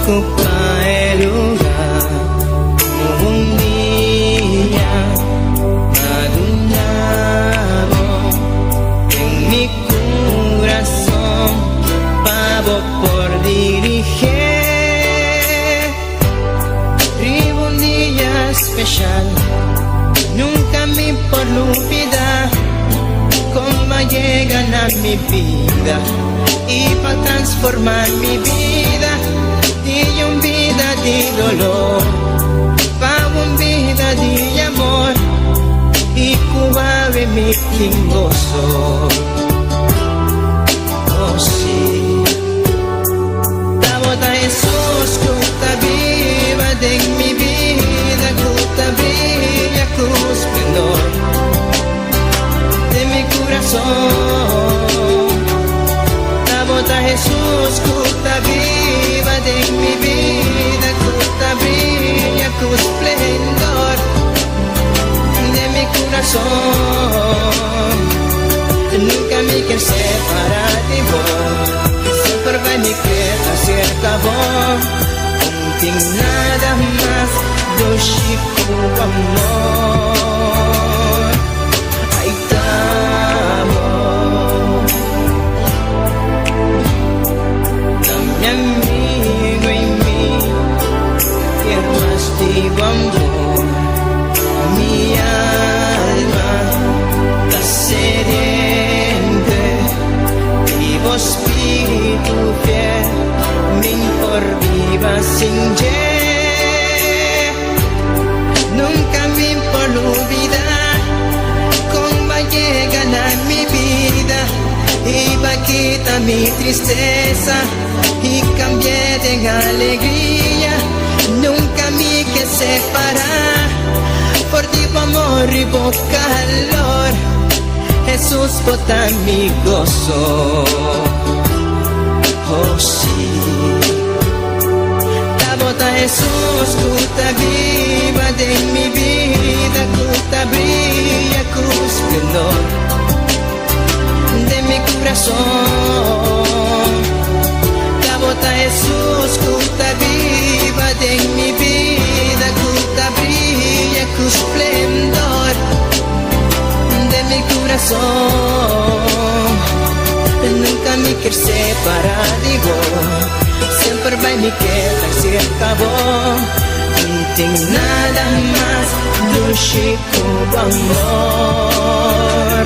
ocupa el lugar. Un día madurado en mi corazón, pavo por dirigir. Vivo un día especial, nunca me por olvidar cómo llegan a mi vida y para transformar mi vida de una vida de dolor para una vida de amor y cubave mi gozo. Oh sí, Tabota Jesús, que está viva de mi vida, que está brilla con esplendor de mi corazón. Tabota Jesús, que está viva de mi vida, que está brilla con esplendor de mi corazón. Nunca me quiero separar de vos, siempre va mi quieta cerca vos. Contigo nada más do chico amor. Aí estamos, na minha amigo em mim, quero mais de amor. Minha alma tá sedenta e o Espírito fiel me por viva sin ye. Nunca me por olvidar cómo llegan a mi vida y va a quitar mi tristeza y cambié de alegría. Nunca me que separar por ti amor y por calor. Jesús bota mi gozo. Oh sí, Tabota Jesús, que está viva de mi vida, que está brilla con esplendor de mi corazón. Tabota Jesús, que está viva de mi vida, que está brilla con esplendor de mi corazón. Nunca me quiero separar de vos, siempre va me queda cerca vos. No tengo nada más do chico amor.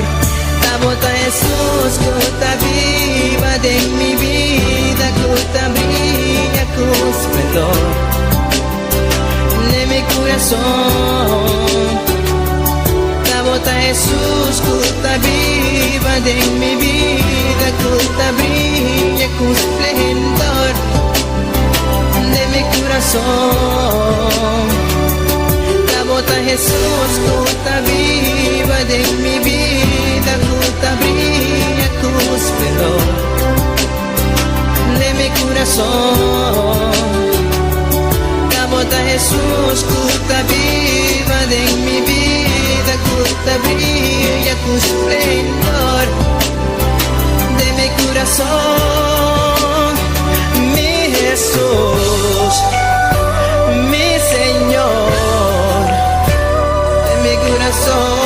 Tabota Jesús, que está viva de mi vida, que está brilla con esplendor de mi corazón. Tabota Jesús, que está viva de mi vida, que está brilla con esplendor de mi corazón. Tabota Jesús, que está viva de mi vida, que está brilla con esplendor de mi corazón. Tabota Jesús, que está viva de mi vida, que está brilla con esplendor de mi corazón. Mi Jesús, mi Señor, de mi corazón.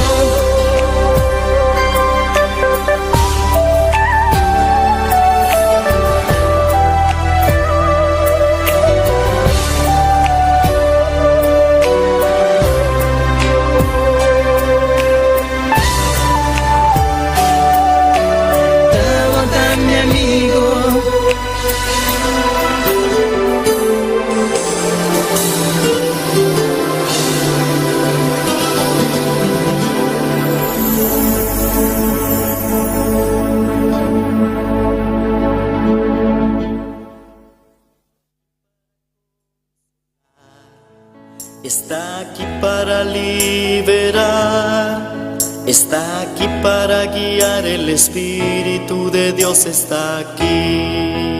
Está aquí para liberar, está aquí para guiar, el Espíritu de Dios está aquí.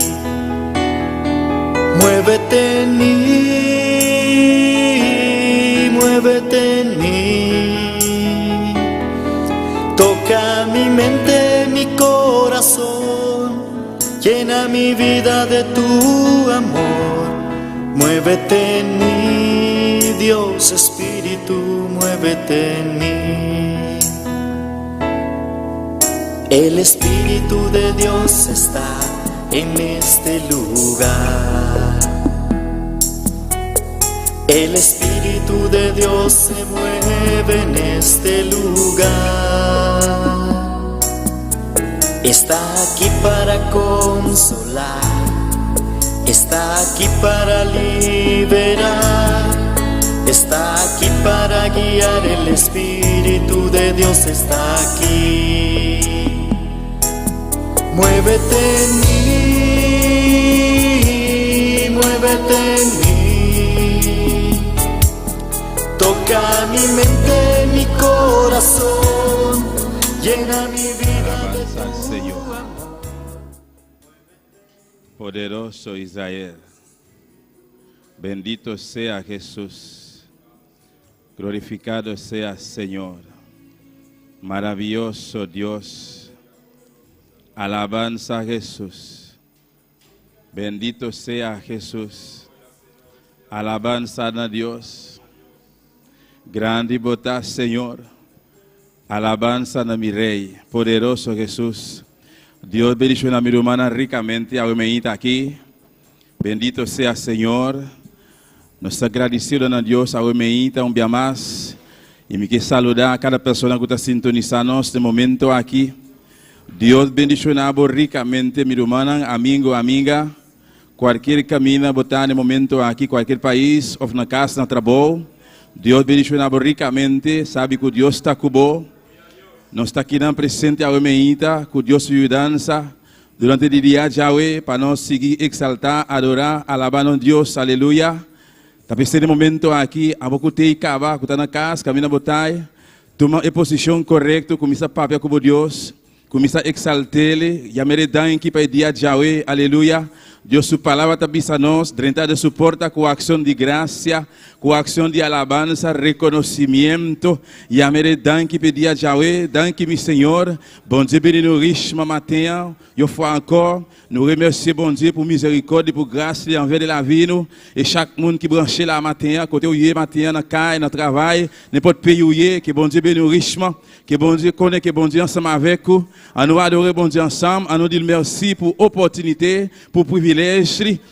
Muévete en mí, muévete en mí. Toca mi mente, mi corazón, llena mi vida de tu amor. Muévete en mí, Dios Espíritu, muévete en mí. El Espíritu de Dios está en este lugar. El Espíritu de Dios se mueve en este lugar. Está aquí para consolar, está aquí para liberar, está aquí para guiar. El Espíritu de Dios está aquí. Muévete en mí, muévete en mí. Toca mi mente, mi corazón, llena mi vida de tu al Señor. amor. Poderoso Israel, bendito sea Jesús, glorificado sea Señor, maravilloso Dios, alabanza a Jesús, bendito sea Jesús, alabanza a Dios, grande bota Señor, alabanza a mi Rey, poderoso Jesús. Dios bendiga a mi hermana ricamente, a mí aquí. Bendito sea Señor. Nos agradecidos a Dios, a mí un día más. Y me quiero saludar a cada persona que está sintonizando este momento aquí. Dios bendiga ricamente, mi hermana, amigo, amiga. Cualquier camino, botar en el momento aquí, cualquier país, o na casa, na trabalho. Dios bendiga ricamente, sabe que Dios está cubo. Nós está aqui presente a Omeita, com Deus sua dança, durante o dia de hoje, para nós seguir, exaltar, adorar, alabar a Deus, aleluia. Está pensando momento aqui, a pouco tem cava, que está na casa, caminha botai, toma a posição correta, começa a papel com Deus, começa a exaltar Ele, e a meredan aqui para o dia de hoje, aleluia. Deus sua palavra está bisa nós, dentro de suporta com a ação de graça, com a ação de alabança, reconhecimento, e a meredan que pedia de hoje, danke meu Senhor, bom dia benino richma matin, eu fui encore, nous remercions bon Dieu pour miséricorde, pour grâce envers de la vie nous, et chaque monde qui branche là matin, côté où il est matin, dans caille, dans travail, n'importe pays où il est, que bon Dieu bénisse richement, que bon Dieu connaît, que bon Dieu ensemble avec vous, à nous adorer bon Dieu ensemble, à nous dire merci pour opportunité, pour privilège,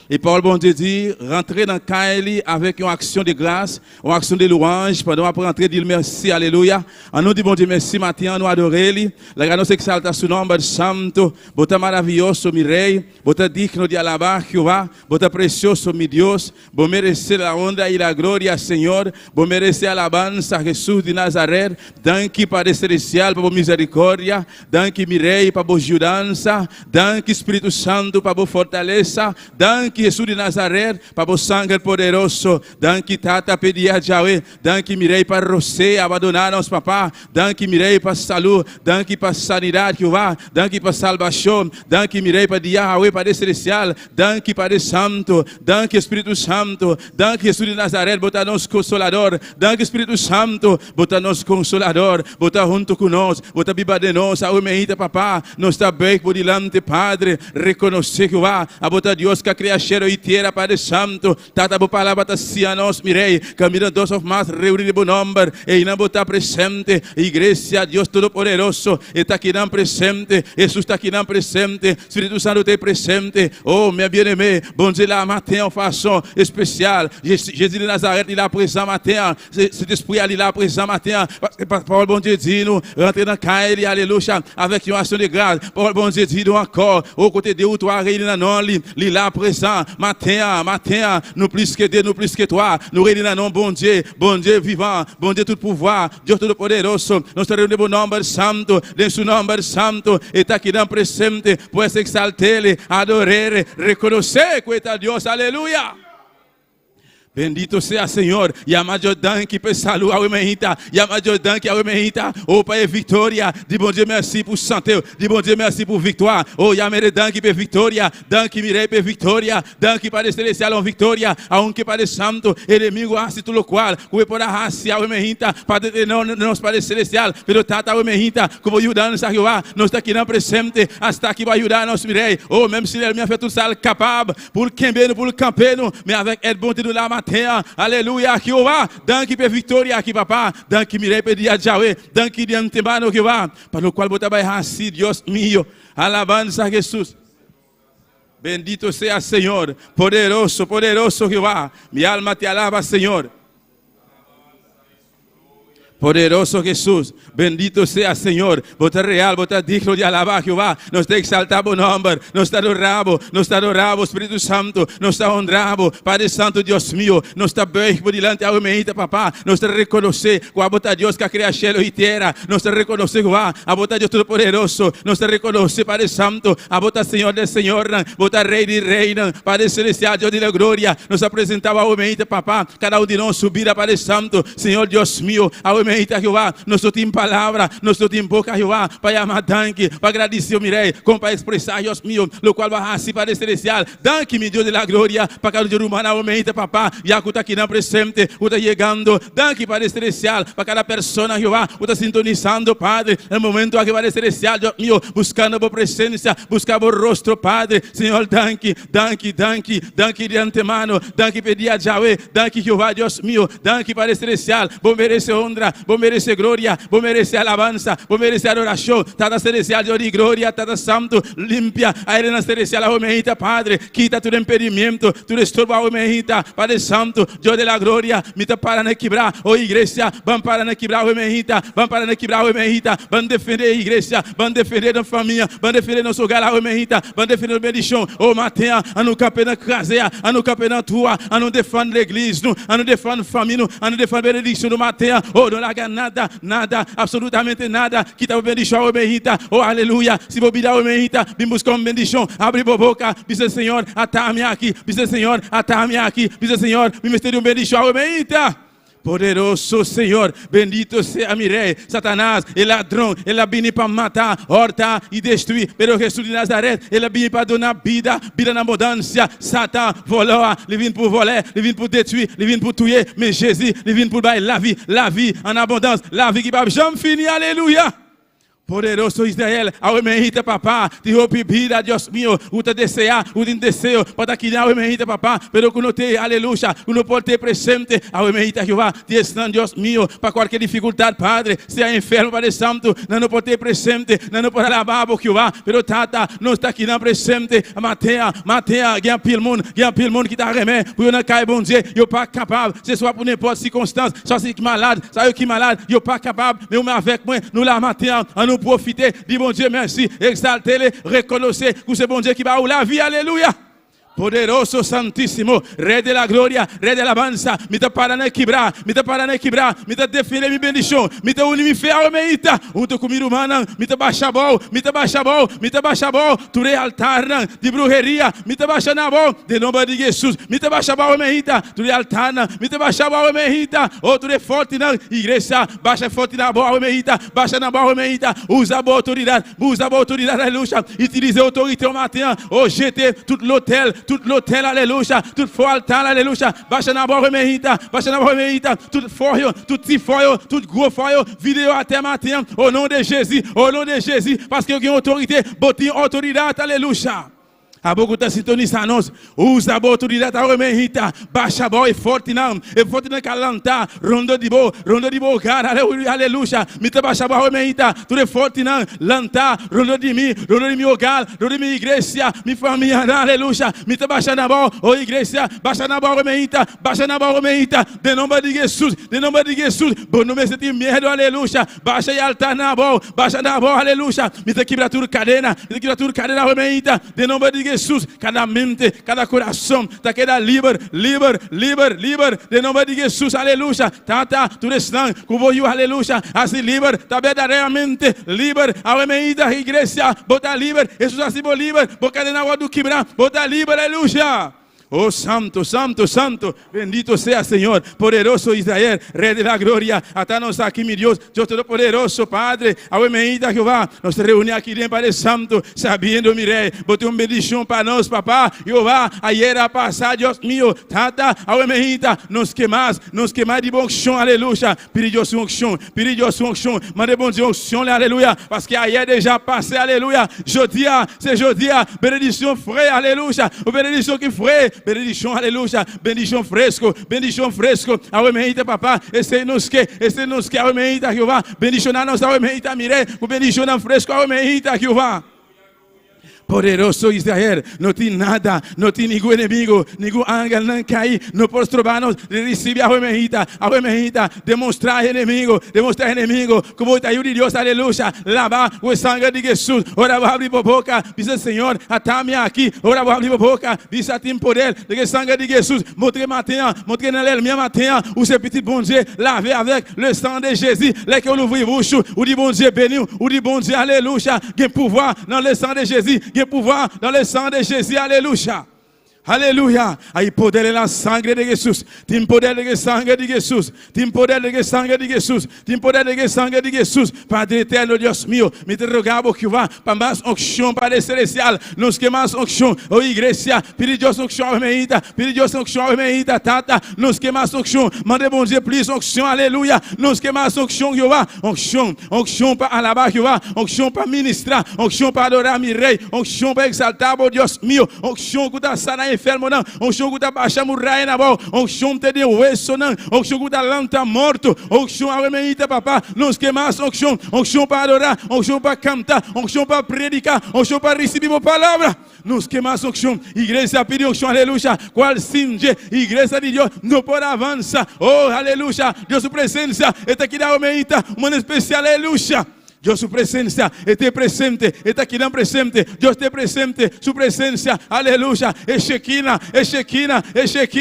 et parole bon Dieu dit, rentrer dans caille avec une action de grâce, une action de louange, pendant après rentrer dire merci, alléluia, à nous dire bon Dieu merci matin, à nous adorer lui, la nous exalta su nombre santo, bota maravilhoso mi rei, bota digno de alabar Jehová, bota precioso mi Dios, vos merecer la honra y la gloria, Señor, vos merecer alabanza, Jesús de Nazaret, danke Padre Celestial, por misericórdia, danke mi rei, para vos ajudança, danke Espírito Santo, para vos fortaleza, danke Jesus de Nazaret, para vos sangue poderoso, danke Tata pedia Jawe, danke mi rei para você, abandonar nos papá, danke mi rei para saúde, danke para sanidade, Jehová, danke para salvação, danke mi rei para Yahweh, Padre Celestial, danke Padre Santo, danke Espírito Santo, danke Jesus de Nazaret, bota nos consolador, danke Espírito Santo, bota nos consolador, bota junto conosco, bota biba de nós, a meita papá, nós está bem por delante, Padre, reconhecer que vai, a bota Deus que a criação inteira, Padre Santo, tata bo palavra ta si a nós, mirei, caminho dos of mas reunir de bom número, e não botar presente, igreja, Deus todo-poderoso, está aqui não presente, Jesus está aqui não presente, Espírito Santo está presente, oh, meu bien-aimé, bon Dieu, là, matin, en façon spéciale, Jésus de Nazareth, il est présent matin, cet esprit, il est présent matin, parce que parole, bon Dieu, dit nous, rentrer dans le cahier, alléluia, avec une action de grâce, parole, bon Dieu, dit nous encore, au côté de où toi, réunis dans non, il est présent, matin, nous plus que Dieu, nous plus que toi, nous réunis dans non, bon Dieu vivant, bon Dieu tout pouvoir, Dieu tout poderoso, nous sommes réunis dans le nombre santo, dans ce nombre santo, et aqui dans presente, pour s'exalter, adorer, reconnaître que est Dieu, alléluia. Bendito sea Senhor, e a maior danke pe salut a Emerita, e a maior danke a Emerita, oh Pai vitória, de bom Dieu merci pour santé, de bom Dieu merci pour victoire, oh Yamere danke pe vitória, danke mirei pe vitória, danke Pai celestial on vitória, aunque Pai santo, inimigo assim tudo qual, que por a raça a Emerita, Pai não nos Pai celestial, pero tata a Emerita, como ajudando sa Jeová, nós está aqui na presente, hasta aqui vai ajudar nós mirei, oh même si ele me fait tout ça capable, pour quembeno, pour campeno, mais avec aide bonté de la Aleluia, Jeová, danke pe vitória aqui, papá, danke mirei pe dia Yahweh, danke de antemano, Jeová, para o qual botar vai assim, Deus mío, alabanza a Jesus. Bendito sea Senhor, poderoso, poderoso Jeová, mi alma te alaba, Senhor. Poderoso Jesús, bendito sea Señor, vos real, vos digno de alabar Jehová, nos te exaltamos nombre, nos te adoramos, Espíritu Santo, nos te honramos, Padre Santo, Dios mío, nos te beijo delante a Emerita, papá, nos te reconoce, a bota Dios que crea cielo y tierra, nos te reconoce, Jehová, a bota Dios Todopoderoso, nos te reconoce, Padre Santo, a bota Señor del Señor, bota Rey de Reina, Padre Celestial, Dios de la gloria, nos apresentaba a Emerita, papá, cada uno de nosotros subir, Padre Santo, Señor Dios mío, a Emerita, Jehová, nós temos palavra, nós temos boca, Jehová, para amar danke, para agradecer, mirei, como para expressar, Deus meu, o qual vai assim para celestial, danke, meu Deus de la glória, para cada dia humano, homem, papá, já que está aqui na presente, está chegando, danke, Padre celestial, para cada pessoa, Jehová, está sintonizando, Padre, no momento aqui, Padre celestial, Deus meu, buscando a tua presença, buscando o rosto, Padre, Senhor, danke, danke, danke, danke de antemano, danke, pedir a Yahweh, danke, Jehová, Deus meu, danke, Padre celestial, bom merece honra, vos merece gloria, vos merece alabanza, vos merece adoración, Tata celestial, Dios de gloria, Tata santo, limpia, arena celestial, Omejita, Padre, quita tu impedimento, tu estorbo, Omejita, Padre santo, Dios de la gloria, mita para no quebrar, oh iglesia, van para no quebrar, Omejita, van para no quebrar, Omejita, van defender a iglesia, van defender a família, van defender nosso hogar, Omejita, van defender a bendição, oh Matea, a no campeonato caseia, a no campeonato tua, a no defender a igreja, a no defender família, a no defender a benedição do Matea, oh, não larga nada, nada, absolutamente nada, que está bendição, Omejita, oh aleluia, se vou virar, Omejita, vim buscar uma bendição, abre a boca, diz Senhor, atame aqui, diz Senhor, atame aqui, diz Senhor, me mistério bendição, Omejita. Poderoso Senhor, bendito seja mi rei. Satanás, el ladrão, ele vem para matar, hurtar e destruir. Pero Jesus de Nazaré, ele vem para dar vida, vida na abundância. Satan volou, ele vem para voler, ele vem para détruire, ele vem para tuer. Mas Jesus, ele vem para dar la vie en abondância, la vie qui va jamais finir. Alléluia. Poderoso Israel, ao Emerita, papá, te roupe vida, Deus meu, o te desejar, o te desejo, para que não Emerita, papá, pero que não te, aleluia, que não pode ter presente, ao Emerita, Jeová, te estão, Deus meu, para qualquer dificuldade, Padre, seja enfermo, Padre Santo, não pode ter presente, não pode alabar, Jeová, pero tata, não está aqui na presente, Matea, ganha pelo mundo que está remé, por não cair, bom Deus, eu pas capaz, se soit por n'importe circonstance, só se que malade, saiu que malade, eu pas capaz, mais avec moi, nous la Matea, nous profiter, dis bon Dieu merci, exaltez-le, reconnaissez que c'est bon Dieu qui va où la vie, alléluia. Poderoso Santíssimo, Rei de la Glória, Rei de alabança, me dá para não quebrar, me dá defender minha bendição, me dá unir me fé ao meita, unto comigo humana, me dá baixa bol, tu rei altar de bruxeria, me dá baixa na bol, de nome de Jesus, me dá baixa bol meita, tu rei altar, me dá baixa bol meita, outro rei forte na igreja, baixa forte na bol meita, baixa na bol meita, usa a boa autoridade, aleluia, utilize a autoridade au matin, oh jeter tout l'hôtel, alléluia, tout fort altar, alléluia, baixa na boa meita, tout foio, tout petit foio, tout gros foio, vidéo até matin, au nom de Jésus, parce que eu tenho autorité, botinho autoridade, alléluia. A boca está sintonizando, usa a boa autoridade, baixa a boa e forte não calantar, rondo de boa, cara, aleluia, me te baixa a boa, tu é forte não, lantar, rondo de mim, hogar, rondo de minha igreja, minha família, aleluia, me te baixa na boa, oh igreja, baixa na boa, de nome de Jesus, bom nome se tem medo, aleluia, baixa e altar na boa, aleluia, me te quebra tudo cadena, de nome de Jesus, cada mente, cada coração, está queda livre, de nome de Jesus, aleluia, tata, tu estão, cuboio, aleluia, assim livre, está verdadeiramente livre, a meio da igreja, bota livre, Jesus assim livre, boca de na do quebrar, bota livre, aleluia. Oh, santo, santo, santo. Bendito sea, Señor. Poderoso Israel, Rey de la gloria. Atanos aquí, mi Dios. Dios Todopoderoso, Padre. Ahora me Jehová. Nos reunimos aquí en Padre Santo. Sabiendo, mi Rey. Bote una bendición para nos, papá. Jehová, ayer a pasar, Dios mío. Tata, ahora me nos quemas de bon chão, aleluia. Pedi Dios unction. Pedi Dios unction. Mande bon Dieu unction, aleluia. Parce que ayer déjà passé, aleluia. Jodia, c'est jodia. Bénédiction frais, alléluia. Bénédiction qui frais. Bénédiction, alléluia. Bénédiction fresco. Bénédiction fresco. Awemeita, papa. Esse nos que, awemeita, Jehová. Bénédiction na nossa, awemeita, mire. Bénédiction na fresco, awemeita, Jehová. Poderoso Israel, não tem nada, não tem nenhum inimigo, nenhum ángel não cai, não pode trovar-nos, recebe a remehita, demonstrar inimigo, como está aí de Deus, aleluia, lavar o sangue de Jesus, ora vou abrir a boca, diz Senhor, atame aqui, ora vou abrir a boca, diz a tem poder, de sangue de Jesus, montre nele minha matinha, o seu petit bon Dieu, laver avec le sang de Jésus, les que l'ouvrir bouche, ou du bon Dieu béni, ou du bon Dieu, alléluia, qui pouvoir dans le sang de Jésus, que pouvoir dans le sang de Jésus, alléluia. Aleluia. Aí poder na sangue de Jesus. Tem poder de sangue de Jesus. Tem poder de sangue de Jesus. Tem poder de sangue de Jesus. Padre eterno, Deus meu, me te rogava que vá para mais unção para celestial. Nos que mais unção. Oh igreja, pedi Deus unção ao meita. Pedi Deus unção ao meita, tata. Nos que mais unção. Mande bom Deus, please unção. Aleluia. Nos que mais unção, Jeová. Unção para alabar Jeová. Unção para ministrar. Unção para adorar meu rei. Unção para exaltar o Deus meu. Unção que está sana enfermo não, unção que está baixando muralha na boca, unção te deu hueso não, unção que está lanta morto, unção a meita papá, nos queimas unção para adorar, unção para cantar, unção para predicar, unção para receber a palavra, nos queimas unção, igreja pediu unção, aleluia, qual singe, igreja de Deus, não pode avançar, oh aleluia, Deus sua presença, está aqui na meita, uma especial, aleluia. Dios su presencia esté presente, está aquí presente, Dios esté presente, su presencia, aleluya, es Shekinah,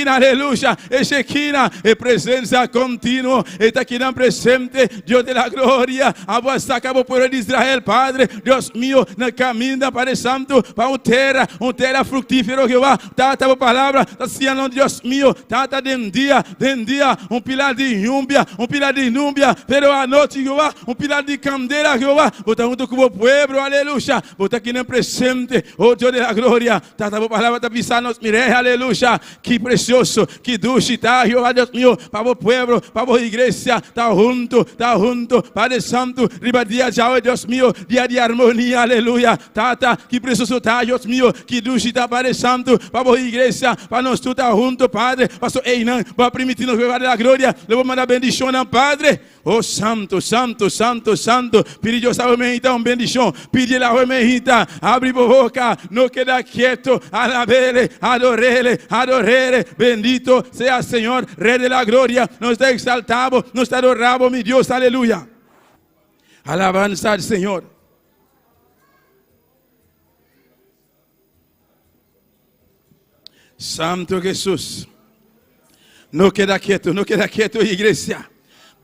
aleluya, es Shekinah, es presencia continua, está aquí presente, Dios de la gloria, a vos sacamos por el Israel, Padre, Dios mío, na camina para el santo, para un terra fructífero, Jehová, tata a palavra, está siendo Dios mío, tata de dia, un pilar de inúmbia, pero a noite, Jehová, un pilar de candela, Jehová, botar junto com o povo, aleluia, botar aqui no presente, oh Deus da glória, tá a palavra está pisando nos mirei, aleluia, que precioso, que dulce, tá, Jehová, Deus meu, para o povo, para a igreja, tá junto, Padre Santo, riba dia já, Deus meu, dia de harmonia, aleluia, tá, que precioso, tá, Deus meu, que dulce, tá, Padre Santo, para a igreja, para nós tudo, tá junto, Padre, pastor, ei, não, para permitir nos Jehová da glória, eu vou mandar bendição, Padre, oh santo, pedi Deus a remehita, uma bendição, pedi a remehita, abre a boca, não queda quieto, alabele, adorele, bendito sea Senhor, Rei de la gloria, nos está exaltado, nos está adorado, mi Dios, aleluya, alabanza al Señor. Santo Jesús, não queda quieto, igreja.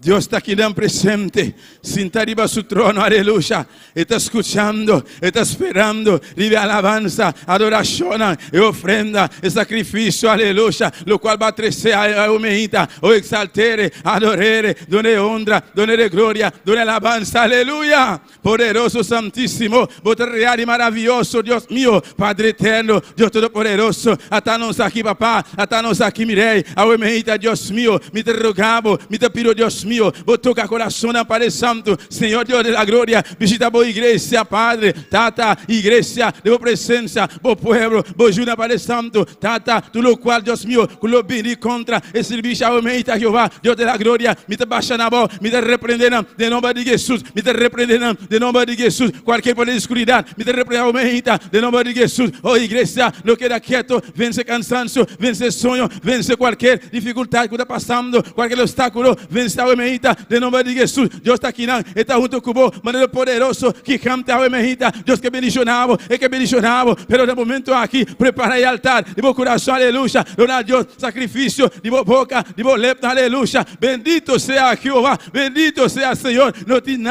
Deus está aqui dando presente, senta arriba su trono, aleluya, está escuchando, está esperando, vive alabanza, adoración, e ofrenda, e sacrificio, aleluya, lo cual va a crecer, aumenta, o exaltere, adorere, donde honra, donde gloria, donde alabanza, aleluya, poderoso, santísimo, real y maravilloso, Dios mío, Padre eterno, Dios todopoderoso, atanos aqui, papá, atanos aqui, mi rey, aumenta, Dios mío, me te rogamos, me te pido, Dios mío, vou tocar coração na Padre Santo, Senhor Deus da glória, visita boa igreja, Padre, tata, igreja, de boa presença, bom povo, boa ajuda, Padre Santo, tata, tudo o qual, Deus meu, que lo bini contra esse bicho, aumenta, Jeová, Deus da glória, me te baixa na boca, me te repreendendo, de nome de Jesus, me te repreendendo, de nome de Jesus, qualquer poder de escuridão, me te repreendendo, aumenta, de nome de Jesus, oh igreja, não queda quieto, vence cansanço, vence sonho, vence qualquer dificuldade que está passando, qualquer obstáculo, vence, mejita, de nombre de Jesús. Dios está aquí, está junto con vos, manera poderoso, que canta a mejita. Dios que bendicionamos, pero de momento aquí, prepara el altar, de vos corazón, aleluya, donar a Dios sacrificio, de vos boca, de vos lepta, aleluya. Bendito sea Jehová, bendito sea Señor. No tiene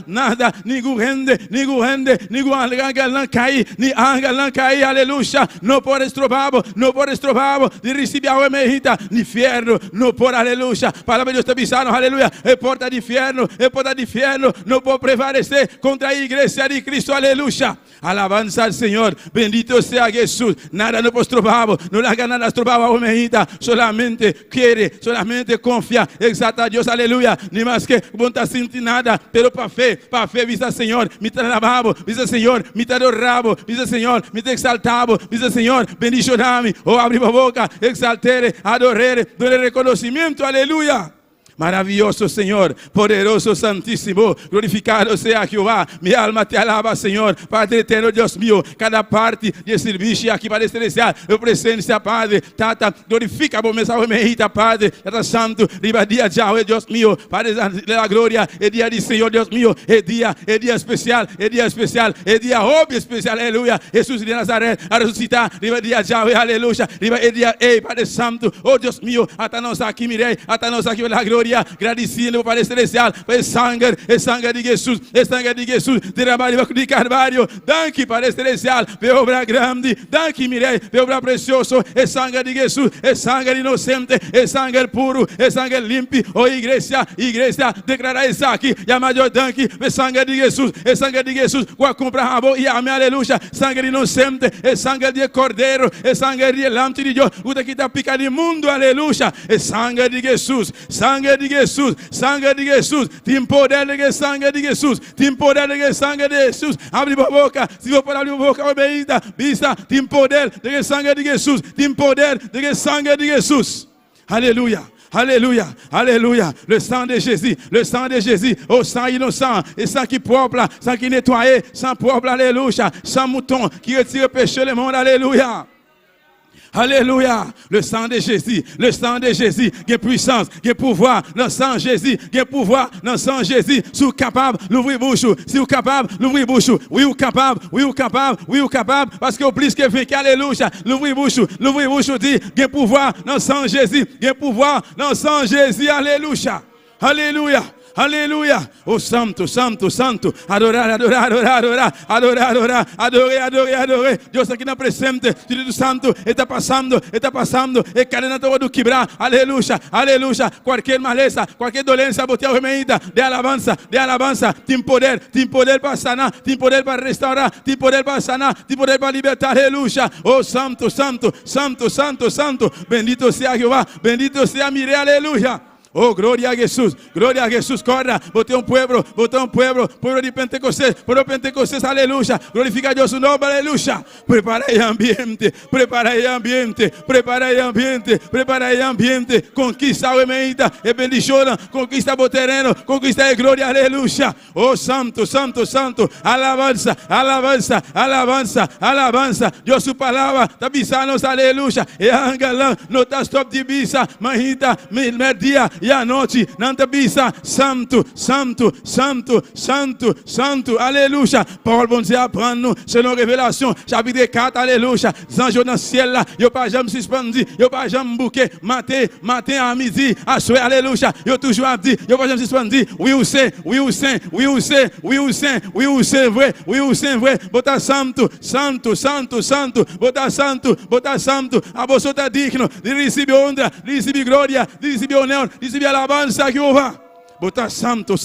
nada, ningún gente, ningún ángel cair, ni ángel cair, aleluya. No por estrobabo, de recibir a mejita, ni fierro, no por aleluya. Palavra de Deus está avisando, aleluia. É porta de inferno, não pode prevalecer contra a igreja de Cristo, aleluia. Alabanza al Señor, bendito sea Jesús. Nada no postrobamos, no le haga nada estrobado, mejita. Solamente quiere, solamente confía, exalta a Dios, aleluya. Ni más que no está sintiendo nada, pero para fe, visa al Señor, me te alabamos, visa al Señor, me te adoramos, visa al Señor, me te exaltamos, visa al Señor, bendicioname, abri a boca, exaltere, adorere, dole reconocimiento, aleluya. Maravilloso Señor, poderoso, santísimo, glorificado sea Jehová. Mi alma te alaba, Señor, Padre eterno, Dios mío. Cada parte de servicio aqui para celestial, eu presencia, Padre, Tata, glorifica por mesa mejita, Padre, Tata Santo, riba dia Yahweh, Dios mío, Padre de la gloria, el día del Señor, Dios mío, el día especial, el día especial, aleluya. Jesús de Nazaret, a resucitar, riba dia Yahweh, aleluya, riba el día, Padre Santo, oh Dios mío, hasta nós aqui, mirei, hasta nós aqui pela glória. Agradecido para celestial, o sangue de Jesus, derramado de Carvalho, danke para celestial, pela obra grande, danke mirei, pela obra precioso, o sangue de Jesus, o sangue inocente, o sangue puro, o sangue limpo, oh igreja, declara isso aqui, e a maior danke, o sangue de Jesus, com a compra rabo e amém, aleluia, sangue inocente, o sangue de cordeiro, o sangue de lampe de Deus, o que está picado no mundo, aleluia, o sangue de Jesus, sangue de Jesus, tem poder de sangue de Jesus, abre a boca, se for para abrir a boca, obedita, vista, tem poder de sangue de Jesus, aleluia. Le sang de Jésus, oh sang innocent, et sang qui propre, sang qui nettoie, sang propre, alléluia, sang mouton qui retire le péché du monde, alléluia. Alléluia, le sang de Jésus, qui est puissance, qui est pouvoir, le sang de Jésus, qui est pouvoir, le sang de Jésus, si vous êtes capable, l'ouvrez bouche, si vous êtes capable, l'ouvrez bouche, oui ou capable, parce que plus que vaincu, alléluia, l'ouvrez bouche, dit, qui est pouvoir, le sang de Jésus, qui est pouvoir, le sang de Jésus, alléluia. Oh santo, adorar. Dios aquí no presente, Espíritu Santo está pasando, cadena todo quebrar, aleluya, cualquier maleza, cualquier dolencia, botea remedida, de alabanza, tem poder para sanar, tem poder para restaurar, tem poder para sanar, tem poder para libertar, aleluya. Oh santo, bendito sea Jehová, bendito sea mi rey, aleluya. Oh, glória a Jesus, corra, botei um pueblo de Pentecostés, aleluia, glorifica a Deus o nome, aleluia. Prepara aí ambiente, conquista o emenda, e bendición, conquista o terreno, conquista a glória, aleluia. Oh, santo, alabanza, Deus sua palavra, tá bisando-nos, aleluia, e angalã, não tá stop de bisa, mahita, dia, e a noite, nanta bisa, santo, aleluia. Paul bon Dieu apprend-nous, selon révélation, chapitre 4, aleluia. Anjos dans le ciel là, yo pas jamais suspendu, yo pas jamais bouqué, matin à midi, à soir, aleluia. Yo toujours dit, yo pas jamais suspendu, oui ou c'est vrai, bota santo, bota santo, a você tá digno de receber honra, de receber glória, de receber honor, de receber alabanza a Jehová. Bota santo,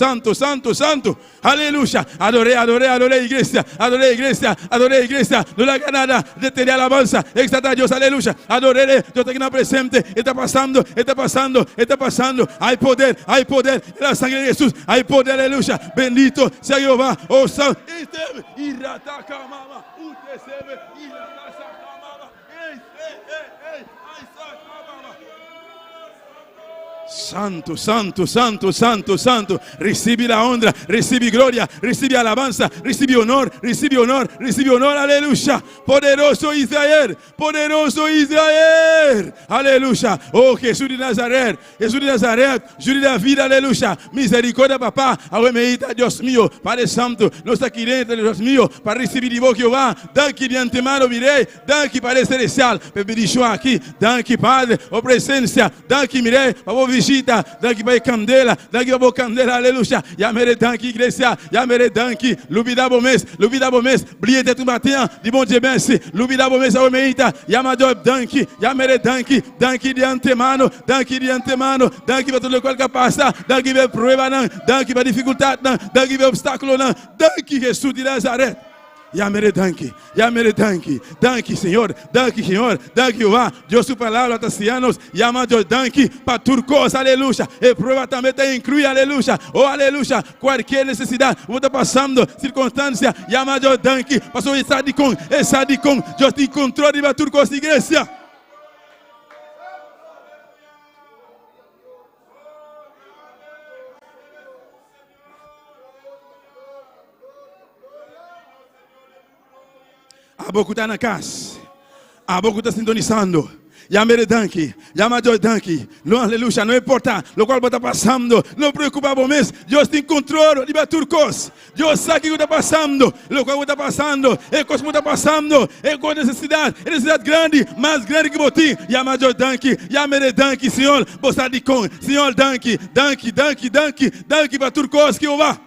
aleluya, adoré iglesia, no le haga nada, de tener alabanza, exalta a Dios, aleluya, adoré, Dios está presente, está pasando, hay poder, en la sangre de Jesús, hay poder, aleluya, bendito sea Jehová, oh santo, Santo, santo, santo, santo, santo. Recibe la honra, recibe gloria, recibe alabanza, recibe honor, recibe honor, recibe honor. Aleluya. Poderoso Israel, poderoso Israel. Aleluya. Oh Jesús de Nazaret, Jesús de Nazaret, Jesús de David, aleluya. Misericordia, papá. Aguemeita, Dios mío, Padre Santo, no está aquí dentro, Dios mío, para recibir de vos, Jehová. Danke de antemano, mirei. Danke, Padre Celestial, bendición aquí. Danke, Padre, oh presencia. Danke, mirei, para vos visita. Danke, para candela. Danke, para vos candela, aleluya. Yamere, danke, igreja. Yamere, danke. Lubida bomes, brille de tout matin. De bon Dieu, merci. Lubida bomes, aguemeita. Yamador, danke. Yamere, danke. Danke de antemano. Danke de antemano. Danke para todo o qual que passa. Danke para prueba, não. Danke para dificuldade, não. Danke para obstáculo, não. Danke, Jesus de Nazaré. Yamere danke, danke Senhor, danke Jeová, Deus sua palavra tacianos, llama Deus danke para turcos, aleluia, e prueba também te inclui, aleluia, oh aleluia, qualquer necessidade, você está passando, circunstância, llama Deus danke, passou essa de com, Deus te encontrou de turcos, igreja. Há pouco está na casa, há pouco está sintonizando. Yamere danke, yama Deus danke. Não, aleluia, não importa o qual está passando, não preocupa por mês. Deus tem controle de turcos. Deus sabe o que está passando, o qual está passando, é coisa que está passando, é com necessidade grande, mais grande que você. Yama Deus danke, yamere danke, Senhor. Você de com, Senhor danke para turcos que eu vá.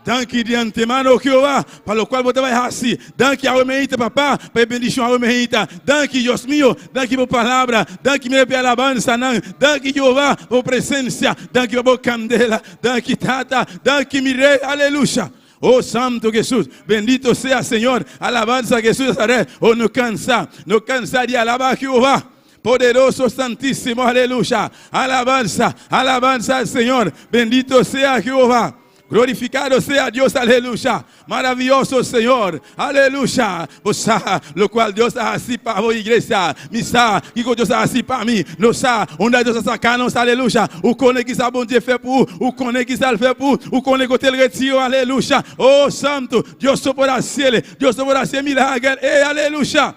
Danke de antemano, Jehová, para o qual você vai assim. Danke ao meita, papá, para bendição ao meita. Danke, Deus meu, danke por palavra. Danke, meu pela alabança, não. Danke, Jehová, por presença. Danke por candela. Danke, tata. Danke, mi rei. Aleluia. Oh Santo Jesus, bendito sea Senhor. Alabanza, Jesus. Oh, no cansa de alabar Jehová. Poderoso, santíssimo, aleluia. Alabanza al Senhor. Bendito sea Jehová. Glorificado sea Dios, aleluya. Maravilloso Señor, aleluya. Vos sabes lo cual Dios ha así para vos, iglesia. Mi sa, que Dios ha así para mí. No sa, onde Deus está sacando, aleluya. O cone que está bom Dieu fait pour, o cone que está fait pour, o cone que te retiro, aleluya. Oh Santo, Deus sopra cielo, Deus sopra cielo, milagre, aleluya.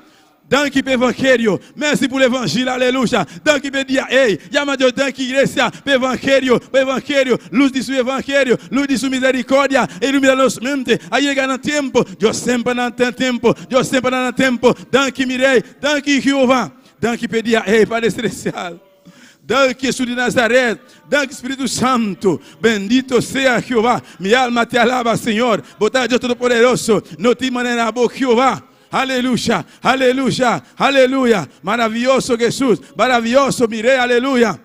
Danke para o evangelho, merci por evangelho, aleluia. Danke para dia, llama Deus, danke igreja, para evangelho, luz de seu evangelho, luz de sua misericórdia, ilumina nos mente, aí chega no tempo, Deus sempre não tem tempo, danke mirei, danke Jeová, danke para dia, Padre Celestial. Danke Jesus de Nazaré, danke Espírito Santo, bendito seja Jeová, minha alma te alaba, Senhor, botar Deus Todo-Poderoso, no te maneira boa, Jeová. Aleluya, aleluya, aleluya. Maravilloso Jesús, maravilloso, miré, aleluya.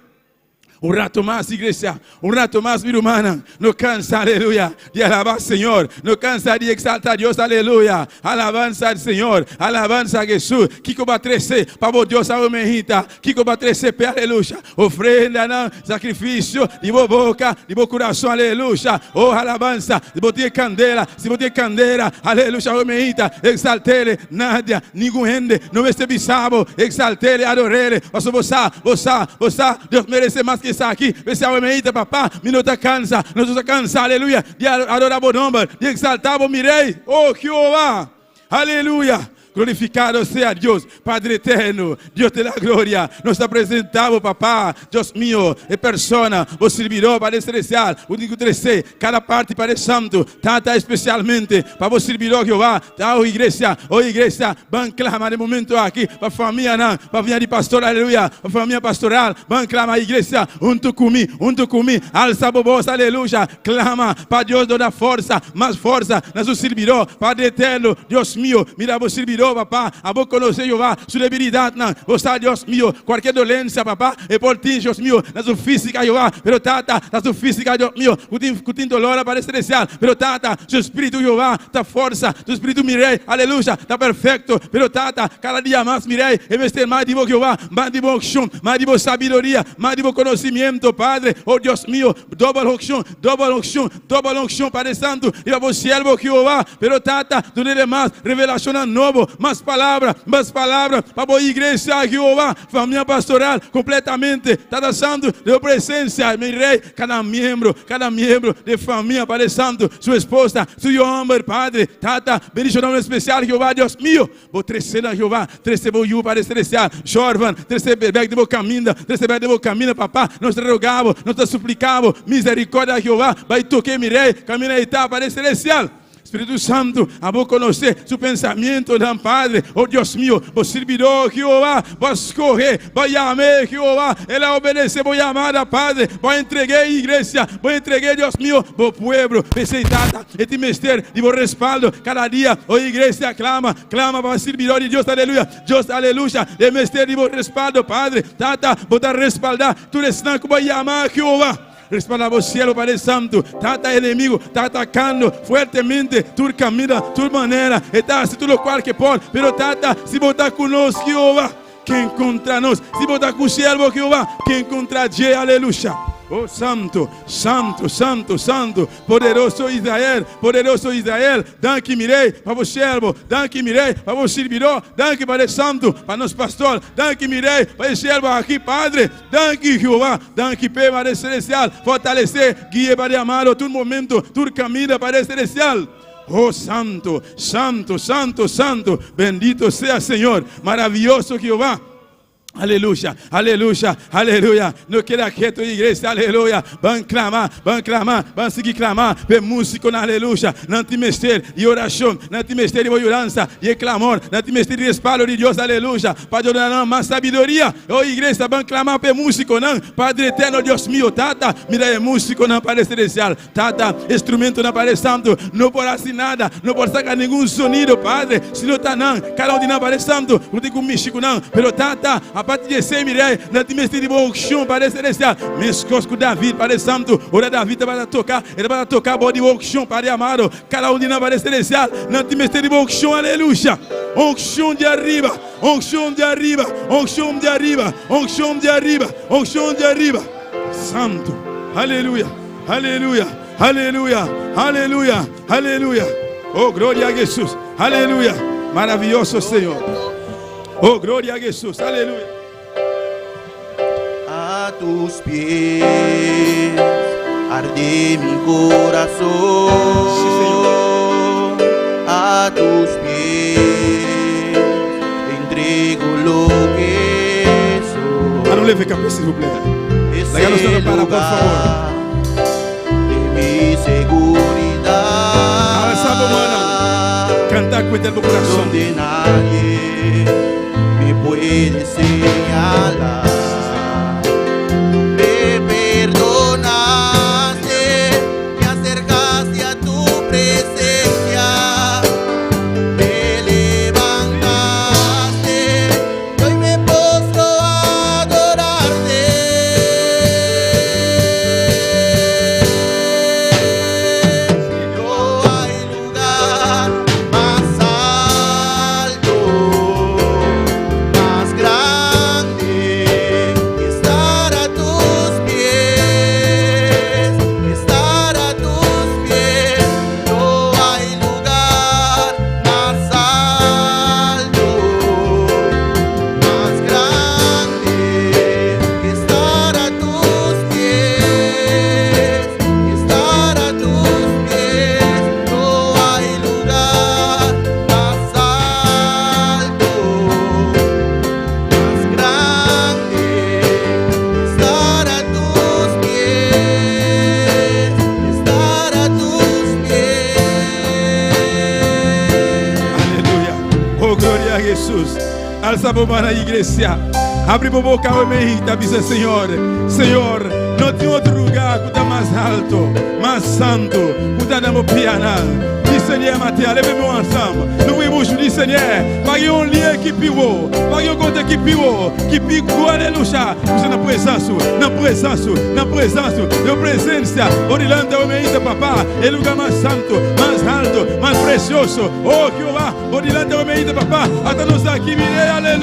Un rato más, iglesia, un rato más, vida humana. No cansa, aleluya, de alabar al Señor. No cansa de exaltar a Dios, aleluya. Alabanza al Señor, alabanza a Jesús. Kiko va a crecer, para Dios, a mejita. Kiko va a crecer, aleluya. Ofrenda, no, sacrificio, de boca, de corazón, aleluya. Oh, alabanza, de botar candela, si botar candela, aleluya, a mejita. Exaltele, Nadia, ningún ende, no me esté bisabo. Exaltele, adorele. Pastor, vos, Dios merece más que está aqui, esse é papá, me não está cansa, não está cansa, aleluia, de adorar o nome, de exaltar o mirei, oh Jeová, aleluia. Glorificado sea Dios, Padre eterno, Dios de la gloria. Nos apresentamos, papá, Dios mío, de persona, vos serviró, Padre celestial, o único 13, cada parte, Padre santo, tanta especialmente, para vos serviró, Jehová, oh igreja, van clamar de momento aqui, para a família, não, para a família de pastor, aleluia, para a família pastoral, van clamar, igreja, junto comigo, alça a voz, aleluia, clama, para Deus dar força, mais força, nos serviró, Padre eterno, Deus mío, mira, vos serviró, papá, a vos conocer, Jehová, su debilidad, não, vos está, Dios mío, qualquer dolência, papá, é por ti, Deus mío, na sua física, Jehová, pero tata, na sua física, Deus mío, que tem dolor para celestial, pero tata, seu espírito, Jehová, ta força, seu espírito, mirei, aleluia, está perfeito, pero tata, cada dia mais, mirei, e vestir mais de vos, Jehová, mais de vos unção, mais de vos sabedoria, mais de vos conhecimento, Padre, oh Deus mío, doble unção, Padre Santo, e a vos servo, Jehová, pero tata, do mais, revelação novo, para a igreja, Jeová, família pastoral, completamente, está dançando de presença, meu rei, cada membro de família, Padre Santo, sua esposa, seu homem, Padre, Tata, bendicionamos especial, Jeová, Deus meu, vou crescer, Jeová, crescer, vou Padre Celestial, Jorvan, crescer, bebê, de vou caminhar, papá, nós te rogamos, nós te suplicamos, misericórdia, Jeová, vai tocar, meu rei, caminha e tá, Padre Celestial. Espírito Santo, a vou conhecer seu pensamento, Padre, oh Deus meu, vou servidor, Jeová, vou escorrer, vou chamar, Jeová, ele obedecer, vou chamar, Padre, vou entregar a igreja, vou entregar, Deus meu, vou povo, peseitada, este mestre, e vou respaldo, cada dia, oh igreja, clama para o servidor de Deus, aleluia, de mestre, e vou respaldo, Padre, tata, vou dar respaldar, tudo isso que vou chamar, Jeová. Respalda o cielo, Padre Santo. Tata inimigo, está atacando fortemente. Tu caminha, tu maneira. Está se tudo qual que pode. Pero tata, se botar conosco, Jeová, quem contra nós? Se botar com o cielo, Jeová, quem contra Deus, aleluia. Oh Santo, Santo, Santo, Santo, poderoso Israel, danke mirei para o servo, danke mirei para o servidor, danke Padre Santo, para nosso pastor, danke mirei para o servo aqui, Padre, danke Jeová, danke Padre Celestial, fortalecer, guia Padre amado, todo momento, todo caminho, Padre Celestial. Oh Santo, Santo, Santo, Santo, bendito sea Senhor, maravilhoso Jeová. Aleluia, aleluia, aleluia. Não queira quieto, igreja, aleluia. Vamos clamar, vamos seguir clamar. Ver música, aleluia. Não te mexer de oração, não te mexer de orança, de clamor, não te mexer de respaldo de Deus, aleluia. Padre, não mais sabedoria. Oh, igreja, vamos clamar per músico, não. Padre eterno, Deus meu, tata, mira é músico, não Padre celestial. Tata, instrumento, não Padre Santo. Não pode assim nada, não pode sacar nenhum sonido, Padre. Se não está, não. Cada de não, Padre Santo. Não tem com Michico, não. Pero tata, a partir de 100 milhões, não te mexer de boa chão, Padre celestial. Mescos com David, Padre Santo. Ora, David vai tocar, ele vai tocar boa de boa chão, Padre amado. Cada de não, Padre celestial. Não te mexer de boa chão, aleluia. Unção de arriba, unção de arriba, unção de arriba, unção de arriba, unção de arriba. Santo, aleluia, aleluia, aleluia, aleluia, aleluia. Oh, glória a Jesus, aleluia. Maravilhoso Senhor. Oh, glória a Jesus, aleluia. A tus pies arde mi corazón. Sí, Señor. A tus pies entrego lo que soy. Ah, não leve café, s'il vous plaît. Es Legal, usted el para, por lugar de mi seguridad. Ah, sabe, mano. Cantar com o coração. Donde nadie me puede señalar. Me perdonaste, me acercaste a tu presencia, me levantaste y hoy me postro a adorarte. No hay lugar más alto, más grande que estar a tus pies, estar a tus pies. No hay lugar más alto, más grande que estar a tus pies, estar a tus pies. No hay lugar más alto, más grande, estar a tus pies, estar a tus pies. Aleluia. Oh, glória a Jesus. Alça a mão na igreja. Abre a boca, amém. Avisa, Senhor. Senhor, não tem outro lugar que está mais alto, mais santo, que está na piana. Diz, Senhor, Mateus, levemos ensemble. Nous vamos dizer, Senhor, pague lien qui pivo, pague conta qui pivo, qui pico, aleluia. Você na presença, na presença, na presença, na presença. Orilanda, amém, papá. É o lugar mais santo, mais alto, mais precioso. Oh, Jeová, orilanda, amém, papá. Até nós aqui, mirei, aleluia.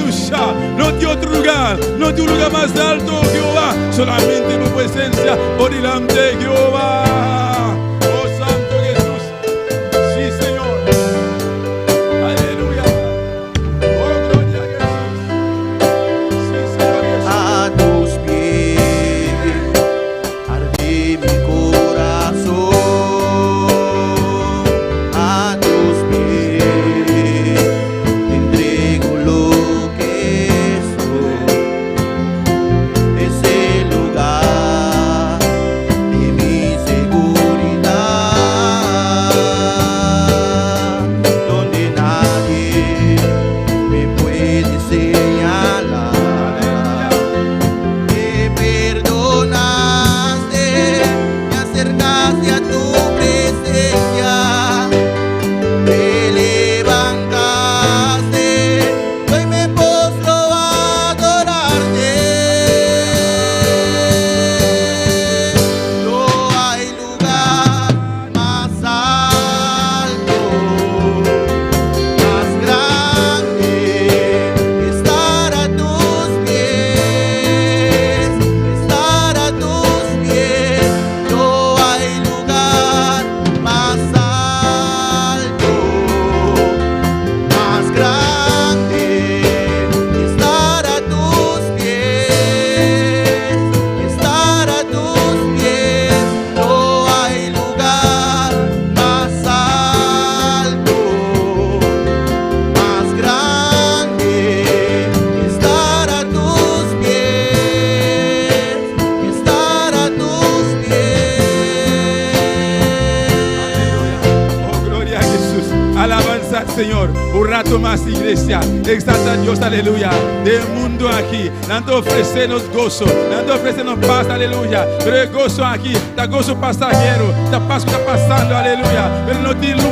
Não tem outro lugar, não tem lugar mais alto, Jeová. Solamente na presença, orilanda, Jeová. Oh, Santo Jesus. Sí, Señor. Aleluya. exalta más iglesia, exalta a Dios, aleluya. Del mundo aquí, no ofrecemos gozo, no ofrecemos paz, aleluya. Pero el gozo aquí, está gozo pasajero, está paz que está pasando, aleluya. Pero no tiene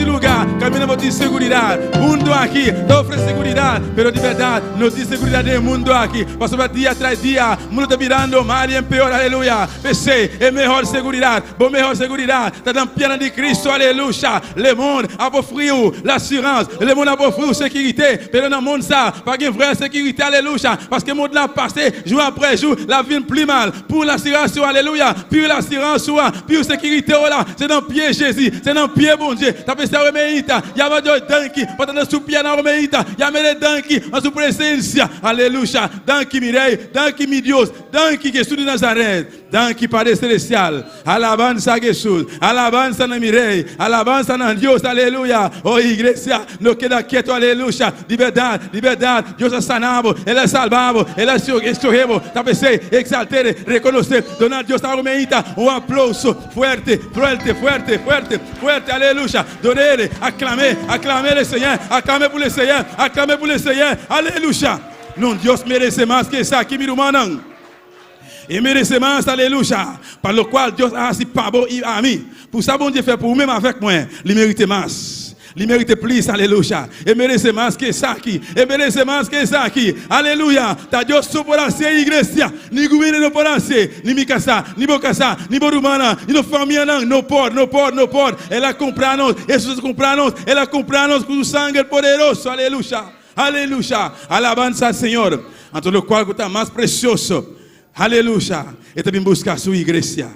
lugar, caminamos de seguridad. Mundo aquí, no ofrece seguridad, pero de verdad, no tiene seguridad del mundo aquí. Pasó día tras día, el mundo está mirando mal y en peor, aleluya. Pensé, es mejor seguridad, mejor seguridad, está en pierna de Cristo, aleluya. Le monde a beau frio, l'assurance, le monde a beau frio, sécurité, pero dans le monde ça, pas de vraie sécurité, alléluia, parce que le monde l'a passé, jour après jour, la vie plus mal, pour l'assurance, alléluia, puis l'assurance, puis la sécurité, voilà, c'est dans le pied Jésus, c'est dans le pied bon Dieu, t'as pensé à reméita, il y a pas de danki, pas de sous-pied dans reméita, il y a des danki, en sous présence, alléluia, danki Mireille, danki mi Dios, danki Jésus de Nazareth, danki Padre Celestial, alabanza a Jesús, alabanza a Mireille, alabanza a Dios, aleluya. Oh iglesia, no queda quieto, aleluya. Liberdad, Dios ha sanado, Él ha salvado, Él ha escogido. Tapese, exaltere, reconocer, donar a Dios a Romeita un aplauso fuerte, aleluya. Donere, aclamé el Señor, aclamé por el Señor, aleluya. No, Dios merece más que eso aquí, mi hermano. Et merece más, alléluia. Par le qual Dieu a ainsi pardon à mí. Pour ça, bon Dieu fait pour vous-même avec moi. Il mérite más. Il mérite plus, alléluia. Et merece más que ça qui. Et merece más que ça qui. Alléluia. Ta Dieu soporanse iglesia. Ni gouverne no poranse. Ni mi casa. Ni bo casa. Ni bo rumana. Ni no família não. No pode. Ela comprou-nos. Jesus comprou-nos. Ela comprou-nos com o sangue poderoso. Alléluia. Aleluya. Alabanza al Señor. Ante lo cual está más precioso. Aleluya. Y también busca su iglesia.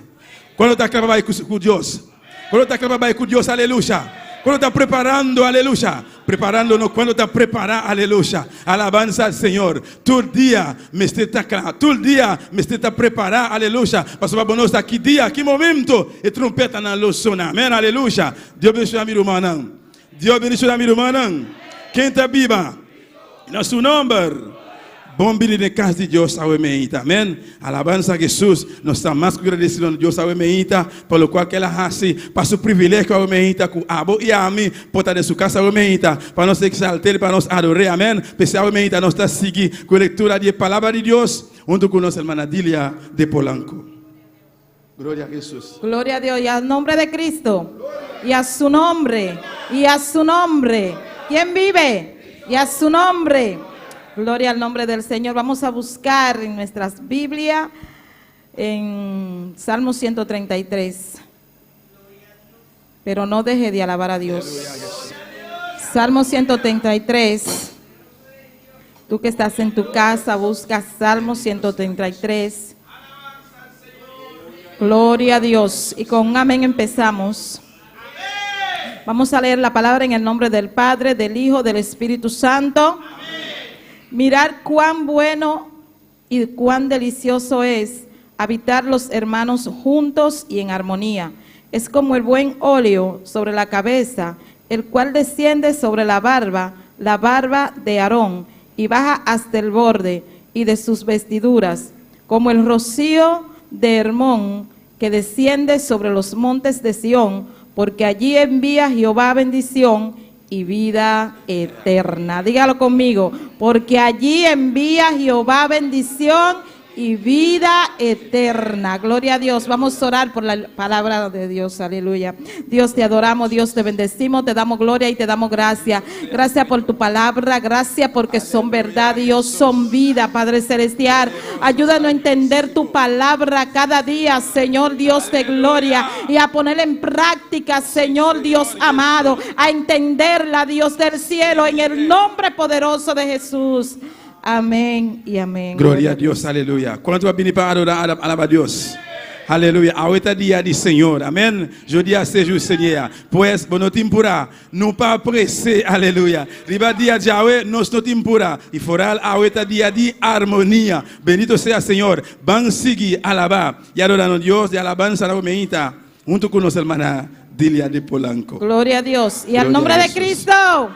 Cuando está clamando con Dios. Cuando está clamando con Dios, aleluya. Cuando está preparando, aleluya. Preparándonos, cuando está preparado, aleluya. Alabanza al Señor. Todo el día me está claro. Todo el día me está preparado, aleluya. Pastor Babonos, aquí día, aquí momento. Y trompeta en la zona. Amén, aleluya. Dios bendiga a mi hermano. Dios bendiga a mi hermano. Quem está viva? En su nombre. Bom bilho de casa de Deus ao emeita. Amém. Alabanza a Jesus. Nós estamos mais agradecidos a Deus ao emeita. Pelo qual que ela hace. Para o privilégio ao emeita. Com abo e a mim. Por estar em sua casa ao emeita. Para nós exaltar. Para nós adorar. Amém. Pessoal emeita. Nós estamos seguindo com a leitura da palavra de Deus. Junto com nossa irmã Dilia de Polanco. Gloria a Jesús. Gloria a Dios. Y al nombre de Cristo. Y a su nombre. Y a su nombre. ¿Quién vive? Y a su nombre. Gloria al nombre del Señor. Vamos a buscar en nuestras Biblias en Salmo 133. Pero no deje de alabar a Dios. Salmo 133. Tú que estás en tu casa, busca Salmo 133. Gloria a Dios. Y con un amén empezamos. Vamos a leer la palabra en el nombre del Padre, del Hijo, del Espíritu Santo. Mirar cuán bueno y cuán delicioso es habitar los hermanos juntos y en armonía. Es como el buen óleo sobre la cabeza, el cual desciende sobre la barba de Aarón, y baja hasta el borde y de sus vestiduras, como el rocío de Hermón que desciende sobre los montes de Sión, porque allí envía Jehová bendición y vida eterna. Dígalo conmigo, porque allí envía Jehová bendición y vida eterna. Gloria a Dios. Vamos a orar por la palabra de Dios. Aleluya. Dios, te adoramos, Dios, te bendecimos, te damos gloria y te damos gracia. Gracias por tu palabra, gracias porque son verdad, Dios, son vida, Padre Celestial. Ayúdanos a entender tu palabra cada día, Señor Dios de gloria, y a ponerla en práctica, Señor Dios amado, a entenderla, Dios del cielo, en el nombre poderoso de Jesús. Amén y amén. Gloria a Dios, aleluya. ¿Cuánto va a venir para adorar a Dios? Aleluya. Ahorita día del Señor. Amén. Je dis a ce jour, Seigneur. Pues, bon tempura. Nous pas pressé. Aleluya. Riba dia de Yahweh, nos no tempura. Y foral ahorita día de armonía. Bendito sea, Señor. Van seguir alabar. Y adorar a Dios de alabanza a la humanidad. Junto con nuestra hermana Dilia de Polanco. Gloria a Dios. Y Gloria al nombre a de Jesús. Cristo.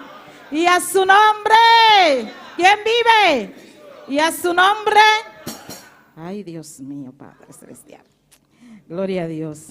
Y a su nombre. ¿Quién vive? Y a su nombre. Ay, Dios mío, Padre Celestial. Gloria a Dios.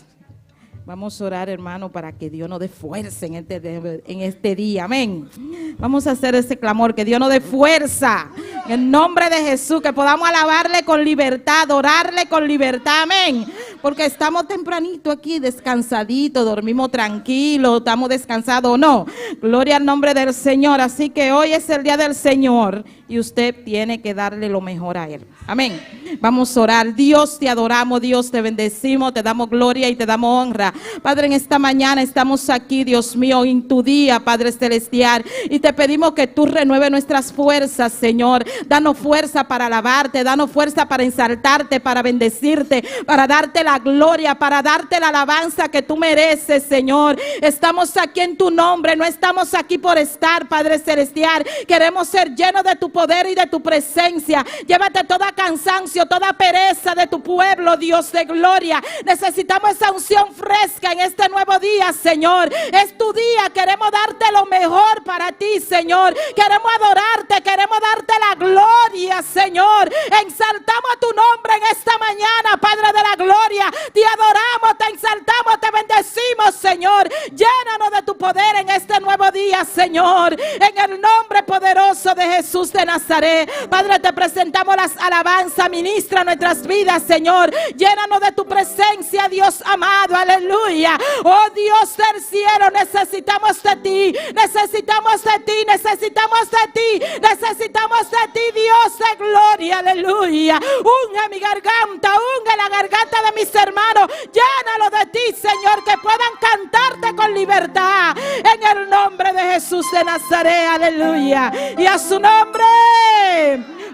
Vamos a orar, hermano, para que Dios nos dé fuerza en este día. Amén. Vamos a hacer ese clamor, que Dios nos dé fuerza. En el nombre de Jesús, que podamos alabarle con libertad, adorarle con libertad. Amén. Porque estamos tempranito aquí, descansaditos, dormimos tranquilos, estamos descansados o no. Gloria al nombre del Señor. Así que hoy es el día del Señor y usted tiene que darle lo mejor a Él. Amén. Vamos a orar. Dios, te adoramos, Dios, te bendecimos, te damos gloria y te damos honra. Padre, en esta mañana estamos aquí, Dios mío, en tu día, Padre Celestial, y te pedimos que tú renueves nuestras fuerzas, Señor. Danos fuerza para alabarte, danos fuerza para exaltarte, para bendecirte, para darte la gloria, para darte la alabanza que tú mereces, Señor. Estamos aquí en tu nombre, no estamos aquí por estar, Padre Celestial. Queremos ser llenos de tu poder y de tu presencia. Llévate toda cansancio, toda pereza de tu pueblo, Dios de gloria. Necesitamos esa unción fresca en este nuevo día, Señor. Es tu día, queremos darte lo mejor para ti, Señor. Queremos adorarte, queremos darte la gloria, Señor. Exaltamos tu nombre en esta mañana, Padre de la gloria. Te adoramos, te exaltamos, te bendecimos, Señor. Llénanos de tu poder en este nuevo día, Señor. En el nombre poderoso de Jesús de Nazaret, Padre, te presentamos las alabanzas. Ministra nuestras vidas, Señor. Llénanos de tu presencia, Dios amado. Aleluya. Oh Dios del cielo, necesitamos de ti. Necesitamos de ti. Necesitamos de ti. Necesitamos de ti, Dios de gloria. Aleluya. Unge mi garganta. Unge la garganta de mis hermanos. Llénalo de ti, Señor, que puedan cantarte con libertad. En el nombre de Jesús de Nazaret. Aleluya. Y a su nombre.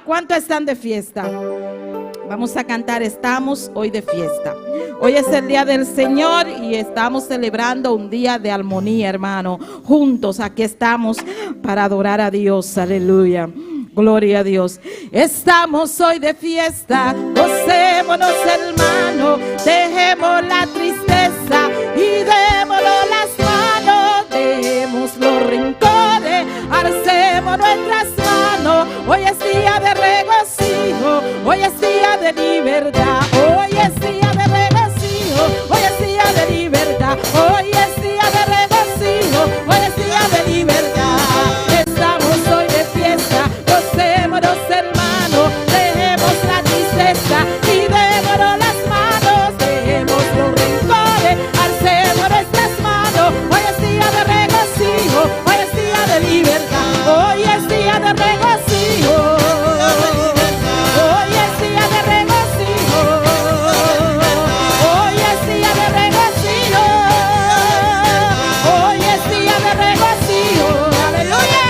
¿Cuántos están de fiesta? Vamos a cantar, estamos hoy de fiesta. Hoy es el día del Señor y estamos celebrando un día de armonía, hermano. Juntos aquí estamos para adorar a Dios. Aleluya. Gloria a Dios. Estamos hoy de fiesta, gocémonos, hermano. Dejemos la tristeza y démoslo las manos. Dejemos los rincones, alcemos nuestras manos. Hoy es día de regocijo, hoy es día de libertad. Hoy es día de regocijo, hoy es día de libertad. Hoy es día de regocijo, hoy es día de libertad. Estamos hoy de fiesta, gocémonos, hermanos. Dejemos la tristeza y démonos las manos. Dejemos los rincones, alcemos nuestras manos. Hoy es día de regocijo, hoy es día de libertad. Hoy es día de regocijo. Hoy es día de regocijo. Hoy es día de regocijo. Hoy es día de regocijo. Aleluya.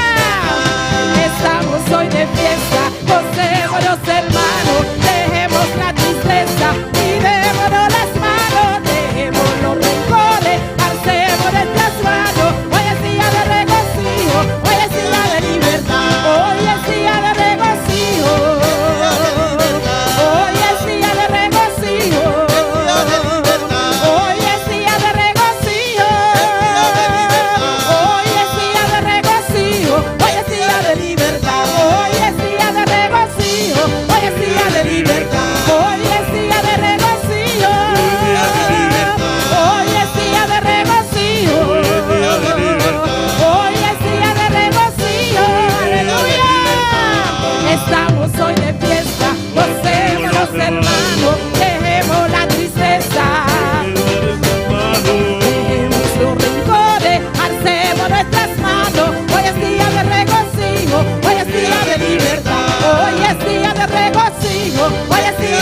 Estamos hoy de fiesta, gocémonos, hermanos. Dejemos la tristeza y démonos las manos. Dejemos los rencores, alcemos nuestras manos. Hoy es día de regocijo, hoy es día de libertad. Hoy es día de regocijo. Hoy es día de regocijo. Hoy es día de regocijo. Hoy es día de regocijo. Hoy es día de libertad. Hoy es día de regocijo. Hoy es día de libertad. Hoy es día de regocijo. Hoy es día de regocijo. Hoy es día de regocijo. Aleluya. Estamos hoy de fiesta, gocémonos, hermanos. Dejemos la tristeza, dejemos los rencores, alcemos nuestras manos. Hoy es día de regocijo, hoy es día de libertad. Hoy es día de regocijo, hoy es día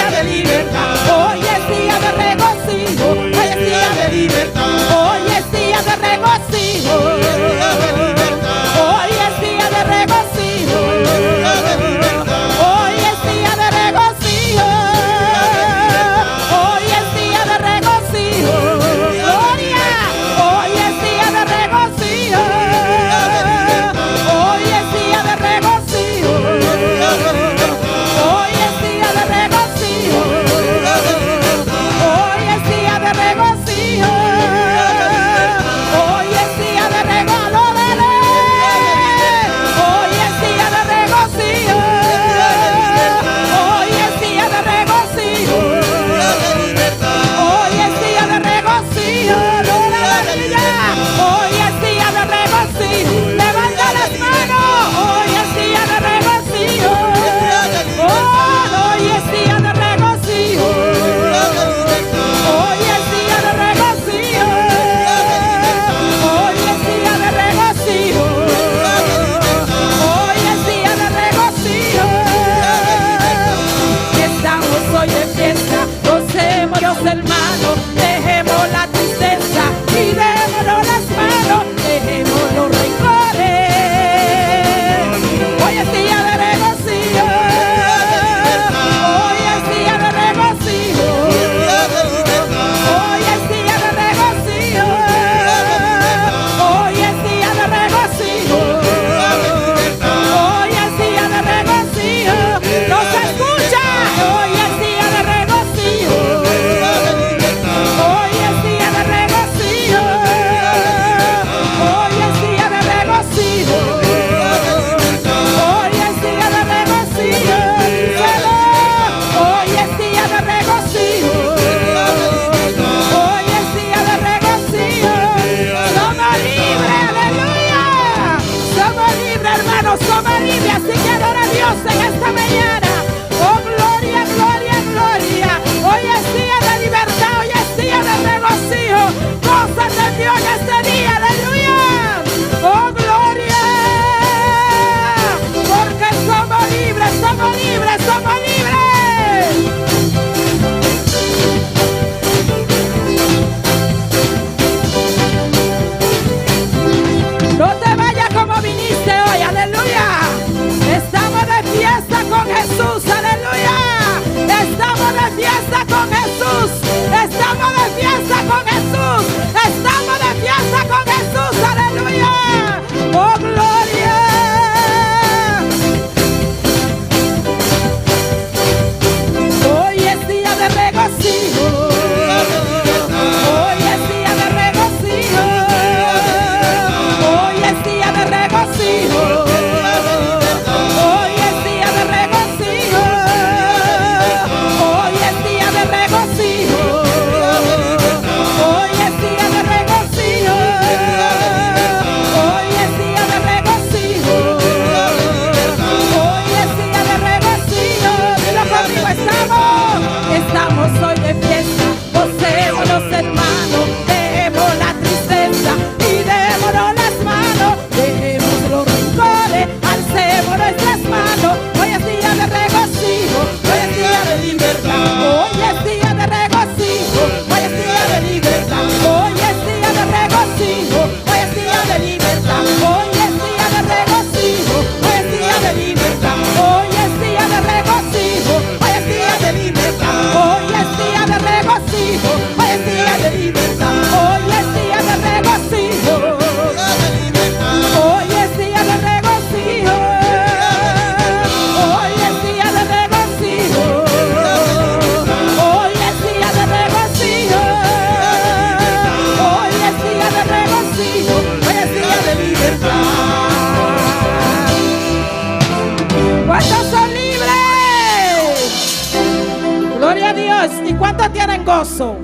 a Dios. ¿Y cuántos tienen gozo?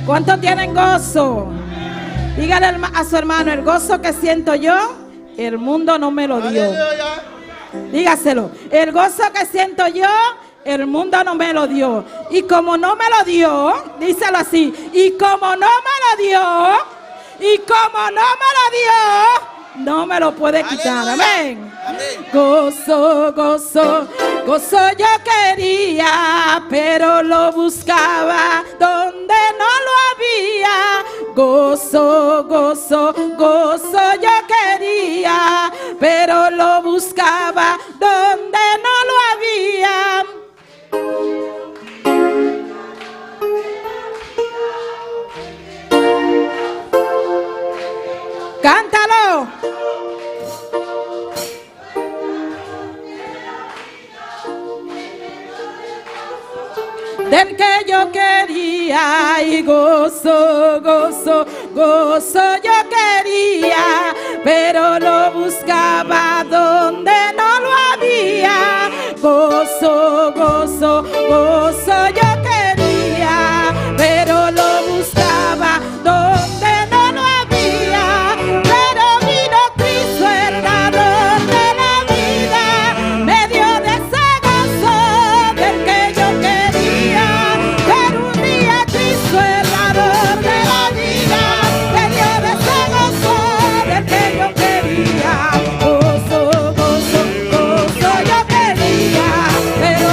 ¿Cuántos tienen gozo? Dígale a su hermano, el gozo que siento yo, el mundo no me lo dio. Dígaselo, el gozo que siento yo, el mundo no me lo dio. Y como no me lo dio, díselo así, y como no me lo dio, y como no me lo dio, no me lo puede quitar. Amén. Gozo, gozo, gozo yo quería, pero lo buscaba donde no lo había. Gozo, gozo, gozo yo quería, pero lo buscaba donde no lo había. Cántalo. Del que yo quería y gozo, gozo, gozo yo quería, pero lo buscaba donde no lo había. Gozo, gozo, gozo yo quería, pero lo buscaba donde no lo había. Pero vino Cristo, el dador de la vida, me dio de ese gozo del que yo quería. Pero un día Cristo, el dador de la vida, me dio de ese gozo del que yo quería. Gozo, gozo, gozo yo quería, pero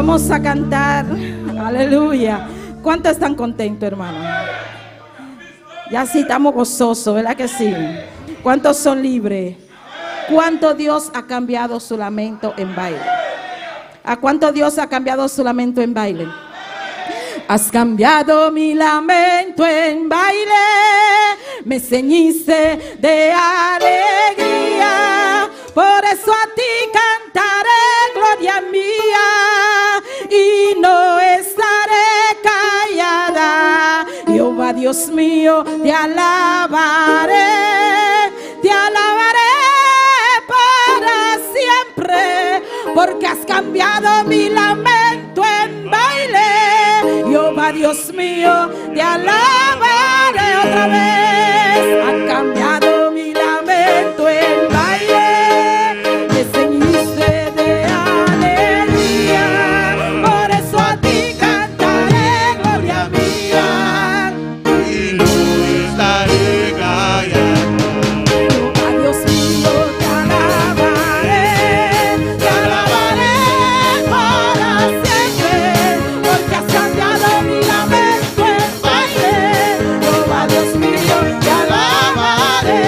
Vamos a cantar. Aleluya. ¿Cuántos están contentos, hermano? Ya sí estamos gozosos, ¿verdad que sí? ¿Cuántos son libres? ¿Cuánto Dios ha cambiado su lamento en baile? ¿A cuánto Dios ha cambiado su lamento en baile? Has cambiado mi lamento en baile, me ceñiste de alegría, por eso a ti cantaré, gloria mía, y no estaré callada. Jehová Dios mío, te alabaré para siempre, porque has cambiado mi lamento en baile. Jehová Dios mío, te alabaré otra vez. Ha cambiado mi lamento en baile, me ceñiste de alegría, por eso a ti cantaré, gloria mía, y no estaré callado. Jehová Dios mío, te alabaré para siempre, porque has cambiado mi lamento en baile. Jehová Dios mío, te alabaré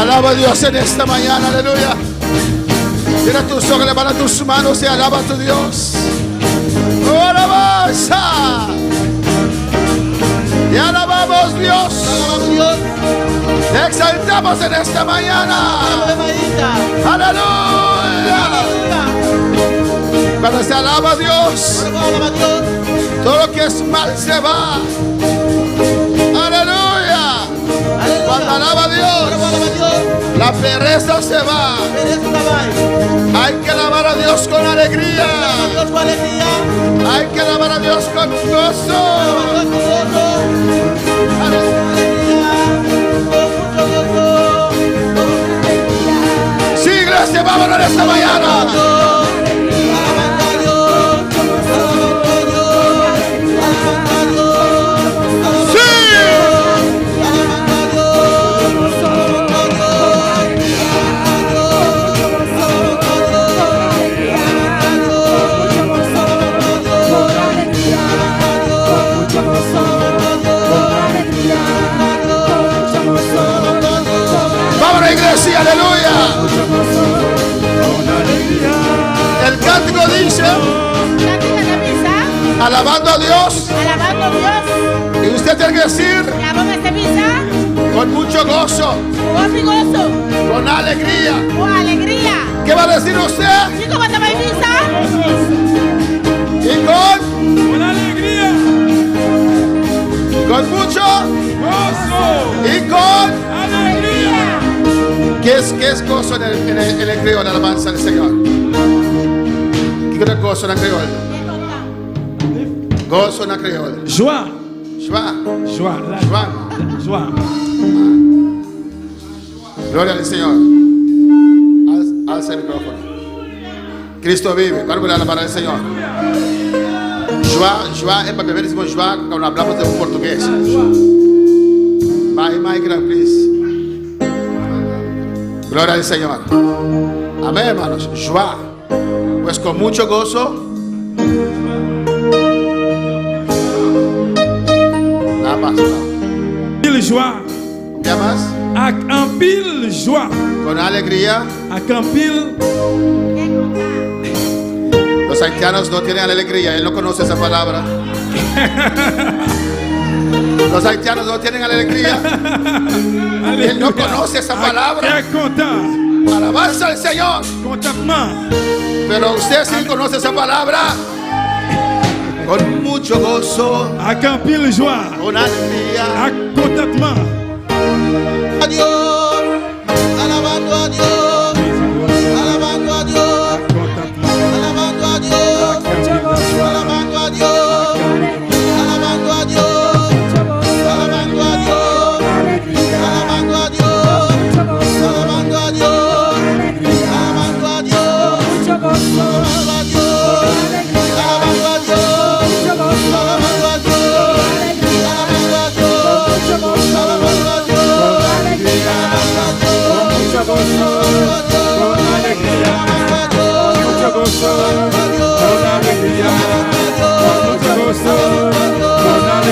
Alaba a Dios en esta mañana, aleluya. Mira tus ojos, levanta tus manos y alaba a tu Dios. ¡Oh, alabanza! Y alabamos Dios. Te exaltamos en esta mañana. Aleluya. Cuando se alaba a Dios, todo lo que es mal se va. Aleluya. Cuando alaba a Dios, la pereza se va. Hay que alabar a Dios con alegría. Hay que alabar a Dios con gozo. Sí, gracias, vámonos en esta mañana. Iglesia, aleluya. El cántico dice, alabando a Dios. Y usted tiene que decir, con mucho gozo, con alegría. ¿Qué va a decir usted? Y con alegría, con mucho gozo y con alegría. ¿Qué es gozo en el criol, alabanza del Señor? ¿Qué es gozo en el criol? Gozo en el criol. Joie. Joie. Joie. Joie. Joie. Gloria al Señor. Alza el micrófono. Cristo vive. Vamos a alabar al Señor. Joie es para beber con joie cuando hablamos de un portugués. Bye, please. Gloria al Señor. Amén, hermanos. Joie. Pues con mucho gozo. Nada más. Pile joie. ¿Qué más? Ak un pile joie. Con alegría. Ak un pile. Los haitianos no tienen alegría. Él no conoce esa palabra. Los haitianos no tienen alegría. Él no conoce esa palabra. Alabanza al Señor. Pero usted sí conoce esa palabra. Con mucho gozo. Con alegría. A Dios, alabando a Dios, alabando a Dios, alabando a Dios, alabando a Dios, alabando a Dios, alabando a Dios, alabando a Dios, alabando a Dios, alabando a Dios, alabando a Dios, alabando a Dios, alabando a Dios, alabando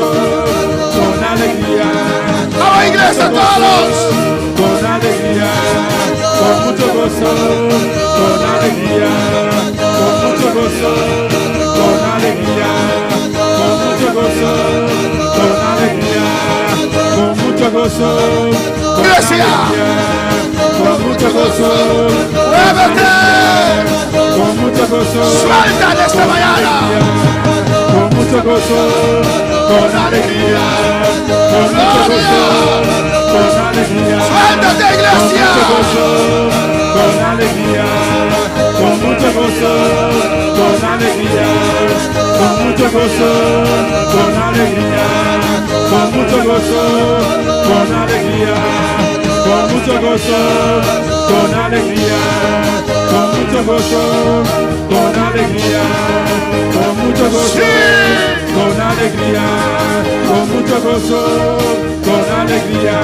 a ¡Vamos, iglesia, todos! Con alegría, con mucho gozo, con alegría, con mucho gozo, con alegría, con mucho gozo, con alegría, con mucho gozo, Iglesia, con mucho gozo, muévete, con mucho gozo, suelta en esta mañana, con mucho gozo, con alegría, con mucho gozo, con alegría, suéltate, iglesia, con alegría, con mucho gozo, con alegría, con mucho gozo, con alegría, con mucho gozo, con alegría, con mucho gozo, con alegría, con mucho gozo, con alegría, con mucho gozo, con alegría, con mucho gozo, con alegría,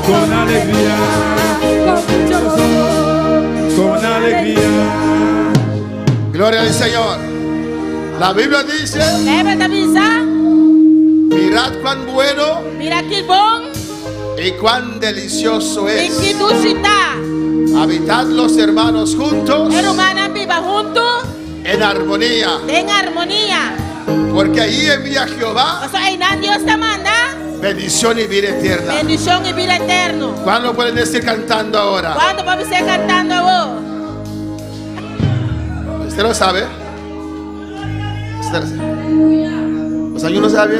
con alegría, al Señor. La Biblia dice, Bijbel bisa, mirad cuán bueno mira que bom y cuán delicioso e es. que doce tá. Habitad los hermanos juntos Ser humano viva junto en armonía, en armonía. porque ahí envía Jehová O sea, en Dios te manda bendición y vida eterna. bendición y vida eterno. ¿Cuándo pueden decir cantando ahora? ¿Cuándo vamos a ser cantando vos? ¿Usted lo sabe? ¿Usted lo sabe? ¿Los años lo sabe?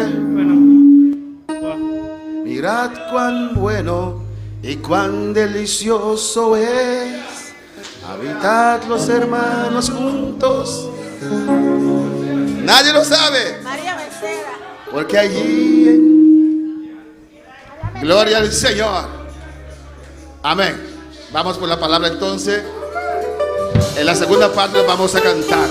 Mirad cuán bueno y cuán delicioso es. Habitad los hermanos juntos. Nadie lo sabe, María Becerra. porque allí gloria al Señor. Amén. Vamos por la palabra entonces. En la segunda parte vamos a cantar.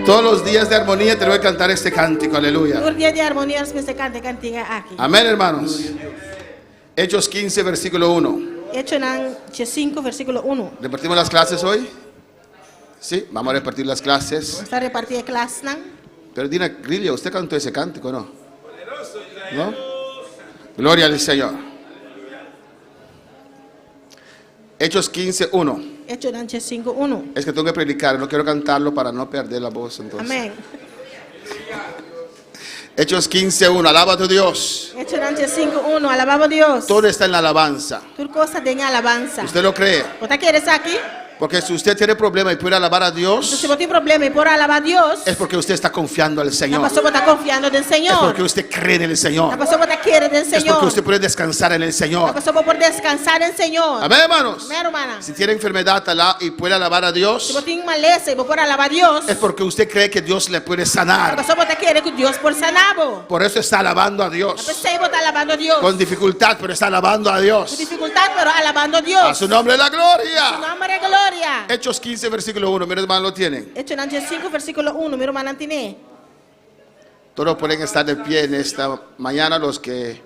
Todos los días de armonía te voy a cantar este cántico, aleluya. Los días de armonía es que se cante cantiga aquí. Amén, hermanos. Hechos 15, versículo 1. Hecho en 5, versículo 1. ¿Repartimos las clases hoy? Sí, vamos a repartir las clases. Está repartida clase, ¿no? Pero Dina Grillo, ¿usted cantó ese cántico, no? ¿No? Gloria al Señor. Hechos 15, 1. Hecho en 5, 1. Es que tengo que predicar, no quiero cantarlo para no perder la voz entonces. Amén. Hechos 15, 1. Alaba a tu Dios. Hecho en 5, 1. Alabamos a Dios. Todo está en la alabanza. Tu cosa tenga alabanza. ¿Usted lo cree? ¿Usted quiere estar aquí? Porque si usted tiene problema y puede alabar a Entonces, Dios, si vos tienes problema y por alabar a Dios, es porque usted está confiando al la Señor. pasó por estar confiando en el Es Señor. porque usted cree en el La Señor. pasó por estar quiere del Es porque Señor. usted puede descansar en el La Señor. pasó por descansar en el Señor. Amén, hermanos. Amén, hermana. Si tiene enfermedad y puede alabar a Si Dios, vos tienes maleza y vos por alabar a Dios, es porque usted cree que Dios le puede la sanar. pasó por estar quiere que Dios por sanabo. Por eso está alabando a La Dios. pasó por estar alabando a Dios. Con dificultad, pero está alabando a Con Dios. dificultad, pero alabando a A Dios. su nombre la Su gloria. nombre es gloria. Hechos 15, versículo 1. Mira, hermano, lo tienen. Hecho en 5, versículo 1. Mi hermana tiene. Todos pueden estar de pie en esta mañana. Los que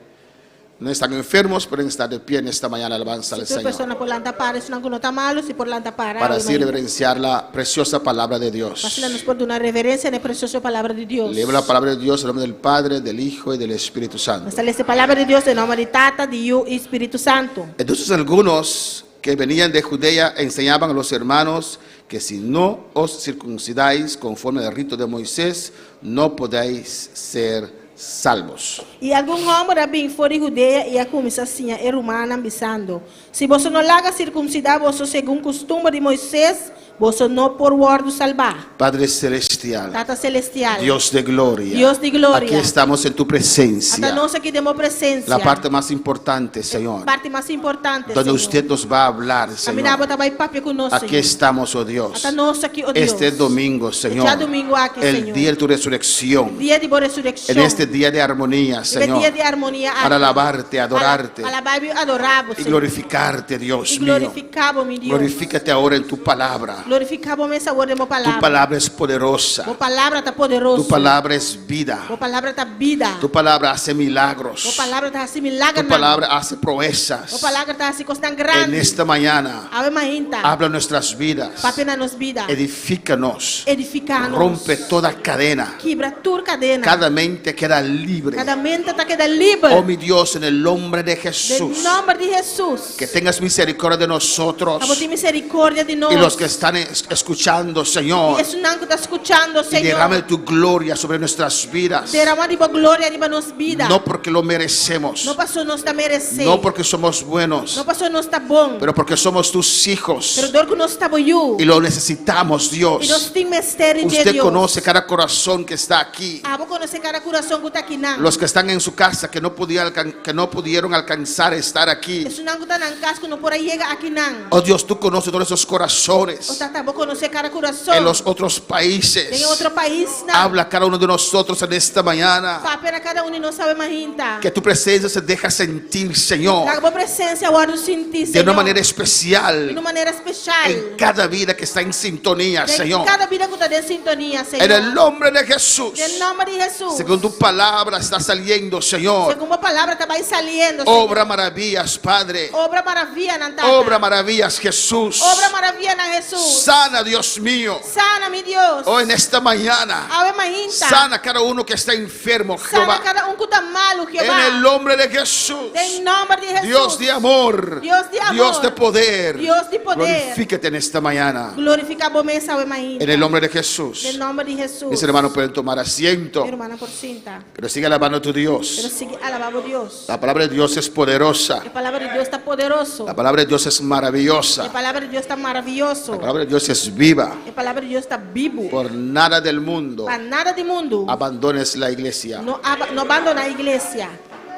no están enfermos pueden estar de pie en esta mañana. Alabanza al Si tu Señor. persona por la para, si no está malo, si por la para. Para así reverenciar la preciosa palabra de Dios. Nos por una reverencia en la preciosa palabra de Dios. Leemos la palabra de Dios en nombre del Padre, del Hijo y del Espíritu Santo. Esta es la palabra de Dios en nombre de Tata, de Hijo y Espíritu Santo. Entonces algunos que venían de Judea enseñaban a los hermanos que si no os circuncidáis conforme al rito de Moisés, no podéis ser salvos. E algum homem bem fora de Judeia e a começar assim, a romana ambisando. Se você não larga circuncidar, você segundo costume de Moisés, você não por guardo salvar. Padre Celestial, Tata Celestial. Dios de gloria, Dios de gloria. aquí estamos en tu Até presencia. nós aqui demos presença. La parte más importante, Señor, Parte mais importante, donde Senhor. usted nos va a hablar, Caminhava Señor. também papo conosco, Aquí Senhor. estamos, oh Dios. Até nós aqui, oh Deus. Este domingo, Señor, Este domingo aqui, el Senhor. día de tu resurrección, Dia de boa ressurreição. en este día de armonía, Este Señor, dia de harmonia. para alabarte, adorarte Alabar e adorar, y Senhor. glorificarte, E Dios mío. glorificava, meu Deus. Glorifícate ahora en tu palabra. Glorificava essa hora de uma Tu palavra. palabra es poderosa. Boa palavra está poderoso. Tu palabra es vida. Boa palavra está vida. Tu palabra hace Boa milagros. palavra está assim milagre. Tu palabra hace proezas. Boa palavra está assim coisa tão En grande. esta mañana, Ave Mahinta. habla nuestras vidas. Papi na nos vida. Edifícanos. Edificar-nos. Rompe toda cadena. Quebra toda cadena. Cada mente queda libre. Cada mente está queda livre. Oh mi Dios, en el nombre de Em Jesús, nome de Jesus. que tengas misericordia de nosotros A você misericórdia de nós. y los que están escuchando, Señor. E esse não que está escutando, Y Senhor. derrame tu gloria sobre nuestras vidas. Derrama de boa glória de nos vida. No porque lo merecemos, Não passou nós está merecendo. no porque somos buenos, Não passou nós está bom. pero porque somos tus hijos Pero dor que nós está bom. y lo necesitamos, E nós Dios. tem mistério de Usted Deus. conoce cada corazón que está aquí. Ah, vou conhecer cada coração que está aqui não. Los que están en su casa que no pudieron alcanzar a estar aquí. Isso não que está na casa que não por aí chega aqui não. Oh Dios, tú conoces todos esos O corazones tata vou conhecer cada coração. en los otros países. Tem outro país não. Habla a cada uno de nosotros en esta mañana. Papera cada um não sabe mais ainda. Que tu presencia se deja sentir, Señor, La boa presença agora sentir, de Senhor. una manera De especial uma maneira especial. en cada vida que está en sintonía, De Señor. cada vida que está de sintonia, Senhor. En el nombre de Jesús. Em nome de Jesus. Según tu palabra está saliendo, Señor. Segundo a palavra está vai saliendo, Senhor. Obra maravillas, Padre. Obra maravilha na tata. Obra maravillas, Jesús. Obra maravilha na Jesus. Sana, Dios mío. Sana, mi Dios. Oh, en esta mañana. Ave mahinta. Sana cada uno que está enfermo, Sana Jehová. cada un que está malo, En Jehová. el nombre de Jesús. En nombre de Jesús. Dios de amor. Dios de amor. Dios de poder. Dios de poder. Glorifícate en esta mañana. Glorifica a mesa, ave mahinta. En el nombre de Jesús. En el nombre de Jesús. Mis hermanos pueden tomar asiento. Mi hermana por cinta. Pero sigue alabando a tu Pero Dios. sigue alabando a Dios. La palabra de Dios es poderosa. La palabra de Dios está poderoso. La palabra de Dios es maravillosa. La palabra de Dios está maravilloso. La palabra de Dios es viva. La palabra de Dios está vivo. Por nada del mundo Para nada del mundo. abandones la iglesia. No abandona la iglesia.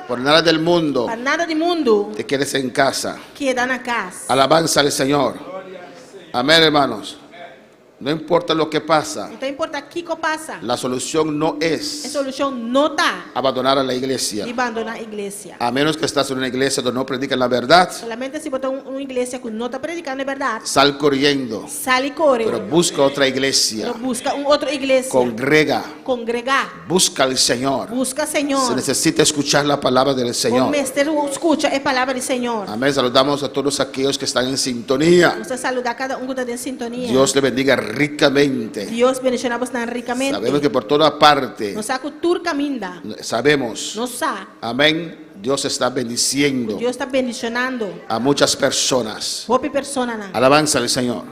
Por nada del mundo Para nada del mundo. te quedes en casa. Quedan a casa. Alabanza al Señor. Amén, hermanos. No importa lo que pasa, No te importa qué pasa. la solución no La es solución no está. abandonar a la iglesia. Y abandonar la iglesia. A menos que estás en una iglesia donde no predican la verdad, Solamente si botas una iglesia que no está predicando la verdad, sal corriendo. sale y corre. Pero busca otra iglesia. Pero busca otra iglesia. Congrega. Congregar. Busca al Señor. Busca Se Señor. necesita escuchar la palabra del O Señor. mestre escucha la palabra del Señor. Amén. Saludamos a todos aquellos que están en sintonía. Usted saluda a cada uno que está en sintonía. Dios le bendiga ricamente. Dios bendicionamos tan ricamente. Sabemos que por toda parte, No sabe que tú caminda. sabemos, No sabe. amén, Dios está bendiciendo Dios está bendicionando. a muchas personas. Hope persona. Alabanza al Señor.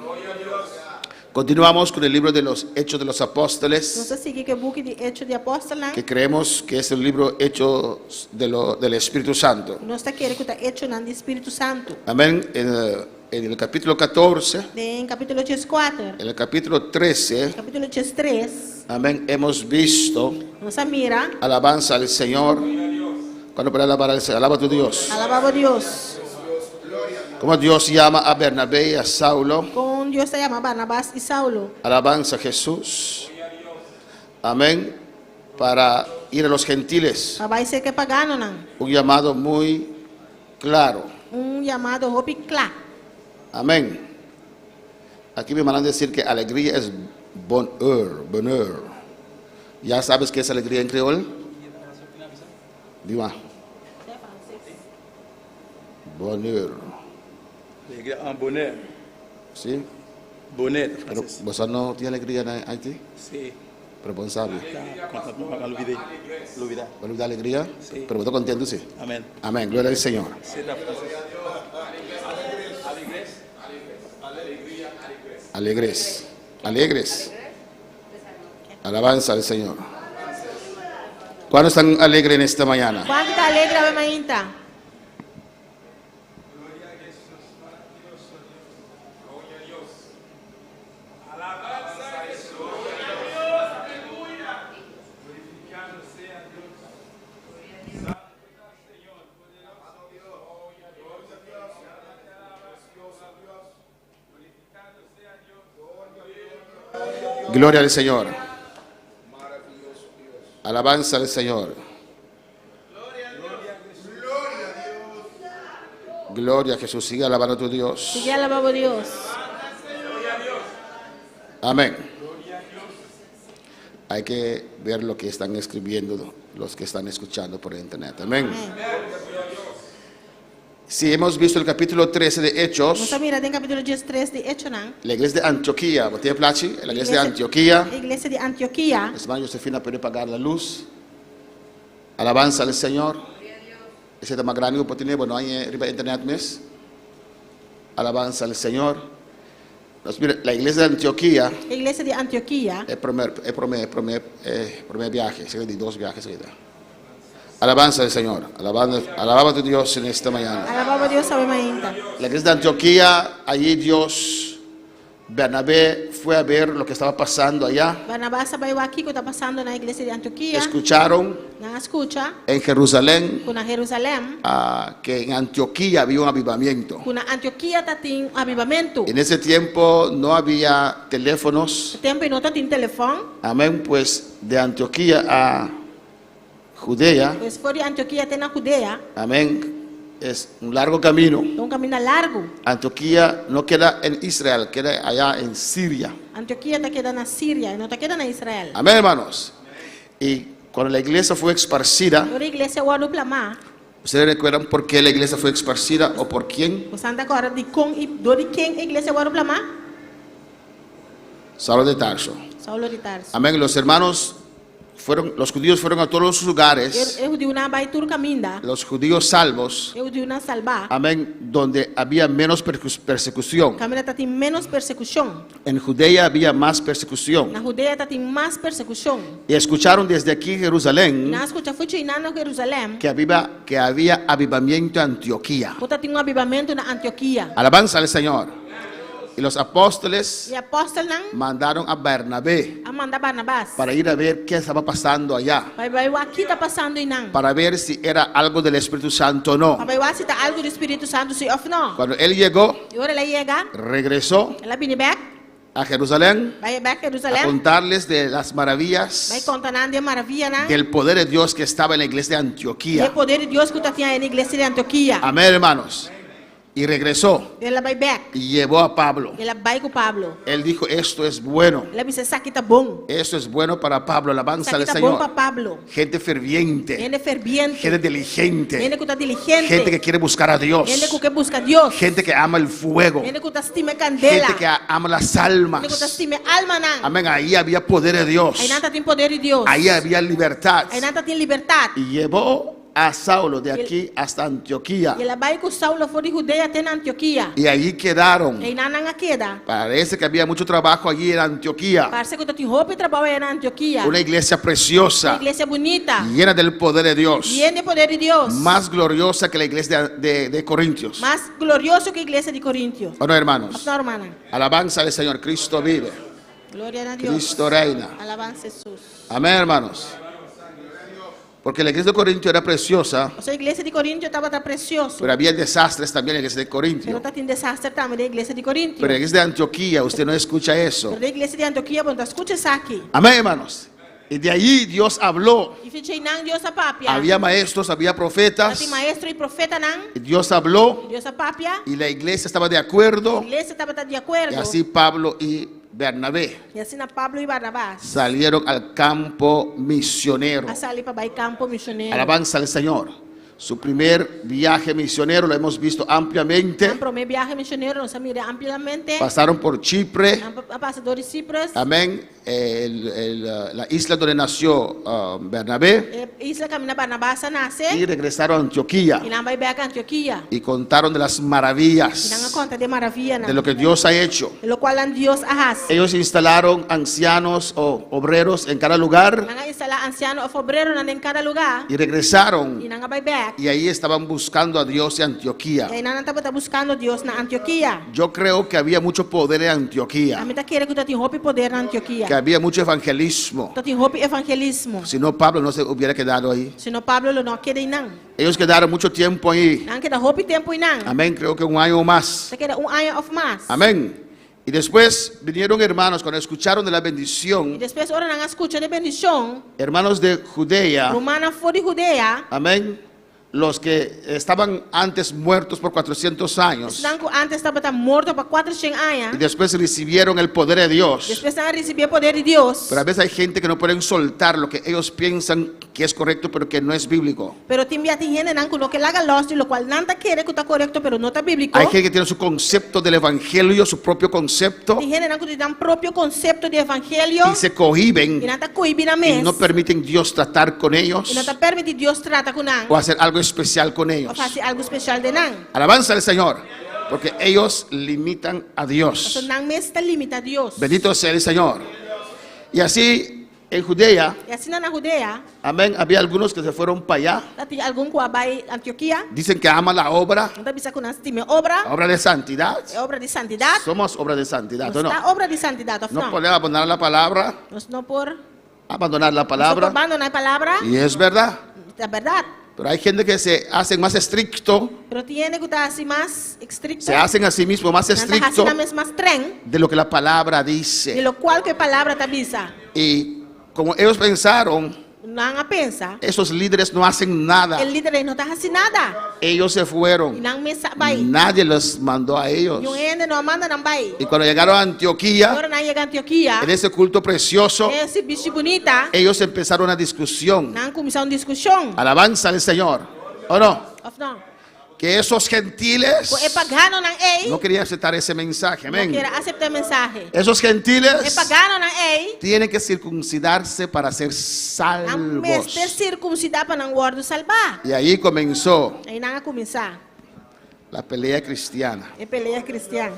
Continuamos con el libro de los Hechos de los No Apóstoles, se sigue que buque de Hecho de Apóstolo. que creemos que es el libro Hechos del Espíritu Santo. No está querendo que está hecho en el Espíritu Santo. Amén. En el capítulo 14, En capítulo 4, en el capítulo 13, capítulo 3, amén, hemos visto nos mira, alabanza al Señor. Cuando para alabar al Señor, alaba a tu Dios. alababa a Dios. Como Dios llama a Bernabé y a Saulo. Con Dios se llama Barnabás y Saulo. Alabanza a Jesús. Amén. Para ir a los gentiles. Para ser que pagano, ¿no? Un llamado muy claro. Un llamado hopi claro. Amén. Aquí me mandan decir que alegría es bonheur. ¿Ya sabes qué es alegría en creol? Dime. Bonheur. Un bonheur. ¿Sí? Bonheur. Pero vos no tienes alegría en Haití. Sí. Pero vos sabes. Contentement para l'olvider. L'olvidar. ¿Vos da alegría? Sí. Pero vos estás contento, sí. Amen. Amén. Gloria al Señor. C'est la française. Alegres. Alegres. Alabanza al Señor. ¿Cuándo están alegres en esta mañana? ¿Cuánto está alegre, ave maínta? Gloria al Señor. Alabanza al Señor. Gloria a Jesús. Sigue alabando a tu Dios. Sigue alabando a Dios. Amén. Hay que ver lo que están escribiendo los que están escuchando por internet. Amén. Si hemos visto el capítulo 13 de Hechos, Vamos a mirar en capítulo 3 de Hecho, ¿no? la iglesia de Antioquía, ¿vos tiene plachi? La iglesia de Antioquía. La iglesia de Antioquía. La hermana Josefina puede pagar la luz. Alabanza al Señor. Ese tema grande que tiene, bueno, hay en internet mes. Alabanza al Señor. Nos mira, la iglesia de Antioquía La iglesia de Antioquía. es primer viaje, se de 2 viajes. Alabanza al Señor. Alababa a tu Dios en esta mañana. Alababa a Dios, ave maínta. La iglesia de Antioquía, allí Dios, Bernabé fue a ver lo que estaba pasando allá. Barnabás sabía aquí que está pasando en la iglesia de Antioquía. Escucharon No escucha. en Jerusalén Con Jerusalén. que en Antioquía había un avivamiento. Con Antioquía está en avivamiento. En ese tiempo no había teléfonos. Tiempo y no tiene teléfono. Amén, pues de Antioquía a Judea, Pues fue de Antioquía a Judea. amén, es un largo camino. Un camino largo. Antioquía no queda en Israel, queda allá en Siria. Antioquía te queda en Siria y no te queda en Israel. Amén, hermanos. Y cuando la iglesia fue esparcida, La iglesia guarda plama. ¿ustedes recuerdan por qué la iglesia fue esparcida o por quién? Pues anda agora de con y do de quem a iglesia guarda plama? Saulo de Tarso. Saulo de Tarso. Amén. Los judíos fueron a todos los lugares, Eu de una vai tur caminda. los judíos salvos, Eu de una salva. amén, donde había menos persecución. Caminda tem menos persecución. En Judea había más persecución. Na Judeia tem mais persecução. Y escucharon desde aquí Jerusalén Na escuta foi na Jerusalém. que había avivamiento en Antioquía. Puta tem avivamento na Antioquia. Alabanza al Señor. Y los apóstoles E apóstolo não mandaron a Bernabé Amanda Barnabás. para ir a ver qué estaba pasando allá, Vai o aqui tá passando e não. para ver si era algo del Espíritu Santo o no. Vai se tá algo do Espírito Santo se of não. Cuando él llegó, E ora ela chega, regresó ela vem back, a Jerusalén vai back a a Jerusalém. contarles de las Vai maravillas contar de maravilha não. del poder de Dios que estaba en la iglesia de E o Antioquía. poder de Deus que tá tinha na igreja de Antioquia. Amén, hermanos. Y regresó Ela vai back. y llevó a Pablo. Ela vai com Pablo. Él dijo, esto es bueno. Ela disse, isso aqui tá bom. Esto es bueno para Pablo. Isso Alabanza aqui al tá bom para Señor. Pablo. Gente ferviente, Ele é ferviente. gente diligente, Ele que tá diligente. gente que quiere buscar a Dios, Ele que busca Deus. gente que ama el fuego, Ele que tá estima candela. gente que ama las Ele que tá almas. estima alma não. Amén. Ahí había poder de Dios. Aí nada tem poder de Deus. Ahí había libertad. Aí nada tem liberdade. Y llevó a Saulo de aquí hasta Antioquía. E ela vai com Saulo foi de Judeia até na Antioquia. Y ahí quedaron. Aí na queda. Parece que había mucho trabajo allí en Antioquía. Parece que tem roupa e trabalho na Antioquia. Una iglesia preciosa, Uma igreja bonita. llena del poder de Dios. Llena de poder de Deus. Más gloriosa que la iglesia de Corintios. Mais glorioso que a igreja de Corintios. ¿O no, hermanos? Não, hermana. Alabanza al Señor. Cristo vive. Glória a Deus. Cristo reina. Alabanza Jesus. Amén, hermanos. Porque la iglesia de Corintios era preciosa, A sua igreja de Corintios estava tá precioso. pero había desastres también en la iglesia de Pero Corintios. está tendo desastre também da igreja de Corintios. Pero en la iglesia de Antioquía usted no escucha eso. Pero da igreja de Antioquia, quando escuta isso aqui. Amén, hermanos. Y de ahí Dios habló. E fiquei não Deus a papia. Había maestros, había profetas. Tem maestro e profeta não. Y Dios habló Deus a papia. y la iglesia estaba de A acuerdo. igreja estava de Y acordo. así Pablo y Bernabé E assim na Pablo e Barnabás. salieron al campo misionero. A salir para ir campo missionário. Alabanza al Señor. Su primer viaje misionero lo hemos visto ampliamente. Para o meu viagem missionário, nós miramos amplamente. Pasaron por Chipre. A passador de Cipras. Amén. La isla donde nació Bernabé. Isla Camina Barnabás nasce. Y regresaron a Antioquía. E não vai back a Antioquia. Y contaron de las E não maravillas conta de maravilha não. de lo que Dios ha hecho. E lo qual Deus arrasa. Ellos instalaron ancianos o obreros en cada lugar Não instalar anciano ou obreiro em cada lugar. y regresaron. E não vai back. Y ahí estaban buscando a Dios en Antioquía. E não estava buscando Deus na Antioquia. Yo creo que había mucho poder en A Antioquía, mim tá querendo que tu tenha roupa e poder na Antioquia. que había mucho evangelismo. Tu tenha roupa e evangelismo. Si no, Pablo no se hubiera quedado ahí. Senão Pablo não quer ir não. Ellos quedaron mucho tiempo ahí. Não quer roupa e tempo e não. Amén, creo que un año o más. Você quer ano of mais. Amén. Y después vinieron hermanos, cuando escucharon de la E bendición, depois ora não escuta de bendição. hermanos de Judea, Romana foi de Judeia. amén, los que estaban antes muertos por 400 años Senão antes estava morto para 400 y anos. después recibieron el poder de Dios. Depois não recebia poder de Deus. Pero a veces hay gente que no pueden soltar lo que ellos piensan que es correcto, pero que no es bíblico. Pero tem gente não que lo que laga lost e lo qual não tá quer que está correto, pero não está bíblico. Hay gente que tiene su concepto del evangelio, su propio concepto, Tem gente não que tem um próprio conceito de evangelho. y se cohiben E não está coibindo a y mês. no permiten Dios tratar con ellos E não está permitindo Deus trata com não. o hacer algo especial con Ou ellos. fazer algo especial de não. Alabanza al Señor, porque ellos limitan a Então Dios. não mês está limita a Deus. Bendito sea el Señor. Y así en Judea, E assim na Judeia, amén, había algunos que se fueron para allá. tem algum que vai Antioquia. Dicen que aman la obra, Não está bisa que nós temos obra. obra de santidad. É obra de santidade. Somos obra de santidad, Nós ¿o no? está obra de santidade. No podemos abandonar la palabra, Nós não por abandonar la palabra. abandonar a palavra. Y es verdad. É verdade. Pero hay gente que se hacen más estricto, Pero tiene que estar assim mais estricto. se hacen a sí mismo más Não está estricto assim mesmo mais trem. de lo que la palabra De dice. lo qual que a palavra está bisa. Y como ellos pensaron, Não a pensa. esos líderes no hacen nada. O líder não está assim nada. Ellos se E fueron. não me vai. Nadie los mandó a ellos. E o ende não manda não vai. Y cuando llegaron a Antioquía, Agora não chega a Antioquia. en ese culto precioso, Esse bicho bonita. ellos empezaron una discusión. Não começou uma discussão. Alabanza al Señor. ¿O no? Of não. que esos gentiles Kung ipagano ng A, no querían aceptar ese mensaje. no Amén. quiere aceptar el mensaje. Esos gentiles Ipagano ng A, tienen que circuncidarse para ser ang mes de salvos. circuncidar pa ng word salba. Y ahí comenzó Ay nang kumisa. la pelea cristiana. E pelea cristian.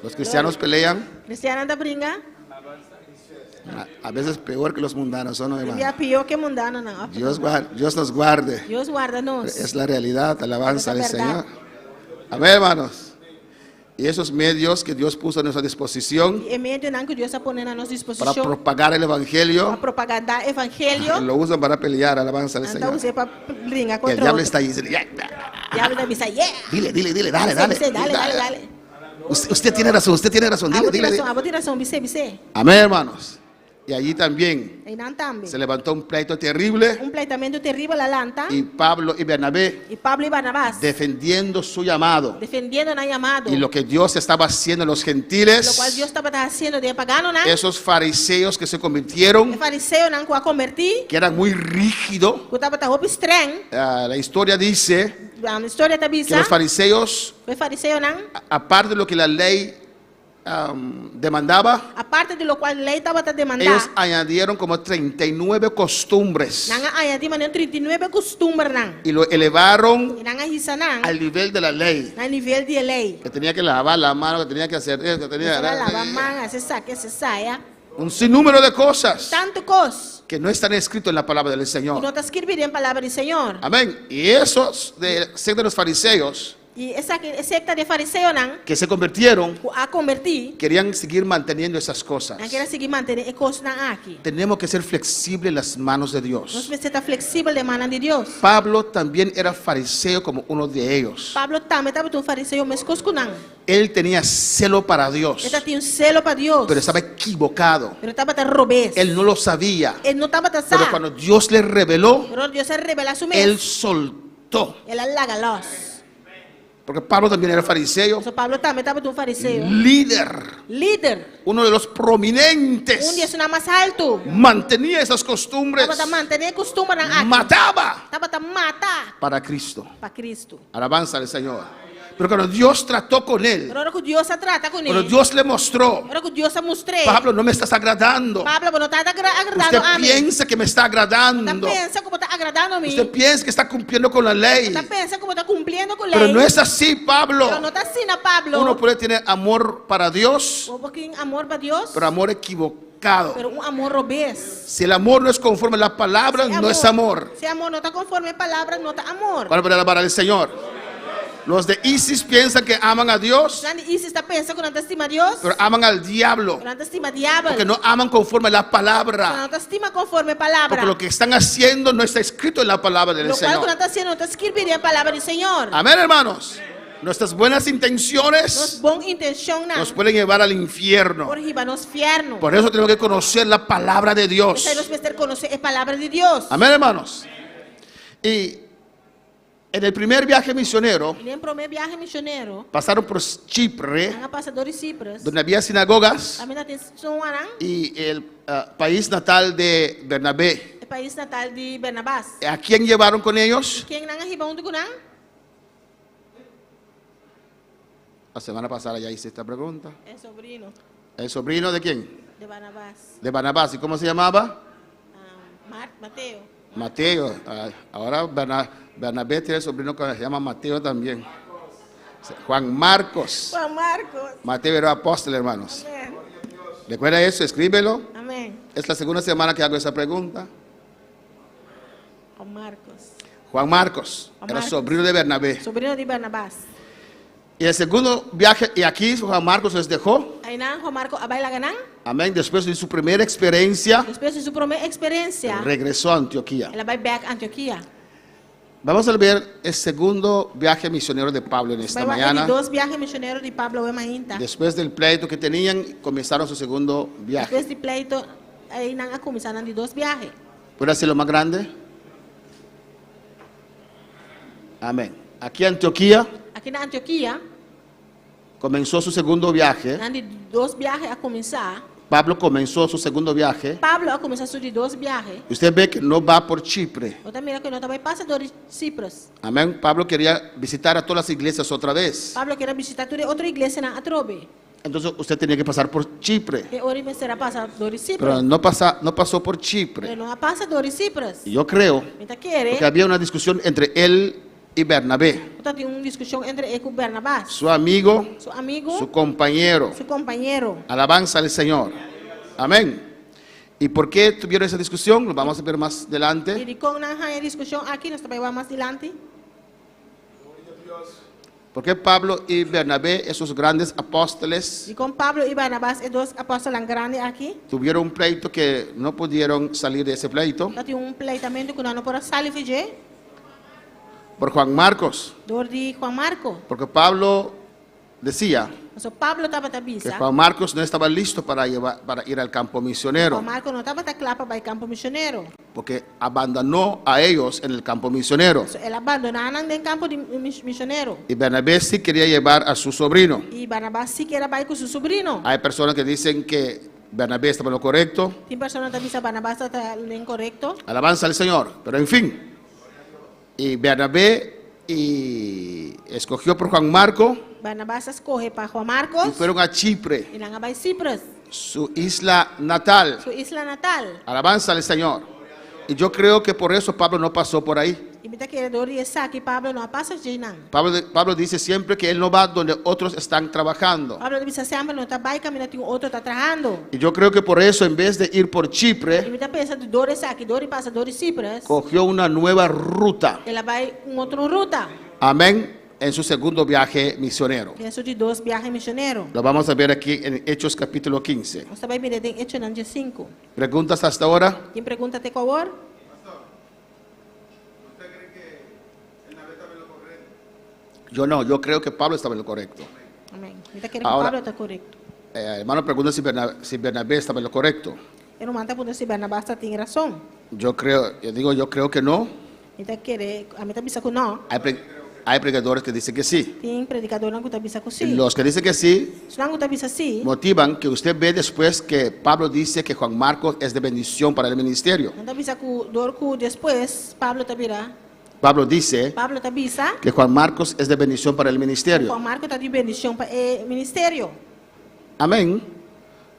Los cristianos pelean Cristiana da bringa, a veces peor que los mundanos, ¿o no, via hermano? pior que mundano ng Dios nos guarde. Dios guarda-nos. Es la realidad, alabanza al Es la verdad. Señor. Amén, hermanos. Y esos medios que Dios puso a nuestra disposición E meio nang que Dios está poniendo a nossa para disposição propagar el para Evangelio, propaganda evangelho. lo usan para pelear, alabanza al Anda Señor. usar para brincar El contra diablo outro. está ahí diciendo, Diablo da misa, yeah. dile, dale. Dale. Usted tiene razón, Abo dile. tiração, abo tiração, bise. Amén, hermanos. Y allí también Aí não tambe. se levantó un pleito terrible Pleitamento terrível la lanta. y Pablo y Bernabé E Pablo e Barnabás defendiendo su llamado defendiendo na llamado. y lo que Dios estaba haciendo en los Lo qual gentiles, Deus estava fazendo de pagano, né? esos fariseos que se E convirtieron, fariseu não que a converti, que eran muy rígidos. que estava roupa estranho. La historia dice A história da que bisa. los fariseos, Foi fariseu não? aparte de lo que la ley demandaba, A parte de lo qual a lei estava a demandar. ellos añadieron como 39 costumbres Nanga aya di manen 39 costume não. y lo elevaron E nanga hisa não. al nivel de la ley. Na nível de lei. Que tenía que lavar la mano, que tenía que hacer esto, que Ela lava tenía manga, se saque, se saia. un sinnúmero de cosas Tanto cos. que no están escritos en la palabra del E não Señor. está escrito em palavra do Senhor. Amén. Y esos de los fariseos E essa secta de fariseu não. que se convirtieron A convertir. querían seguir manteniendo esas cosas. Não quer seguir manter e cos não aqui. Tenemos que ser flexibles en las manos de Nós Dios. precisamos estar flexível de mano de Deus. Pablo también era fariseo como uno de ellos. Pablo também estava um fariseu, mas cos não. Él tenía celo para Dios, Ele tinha selo para Deus. pero estaba equivocado. Pero estava a robes. Él no lo sabía. Ele não estava a Pero saber. cuando Dios le reveló, Pero Deus se revela a su él mes. soltó. Ele alaga los. Porque Pablo también era fariseo, So Pablo também estava um fariseu. líder, Líder. uno de los Um prominentes. dia sonava mais alto. Mantenía esas costumbres, Estava a manter costume na aqui. mataba Estava a matar para Cristo. para Cristo. Alabanza al Señor. Pero cuando Dios trató con él, Pero ahora que Deus se trata com cuando ele. Dios le mostró, Ahora que Deus se mostrou. Pablo, no me estás agradando. Pablo, não está agradando Usted a mim. piensa que me está agradando. Está pensa como está agradando a mim. Usted piensa que está cumpliendo con la ley. Está pensa como está cumprindo com a Pero lei. no es así, Pablo. Pero não está assim, na Pablo. Uno puede tener amor para Dios, Um pouquinho amor para Deus. pero amor equivocado. Pero um amor robês. Si el amor no es conforme a la palabra, no es amor. Se amor não está conforme a palavra, não está amor. ¿Cuál puede alabar al Señor? Los de ISIS piensan que aman a Dios, E se está pensando que não está estima Deus, pero aman al diablo. não está estima diabo, Porque no aman conforme a la não palabra. está estima conforme a palavra. Porque lo que están haciendo no está escrito en la palabra del Lo cual Señor. não está sendo, não está escrito a palavra do Senhor. Amén, hermanos. Nuestras buenas Nos intenciones bom intenção não. nos pueden llevar al infierno. Por riba nos fierno. Por eso tenemos que conocer la palabra de Dios. Nós precisamos conhecer a palavra de Deus. Amén, hermanos. Y en el primer viaje misionero E nem pro meu viagem missionário, pasaron por Chipre, ang passador de Cipras, donde había sinagogas, a minha atenção arang, y el país natal de Bernabé. o país natal de Barnabás. ¿A quién llevaron con ellos? Quem nang hibang do kunang? La semana pasada ya hice esta pregunta. É sobrino ¿El sobrino de quién? de Barnabás. De Barnabás. ¿Y cómo se llamaba? Mateo. Mateo. Ahora Bernabé tiene sobrino que se llama Mateo también. Juan Marcos. Juan Marcos. Mateo era apóstol, hermanos. Amém. ¿Recuerda eso? Escríbelo. Amém. Es la segunda semana que hago esa pregunta. Juan Marcos. Juan Marcos Juan era Marcos. sobrino de Bernabé. Sobrino de Barnabás. Y el segundo viaje, y aquí Juan Marcos les dejó. Aí nang Juan Marcos abay laganang. Amén. Después de su primera experiencia, Depois de sua primeira experiência, regresó a Antioquía. ela vai back a Antioquia. Vamos a ver el segundo viaje misionero de Pablo en esta Vai mañana. de dois viajes missionários de Pablo e Mainta. Después del pleito que tenían, comenzaron su segundo viaje. Depois de pleito, aí nang começaram de dois viajes. ¿Puede hacerlo más grande? Amén. Aquí Antioquía Aqui na Antioquia, comenzó su segundo viaje nang de dois viajes a começar. Pablo comenzó su segundo viaje. Pablo começou seus 2 viagens. Usted ve que no va por Chipre. Outra mira que não também passa por Cipros. Amén. Pablo quería visitar a todas las iglesias otra vez. Pablo quer visitar toda outra igreja na Atrobe. Entonces usted tenía que pasar por Chipre. E ora será passar por Cipros. Pero no pasó por Chipre. Ele não passa por Cipros. Y yo creo Então quer. que había una discusión entre él y Bernabé, Então tem uma discussão entre ele e Barnabás. su amigo, Seu amigo, su compañero. seu companheiro. Alabanza al Señor. Amén. ¿Y por qué tuvieron esa discusión? Lo vamos a ver más E adelante. de como não há discussão aqui, nós também vamos mais adiante. Porque Pablo y Bernabé, esos grandes apóstoles, E com Pablo e Barnabás, e 2 apóstolos grandes aqui, tuvieron un pleito que no pudieron salir de ese pleito nós temos pleitamento que nós não podemos sair fazer. por Juan Marcos. Dor de Juan Marco. Porque Pablo decía So Pablo estava que tabisa. Juan Marcos no estaba listo para ir al campo misionero, Juan Marco não estava claro para ir campo missionário. porque abandonó a ellos en el campo misionero. So ele abandonaram no campo de missionário. Y Bernabé sí quería llevar a su sobrino. E Barnabás sí que era ir com seu sobrinho. Hay personas que dicen que Bernabé estaba en lo correcto. Tem pessoas que dizem que Barnabás está incorrecto. Alabanza al Señor. Pero en fin. Y Bernabé escogió por Juan Marco Barnabás escorre para Juan y Marcos. fueron a Chipre, E não vai Cipros, su isla natal. sua isla natal. Alabanza al Señor. Y yo creo que por eso Pablo no pasó por ahí. E me está querendo dizer que Pablo não passa de não. Pablo dice siempre que él no va donde otros están trabajando. Pablo diz sempre não está vai caminhar, tem outro está trabalhando. Y yo creo que por eso, en vez de ir por E Chipre, me está pensando dores aqui, dores passa, dores Cipros. cogió una nueva ruta. Ela vai outra ruta. Amén. En su segundo viaje misionero. Penso de 2 viajes missionários. Lo vamos a ver aquí en Hechos capítulo 15. Nós também miramos em Hechos 5. ¿Preguntas hasta ahora? Quem pergunta até qual hora? Yo creo que Pablo estaba en lo correcto. Amém. Me está querendo que Ahora- Pablo está correto. Hermano pregunta si Bernabé estaba en lo correcto. Eu não mando perguntar se Barnabás tem razão. Yo creo que no. Então querer, a mim está pensando que não. Hay predicadores que dicen que sí. Tem predicador não que está pensando que Y sim. los que dicen que sí Se não está pensando sim, motivan que usted ve después que Pablo dice que Juan Marcos es de bendición para el ministerio. não está pensando que dor que depois Pablo está virá. Pablo dice Pablo está pensando. que Juan Marcos es de bendición para el ministerio. Juan Marco está de bendição para o ministério. Amén.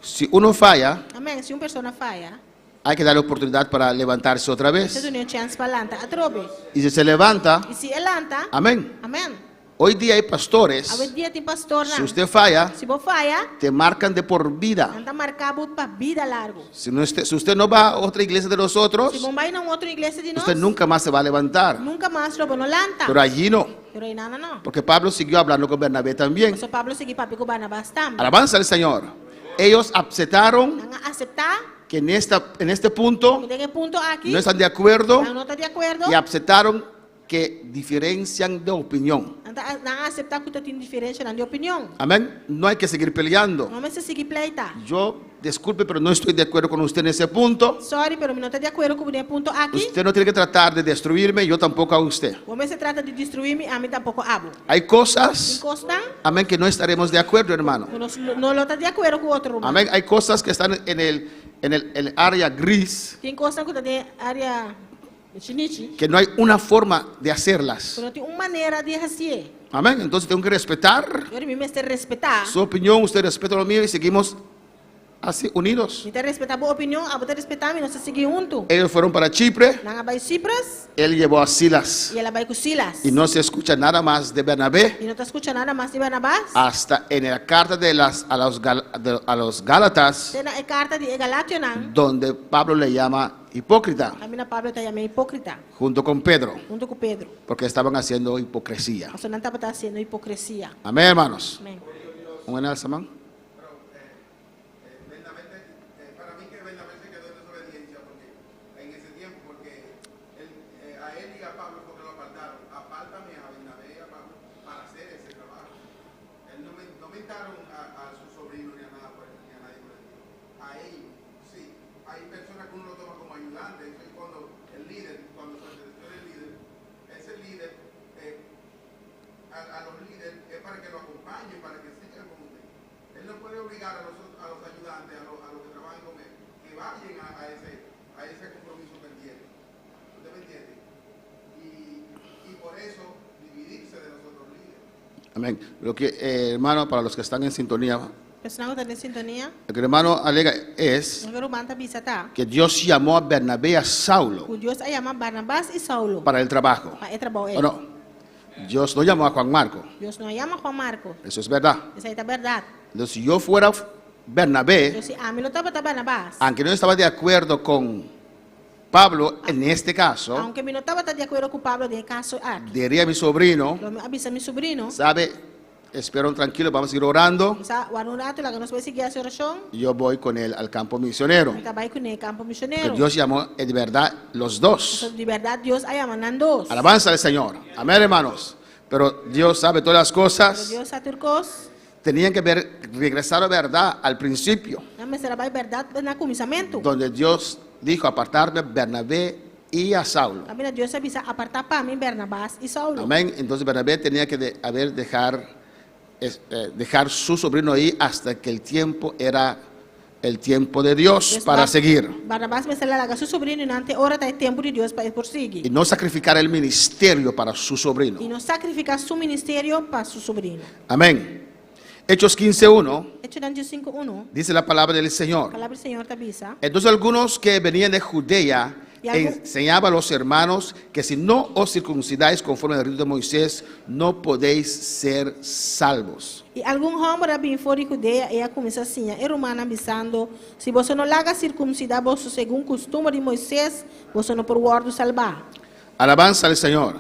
Si uno falla, Amém. Se uma pessoa falha, hay que darle oportunidad para levantarse otra você vez. tem chance para lançar a trobe. Y si se levanta, E se ele lança, amén. amém. Hoy día hay pastores, Hoje dia tem pastor si não. usted falla, Se você falha, te marcan de por vida. anda marcado para vida largo. Si usted no va a otra iglesia de nosotros, Se você vai em outra igreja de nós, usted nunca más se va a levantar. nunca mais trobe não lança. Pero allí no, Pero aí não. porque Pablo siguió hablando con Bernabé también. So Pablo seguiu para com Barnabás também. Alabanza al Señor. Ellos aceptaron Não aceitar, que en este punto tem ponto aqui. no están de acuerdo Não está de acordo. y aceptaron que diferencian de opinión. Não aceitar que tem diferença na opinião. Amén. No hay que seguir peleando. Não se seguir pleita. Yo, disculpe, pero no estoy de acuerdo con usted en ese punto. Sorry, pero não está de acordo com o ponto aqui. Usted no tiene que tratar de destruirme, yo tampoco a usted. Como se trata de destruir-me, a mim tampouco hablo. Hay cosas, Encostan, amén, que no estaremos de acuerdo, hermano. não está de acordo com o outro. Amén. Hay cosas que están en el área gris, Tem coisas que tem área chinichi, que no hay una forma de hacerlas. que não tem uma maneira de fazer. Amén. Entonces tengo que respetar Eu me mestre respeitar. su opinión, usted respeta lo mío y seguimos así unidos. Me tem respeitar a boa opinião, a boa respeitar, nós seguir junto. Ellos fueron para Chipre, Não vai Cipras él llevó a Silas e ela vai com Silas. y no se escucha nada más de Bernabé E não está escutando nada mais de Barnabás. hasta en la carta a los Gálatas, Tem a carta de Galatio, não. donde Pablo le llama hipócrita, A minha Pablo está chamando hipócrita, junto con Pedro, junto com Pedro. porque estaban haciendo hipocresía. Você não estava fazendo hipocrisia. Amén, hermanos. Amém. Un buen alzamán. Para mí que Bernabé se quedó en desobediencia porque en ese tiempo, porque a él y a Pablo porque lo apartaron. Apártame a Bernabé y a Pablo para hacer ese trabajo. Él no mentaron a su sobrino ni a nada por ni a nadie por el estilo. A ellos, sí. Hay personas que uno lo toma como ayudante. Eso es cuando el líder, cuando se selecciona el líder, ese líder, a los líderes es para que lo acompañen, para que sigan con usted. él no puede obligar a los ayudantes, a los que trabajan con él, que vayan a ese compromiso pendiente. ¿Usted me entiende? Y por eso dividirse de los otros líderes. Amén. Lo que, hermano, para los que están en sintonía, Personal que está en sintonia, lo que el hermano alega es ang rumanta bisata. que Dios llamó a Bernabé y a Saulo Kung Diyos ay ama Barnabas y Saulo. para el trabajo. Pa trabaho ¿O no? Dios no llamó a Juan Marco. Diyos no llama Juan Marco. Eso es verdad. Esa es la verdad. Entonces, si yo fuera Bernabé, Diyos si amin lo tapat Barnabas. aunque no estaba de acuerdo con Pablo en este caso, Aunque mi no tapat de acuerdo con Pablo de caso aquí. diría a mi sobrino, Lo avisa mi sobrino. ¿sabe? Espero tranquilo, vamos a ir orando. Sa warung rato lang nos seguir sa orasyon. Yo voy con él al campo misionero. May tabay ko ni campo Que misionero. Dios llamó de verdad los dos. So, de verdad Diyos ay ama ng dos. Alabanza al Señor. Amén, hermanos. Pero Dios sabe todas las Pero cosas. Diyos sa turkos. Tenían que regresar a verdad al principio, Na masarap ay verdad na kumisamento. donde Dios dijo apartarme Bernabé y a Saulo. Sabi na Diyos sabi sa aparta pa mi Barnabas y Saulo. Amén. Entonces Bernabé tenía que dejar su sobrino ahí hasta que el tiempo era el tiempo de Dios Yes, para seguir. Barnabas may salalaga sa sobrino nante ora tayo tempo de Diyos pa Y iporsigi. no sacrificar el ministerio para su sobrino. Y no sacrificar su ministerio pa su sobrino. Amén. Hechos 15:1 Hecho ng Diyos 5:1, dice la palabra del Señor. palabra del Señor tabisa. Entonces algunos que venían de Judea Y algo- enseñaban a los hermanos que si no os circuncidáis conforme al rito de Moisés, no podéis ser salvos. E algum homem bem fora de Judea e a começar assim, e romana bisando, se você não larga circuncidar você segundo costume de Moisés, você não pode salvar. Alabanza al Señor.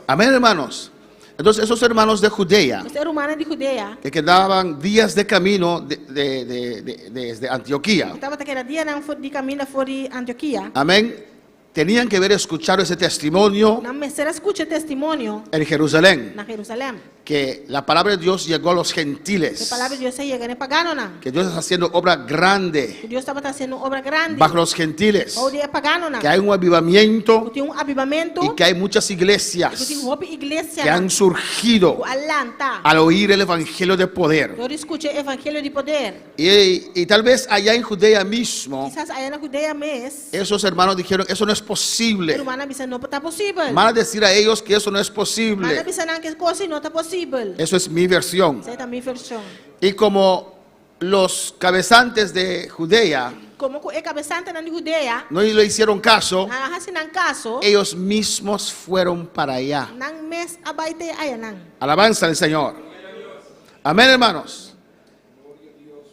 Amén, hermanos. Entonces esos hermanos de Judea, Você é romana de Judea, que quedaban días de camino desde Antioquía, estava naquele dia de caminho fora de Antioquia, amén, tenían que haber escuchado ese testimonio na mesera escuta testemunho en Jerusalén, na Jerusalém. que la palabra de Dios llegó a los A gentiles, palavra de Deus chega nem pagano não. que Dios está haciendo obra grande Que Deus estava fazendo obra grande. bajo los gentiles, Ou dia pagano não. que hay un avivamiento Que tem avivamento. y que hay muchas Que iglesias tem uma igreja que han surgido o alanta. al oír el evangelio de poder. Eu escute o evangelho de poder. Y tal vez allá en Judea mismo, Quizás aí na Judea mesmo. esos hermanos dijeron, eso no es posible. Romana bisa não está possível. Van a decir a ellos que eso no es Mana posible. bisa nang que coisa não está possível. Eso es mi versión. Essa é também versão. Y como los cabezantes de Judea Como o cabeçante na Judea, no le hicieron caso, assim nang caso, ellos mismos fueron para allá. nang mes abaite aí nang. Alabanza al Señor. Amén, hermanos.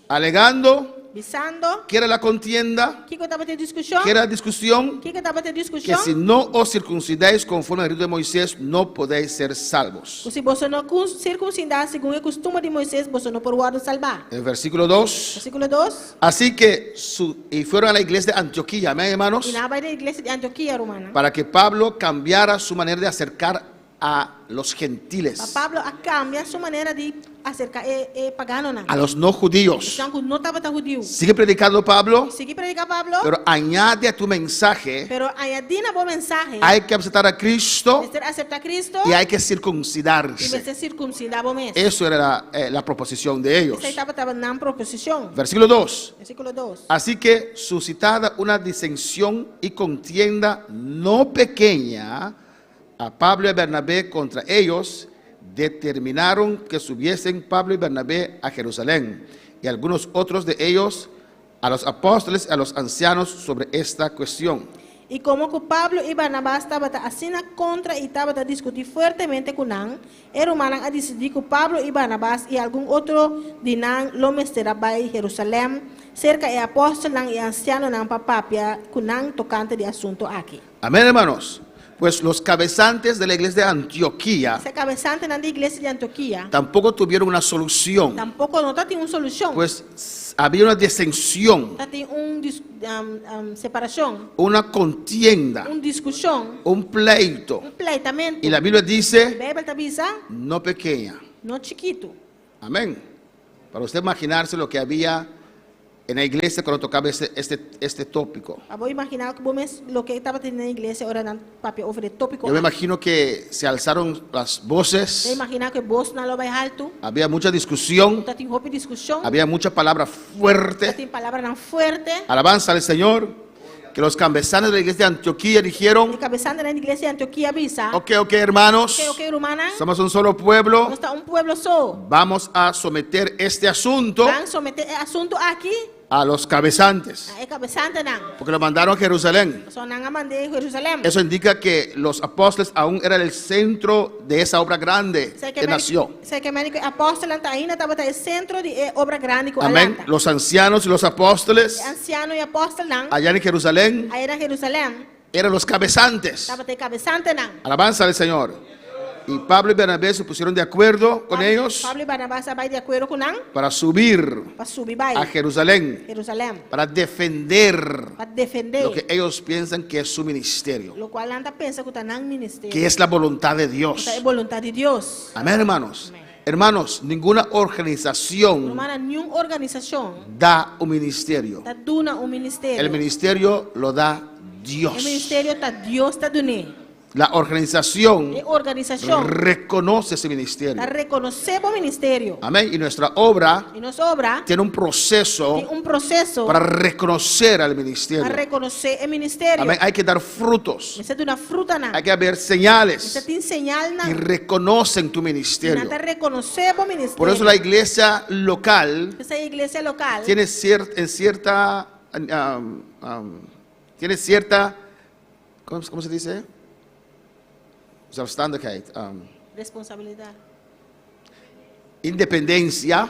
Alegando Bisando, que era la contienda, que estava ter discussão? que era la discusión, Que estava ter que discussão? si no os circuncidáis conforme al rito de Moisés, no podéis ser salvos. Se você não circuncidar segundo o costume de Moisés, você não pode salvar. El versículo 2. Versículo 2. Así que y fueron a la iglesia de Antioquía, amén, hermanos, E na da igreja de Antioquia romana. para que Pablo cambiara su manera de acercar a los Pa gentiles, Pablo cambia sua maneira de acercar pagano não. a los no judíos. Então, não estava tão judeu. Sigue predicando Pablo, Sigue predicar Pablo, pero añade a tu mensaje, pero añadina bom mensagem. hay que aceptar a Cristo Você aceptar Cristo y hay que e circuncidarse. você circuncidar bom mês. Eso era la proposición de ellos. Você estava na proposição. Versículo 2. Versículo 2. Así que suscitada una disensión y contienda no pequeña a Pablo y a Bernabé contra ellos, determinaron que subiesen Pablo y Bernabé a Jerusalén y algunos otros de ellos a los apóstoles y a los ancianos sobre esta cuestión. E como que Pablo e Barnabás estavam assim contra e estavam a discutir fortemente com Nan, era humano a decidir que Pablo e Barnabás e algum outro de Nan lo mesterá para Jerusalém, cerca de apóstolo Nan e anciano Nan para papia com Nan tocante de assunto aqui. Amén, hermanos. Pues los cabezantes de la iglesia de Antioquía Esse cabeçante na igreja de Antioquia tampoco tuvieron una solución, tampouco não tem uma solução. pues había una disensión, Tem separação, una contienda, discussão, pleito. pleitamento. Y la Biblia dice, Bíblia avisa, no pequeña. não chiquito. Amén. Para usted imaginarse lo que había en la iglesia cuando tocaba este tópico. Vou imaginar que lo que estava tendo na igreja orando papi over o tópico. Yo me imagino que se alzaron las Eu voces, imaginar que voz na loba alto, había mucha discusión, tá tem roupa discussão, había mucha palabra tá fuerte. tem palavra não forte. Alabanza al Señor. Que los cabezanos de la iglesia de Antioquía E dijeron: cabeçando na igreja de Antioquia avisa. ok, hermanos, Ok, romana. somos un solo pueblo, Nós está pueblo só. vamos a someter este asunto Van someter o assunto aqui. a los cabezantes, É cabeçante não. porque lo mandaron a Jerusalén. Só não a mandei Jerusalém. Eso indica que los apóstoles aún eran el centro de esa obra grande que nació. Sei que América apóstolo está ainda estava no centro de obra grande com Amén. Alanta. Los ancianos y los apóstoles Anciano e apóstolo não. allá en Jerusalén Aí era Jerusalém. eran los cabezantes. Estava de cabeçante não. Alabanza al Señor. Y Pablo y Bernabé se pusieron de acuerdo con ellos Pablo e Barnabás vai de acordo com não. para subir Para subir vai. a Jerusalén, Jerusalém. para defender Para defender. lo que ellos piensan que es su ministerio, Lo cual anda pensa que está no ministério. que es la voluntad de Dios. É voluntade de Deus. Amén, hermanos. Hermanos, ninguna organización Não há nenhuma organização da un ministerio. está dando ministério. El ministerio lo da O Dios. ministério está Deus está dando. La organización A organização reconoce ese está ministerio. reconhecer o ministério. Amén. Y nuestra obra E nossa obra tiene un proceso tem processo para reconocer al para ministerio. reconhecer o ministério. Amén. Hay que dar frutos. Você tem uma fruta não. Hay que haber Você señales tem señal y não. reconocen tu Não ministerio. está reconhecer o ministério. Por eso la iglesia local Essa igreja local tiene cierta, ¿cómo se dice? Zelfstandigheid, responsabilidade. independencia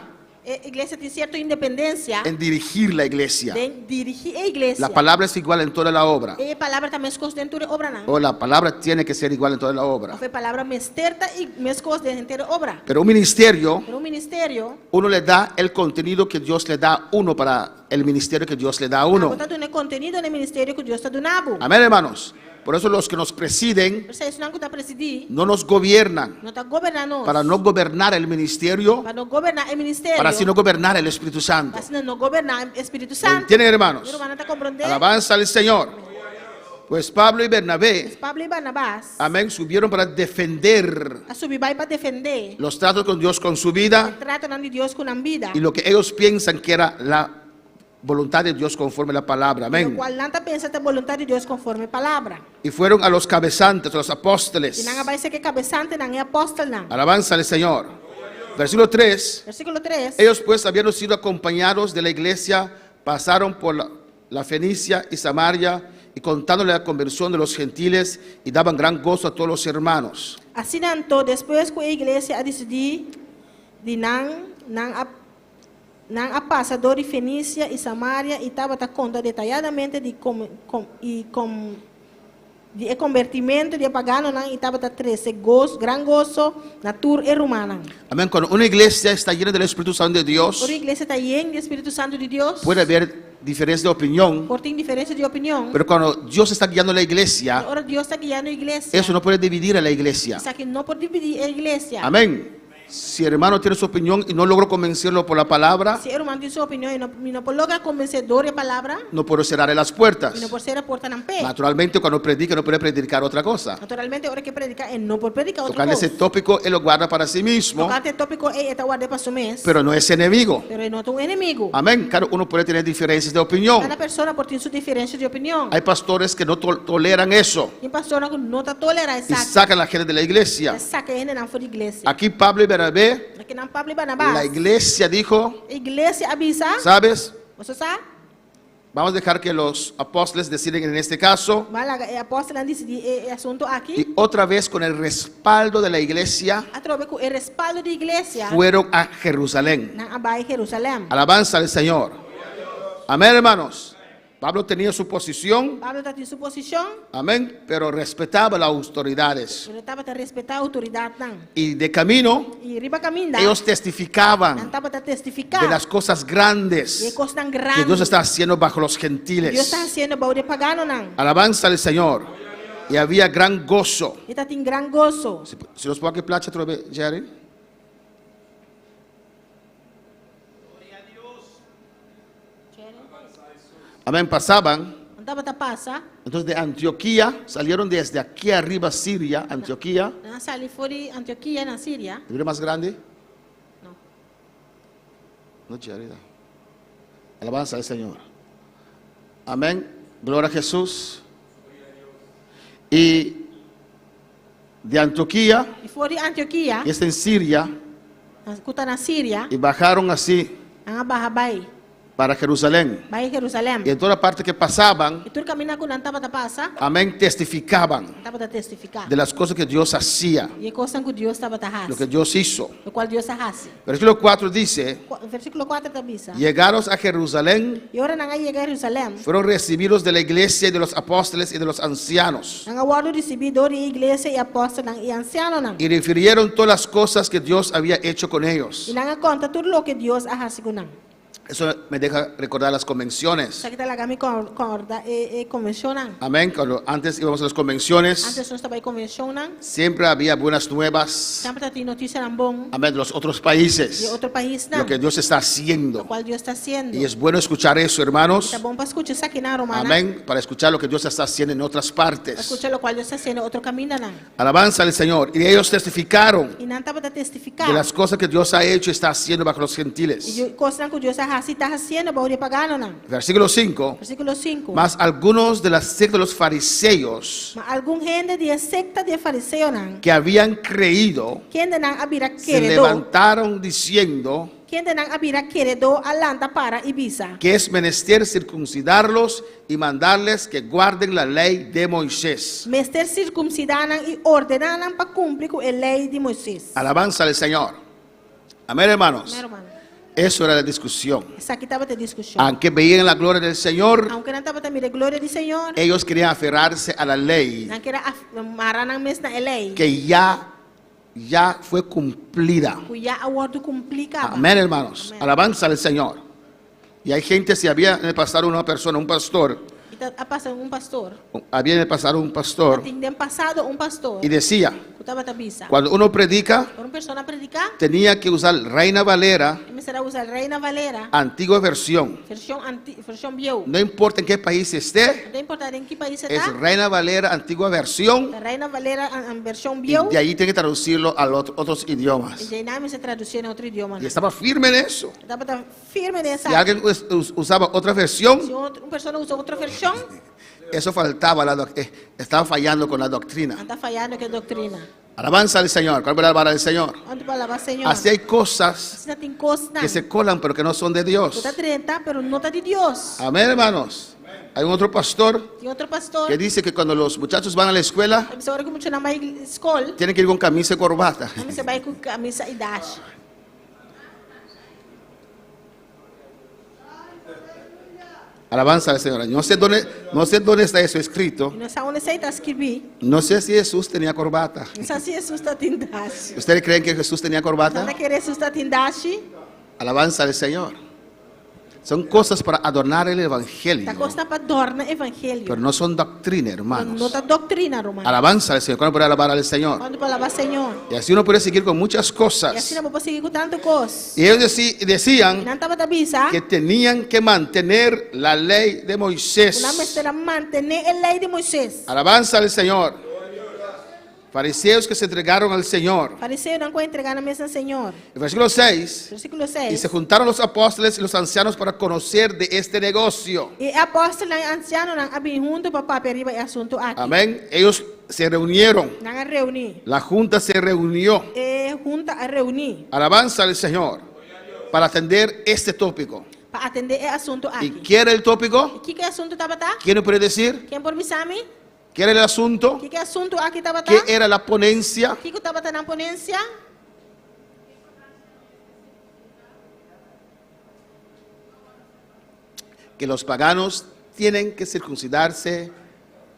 A igreja tem certa independência en dirigir la iglesia. de dirigir a igreja. La palabra es igual en toda la obra. E a palavra também é dentro da obra não. O la palabra tiene que ser igual en toda la obra. Foi palavra mesterta e mescos dentro da obra. Pero un ministerio, Pero o ministério uno le da el contenido que Dios le da a uno para el ministerio que Dios le da a uno. Portanto, não é conteúdo no ministério que Deus está dando. Amén, hermanos. Por eso los que nos presiden Por isso não está presidir, no nos gobiernan não está governando para no gobernar el ministerio, para não governar o ministério, para así no gobernar el Espíritu Santo. para não governar o Espírito Santo. ¿Entienden, hermanos? Meu irmão está compreendendo? Alabanza al Señor. Pues Pablo y Bernabé, Pablo e Barnabás amén, subieron para defender a subir vai para defender los tratos con Dios con su vida tratam de Deus com a vida. y lo que ellos piensan que era la voluntad de Dios conforme a la palabra. O Amén. qual não está pensando a vontade de Deus conforme a palavra. Y fueron a los cabezantes, a los E apóstoles. não vai ser que cabeçante, não é apóstolo, não. Alabanza al Señor. Versículo 3. Versículo 3. Ellos pues, habiendo sido acompañados de la iglesia, pasaron por la Fenicia y Samaria y contándole la conversión de los gentiles y daban gran gozo a todos los hermanos. Assim, então, depois que a igreja decidiu de não a passador de Fenícia e Samaria e estava a conta detalhadamente de de convertimento de pagano não e estava a trazer gran gozo na tur e romana. Amén. Cuando una iglesia está llena del Espíritu Santo de Dios, A igreja está llena do Espírito Santo de Deus. puede haber diferencia de opinión, Por ter diferença de opinião. pero cuando Dios está guiando la iglesia, Agora Deus está guiando a igreja. eso no puede dividir a la iglesia. Isso aqui não pode dividir a igreja. Amén. Si el hermano tiene su opinión y no logro convencerlo por la palabra, Se o irmão tem sua opinião e não logra convencedor a palavra, no puedo cerrarle las puertas. e não pode ser a porta não pé. Naturalmente, cuando predica, no puede predicar otra cosa. Naturalmente, a hora que predica, ele não pode predicar outra Tocando ese coisa. tópico, él lo guarda para sí mismo, Tocante tópico, ele está guardando para su mês. pero no es enemigo. Pero ele não é um inimigo. Amén. Cada uno puede tener diferencias de opinión. Cada pessoa pode ter sua diferença de opinião. Hay pastores que no toleran eso E pastor não está tolerando y isso. sacan a la gente de la iglesia. Saca ele não for de igreja. Aquí Pablo y Bernabé, Aqui não Pablo e la Barnabás. iglesia dijo, A igreja avisa. ¿sabes? Você sabe? Vamos a dejar que los apóstoles deciden en este caso. Vai lá, a apóstola decidir o assunto aqui. Y otra vez con el respaldo de la iglesia, Através com o respaldo da igreja. fueron a Jerusalén. Na Abai, Jerusalém. Alabanza al Señor. Amén, hermanos. Pablo tenía su posición, Pablo está em sua posição. amén, pero respetaba las autoridades. Ele estava a respeitar a autoridade. Não. Y de camino, E riba caminho. ellos testificaban Estava a testificar. de las cosas E grandes coisas tão que grandes. Dios está haciendo bajo los Deus gentiles. está sendo balde pagano, não. Alabanza al Señor. Y había gran gozo. Ele está em gran gozo. Si los puedo que placha, Jerry. amén, pasaban. Tabata pasa, Entonces de Antioquía, salieron desde aquí arriba Siria, Antioquía. na sali fori Antioquia na Síria. ¿El más grande? No. No, Charida. Alabanza al Señor. Amén. Gloria a Jesús. Y de Antioquía, E fori Antioquia, que está en Siria, kuta na Síria, y bajaron así ang bahabay, para Jerusalén. bay Jerusalem. Y en toda parte que pasaban, Itur kami na kunan tabata pasa, amén, testificaban tabata testificar. de las cosas que Dios hacía, E coisa que Deus tabata lo que hasi, Dios hizo. o qual Deus hasi. Versículo 4 dice, Versículo 4 tabisa. llegaron a Jerusalén, E ora nanga llega a Jerusalem, fueron recibidos de la iglesia y de los apóstoles y de los ancianos. nanga wado recibidor e igreja e apóstolo e anciano nang. Y refirieron todas las cosas que Dios había hecho con ellos. E nanga conta tudo lo que Deus ahasi kunang. Eso me deja recordar las convenciones. Sa kita lagami korda e convencionan. Amén. Cuando antes íbamos a las convenciones, Antes nós estava convencionan, siempre había buenas nuevas. sempre tati notícia ng bom Amén. De los otros de países. outro país Lo na. que Dios está haciendo. Lo cual Dios está haciendo. Y es bueno escuchar eso, hermanos. Está bom para escuchar isso aqui na romana. Amén. Para escuchar lo que Dios está haciendo en otras Para partes. escuchar lo cual Dios está haciendo outro caminho na. Alabanza al Señor. Y ellos testificaron E não estava a testificar. de las cosas que Dios ha hecho y está haciendo bajo los gentiles. E coisa que Deus está haciendo para o pagano na. Versículo 5. Versículo 5. Mas algunos de la secta de los fariseos Mas algum gente de secta de fariseu na. que habían creído Quem de não abira se queredo. levantaron diciendo Quem de não abira queredo alanta para Ibiza. que es menester circuncidarlos y mandarles que guarden la ley de Moisés. Mester circuncidanan e ordenanan para cumprir com a lei de Moisés. Alabanza al Señor. Amén, hermanos. Meu irmão, Eso era la discusión. essa aqui estava de discussão. Aunque veían la gloria del Señor, Aunque não estava também de glória do Senhor, ellos querían aferrarse a la lei não queria maranan mes na lei. que ya fue cumplida. Cuya awardo complicaba. Amén, hermanos. Amén. Alabanza al Señor. Y hay gente, si había en el pasado una persona, un pastor, Ha passado pastor. había en el pasado un pastor, Tem passado pastor. y decía, Estava tabisa. cuando uno predica, Uma pessoa predicar, tenía que usar Reina Valera, me será usar Reina Valera, antigua versión. versão bio. No importa en qué país esté, Não importa em que país es está. Reina Valera, antigua versión, A Reina Valera en versão y bio. de ahí tiene que traducirlo a los otros idiomas. E já não se traduzir em outro idioma. Y estaba firme en eso. Estava firme nessa. Si alguien usaba otra versión, Se uma pessoa usa outra versão, eso faltaba, estaba fallando con la doctrina. está falhando que a doutrina. Alabanza al Señor. ¿Cuál es la palabra del Señor? Onde palavra Senhor? Así hay cosas Assim tem coisas que se colan pero que no son de Dios. está 30, pero não está de Deus. Amén, hermanos. Hay un otro pastor Tem outro pastor. que dice que cuando los muchachos van a la escuela, A pessoa que muito na mais escola, tienen que ir con camisa y corbata. você vai com camisa e dash. Alabanza al Señor. No sé dónde está eso escrito. E não sabe onde está escrever. No sé si Jesús tenía corbata. Não sabe se Jesus está em dash. ¿Ustedes creen que Jesús tenía corbata? Não querer Jesus está em dash. Alabanza al Señor. Son cosas para adornar el Evangelio, Está costa para adornar o evangelho. pero no son doctrina, Não hermanos. está doutrina, romano. Alabanza al Señor. ¿Cuándo puede alabar al Señor? Onde palavra Senhor. Y así uno puede seguir con muchas E assim cosas. não vou seguir com tanto coisa. Y ellos E decían não estava tabisa. que tenían que mantener la ley de Moisés. Una mesera mantener a lei de Moisés. Alabanza al Señor. Fariseos que se entregaron al Señor. Fariseu não pode entregar na mesa do Senhor. El versículo 6. Versículo Y 6. se juntaron los apóstoles y los ancianos para conocer de este negocio. E apóstolo e anciano não abem junto para paperiba e assunto aqui. Amén. Ellos se reunieron. Não a reunir. La junta se reunió. E junta a reunir Alabanza al Señor. Para atender este tópico. para atender o assunto ¿Y aqui. quiere el tópico? O que é assunto estava tá? ¿Quién me puede decir? Quem por me sabe? ¿Quiere el asunto? O que é assunto aqui estava tá? ¿Qué era la ponencia? O que estava tá na ponência? Que los paganos tienen que circuncidarse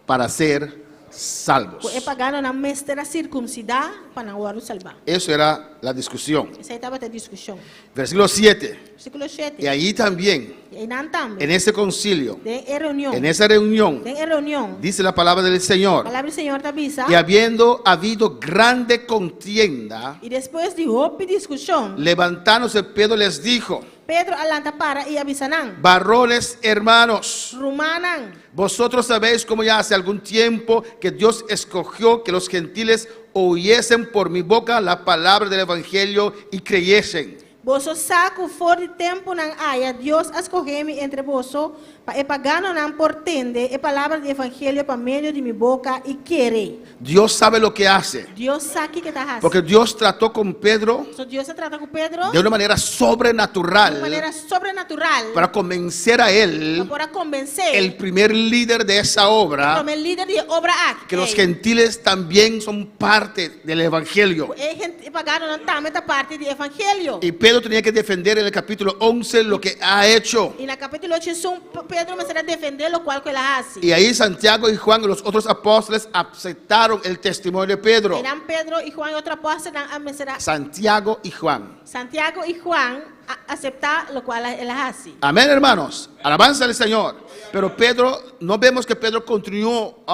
para ser salvos. É pagando na mestra circuncidar para não o salvar. Eso era la discusión. Essa aí estava a discussão. Versículo 7. Versículo 7. Y allí también, E aí não também. en ese concilio, Tem reunião. en esa reunión, Tem reunião. dice la palabra del A Señor, palavra do Senhor avisa. y habiendo habido grande contienda, E depois de roupa e discussão, levantándose Pedro les dijo: Pedro alanta para e avisa não. varones hermanos, Rumanan. vosotros sabéis cómo ya hace algún tiempo que Dios escogió que los gentiles oyesen por mi boca la palabra del evangelio y creyesen. Vosso saco for de tempo não haya, Deus escolheu-me entre vosso, para pagano não portende, e palavra de evangelho para meio de minha boca e querer. Dios sabe lo que hace, Deus sabe o que está fazendo. porque Dios trató con Pedro So, Deus se trata com Pedro de una manera de sobrenatural maneira sobrenatural para convencer a él, para convencer el primer líder de esa obra, como el líder de obra aqui. que los gentiles también son parte del evangelio. E gente pagano não também está parte do evangelho. Y Pedro tenía que defender en el capítulo 11 lo que ha hecho. E na capítulo 8, Pedro me será defender lo cual que ele hace. Y ahí Santiago y Juan y los otros apóstoles aceptaron el testimonio de Pedro. Eran Pedro e Juan e outro apóstolo me será Santiago y Juan. Santiago e Juan aceptar lo cual ele hace. Amén, hermanos. Alabanza al Señor. Pero Pedro, no vemos que Pedro continuó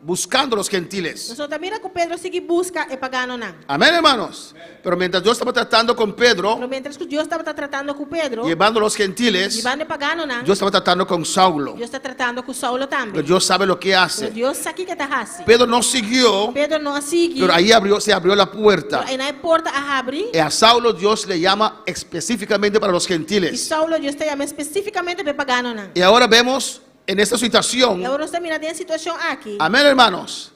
buscando a los gentiles. Nosotros mira que Pedro sigue busca e pagano não. Amén, hermanos. Pero mientras Dios estaba tratando con Pedro, Pero mientras que Deus estava tratando com Pedro, llevando a los gentiles, llevando e pagano não, Dios estaba tratando con Saulo. Deus está tratando com Saulo também. Pero Dios sabe lo que Pero hace. Deus sabe o que está fazendo. Pedro no siguió, Pedro não sigue. pero ahí se abrió la puerta. Aí na porta a abrir. Y a Saulo Dios le llama específicamente para los E gentiles. Saulo Deus te chama especificamente para pagano não. Y ahora vemos en esta situación, E agora você mira tem situação aqui. amén, hermanos,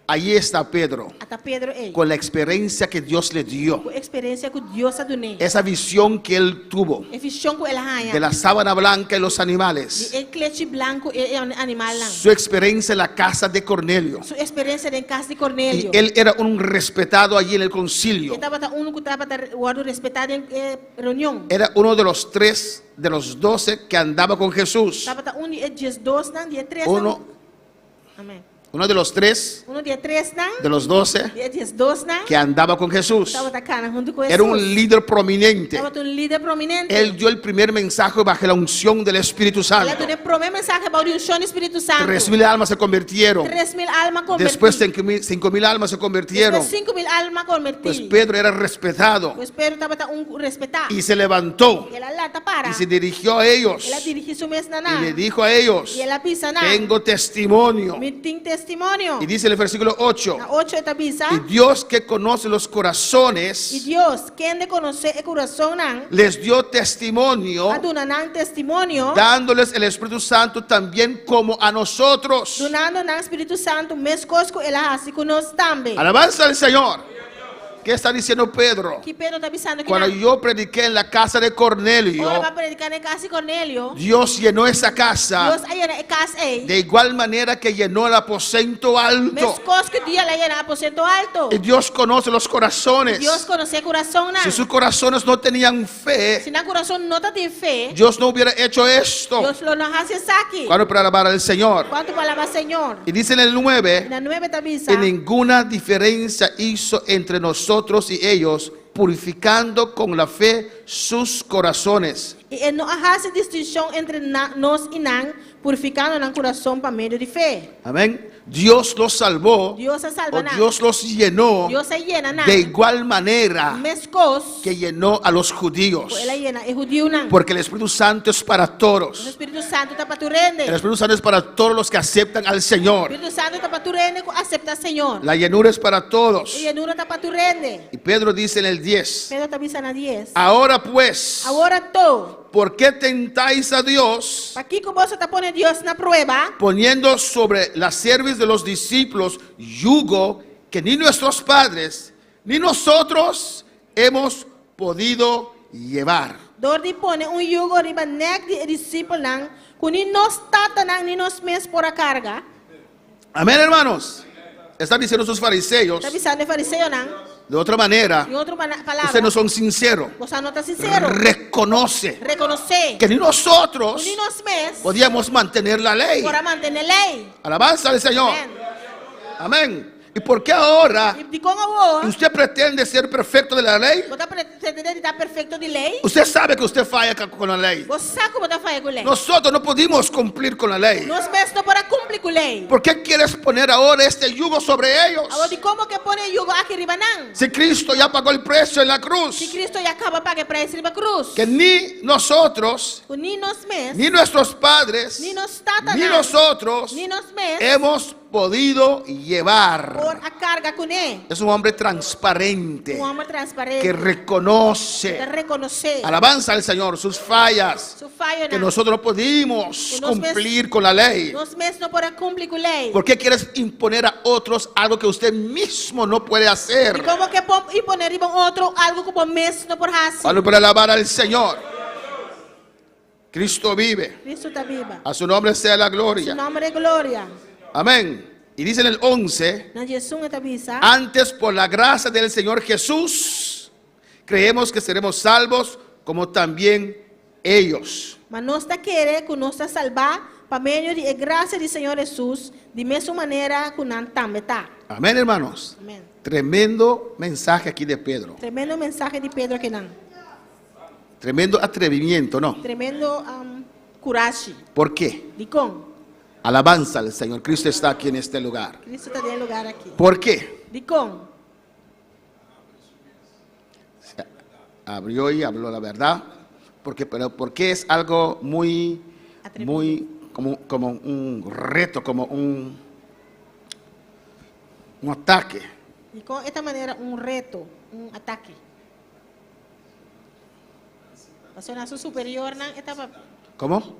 allí está Pedro, Até Pedro ele. con la experiencia que Dios le dio, Com experiência que Deus a donei. esa visión que él tuvo E visão que ele de ganha. la sábana blanca y los animales, De clete branco e animal não. su experiencia en la casa de Cornelio. Sua experiência em casa de Y Cornélio. él era un respetado allí en el concilio. Estava um que estava guardo respeitado em reunião. Era uno de los 3 de los 12 que andaba con Jesús. Estava dia 2 não, dia 3 Uno, Amém. uno de los 3 Dia 3 não. de los 12 Dia 2 não. que andaba con Jesús. Estava atacando junto com Era un Jesus. líder prominente. Estava um líder prominente. Él dio el primer mensaje bajo la unción del Espíritu Ela Santo. deu o primeiro mensagem para o unção do Espírito Santo. 3,000 almas se convirtieron. 3,000 almas Después convertidas. 5,000 almas se convirtieron. Después 5,000 almas Pues convertidas. Pedro era respetado Pues Pedro estava respetado. y se levantó E ela lata para. y se dirigió a ellos Ela dirigiu sua mesa y le na. dijo a ellos: E ela pisa na. tengo testimonio. Me tem testemunho. Y dice en el versículo 8: Na 8 está pisa. y Dios, que conoce los E corazones, Deus, quem de conhecer o coração não, les dio testimonio, aduna não testemunho, dándoles el Espíritu Santo también como a nosotros. donando não Espírito Santo, mesmo coisa que ela faz conosco também. Alabanza al Señor. ¿Qué está diciendo Pedro? Que Pedro está pensando que Cuando não. yo prediqué en la casa de Cornelio, Ora vai predicar em casa de Cornélio. Dios llenó esa casa Deus aí na casa aí. de igual manera que llenó el aposento alto. Mesmo coisa que dia ela ia na aposento alto. Y Dios conoce los corazones. Deus conhece o coração não. Si sus corazones no tenían fe, Se na coração não tem fé, Dios no hubiera hecho esto. Deus não hace isso aqui. Claro, para alabar al Señor. Quanto palavra Senhor? Y dice en el 9: Na 9 está bisa. y ninguna diferencia hizo entre nosotros y ellos, purificando con la fe sus corazones. E não há distinção entre nós e não, purificando no coração para meio de fé. Amén. Dios los salvó, Deus se salva o não. Dios los llenó Deus se llena não. de igual manera Mescos, que llenó a los judíos. ela llena é judío não. Porque el Espíritu Santo es para O todos. Espírito Santo está para tu rende. El Espíritu Santo es para todos los que aceptan al O Señor. Espírito Santo está para tu rende, acepta Senhor. La llenura es para todos. E llenura está para tu rende. Y Pedro dice en el 10: Pedro está bisa na 10. ahora pues, Agora tu, ¿por qué tentáis a Dios, aqui que você está pondo Deus na prueba, poniendo sobre la cerviz de los discípulos yugo que ni nuestros padres ni nosotros hemos podido llevar? door die pone yugo riba nek di discípulo não, que nem nós tata não, nem nós mesmos por a carga. Amén, hermanos. Están diciendo sus fariseos Está bisa de fariseu não. de otra manera: Em outra palavra, ustedes no son sinceros. você não está sincero. Reconoce Reconocer que ni nosotros que nem nós mesmos podíamos mantener la ley. para manter a lei. Alabanza al Señor. Amén. Amén. ¿Y por qué ahora E di com agora, usted pretende ser perfecto de la ley? você pretende estar perfeito de lei? Usted sabe que usted falla con la ley. Você sabe como está fazendo com lei? Nosotros no pudimos cumplir con la lei. Nós mesmos não podemos cumprir com lei. ¿Por qué quieres poner ahora este yugo sobre ellos? Agora, de como que põe o jugo aqui riba não? Si Cristo ya pagó el precio en la Se cruz, Cristo já acaba de pagar preço riba cruz. que ni nosotros, Ni nós mesmos, ni nuestros padres, ni nós tatanás, ni nosotros ni nós mesmos, hemos podido llevar. por a carga com ele. Es un hombre transparente Homem transparente. que Te reconoce, reconhecer. alabanza al Señor, sus fallas, Su fallo que não. nosotros no pudimos Que nos cumplir con la ley. Nós mesmos não podemos cumprir com lei. ¿Por qué quieres imponer a otros algo que usted mismo no puede E hacer? como que imponer riba outro algo como mesmo não pode fazer. Algo para alabar al Señor. Cristo vive. Cristo está viva. A su nombre sea la Su gloria. nome é glória. Amén. Y dice en el 11, Na Jesus está visa. antes por la gracia del Señor Jesús, creemos que seremos salvos como también ellos. Mas nós está querer que nós está salvar para meio de graça do Senhor Jesus, de mesma maneira que nós também está. Amén, hermanos. Amém. Tremendo mensaje aquí de Pedro. Tremendo mensagem de Pedro aqui não. Tremendo atrevimiento, ¿no? Tremendo coragem. ¿Por qué? De com? Alabanza al Señor. Cristo está aquí en este lugar. Cristo está em lugar aqui. ¿Por qué? De com? Abrió y habló la verdad. Porque es algo muy, como un reto, como un ataque. De com esta maneira reto, ataque. Você na sua superior não estava. ¿Cómo?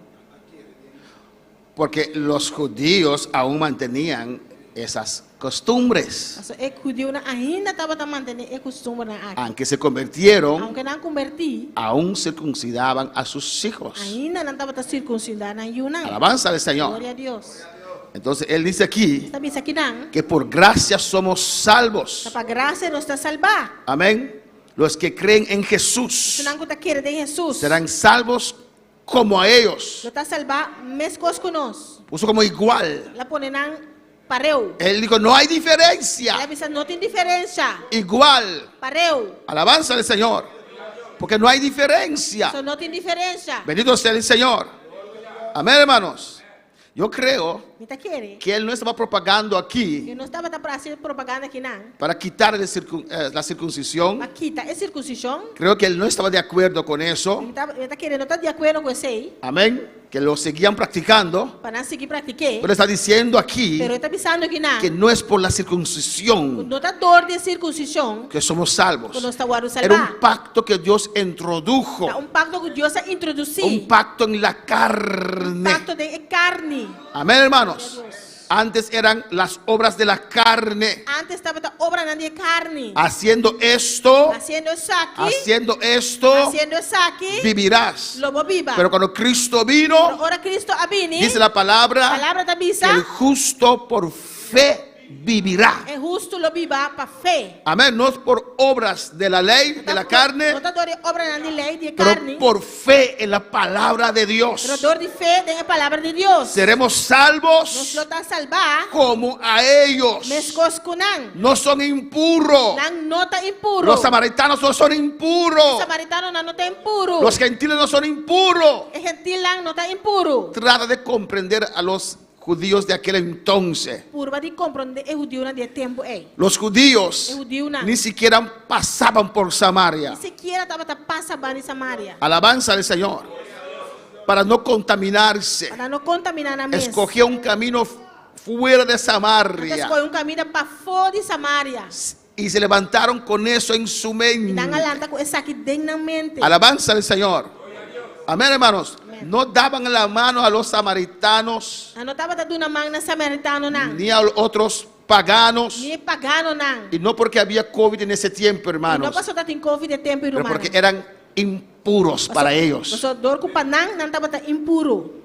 Porque los judíos aún mantenían esas costumbres, Alltså, judeu ainda estava mantendo a costume na aqui. aunque se convirtieron, Aunque não converti, aún circuncidaban a sus hijos. ainda não estava circuncidado na Yunnan. Alabanza al Señor. Glória a Deus. Entonces él dice aquí Está vista aqui não? que por gracia somos salvos. Para graça nos está salvar. Amén. Los que creen en Jesús Se não está querendo em Jesus, serán salvos como a ellos. lo está salvar mesmo que nós. Puso como igual. La ponen pareu. Él dijo, no hay diferencia. Ela avisa, não tem diferença. Igual. Pareu. Alabanza al Señor. Porque no hay diferencia. Só não tem diferença. Bendito sea el Señor. Amén, hermanos. Yo creo Me tá querendo? que él no estaba propagando aquí Eu não estava fazendo propaganda aqui não. para quitar la circuncisión. Para quitar a circuncisão. Creo que él no estaba de acuerdo con eso. Ele tá querendo, não está de acordo com isso aí. Amén. Que lo seguían practicando. Para não seguir praticar. Pero está diciendo aquí Pero está avisando que não. que no es por la circuncisión Não está dor de circuncisão. que somos salvos. Que não está guardado Era salvar. un pacto que Dios introdujo. Pacto que Deus introduziu. Un pacto en la carne. Pacto de carne. Amén, hermanos. Antes eran las obras de la carne. Antes estava obra de carne. Haciendo esto, Haciendo isso aqui. haciendo esto, Haciendo isso aqui. vivirás. Lobo viva. Pero cuando Cristo vino, Ahora Cristo avini. dice la palabra, Palavra da que bisa. el justo por fe vivirá. É justo lo viva para fé. Amén. No es por obras de la lei, de la carne, Não está dor de obra de lei de pero carne. por fe en la palabra de Dios. Pero dor de fé de palavra de Deus. Seremos Nos salvos lo está salvar. como a ellos. Mescos kunan. No son impuros. Nang nota impuro. Los samaritanos no son impuros. Samaritano na nota impuro. Los gentiles no son impuros. E gentil lang nota impuro. Trata de comprender a los judíos de aquel entonces. Purba de compreender e judío na de tempo ei. Los judíos ni siquiera pasaban por Samaria. Ni siquiera estaba passa bani Samaria. Alabanza al Señor. Para no contaminarse. Para não contaminar a mesa. Escogió un camino fuera de Samaria. Escolhe caminho para fora de Samaria. Y se levantaron con eso en su E mente. dan alanta com essa aqui dentro na mente. Alabanza al Señor. Amén, hermanos. No daban la mano a los samaritanos Não estava dando uma mão na samaritano não. ni a otros paganos. Ni pagano não. Y no porque había COVID en ese tiempo, Não hermanos, passou tanto em Covid de tempo pero irmão. porque eran impuros para ellos. Passou dor com panang não estava impuro.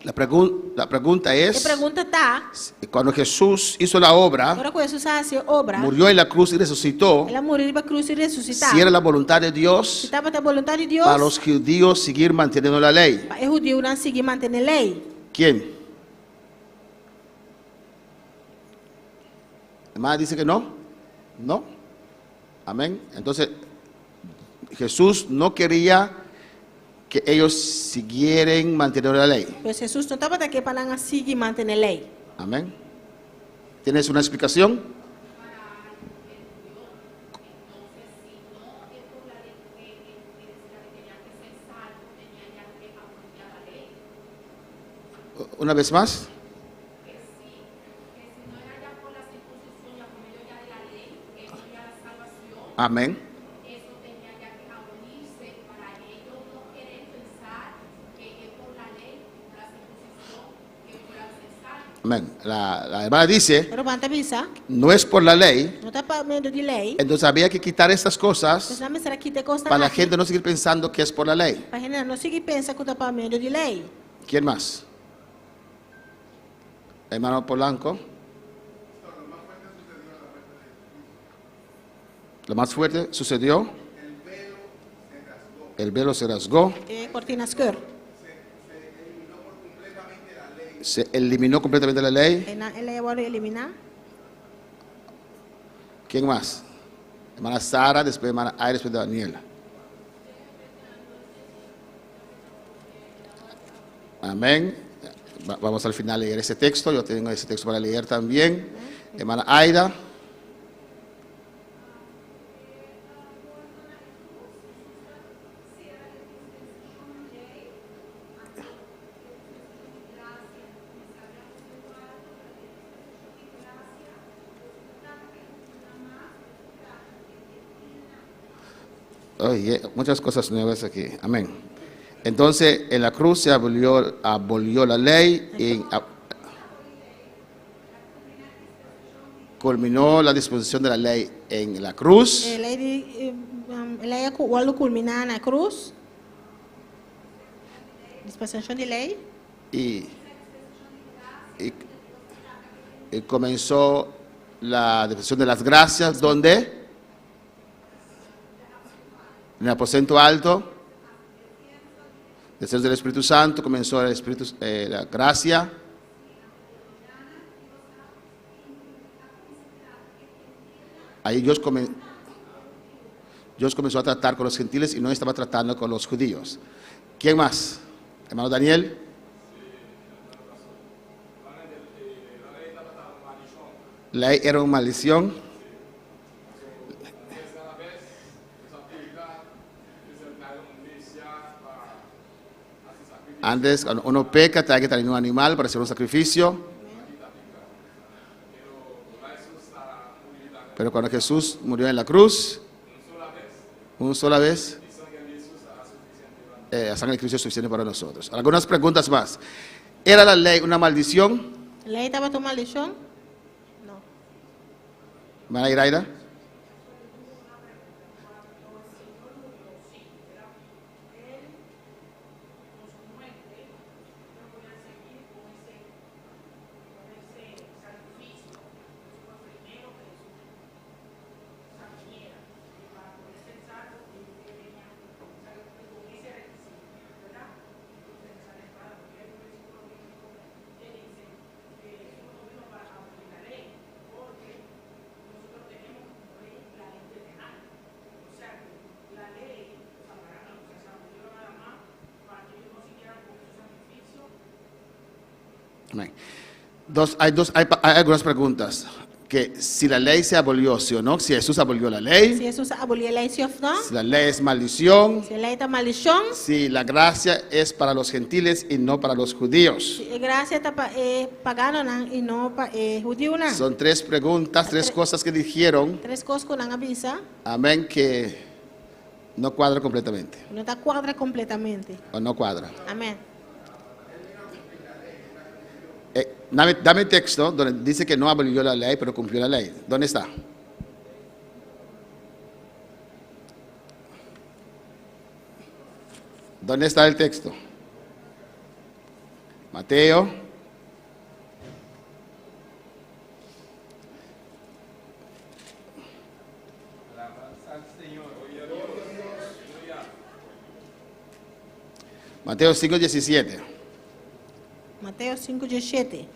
La pregunta E es, pergunta tá, cuando Jesús hizo la obra, agora com Jesus hace obra, murió en la cruz y resucitó, ela morreu para cruz e ressuscitar. si era la voluntad de Se Dios estava a vontade de Deus, para los judíos seguir manteniendo la ley. para o judeu não seguir mantendo a lei. ¿Quién? ¿Hermana dice que no? ¿No? Amén. Entonces, Jesús no quería que ellos siguieran manteniendo la ley. Pois Jesus não estava aqui para não seguir mantendo a lei. Amén. ¿Tienes una explicación? Una vez más. Amén. Amén. La hermana dice, Pero banta bisa, no es por la ley, não está para medo de lei. entonces había que quitar estas cosas Pois não será que te costa para la gente no seguir pensando que es por la ley. Para gente não seguir pensa que está para medo de lei. ¿Quién más? Hermano Polanco. Lo más fuerte sucedió. El velo se rasgó. Cortinas cor. Se eliminó completamente la ley. Ela agora eliminar. ¿Quién más? Hermana Sara, después hermana Aida, después de Daniela. Amén. Vamos al final a leer ese texto. Yo tengo ese texto para leer también. Hermana Aida. Oye, muchas cosas nuevas aquí. Amén. Entonces, en la cruz se abolió la ley y culminó la disposición de la ley en la cruz. Ela ia culminar na cruz. Dispensação de lei. Y comenzó la disposición de las gracias, donde en el aposento alto, desde el Espíritu Santo, comenzó el Espíritu, la gracia. Ahí Dios comenzó a tratar con los gentiles y no estaba tratando con los judíos. ¿Quién más? Hermano Daniel. La ley era una maldición. Antes, cuando uno peca, tiene que traer un animal para hacer un sacrificio. Pero cuando Jesús murió en la cruz, una sola vez, la sangre de Cristo es suficiente para nosotros. Algunas preguntas más. ¿Era la ley una maldición? A lei estava tomando maldição? Não. Hermana Iraida. Amén. Hay algunas preguntas. Que si la ley se abolió, sí o no, si Jesús abolió la Se lei, Jesus aboliu a lei, sim ou não? si la ley es maldición, Se a lei está maldição, si la gracia es para los gentiles y no para los judíos. se a graça está pagando não, e não para judeu não. Son tres preguntas, tres cosas que dijeron, Três coisas que não avisa, amén, que no cuadra completamente, não está quadra completamente. o no cuadra. Amém. Dame texto donde dice que no abolió la ley, pero cumplió la ley. ¿Dónde está? ¿Dónde está el texto? Mateo. Mateo 5:17. Mateo 5:17.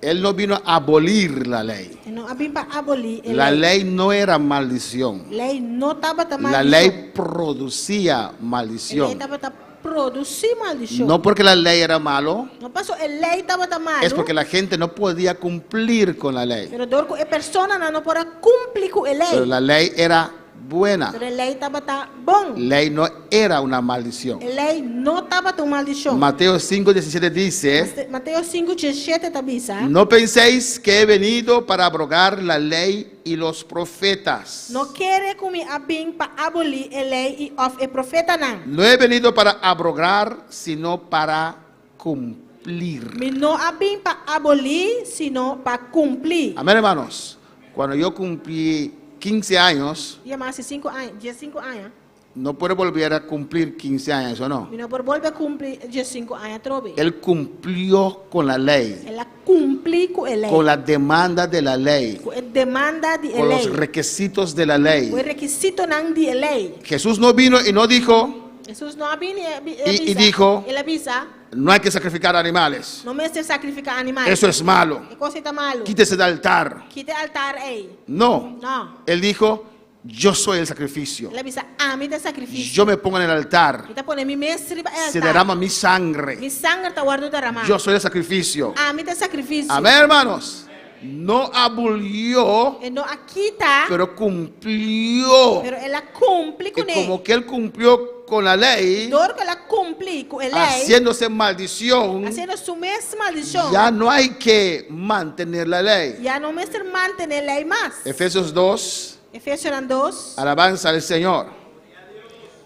Él no vino a abolir la ley. No abim pa aboli La ley no era maldición. lei no taba ta La ley producía lei maldición. taba ta produzir maldición. No porque la ley era malo, No pasó lei taba ta malo. es porque la gente no podía cumplir con la ley. Pero dorco e persona no pora cumplir con lei. Pero la lei era buena. Pero lei taba ta bon. Ley no era una maldición. Lei no taba ta maldición. Mateo 5:17 dice, Mateo 5:17 tabisa. no penséis que he venido para abrogar la ley y los profetas. No quiere kumi abing pa aboli lei e of e profeta nan. No he venido para abrogar, sino para cumplir. Mi no abing pa aboli sino pa cumplir. Amén, hermanos. Cuando yo cumplí 15 años, Ya más de 5 años, 5 años. no puedo volver a cumplir 15 años, ¿o no? Mi no por volver a cumplir 5 años trobe. Él cumplió con la ley, Ela cumplir con lei. con la demanda de la ley, Com a demanda de con los lei. requisitos de la ley. O requisito nan de lei. Jesús no vino y no dijo, Jesus não abine Y dijo, ele avisa, no hay que sacrificar animales. não me se sacrificar animais. Eso es malo. É coisa tá malo. Quítese del altar. Quite altar ei. No. Não. Él dijo, yo soy el sacrificio. Ele avisa, mí te sacrifício. Yo me pongo en el altar. Então pone mi mestre ba Se altar. derrama mi sangre. Mi sangue tá guardo derramar. Yo soy el sacrificio. Mí te sacrifício. Amén, hermanos. No abolió, E não aquita, pero cumplió. pero ela cumpre com Y ele. como que él cumplió con la ley, Dor que ela cumpre com ele, haciéndose maldición, haciendo su mesma maldição. ya no hay que mantener la ley. Já não me ser mantener lei mais. Efesios 2, Efésios 2. alabanza al Señor.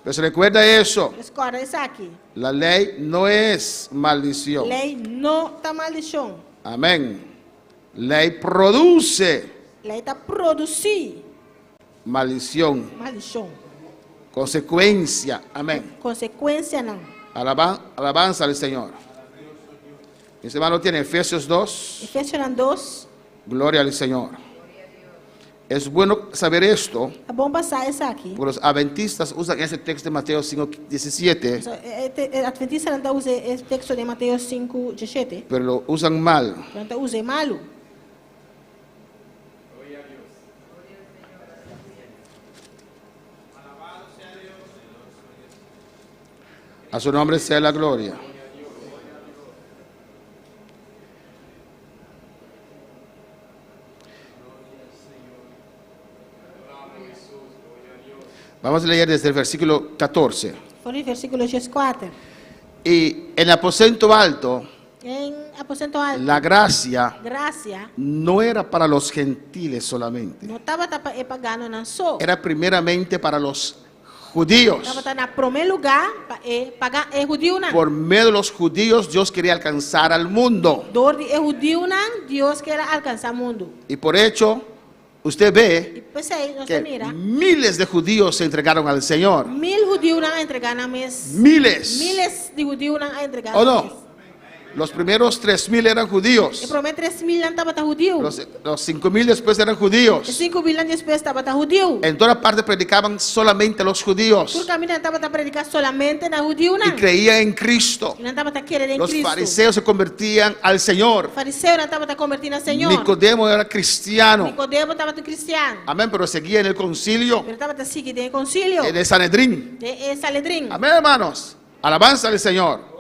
Pero se recuerda eso, Escuta isso aqui. la ley no es maldición. Lei não tá maldição. Amén. Ley produce Lei tá produzir maldición, maldição. consecuencia. Amén. Consequência não. Alabanza al Señor. Mis hermanos tienen Efesios 2. Efésios 2. Gloria al Señor. Es bueno saber esto, É bom passar isso aqui. porque los adventistas usan ese texto de Mateo 5:17, Adventista não usa esse texto de Mateus 5:17. pero lo usan mal. Não usa malo. A su nombre sea la gloria. Vamos a leer desde el versículo 14. Foi no versículo 4. Y en el aposento alto, Em aposento alto. la gracia Graça no era para los gentiles solamente, não estava pagando não só. era primeramente para los judíos. Estava na primeiro lugar para pagar judeu não. Por medio de los judíos, Dios quería alcanzar al mundo. Dor de judeu não, Deus quer alcançar o mundo. Y por hecho, usted ve E pensei, nós que mira, miles de judíos se entregaron al Señor. 1000 judeu não entregaram a mês. Miles. Miles de judeu não entregaram ¿O a no? mês. Los primeros 3,000 eran E judíos. provavelmente 3,000 não estava judeu. Los 5,000 después eran judíos. 5,000 depois estava judeu. En toda parte predicaban solamente los Por judíos. caminho não estava predicar solamente na judeu Y não. creían en Cristo. E não estava querendo em Los Cristo. fariseos se convertían al Señor. Fariseu não estava convertindo a Senhor. Nicodemo era cristiano. Nicodemo estava cristiano. Amén, pero seguía en el concilio, Pero estava seguindo em concílio. en el Sanedrín. De Saledrim. Amén, hermanos. Alabanza al Señor.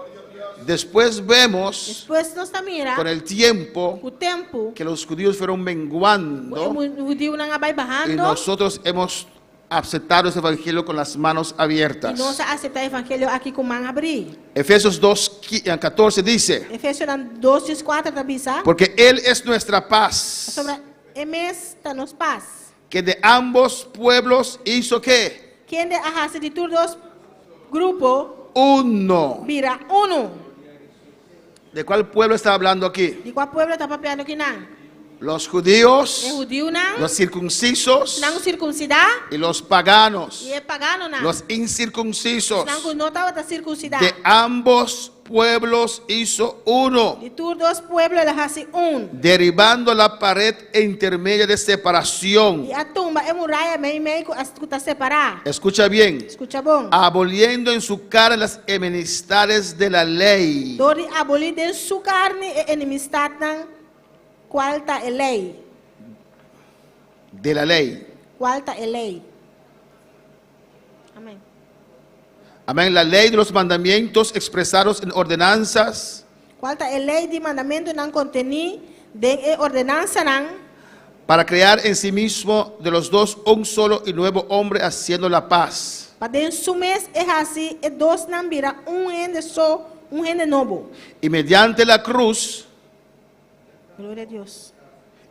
Después vemos Depois nós mira con el tiempo o tempo que los judíos fueron o menguando judeu não vai y barrando nosotros hemos aceptado ese evangelio con las manos e abiertas. nós aceitar o evangelho aqui com mão abrir. Efesios 2:14 dice, Efésios 2:4 da bisa. porque Él es nuestra paz, Sobre emes está nos paz. que de ambos pueblos hizo que Quem de arrasa de todos grupo uno. vira uno. ¿De cuál pueblo está hablando aquí? De qual pueblo está papeando aqui não? Los judíos, É judeu não? los circuncisos Não circuncidar y los paganos, e é pagano não. los incircuncisos. Não estava circuncidar. De ambos pueblos hizo uno, Die tur dos pueblos la hasi derribando la pared intermedia de separación. E a tumba é muralha meio as escuta separar. Escucha bien. Escucha bom. Aboliendo en su cara las enemistades de la ley. Door die abolir den su carne e enemistad nan qualta e lei. De la ley. Qualta e lei. Amém. Amén. La ley de los mandamientos expresados en ordenanzas Qualta e lei de mandamento nan conteni den e ordenança nan para crear en sí mismo de los dos un solo y nuevo hombre haciendo la paz. pa den su mes e hasi e dos nan vira ende só ende novo. Y mediante la cruz, Glória a Deus.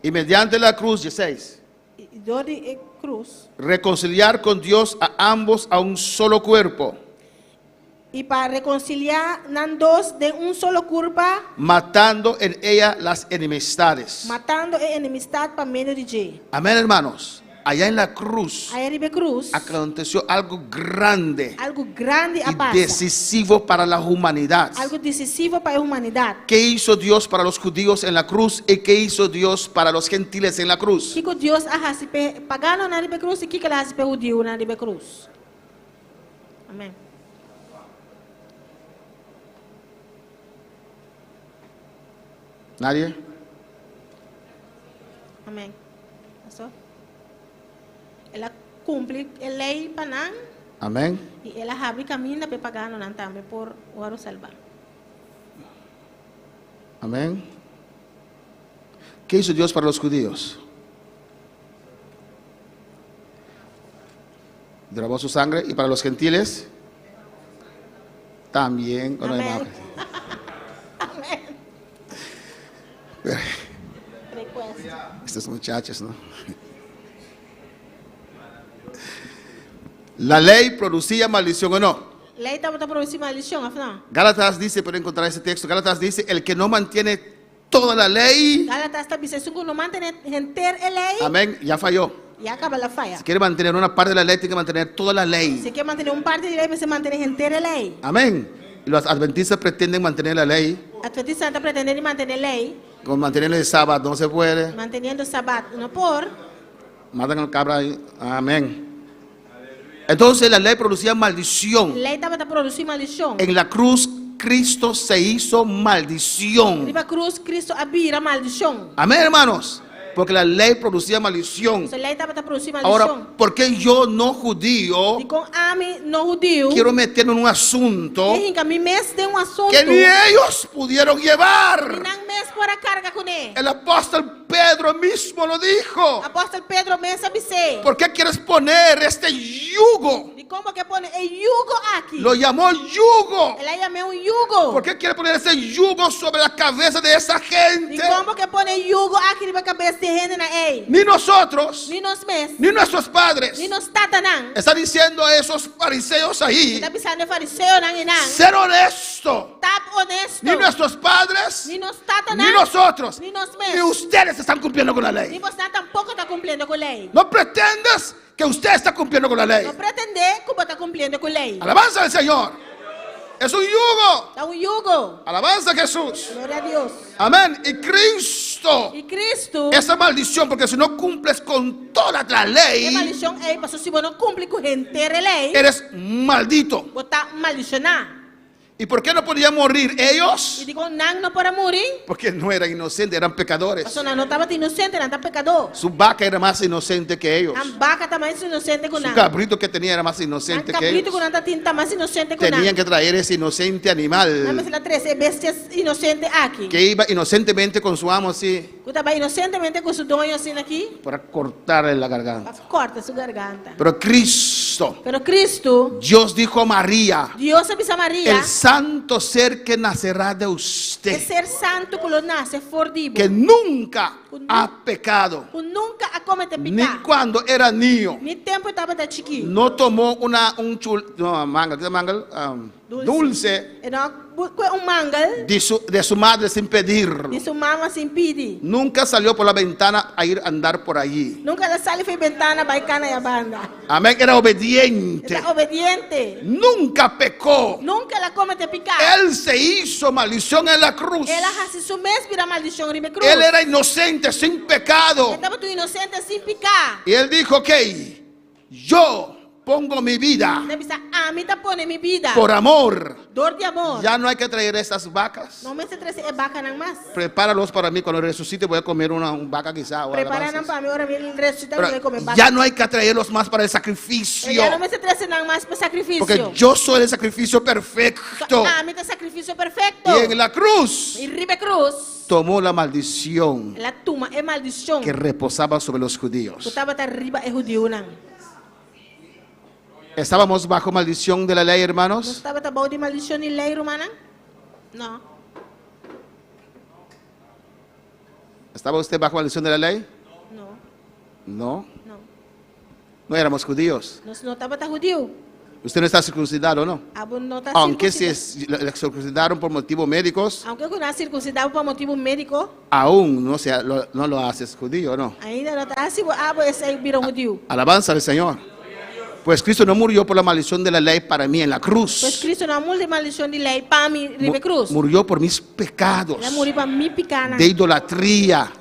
y mediante la cruz, 16, E door die cruz reconciliar con Dios a ambos a un solo cuerpo, e para reconciliar nan dos de solo curva, matando en ella las enemistades. matando e enemistad para meio de G. Amén, hermanos. Allá en la cruz Aí ribe cruz, aconteció algo grande algo grande a y passa. decisivo para la humanidad. Algo decisivo para a humanidade. ¿Qué hizo Dios para los judíos en la cruz y qué hizo Dios para los gentiles en la cruz? Que Deus a hasipe pagano na ribe cruz e que ela hasipe judeu na ribe cruz. Amém. ¿Nadie? Amém. Pastor? Ela cumpre a lei para nan Amén. e ela abre caminho para pagano nan também por o salvar. Amén. ¿Qué hizo Dios para los judíos? Derramó su sangre. ¿Y para los gentiles? También. ¿O no hay Amén. más? Amém. Request. Estos muchachos, ¿no? ¿La ley producía maldición o no? Lei estava para produzir maldição, afinal. Gálatas dice, pueden encontrar ese texto, Gálatas dice, el que no mantiene toda la lei, Gálatas está dizendo que não mantém inteira a lei amén, ya falló. e acaba a falha. Si quiere mantener una parte de la ley, tiene que mantener toda la ley. Se quer manter parte de lei, você mantém inteira a lei. Amén. Y los adventistas pretenden mantener la ley, Adventista está pretendendo manter a lei, con mantener el sábado no se puede. mantendo o sábado não por. Matan al cabra ahí. Amén. Entonces la ley producía maldición. Lei estava para produzir maldição. En la cruz, Cristo se hizo maldición. Riba cruz, Cristo abira maldição. Amén, hermanos. Porque la ley producía maldición. Se lei estava para produzir Ahora, maldição. ¿por qué yo, no judío, E com ami não judeu, quiero meterme en un asunto e em mi mês tem assunto. que ni ellos pudieron E llevar? não mês por a carga com ele. El apóstol Pedro mismo lo dijo. Apóstolo Pedro mês sabe ser. ¿Por qué quieres poner este yugo? E como que põe o yugo aqui? Lo llamó yugo. Ela chamou yugo. ¿Por qué quiere poner ese yugo sobre la cabeza de esa E gente? como que põe yugo aqui na cabeça de gente na ei? Ni nosotros, Ni nos mês, ni nuestros padres. ni nos tatanang. Está diciendo a esos fariseos ahí, Está pensando em fariseu nang inang. ser honesto. Tap honesto. Ni nuestros padres, Ni nos ni tatanang. nosotros, Ni nos ni mês. ustedes están cumpliendo con la Ni ley. você tampouco está cumprindo com a lei. No pretendas que usted está cumpliendo con la lei. Não pretender que você está cumprindo com a lei. Alabanza al Señor. Es un yugo. É yugo. Alabanza a Jesús. Glória a Deus. Amén. Y Cristo, E Cristo, esa maldición, porque si no cumples con toda la é lei, maldição aí, pastor, se você não cumpre com a inteira lei, eres maldito. você está maldicionado. ¿Y por qué no podían morir E ellos? digo, não, não para morir. Porque no eran inocentes, eran pecadores. Pastor, não estava inocente, não está pecador. Su vaca era más inocente que ellos. A vaca está mais inocente que Su nós. cabrito que tenía era más A inocente que cabrito ellos. que não está mais inocente que nós. Tenían que traer ese inocente Não, animal mas ela traz bestias inocentes aqui. que iba inocentemente con su amo así Que estava inocentemente com seu dono assim aqui, para cortarle la garganta. corta sua garganta. Pero Cristo, Pero Cristo, Dios dijo a María, Deus avisa Maria, el santo ser que nacerá de é usted, ser santo que lo nasce fordivo. que nunca ha pecado, Que nunca a comete ni pecar. cuando era niño, Ni tempo estava da chiquinho. no tomó un chul, no, mangal, ¿qué es mangal? dulce En ook un mangal. de su madre sin pedir. De su mamá sin pidi. Nunca salió por la ventana a ir a andar por allí. Nunca le sale fue ventana baikana ya banda. Amén, era obediente. Está obediente. Nunca pecó. Nunca la comete picar. Él se hizo maldición en la cruz. Ela hace su mes vira maldición ribe cruz. Él era inocente, sin pecado. Estaba tu inocente sin picar. Y él dijo, ok, yo pongo mi vida Debe estar a mí te pone mi vida. por amor. Dor de amor. Ya no hay que traer estas vacas. No me se trece es vaca nada más. Prepáralos para mí. Cuando resucite voy a comer una vaca quizá. O Preparan alabanzas. para mí ahora bien resucitar Pero voy a comer vaca. ya no hay que traerlos más para el sacrificio. Ya no me se trece nada más para sacrificio. Porque yo soy el sacrificio perfecto. A mí te sacrificio perfecto. Y en la cruz Y ribe cruz. tomó la maldición La tuma es maldición. que reposaba sobre los judíos. Tu estaba arriba es judío nan. ¿Estábamos bajo maldición de la ley, No hermanos? estaba tabau de maldición ni ley romana. No. ¿Estaba usted bajo maldición de la ley? No. No. No. No éramos judíos. No estaba tan judío. Usted no está circuncidado, ¿no? Abu no está Aunque si circuncidado. le circuncidaron por motivos médicos, Aunque con una circuncidado por motivo médico, aún no lo haces judío, ¿no? ainda no está así, abo ese vira judío. Alabanza al Señor. Pues Cristo no murió por la maldición de la ley para mí en la Pues cruz. Cristo no murió de maldición de ley para mí ribe cruz. Murió por mis pecados, Él murió para mi picana. de idolatría,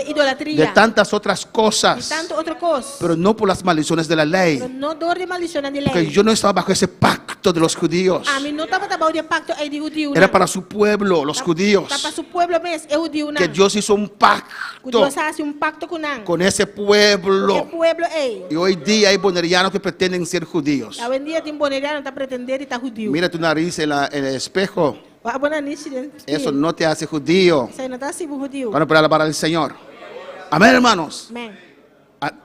Idolatría. de tantas otras Y cosas, tanto otra cosa. pero no por las maldiciones de la ley. Pero no dor de maldición de Porque ley. yo no estaba bajo ese pacto de los judíos. A mí no estaba tabau de pacto de judío. Era para su pueblo, los judíos, Está para su pueblo mes es judío. que Dios hizo un pacto Dios hace un pacto con nan. con ese El pueblo. pueblo es. Y hoy día hay bonerianos que pretenden ser judíos. La vendía de boneriano está pretender y está judío. Mira tu nariz en el espejo. Va a poner ni si Eso no te hace judío. Se no está así judío. Bueno, para alabar al Señor. Amén, hermanos. Men.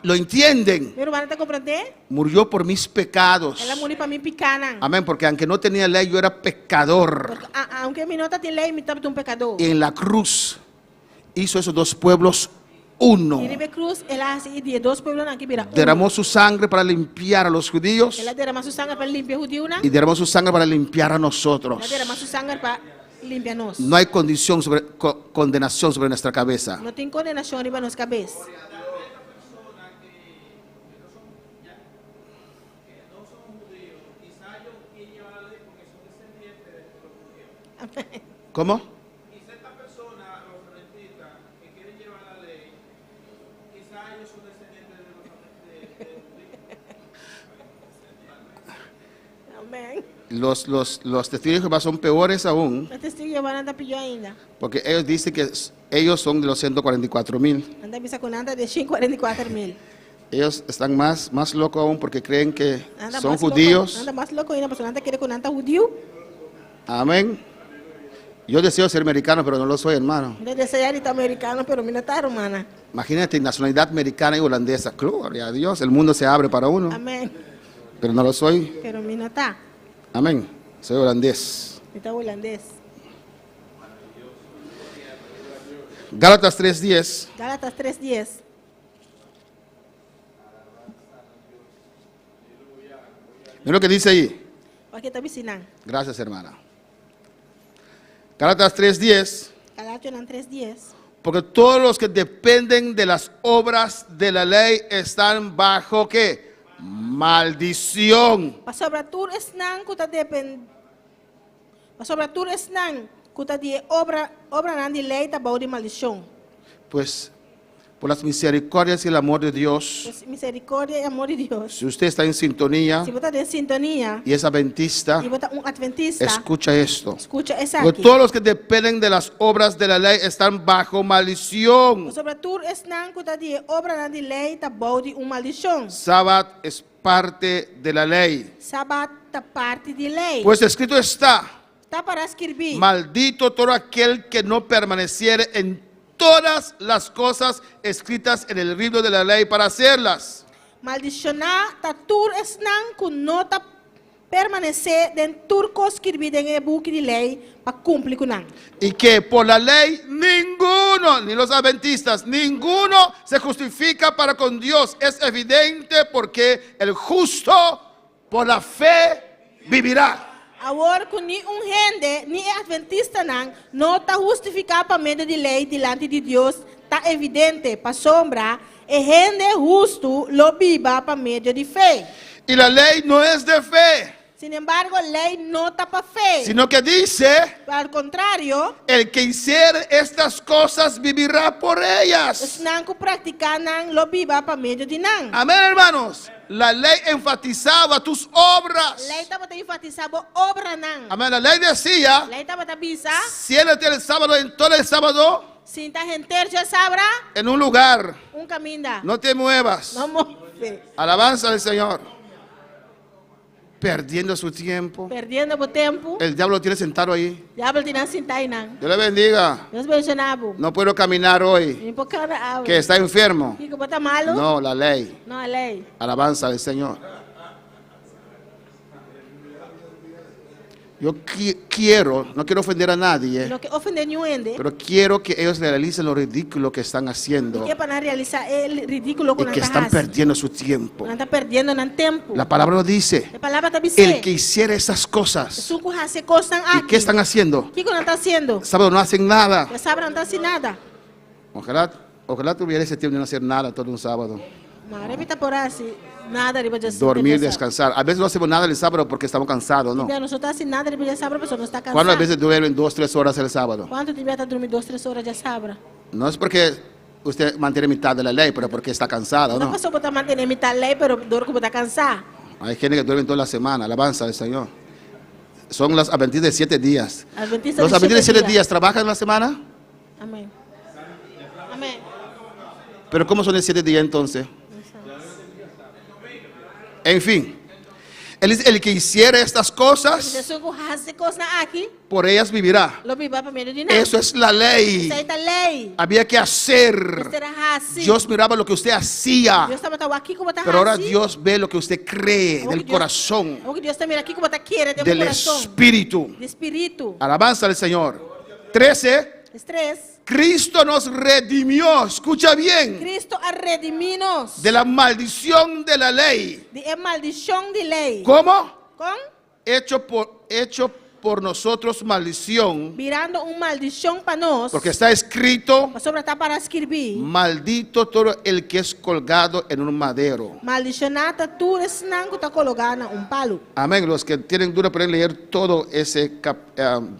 ¿Lo entienden? Mi hermano te comprende? Murió por mis pecados. Él murió para mi picana. Amén, porque aunque no tenía ley, yo era pecador. Porque aunque mi nota tiene ley, mi estaba un pecador. Y en la cruz hizo esos dos pueblos uno. Y Ribe Cruz, él hace y de dos pueblos aquí, mira. Derramó su sangre para limpiar a los judíos Él derramó su sangre para limpiar judío. y derramó su sangre para limpiar a Él nosotros. derramó su sangre para limpiarnos. No hay condición condenación sobre nuestra cabeza. No tiene condenación arriba de nuestra cabeza. ¿Cómo? Amén. Los testigos de Jehová son peores aún, Los testigos de Jehová anda pillo ainda. porque ellos dicen que ellos son de los 144,000. Anda bisa con anda de 144,000. Ellos están más locos aún porque creen que Anda son más loco, judíos. anda más loco y una persona quiere con anda judío. Amén. Yo deseo ser americano, pero no lo soy, hermano. De desear está americano, pero mi no está romana. Imagínate, nacionalidad americana y holandesa. Gloria a Dios, el mundo se abre para uno, Amén. pero no lo soy. Pero mi no está. Amén. Soy holandés. Está holandés. Gálatas 3:10. Gálatas 3:10. Mira lo que dice ahí. Aquí está Bicinan. Gracias, hermana. Gálatas 3:10. Galatas 3:10. Porque todos los que dependen de las obras de la ley están bajo ¿qué? Maldición. Pasobratur esnan kuta depend. Pasobratur esnan kuta die obra nan di lei ta bau di maldición. Pues por las misericordias y el amor de Dios, Pues misericordia y amor de Dios. si usted está en sintonía Si vos estás en sintonía y es adventista, y vos estás un adventista, escucha esto. escucha esa Porque aquí. todos los que dependen de las obras de la ley están bajo maldición. Pasobratur esnan kuta die obra nan di lei ta bau di maldición. Sábado es parte de la ley. Sabat ta parte di lei. Pues escrito está, Está para escribir. maldito todo aquel que no permaneciere en todas las cosas escritas en el libro de la ley para hacerlas. Maldicionar ta tur esnan kun nota permanecer den turco escribido en el buque de ley para cumplir con nan. Y que por la ley ninguno, ni los adventistas, ninguno se justifica para con Dios. Es evidente porque el justo por la fe vivirá. Agora que ni gente, ni adventista não está justificado para meio de lei diante de Deus, está evidente para sombra, e gente justo lo viva para meio de fé. Y la ley no es de fe, Sin embargo, lei não está para fé. sino que dice, Al contrário, el que hiciere estas cosas vivirá por ellas. os não que praticam lo viva para meio de não. Amén, hermanos. La ley enfatizaba tus obras. Lei está para enfatizar a obra não. Amén. La ley decía, Lei está para avisar, siéntate el sábado, en todo el sábado, se está gente já sabrá, en un lugar. caminho. No te muevas. Não move. Alabanza al Señor. Perdiendo su tiempo. Perdendo o tempo, El diablo lo tiene sentado ahí. diabo te não sentar aí não. Dios le bendiga. Deus mencionava. No puedo caminar hoy. Em pouca Que está enfermo. que bota malo? No, la ley. Não é lei. Alabanza al Señor. Yo quiero, no quiero ofender a nadie, Não que ofender nenhum, pero quiero que ellos realicen lo ridículo que están haciendo que é para realizar o ridículo que y não que está están perdiendo su tiempo. Não está perdendo no tempo. La palabra lo dice. A palavra está El dizendo. que hiciera esas cosas. Suco hace coisas ¿Y aqui. qué están haciendo? O que não está haciendo? Sábado no hacen nada. Já sabe, não está assim nada. Ojalá tuviera ese tiempo de no hacer nada todo un sábado. Não, repita por assim. Nada, depois de Dormir, descansar. A veces no hacemos nada el sábado porque estamos cansados, ¿no? Não está assim nada, depois de sabe, a pessoa não está cansada. ¿Cuántas veces duermen 2, 3 horas el sábado? Quanto tiver estar dormindo 2, 3 horas, já sabe. No es porque usted mantiene mitad de la ley, pero porque está cansado, Não ¿no? passou para manter mitad lei, pero dor que está cansado. Hay gente que duerme toda la semana, alabanza al Señor. Son los adventistas de 7 días. Adventista Los de adventistas de 7 7 días trabajan en la semana, Amém. Amém. pero ¿cómo son de 7 días entonces? En fin, el que hiciera estas cosas, Jesus hace coisas aqui, por ellas vivirá. lo viva para meio de nada. Eso es la lei. Essa é a lei. Había que hacer. Você era assim. Dios miraba lo que usted hacía, Deus estava aqui como está pero ahora assim. Dios ve lo que usted cree del corazón, O que Deus está mirando aqui como está querendo, del coração. espíritu. De espírito. Alabanza al Señor. 13. Estresse. Cristo nos redimió, escucha bien, Cristo a rediminos de la maldición de la ley. de maldição de lei. ¿Cómo? Com? Hecho por nosotros maldición, Virando maldição para nós. porque está escrito, Sobre está para escrever. maldito todo el que es colgado en un madero. Maldicionata tu não está colocada palo. Amén. Los que tienen duda pueden leer todo ese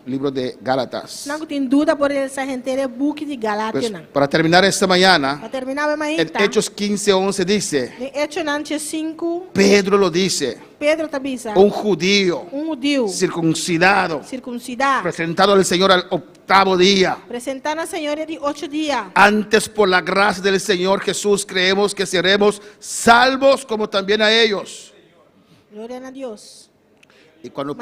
libro de Gálatas. Não tem dúvida por essa gente é book de Pues, Galátia. para terminar esta mañana, Para terminar a en Hechos 15:11 dice, em Hechos 5, Pedro lo dice, Pedro tabisa. un judío Judeu circuncidado, circuncidado. presentado al Señor al 8º día. Presentando a Senhora de 8 dias. Antes, por la gracia del Señor Jesús, creemos que seremos salvos como también a ellos. Glória a Deus. Y cuando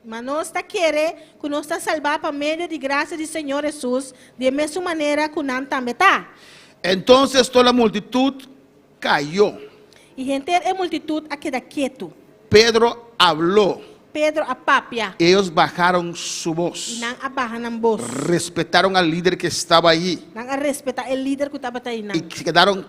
Mas nós está querendo que nós está salvar para meio de graça do Senhor Jesus, de mesma maneira que nós também está. entonces toda la multitud cayó. E gente é multitud a quedar quieto. Pedro habló. Pedro a papia. Ellos bajaron su voz. Não abaixam na voz. Respetaron al líder que estaba allí Não a respeitar o líder que estava aí. y se quedaron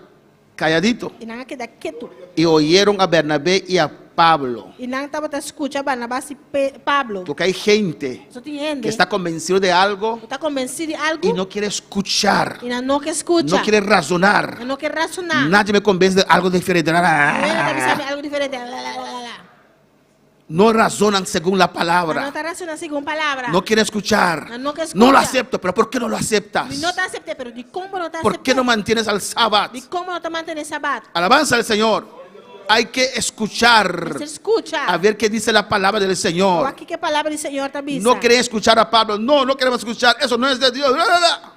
calladitos E não a quedar quieto. y oyeron a Bernabé y a Pablo. E não estava a escutar Barnabás e Pablo. Porque hay gente Só tem gente que está convencido de algo que está convencido de algo y no quiere escuchar, e não quer escutar. no quiere razonar. Não quer racionar. Nadie me convence de algo diferente. Ele sabe algo diferente. No razonan según la Não palabra. está racionando segundo palavra. No quiere escuchar. No quiere escuchar. No lo acepto, pero ¿por qué no lo aceptas? Não está aceptando, pero de como não está ¿Por qué no aceptando? mantienes al sábado? De como não está mantendo esse sabato? Alabanza al Señor. Hay que escuchar Você escuta. a ver qué dice la palabra del O Señor. aqui que a palavra do Senhor está bisa. No quería escuchar a Pablo. No queremos escuchar. Eso no es de Dios.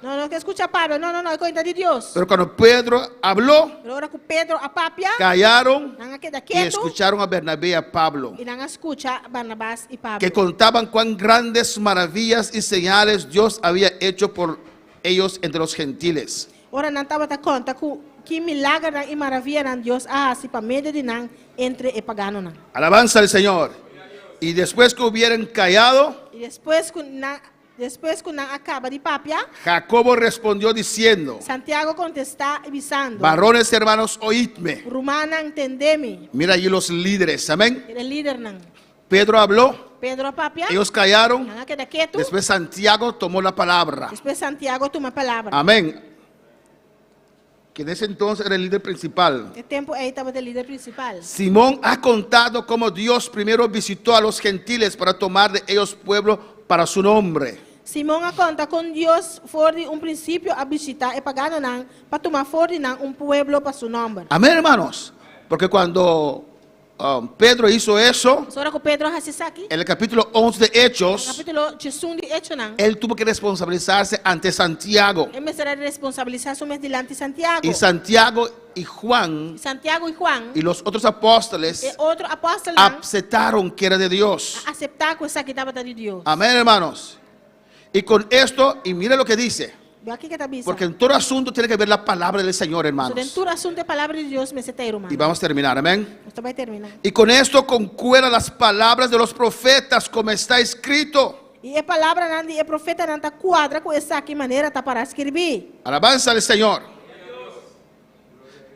Não quer escutar Pablo. Não, é coisa de Deus. Pero cuando Pedro habló, Agora que Pedro a papia, callaron não queda y quieto. escucharon a Bernabé y a Pablo, E não escuta Barnabás e Pablo. que contaban cuán grandes maravillas y señales Dios había hecho por ellos entre los gentiles. Ora não estava a conta que milagre e maravilha não Deus assim para meio de não entre e pagano não. Alabanza al Señor. Y después que hubieran callado, E depois que não acaba de papia, Jacobo respondió diciendo, Santiago contesta avisando. varones hermanos, oídme. Romana entendeme. Mira allí los líderes, amén. Ele líder não. Pedro habló, Pedro papia. ellos callaron, Yang akan quieto. después Santiago tomó la palabra. Después Santiago toma palavra. Amén. Que en ese entonces era el líder principal. El tempo aí estava o líder principal. Simón ha contado cómo Dios primero visitó a los gentiles para tomar de ellos pueblo para su nombre. Simão a conta com Deus for de princípio a visitar e pagando não para tomar for de pueblo para seu nome. Amén, hermanos. Porque cuando Pedro hizo eso, Só que Pedro hacía aqui. en el capítulo 11 de Hechos, Capítulo 1 de Hechos não. él tuvo que responsabilizarse ante Santiago. Ele me será responsabilizar sobre delante de Santiago. Y Santiago y Juan Santiago e Juan y los otros apóstoles e outro apóstolo aceptaron que era de Dios. aceitar que isso aqui estava de Deus. Amén, hermanos. Y con esto, y mire lo que dice, Vê aqui que está bisa. porque en todo asunto tiene que ver la palabra del Señor, So, hermanos. dentro do assunto é palavra de Deus, me setei, irmão. Y vamos a terminar, amén. Esto vai terminar. Y con esto concuerdan las palabras de los profetas, como está escrito. E a palavra não de profeta não está quadra com essa aqui maneira está para escrever. Alabanza al Señor.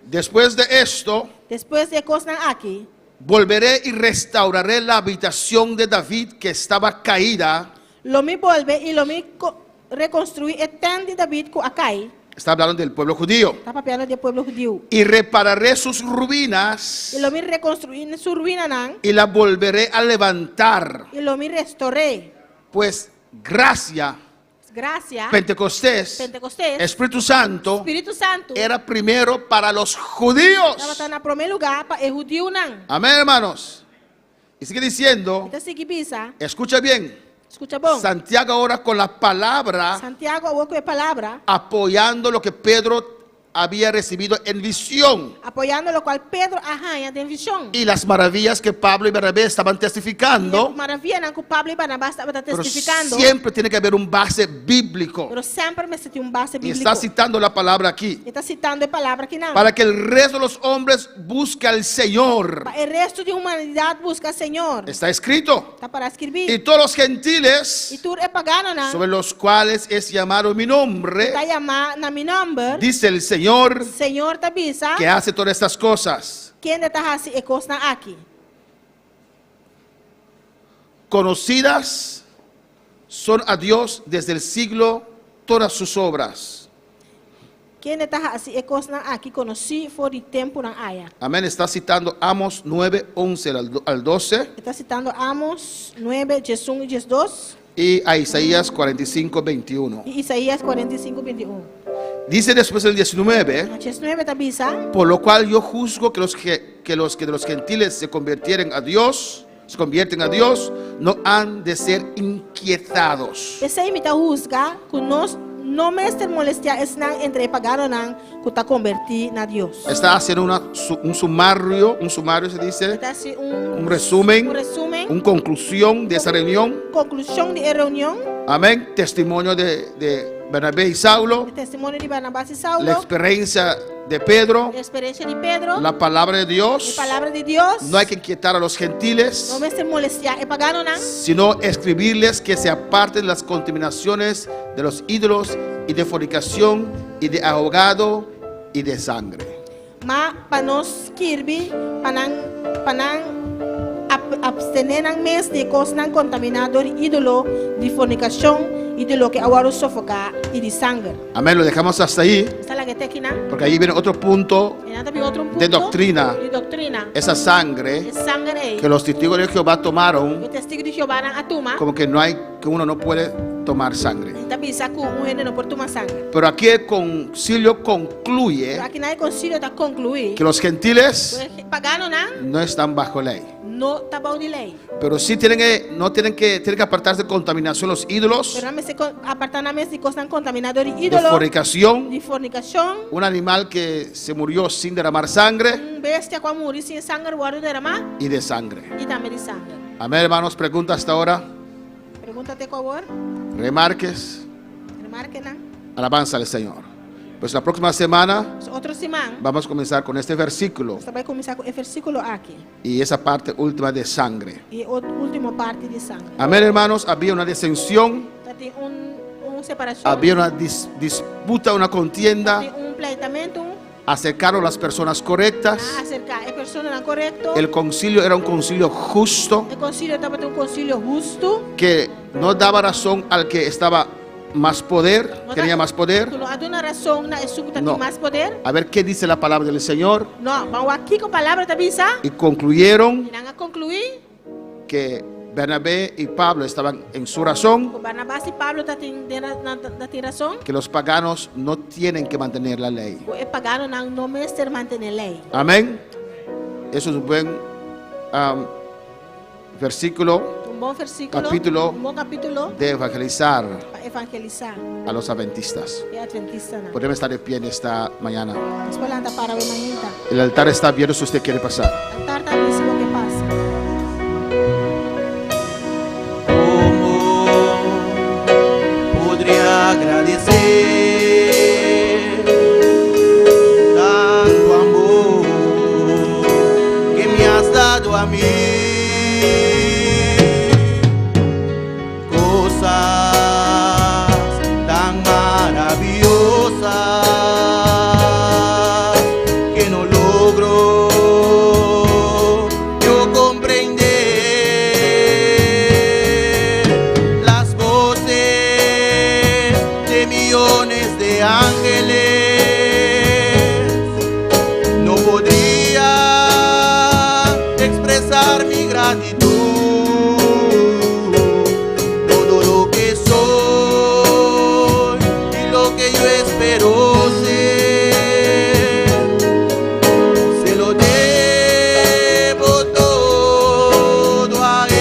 Después de esto, Depois de coisas aqui, volveré y restauraré la habitación de David que estaba caída. lo me volve e lo me reconstruir e tem de David com Acai. Está hablando del pueblo judío. Está papiando do povo judeu. Y repararé sus ruinas E lo me reconstruir em sua ruína não. y la volveré a levantar. E lo me restaurei. Pues gracia, Graça. Pentecostés, Pentecostés. Espíritu Santo, Espírito Santo. era primero para los judíos. Estava na primeiro lugar para o judeu não. Amén, hermanos. Y sigue diciendo, Então se bisa, escucha bien, escuta bom. Santiago ahora con la palabra Santiago o com a palavra, apoyando lo que Pedro había recibido en visión apoiando o qual Pedro arranha de visão. y las maravillas que Pablo y Bernabé estaban testificando. Maravilha não que Pablo e Barnabás estavam Pero testificando. siempre tiene que haber un base bíblico. Pero sempre me senti base Y bíblico. está citando la palabra aquí. Está citando a palavra aqui não. Para que el resto de los hombres busque al Señor. O resto de humanidade busca o Senhor. Está escrito. Está para Y escrever. todos los E gentiles tu é pagano não. sobre los cuales es llamado mi nombre, Está chamar na meu nome. dice el Señor, Senhor te avisa. que hace todas estas cosas. Quem está assim e coisa aqui. Conocidas son a Dios desde el siglo todas sus obras. Quem está assim e coisa aqui conheci for de tempo na área. Amén. Está citando Amos 9, 11 al 12 Está citando Amos 9, 1 e 2 y a Isaías 45, 21. e Isaías 45, 21. Dice después el 19, Na 19 está avisa. por lo cual yo juzgo que los que de los gentiles se convierten a Dios, no han de ser inquietados. Esse aí me está rusga que nós não me está molestia não entre pagano não que está convertir na Deus. Está haciendo un sumario se dice, Está assim un resumen, resumen, una conclusión de esa reunión. conclusão de reunião, Amén. Testimonio de Bernabé y Saulo, o testemunho de Barnabás e la Saulo, experiencia de Pedro, a experiência de Pedro, la palabra de a Dios. palavra de Deus. No hay que inquietar a los gentiles, Não me está molestia e pagano não. sino escribirles que se aparten de las contaminaciones de los ídolos y de fornicación y de ahogado y de sangre. Mas para nós escrever, para não abstener mes de coisas não contaminadas de ídolo, de fornicação e de lo que agora sofocar e de sangue. Amén. Lo dejamos hasta ahí, Está lá que está aqui, não? porque ahí viene otro punto, E nada outro ponto De doctrina. De doctrina. esa sangre É sangue aí. que los testigos de Jehová tomaron, O testigo de Jeová não atuma. como que uno no puede tomar sangre. Está pensando que gente não pode tomar sangue. Pero aquí el concilio concluye Pero aqui na concílio está concluir. que los gentiles Pagano não? no están bajo ley, Não está bajo de lei. pero sí tienen que apartarse de contaminación los ídolos, Pero não se apartar na mesa de coisas contaminadas de de ídolo, fornicación, de fornicação. un animal que se murió sin derramar sangre Bestia com morir sem sangue, guarda derramar. y de sangre. E também de sangue. Amén, hermanos. Pregunta hasta ahora. Pergunta-te por favor. Remarques. Remarque, não? Alabanza al Señor. Pues la próxima semana Outro semana, vamos a comenzar con este versículo você vai começar com o versículo aqui. y esa parte última de sangre. E a última parte de sangue. Amén, hermanos. Había una disensión, Tem separação. había una disputa, una contienda Tem pleitamento. acercaron las personas correctas. acercar a persona correcta. El concilio era un concilio justo O concílio estava um concílio justo. que no daba razón al que estaba más poder, tenía más poder. Não há uma razão na escuta No. tem mais poder. A ver qué dice la palabra del Señor. Não, vamos aqui com a palavra da bisa. Y concluyeron E não a concluir. que Bernabé y Pablo estaban en su razón, O Barnabás e Pablo tá tem razão. que los paganos no tienen que mantener la ley. O pagano não mestre manter a lei. Amén. Eso es un buen versículo Bom versículo. Capítulo. Bom capítulo. de evangelizar Para evangelizar. a los adventistas. É adventista. Não. Podemos estar de pie en esta mañana. Espolanda para o manita. El altar está abierto si usted quiere pasar. Altar tá mesmo que passa. ¿Cómo podría agradecer tanto amor que me has dado a mí? Cosas tan maravillosas que no logro yo comprender. Las voces de millones de ángeles no podrían expresar mi gratitud. Todo lo que soy y lo que yo espero ser, se lo debo todo a Él.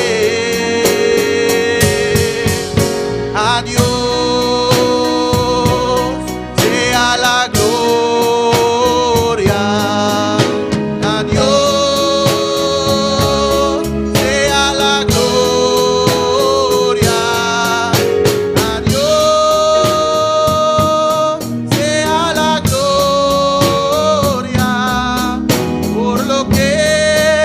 A Dios sea la gloria. A Dios sea la gloria. A Dios sea la gloria por lo que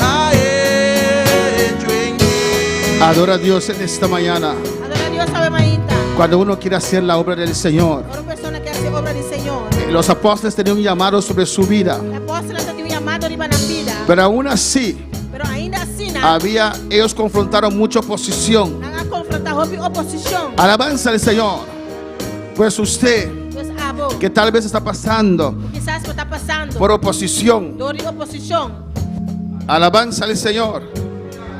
ha hecho en mí. Adora a Dios en esta mañana. Adora a Deus, sabe, manita. Cuando uno quiere hacer la obra del Señor. Uma pessoa que hace obra do Senhor. Los apóstoles tenían un llamado sobre su vida. A apóstola tem um chamado riba na vida. Pero aún así, Pero ainda assim, ellos confrontaron mucha oposición. não há confrontar oposição. Alabanza al Señor. Pues usted, Deus abo. que tal vez está pasando Quizás você está passando por oposición, dor de oposição. alabanza al Señor.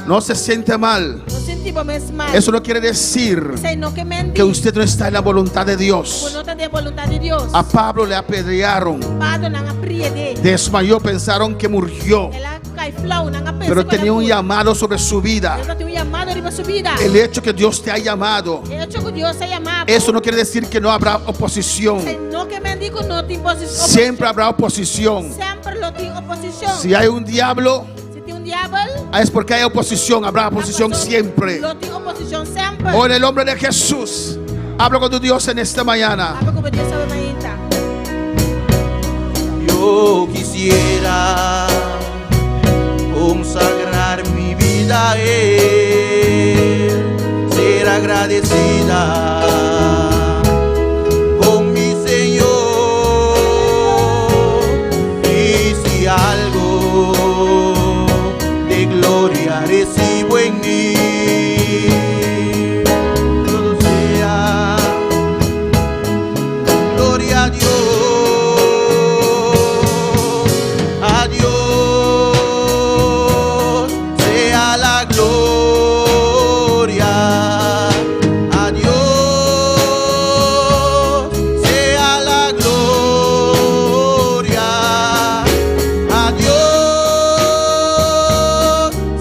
No se siente mal. Não sentimos mais mal. Eso no quiere decir Sei não que mente. que usted no está en la voluntad de Por Dios. não tem vontade de Deus. A Pablo le apedrearon, Pado não apriede. desmayó, pensaron que murió, Ela cai flow, não pensa. pero tenía un llamado sobre su vida. Deus tem um chamado riba sua vida. El hecho que Dios te ha llamado, Eu te Deus se chamava. eso no quiere decir que no habrá oposición. Sei não que mendigo não tem oposição. Siempre habrá oposición. Sempre lo tem oposição. Si hay un diablo, Se tem diabo, es porque hay oposición. Habrá oposición siempre. lo tem oposição sempre. Oh, en el nombre de Jesús, hablo con tu Dios en esta mañana. Habla como Deus sabe, manita. Yo quisiera consagrar mi vida a Él, ser agradecida con mi Señor. Y si algo de gloria recibo en mí, todo sea gloria a Dios. A Dios sea la gloria. A Dios sea la gloria. A Dios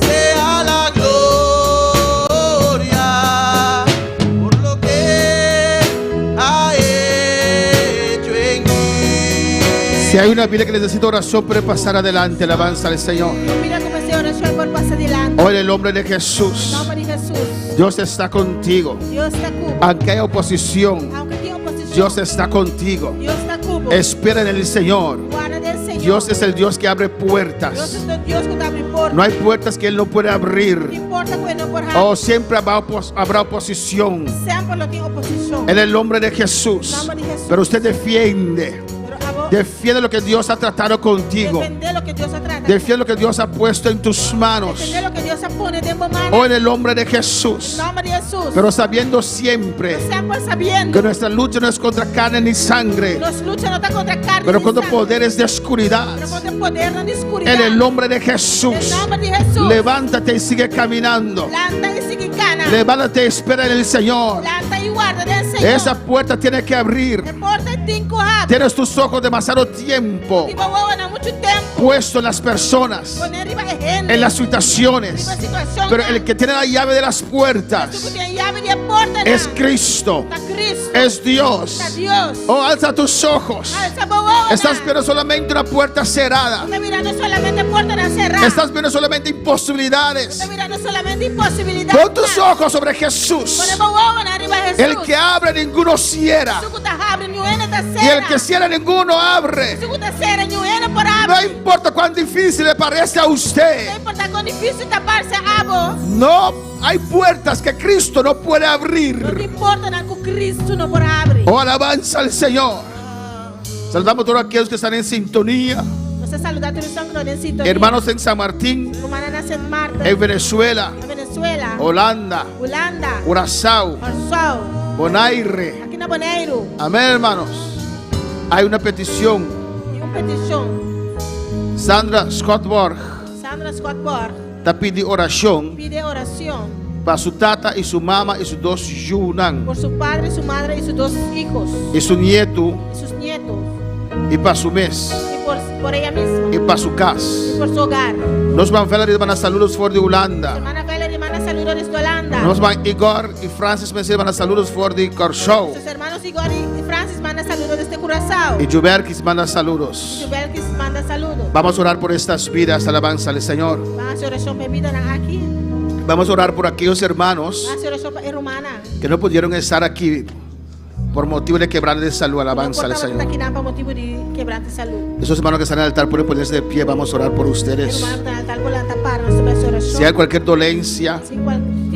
sea la gloria por lo que ha hecho en mí. Si hay una vida que necesita oración, puede pasar adelante. Alabanza al Señor. Mira como essa oração por passar adiante. Hoy en el nombre de Em Jesús, nome de Jesus. Dios está contigo. Deus está cubo. Aunque haya oposición, Aunque tenha oposição. Dios está contigo. Deus está cubo. Espera en el Señor. Guarda del Senhor. Dios es el Dios que abre Deus puertas. é o Deus que abre portas. No hay puertas que Él no puede Não abrir. importa que não por Oh, siempre habrá oposición Sempre lo tem oposição. en el nombre de Jesús. Pero usted defiende. Pero abo Defiende lo que Dios ha tratado contigo. Defender lo que Dios ha tratado. Defiende lo que Dios ha puesto en tus manos. Defender lo que Dios ha pone en tu mano. Oh, en el nombre de Jesús. En nombre de Jesús. Pero sabiendo siempre Siempre sabiendo que nuestra lucha no es contra carne ni sangre, nuestra lucha no está contra carne pero ni contra sangre, poderes de oscuridad. pero contra el poder de la oscuridad. En el nombre de En Jesús, el nombre de Jesús. levántate y sigue caminando. Planta y sigue cana. Levántate y espera en el Señor. Planta y guarda del Señor. Esa puerta tiene que abrir. El porta es cinco abre. Tienes tus ojos demasiado tiempo Tipo, huevo, no mucho tiempo. puesto en las personas, Poner arriba de gente. en las situaciones. Arriba de situación. Pero el que tiene la llave de las Tú que puertas tienes llave de puerta, es ¿no? Cristo, Está Cristo. es Dios. Está Dios. Oh, alza tus ojos. Alza, huevo, Estás ¿no? viendo solamente una puerta cerrada. Está mirando solamente puertas cerradas. Estás viendo solamente imposibilidades. Está mirando solamente imposibilidades. Pon tus ojos sobre Jesús. Ponemos huevo arriba de Jesús. El que abre, ninguno cierra. Tú que estás abre, ni una te Y el cierra. que cierra, ninguno abre. Tú que te cierra, ni una por No abre. importa cuán difícil le parece a No usted. importa cuán difícil taparse a vos. No hay puertas que Cristo no puede No te abrir. importa nada que Cristo no por abre. Oh, alabanza al Señor. Saludamos a todos aquellos que están en sintonía. No se saluda a todos los que en sintonía. Hermanos en San Martín, Hermana en San Marta. en Venezuela, En Venezuela. Holanda, Holanda. Curazao, Orsao. Bonaire. Aquí en Bonaire. Amén, hermanos. Hay una petición. Y un petición. Sandra Scottborg Sandra Scott Borg está pidiendo oración pide oración para su tata y su mamá y sus dos yunan por su padre, su madre y sus dos hijos y su nieto y sus nietos y para su mes y por ella misma y para su casa. y por su hogar. Nos van a hermanas saludos for de Holanda. Hermana Vela y hermana saludos desde Holanda. Nos van Igor y Francis me hermanas saludos for de Corshow. Sus hermanos Igor y Francis mandan saludos desde Curazao. Y Juberkis manda saludos. Jubelkis manda saludos. Vamos a orar por estas vidas, alabanza al Señor. Van a hacer oración por vida aquí. Vamos a orar por aquellos hermanos Van a hacer oración por hermana. que no pudieron estar aquí por motivo de quebrar de salud, alabanza al Señor. Aquí por motivo de quebrante de salud. Esos hermanos que están en el altar pueden ponerse de pie, vamos a orar por ustedes. Hermano que está en el altar por la tapar, no se va a hacer oración. Si hay cualquier dolencia, Sin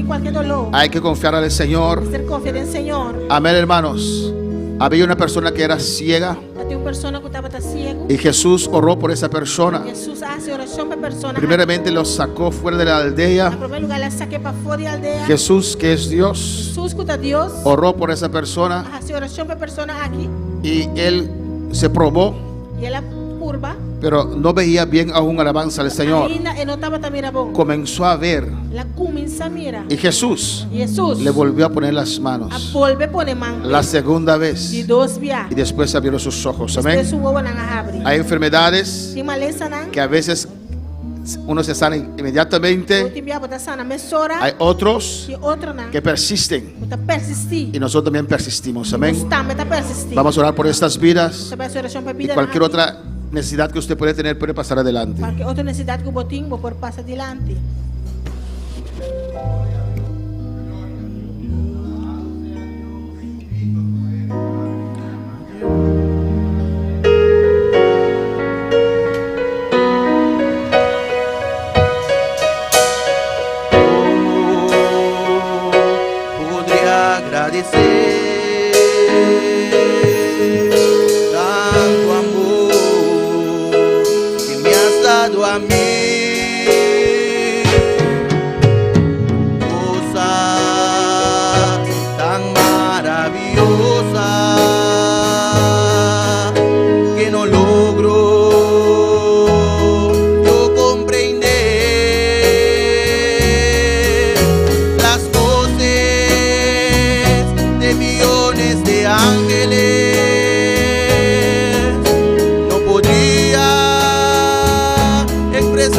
cualquier dolor. hay que confiar al Señor. Ser confiar en el Señor. Amén, hermanos. Había una persona que era ciega Hay una persona que estaba ciego. y Jesús oró por esa persona. Jesús hace oración por personas. Primeramente los sacó fuera de la En aldea. primer lugar, la saqué para fuera de la aldea. Jesús, que es Dios, Jesús, que está Dios, oró por esa persona hace oración por personas aquí. y él se probó, Y él la curva. pero no veía bien aún, alabanza al Señor. Ahí no estaba también a vos. Comenzó a ver La comienza a mirar. y Jesús Y Jesús le volvió a poner las a manos volver a poner mano. la segunda vez Y dos viajes. y después abrieron sus ojos. Después Amén. su huevo a abrir. Hay enfermedades Sin maleza, ¿no? que a veces uno se sana inmediatamente. Última botar sana mesora. Hay otros Y otro, ¿no? que persisten Está persistir. y nosotros también persistimos. Amén. Está persistir. Vamos a orar por estas vidas Se va a hacer oración por y vida. cualquier aquí. otra necesidad que usted puede tener puede pasar adelante. Cualquier otra necesidad que vos tengas, por pasar adelante. Podría agradecer tanto amor que me has dado a mí. Cosas tan maravillosas que no logro yo comprender las voces de millones de ángeles. No podría expresar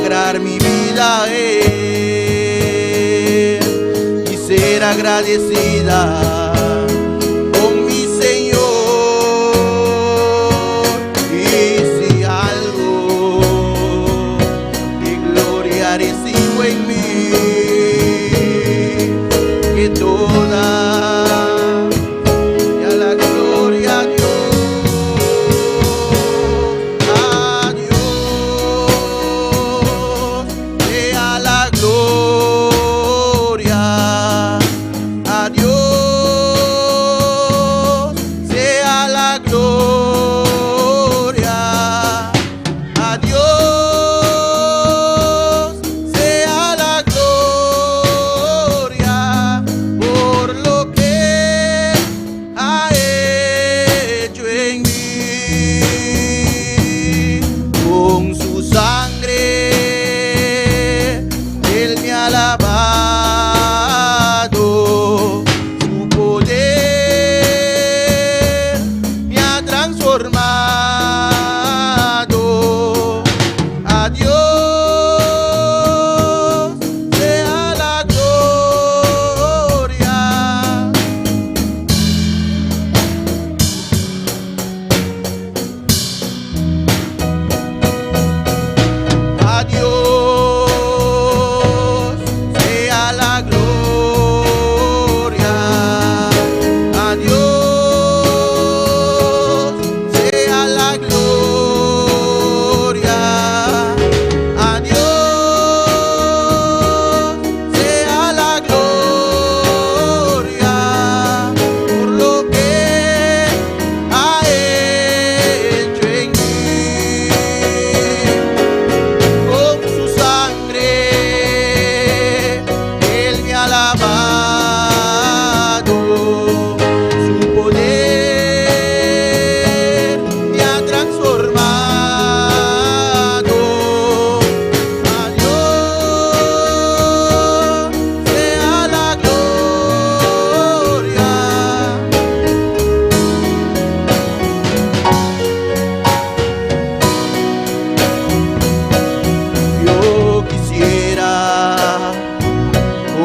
consagrar mi vida a Él y ser agradecida con mi Señor. Y si algo de gloria recibo en mí, que toda ya la gloria a Dios.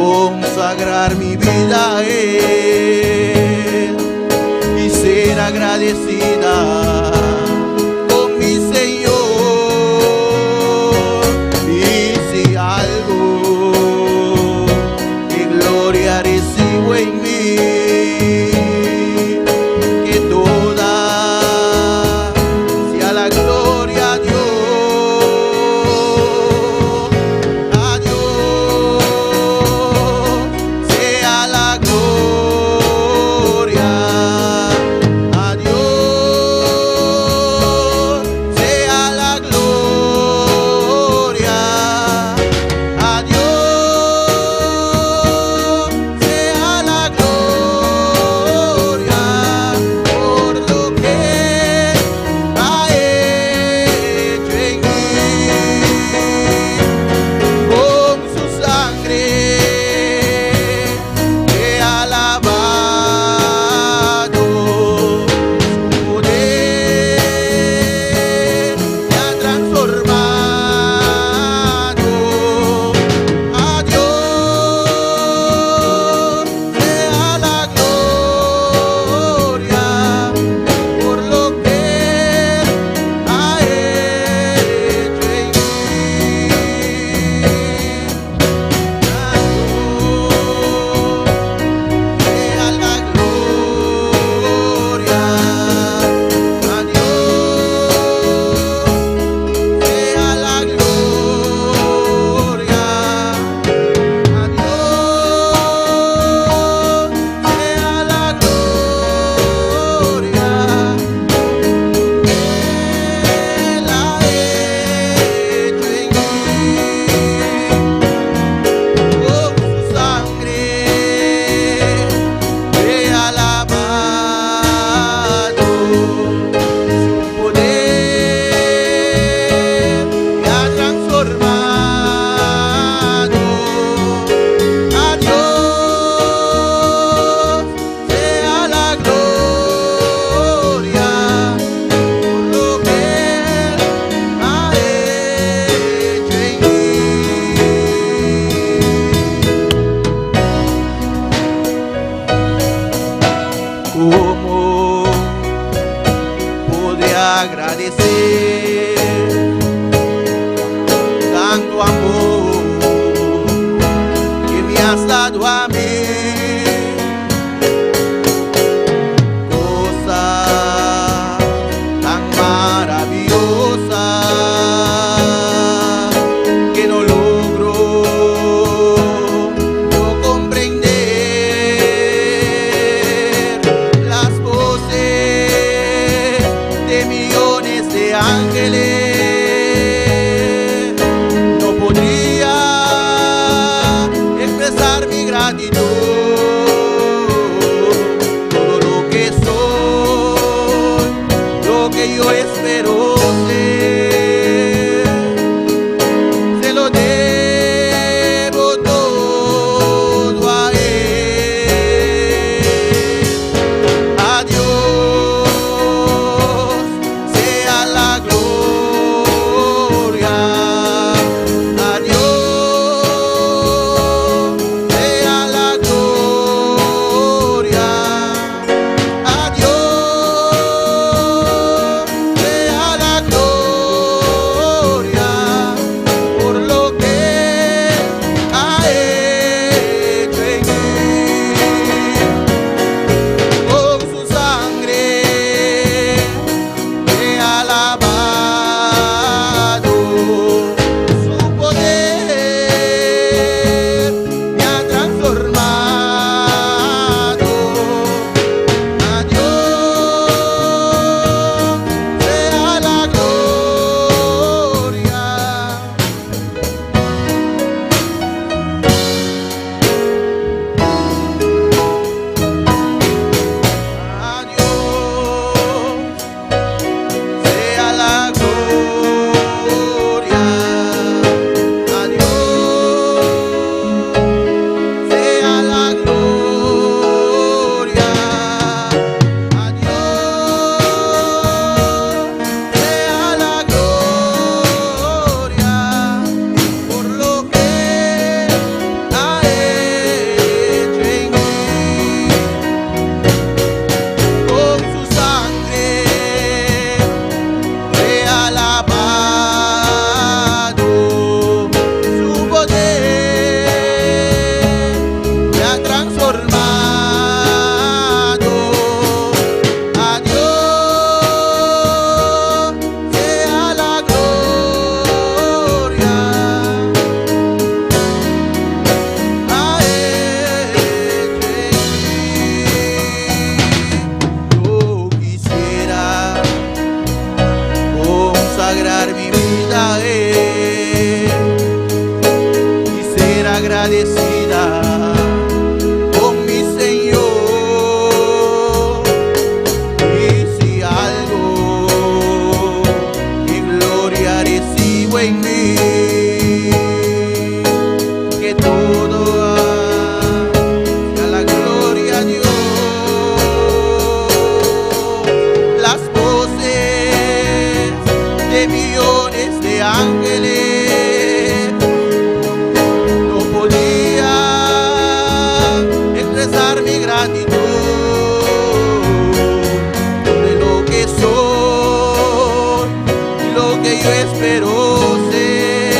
Consagrar mi vida a Él y ser agradecida con mi Señor. Y si algo de gloria recibo en mí, que toda sea la gloria a Dios. A Dios agradecer tanto amor que me has dado a mí. Cosa tan maravillosa que no logro yo comprender. Las voces de millones de ángeles no podría expresar mi gratitud. Todo lo que soy, lo que yo espero ser, se lo debo todo a Él. A Dios sea la gloria, a Dios sea la gloria, a Dios sea la gloria por lo que ha hecho en mí. Con su sangre he alabado, su poder me ha transformado. A Dios sea la gloria. A Dios sea la gloria, a Dios sea la gloria, a Dios sea la gloria por lo que ha hecho en mí. Con su sangre he alabado, su poder me ha transformado. A Dios sea la gloria, ha hecho en mí. Yo quisiera consagrar mi vida a Él y ser agradecida con mi Señor. Y si algo de gloria recibo en mí, que todo sea la gloria a Dios. Las voces de millones de ángeles no podían expresar mi gratitud de lo que soy y lo que yo espero ser.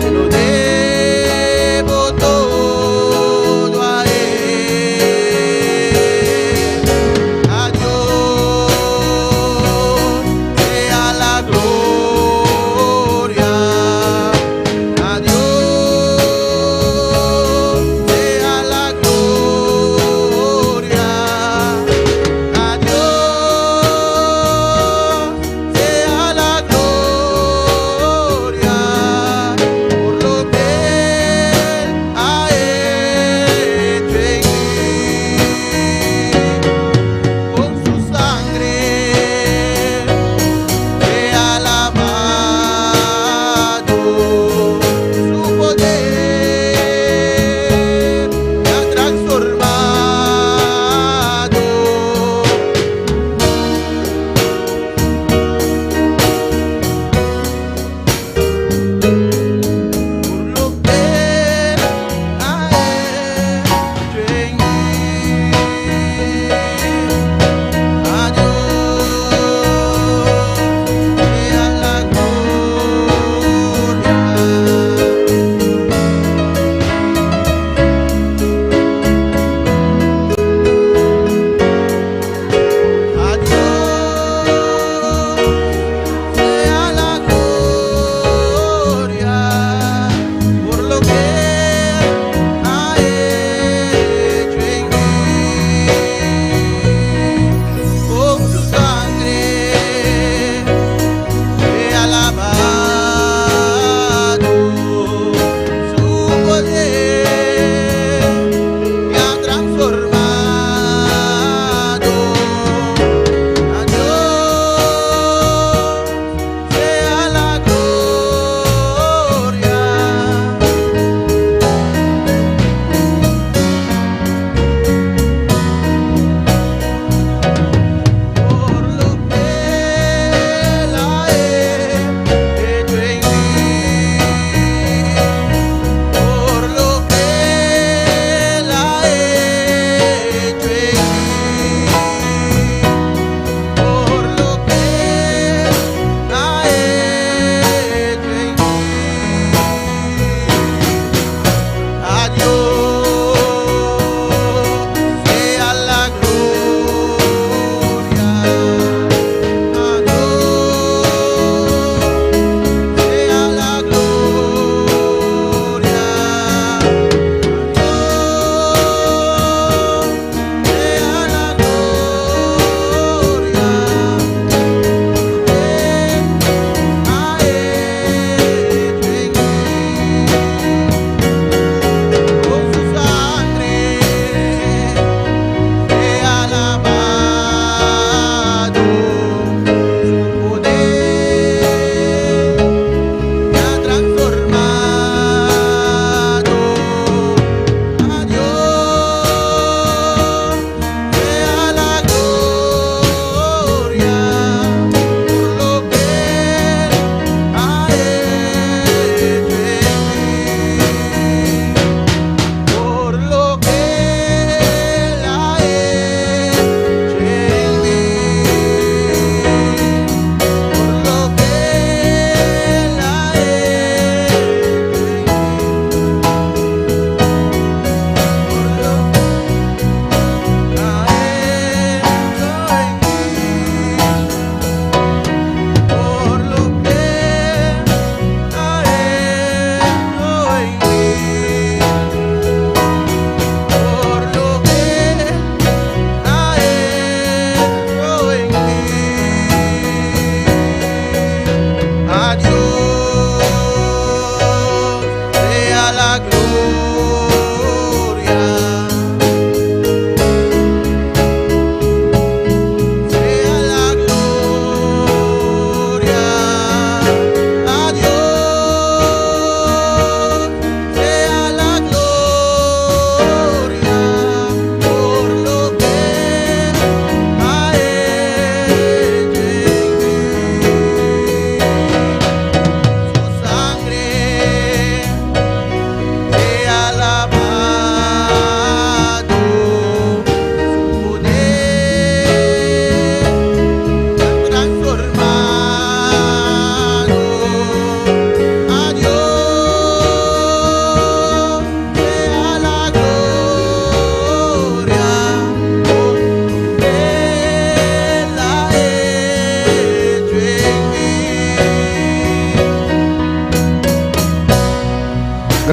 Se lo debo todo a Él. A Dios sea la gloria.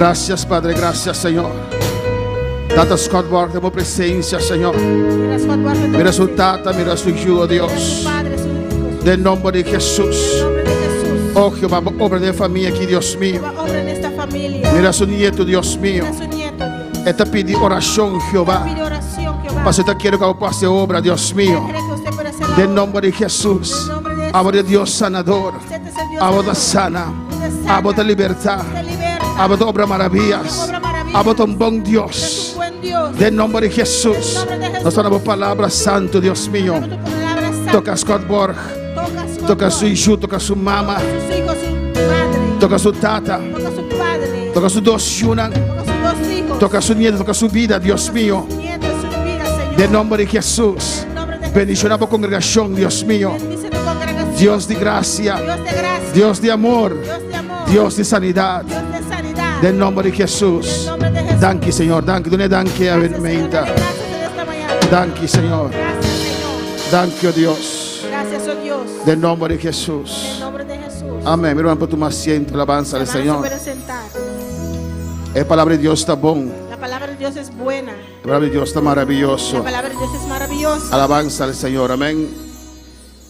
Gracias, Padre, gracias, Señor. Tata Scott Barr, tenemos presencia, Señor. Mira su Eduardo, Mira su tata, mira su hijo, mira su Dios. padre, su hijo. Del nombre de Jesús. En nombre de Jesús. Oh Jehová, obra de familia aquí, Dios mío. Jehová, obra en esta familia. Mira su nieto, Dios mío. Mira su nieto, Dios. Esta pide oración, Jehová. Pide oración, Jehová. Pastor, quiero que pase obra, Dios mío. Quiere que usted pueda hacer la Del obra. nombre de Jesús. Del nombre de Jesús. Abra Dios sanador. Usted es el Dios Abra sanador. sana. Usted sana. Abra libertad. Usted liberta. Abra obra maravillas. Usted obra maravillas. Abra un buen Usted es Dios. un buen Dios. Del nombre de Jesús. Del nombre de Jesús. Nos damos palabra santo, Dios mío. Dame tu palabra santa. Toca a Scott Borg. Toca a su hijo, toca a su mamá. Sus hijos, su madre. Toca a su tata. Toca a su padre. Toca a sus dos yunan. Toca a sus dos hijos. Toca a su nieto, toca a su vida, Dios mío. Sus nietos, su vida, Señor. Del nombre de Jesús. En nombre de Jesús. Bendición a la congregación, Dios mío. Bendice tu congregación. Dios de gracia. Dios de gracia. Dios de amor. Dios de amor. Dios de sanidad. Dios de sanidad. Del nombre de Jesús. Del nombre de Jesús. Danke, Señor. Danke. Du ne danke, Gracias, Señor. Aventa. Dale gracias en esta mañana. Danke, Señor. Gracias, Señor. Danke, oh Dios. Gracias, oh Dios. Del nombre de En Jesús. el nombre de Jesús. Amén. Mira, por tu asiento, alabanza al Hermanos, se Señor. pueden sentar. La palabra de Dios está bon. La palabra de Dios es buena. La palabra de Dios está La maravilloso. palabra de Dios es maravillosa. Alabanza al Señor. Amén.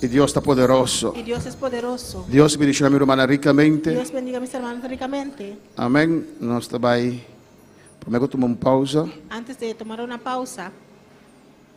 Y Dios está poderoso. Y Dios es poderoso. Dios bendiga a mi hermana ricamente. Dios bendiga a mis hermanos ricamente. Amém. Nós também. Primeiro tomar uma pausa. Antes de tomar una pausa,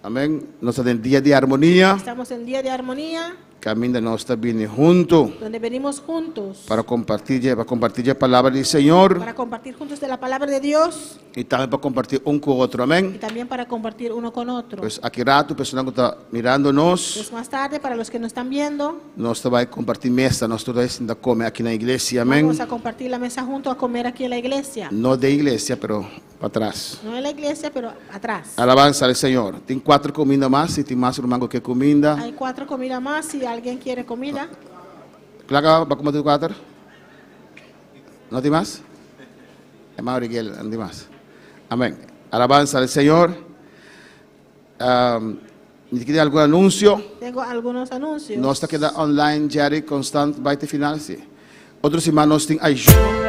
Amém. Nós estamos em dia de harmonia. estamos en día de armonía, Caminho nós está vindo junto donde venimos juntos para compartilhar a palavra do Senhor para compartir juntos de la palabra de Dios e também para compartilhar com o outro. y Amém. también para compartir uno con otro. Pois aqui rato, o pessoal que está mirando nós, Pues más tarde, para los que nos están viendo, nós vai compartilhar mesa, nós todos ainda come aqui na igreja. Amém. vamos a compartir la mesa junto a comer aquí en la iglesia. Não de igreja, pero para trás. No en la iglesia, pero atrás. Alabanza ao Senhor. Tem 4 comidas mais, se tem mais irmão que comida. Hay 4 comidas más, si alguien quiere comida. Claro, vai comer 4? Não tem mais? É mais Miguel, não tem mais. Amém. Alabanza ao Senhor. ¿Tiene algún anuncio? Tengo algunos anuncios. Nós está queda online, Jerry, constant, vai ter final, sim. Outros irmãos têm ajuda.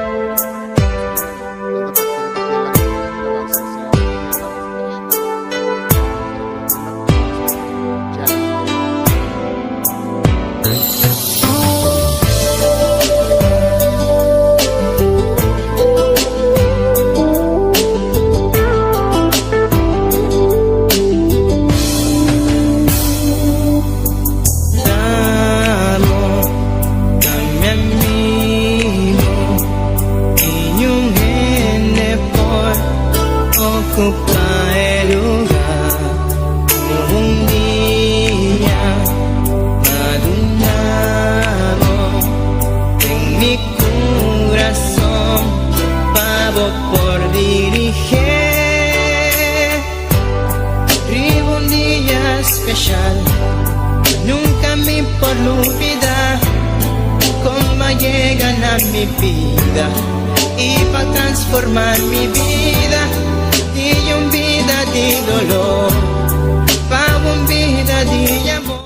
Damo kami amigo, inyong henepon, ocupa el lugar, un día madunado en mi corazón, pavo por dirigir, vivo un día especial. Nunca me por olvidar cómo llegan a mi vida y para transformar mi vida de un vida de dolor para una vida de amor.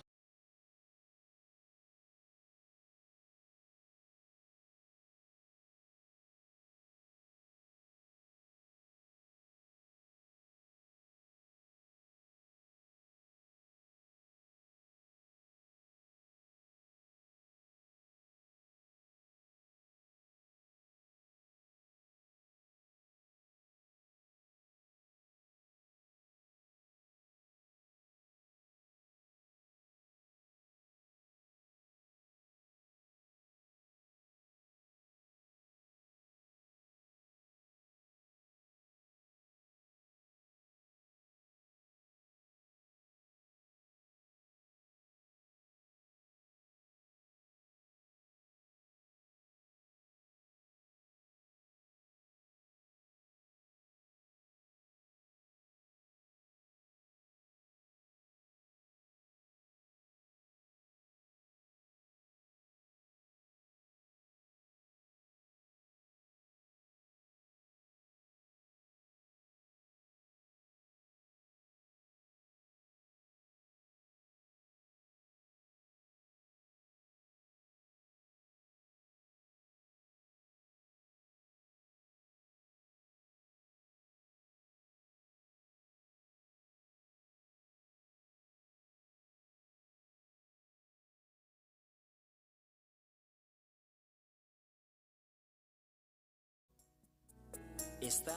Está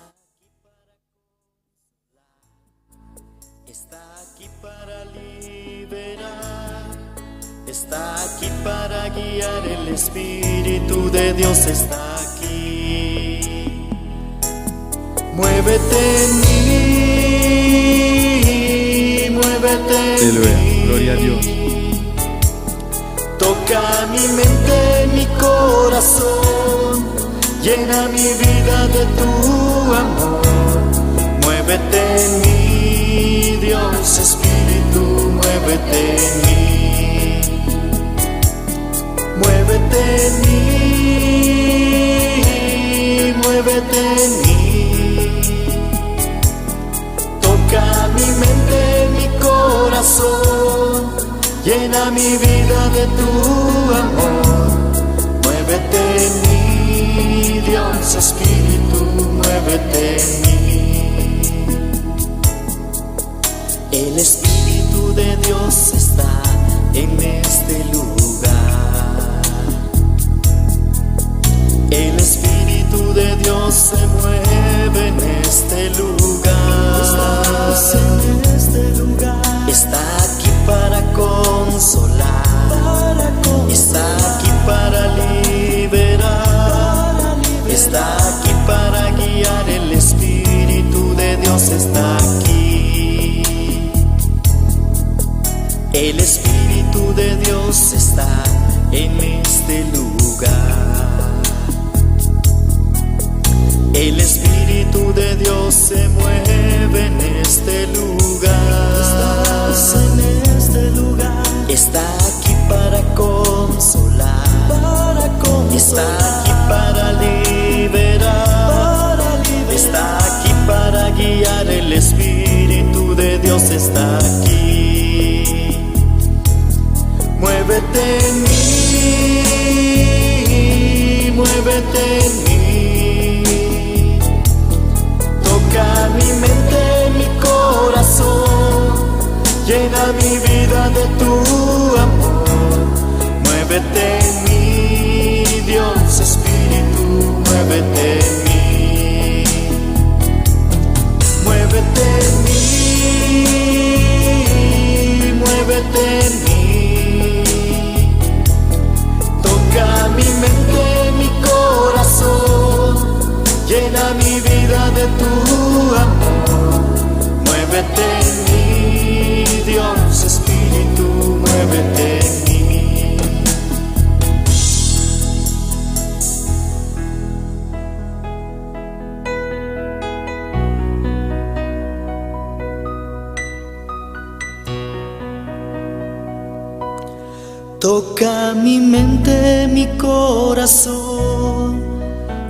aquí para liberar, está aquí para guiar, el Espíritu de Dios está aquí. Muévete en mí, muévete en Aleluya, mí. gloria a Dios. Toca mi mente, mi corazón, llena mi vida de tu amor. Muévete en mí, Dios Espíritu, muévete en mí. Muévete en mí, muévete en mí. Toca mi mente, mi corazón, llena mi vida de tu amor. Muévete en mí, Dios Espíritu, muévete en mí. El Espíritu de Dios está en este lugar. El Espíritu de Dios se mueve en este lugar. Estás en este lugar. Está aquí para consolar, está aquí para liberar, está aquí para guiar. El Espíritu de Dios está aquí. El Espíritu de Dios está en este lugar. El Espíritu de Dios se mueve en este lugar. Estás en este lugar. Está aquí para consolar, está aquí para liberar, está aquí para guiar. El Espíritu de Dios está aquí. Muévete en mí, muévete en mí. Toca mi mente, mi corazón, llena mi vida de tu amor. Muévete en mí, Dios Espíritu, muévete en mí. Muévete en mí, muévete en mí. Toca mi mente, mi corazón, llena mi vida de tu amor. Muévete en mí, Dios Espíritu, muévete en mí. Toca mi mente, mi corazón,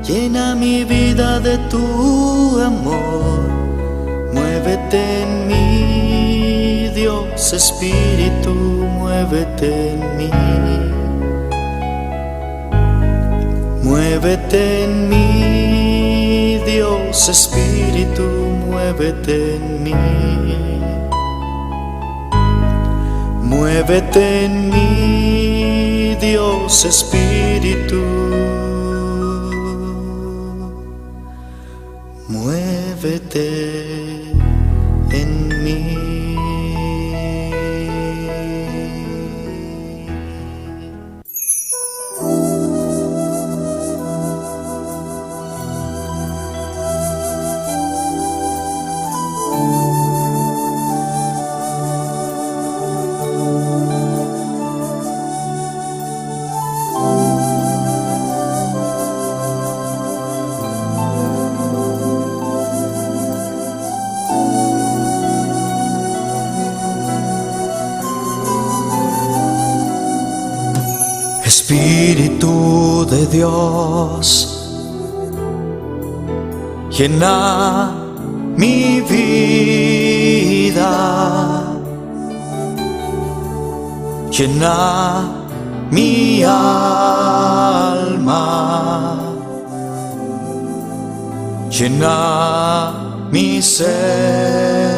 llena mi vida de tu amor. Muévete en mí, Dios Espíritu, muévete en mí. Muévete en mí, Dios Espíritu, muévete en mí. Muévete en mí, Dios Espíritu, muévete en mí. Espíritu de Dios, llena mi vida, llena mi alma, llena mi ser.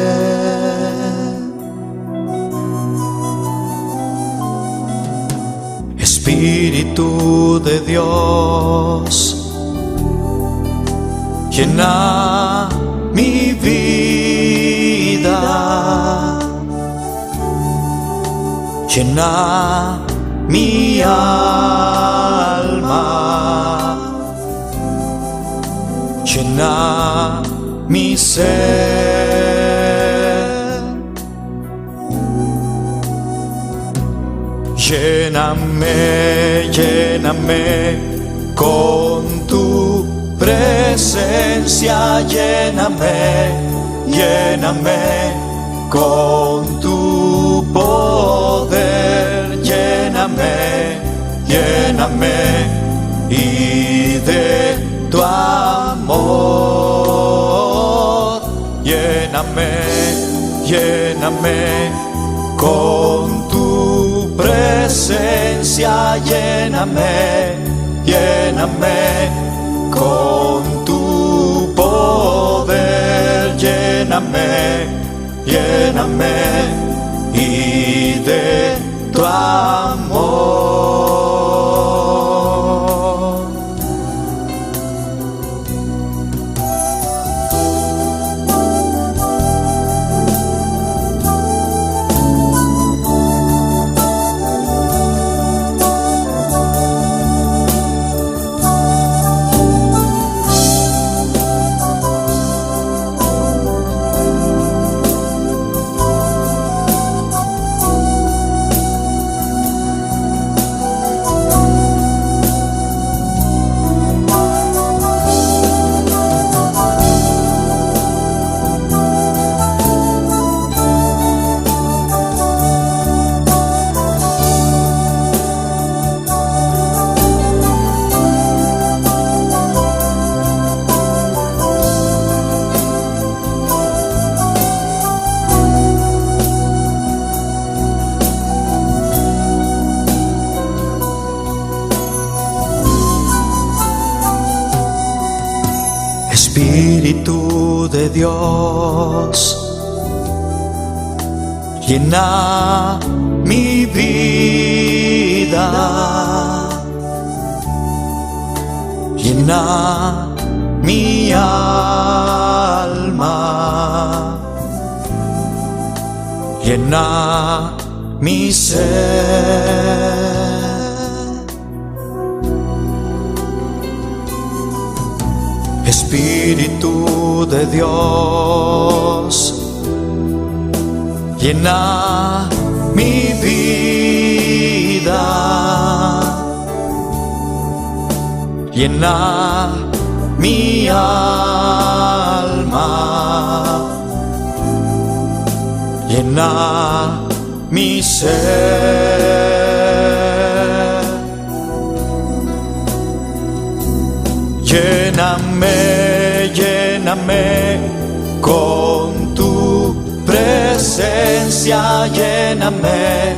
Espíritu de Dios, llena mi vida, llena mi alma, llena mi ser, lléname, lléname con tu presencia, lléname, lléname con tu poder, lléname, lléname y de tu amor, lléname, lléname con tu presencia, lléname, lléname con tu poder, lléname, lléname y de tu amor. Espíritu de Dios, llena mi vida, llena mi alma, llena mi ser. Espíritu de Dios, llena mi vida, llena mi alma, llena mi ser. Lléname, lléname con tu presencia, lléname,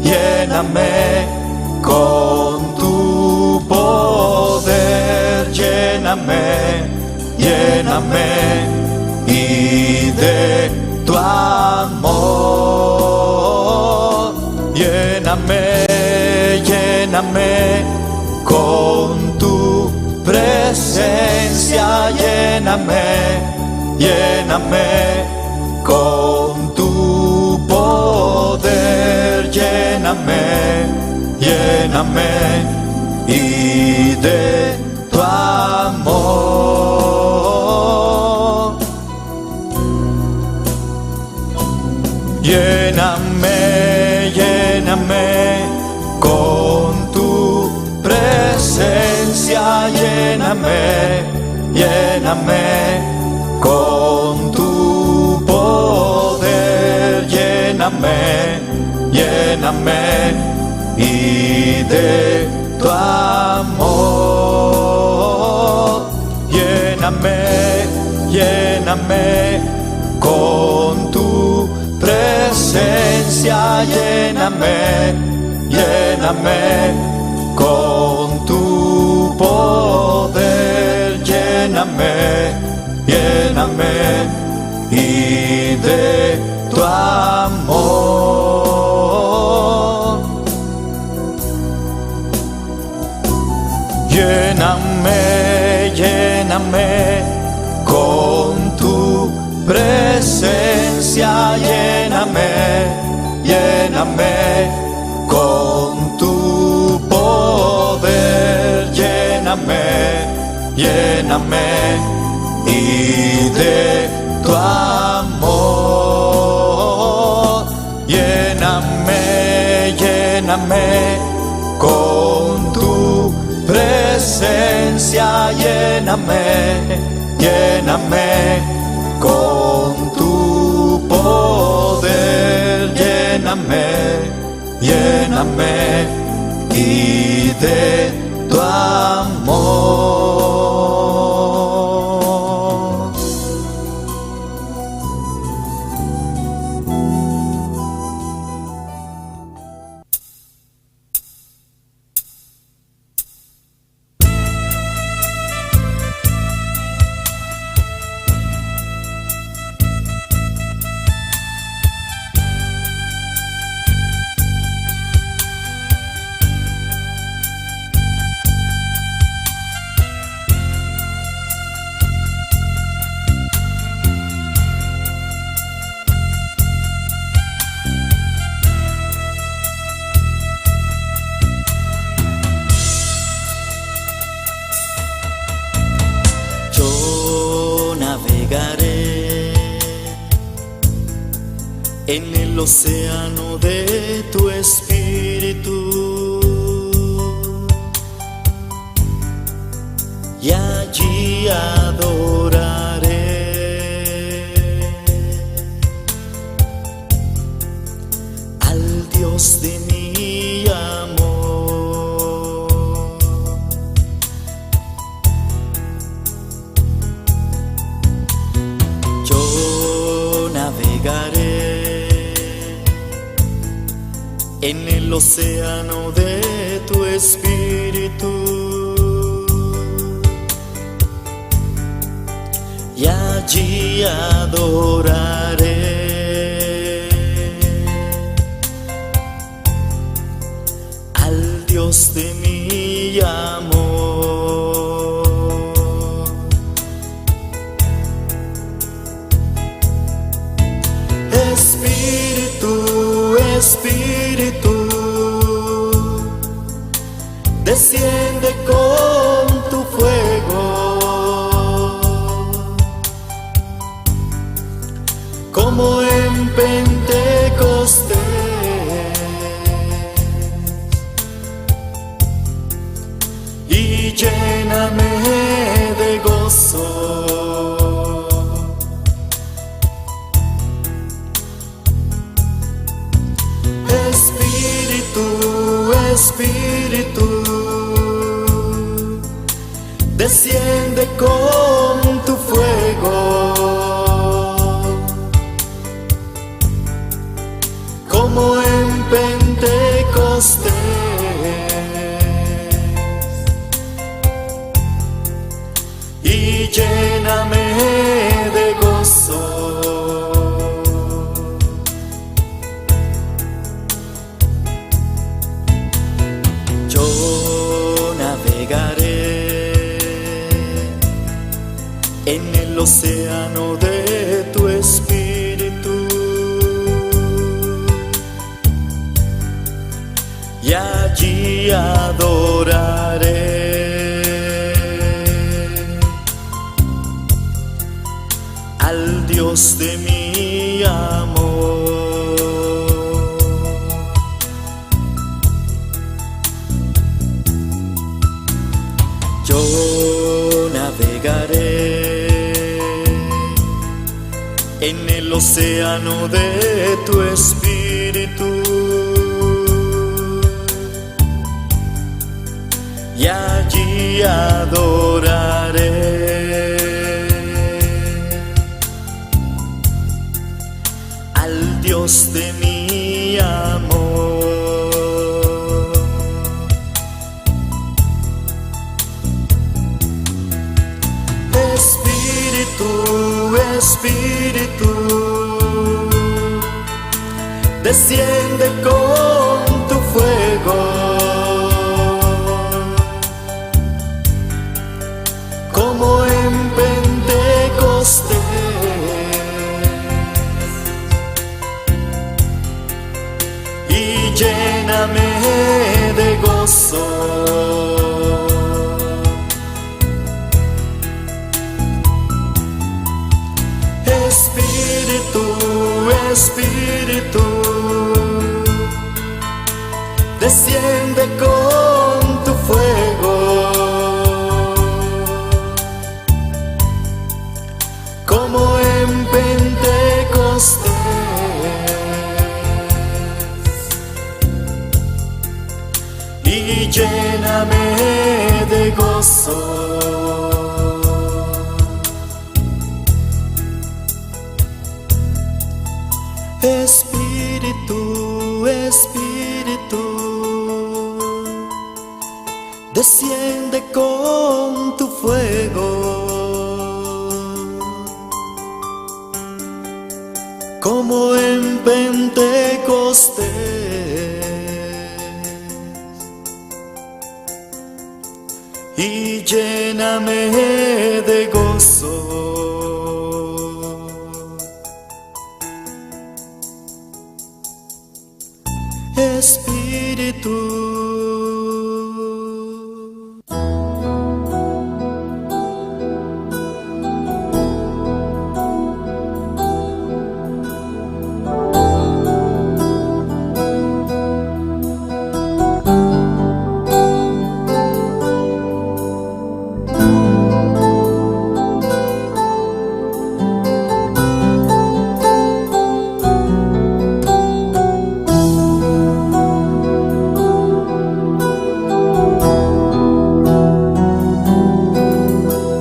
lléname con tu poder, lléname, lléname y de tu amor, lléname, lléname con tu presencia, lléname, lléname con tu poder, lléname, lléname y de tu amor, lléname, lléname con tu presencia, lléname, lléname con tu poder, lléname, lléname y de tu amor, lléname, lléname con tu presencia, lléname, lléname con tu poder, lléname, lléname y de tu amor, lléname, lléname presencia, lléname, lléname con tu poder, lléname, lléname y de tu amor, lléname, lléname con tu presencia, lléname, lléname con tu poder, lléname, lléname y de tu amor. En el océano de tu espíritu, y allí adoraré al Dios de mi amor. Yo navegaré en el océano de tu espíritu, y allí adoraré al Dios de mi amor. Espíritu, Espíritu, desciende con tu fuego, como en Pentecostés, y lléname de gozo. Espíritu, desciende con tu fuego, como en Pentecostés, y lléname de gozo. En el océano de tu espíritu, y allí adoraré al Dios de mi amor. Yo navegaré en el océano de tu espíritu, y allí adoraré al Dios de mi amor. Espíritu, Espíritu, desciende con tu fuego, como en Pentecostés, gozo. Espíritu, Espíritu, desciende con tu fuego, como en Pentecostés, y lléname de gozo. Espíritu, Espíritu, desciende con tu fuego, como en Pentecostés, y lléname de gozo. Espíritu.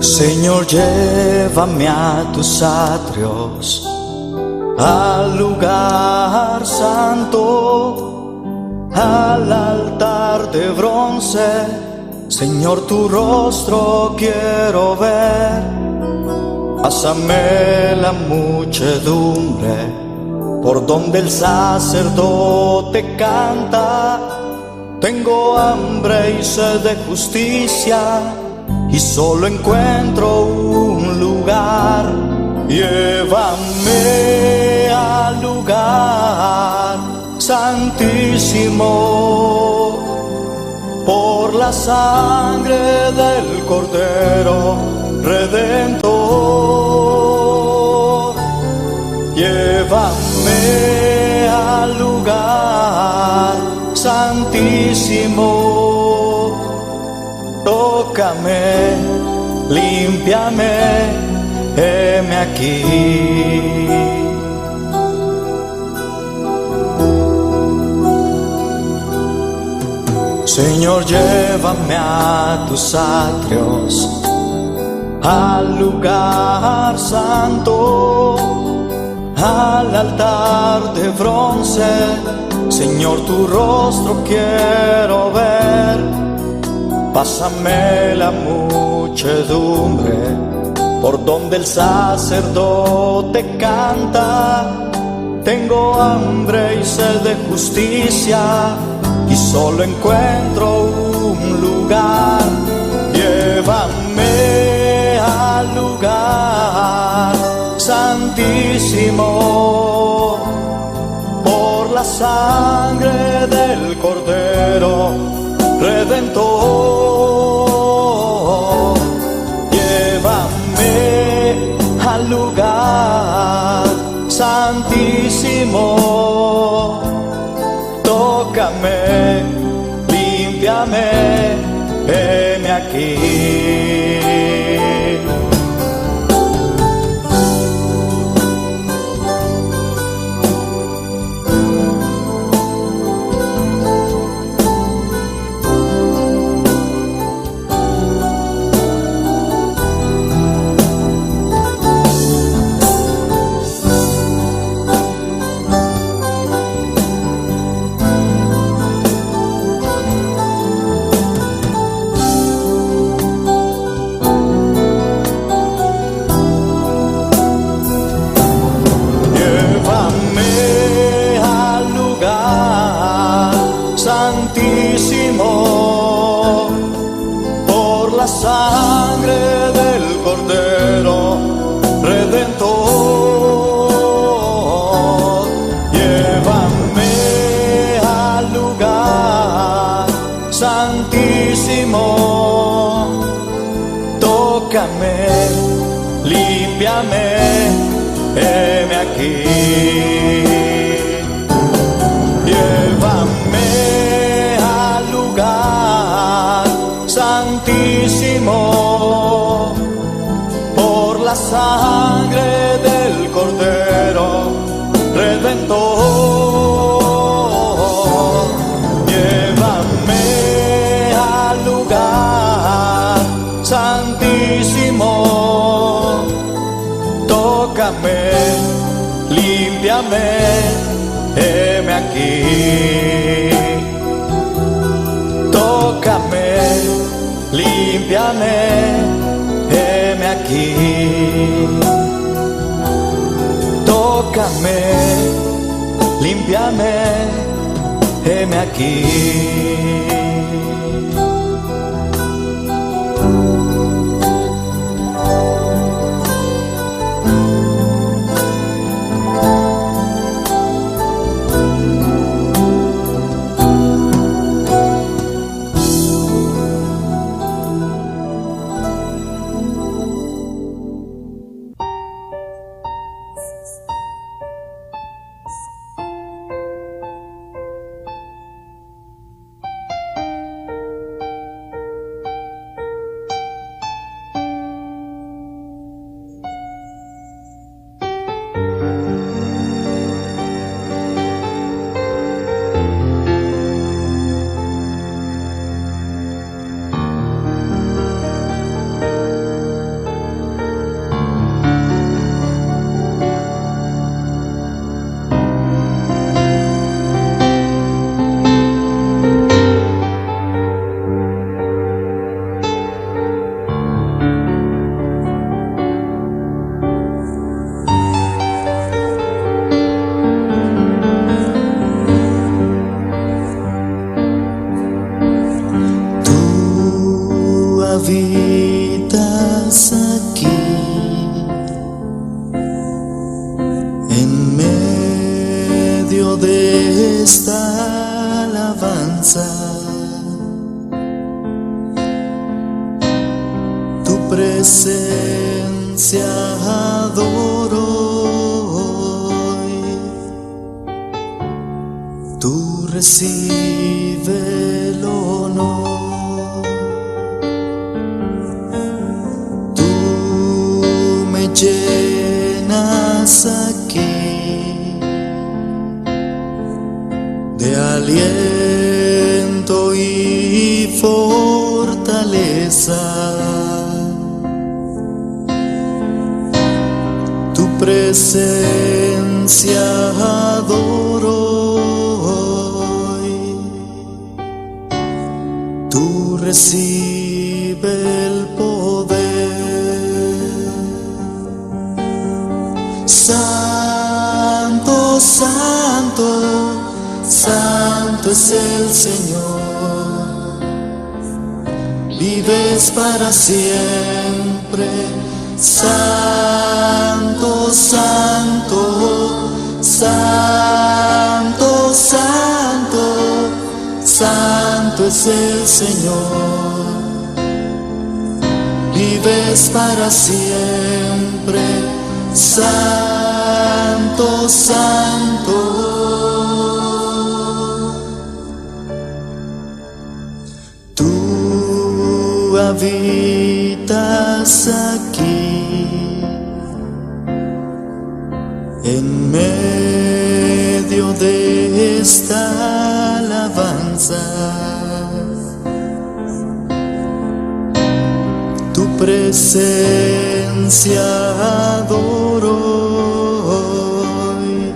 Señor, llévame a tus atrios, al lugar santo, al altar de bronce. Señor, tu rostro quiero ver. Pásame la muchedumbre por donde el sacerdote canta. Tengo hambre y sed de justicia, y solo encuentro un lugar. Llévame al lugar santísimo, por la sangre del Cordero Redentor. Llévame al lugar santísimo, tócame, límpiame, heme aquí. Señor, llévame a tus atrios, al lugar santo, al altar de bronce. Señor, tu rostro quiero ver. Pásame la muchedumbre por donde el sacerdote canta. Tengo hambre y sed de justicia, y solo encuentro un lugar. Llévame al lugar santísimo, por la sangre del Cordero Redentor. Llévame al lugar santísimo, tócame, límpiame, heme aquí. Por la sangre del Cordero Redentor. Llévame al lugar Santísimo, tócame, límpiame, heme aquí. Llévame al lugar santísimo por la sangre del Cordero Redentor. Llévame al lugar santísimo, tócame, límpiame, heme aquí. Tócame, límpiame, heme aquí. Tócame, límpiame, heme aquí. Habitas aquí en medio de esta alabanza. Tu presencia adoro hoy. Tú recibe el honor. Llenas aquí de aliento y fortaleza. Tu presencia adoro hoy. Tú recibe el poder. Santo, santo, santo es el Señor. Vives para siempre. Santo, santo, santo, santo, santo es el Señor. Vives para siempre. Santo, santo. Tú habitas aquí en medio de esta alabanza. Tu presencia adoro hoy.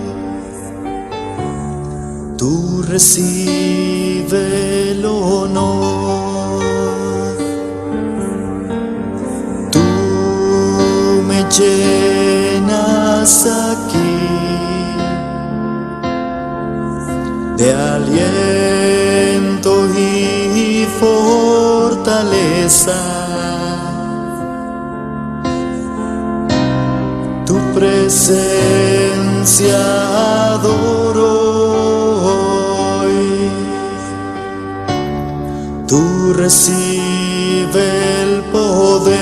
Tú recibe el honor. Tú me llenas aquí de aliento y fortaleza. Tu presencia adoro hoy. Tú recibe el poder,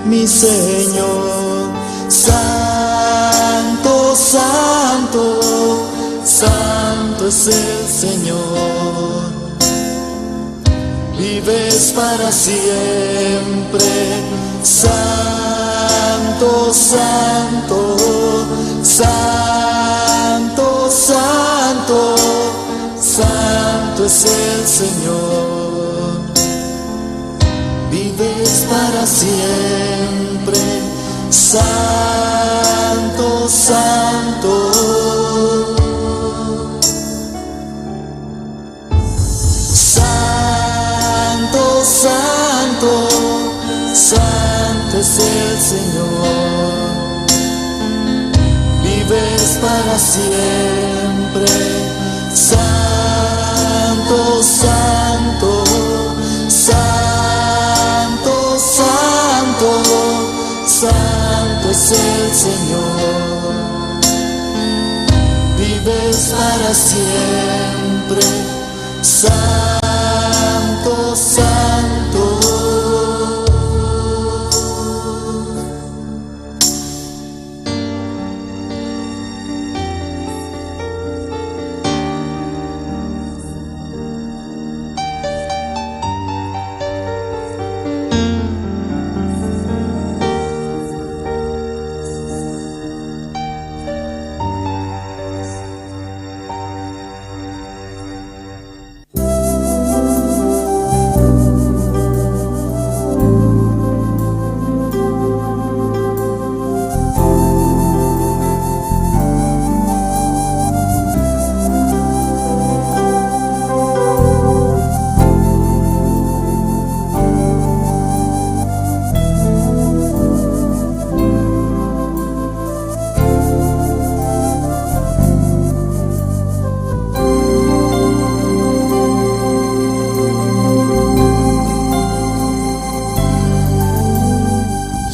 mi Señor. Santo, santo, santo es el Señor. Vives para siempre. Santo, santo, santo, santo, santo es el Señor. Vives para siempre. Santo, santo. Santo, santo, santo es el Señor. Vives para siempre. Santo, santo, santo, santo, santo es el Señor. Vives para siempre. Santo, santo.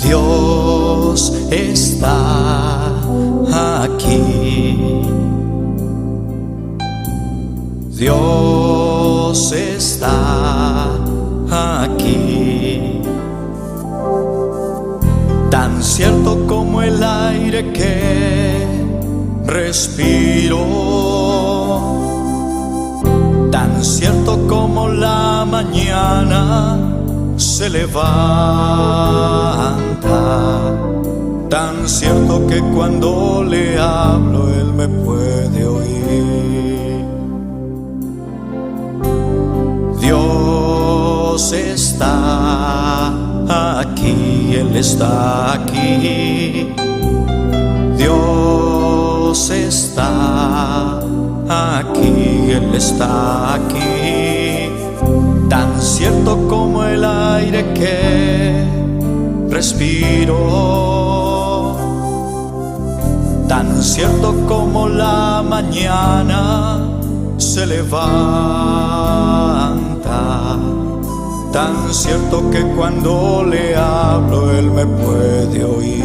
Dios está aquí. Dios está aquí. Tan cierto como el aire que respiro, tan cierto como la mañana se levanta, tan cierto que cuando le hablo Él me puede oír. Dios está aquí, Él está aquí. Dios está aquí, Él está aquí. Tan cierto como el aire que respiro, tan cierto como la mañana se levanta, tan cierto que cuando le hablo Él me puede oír.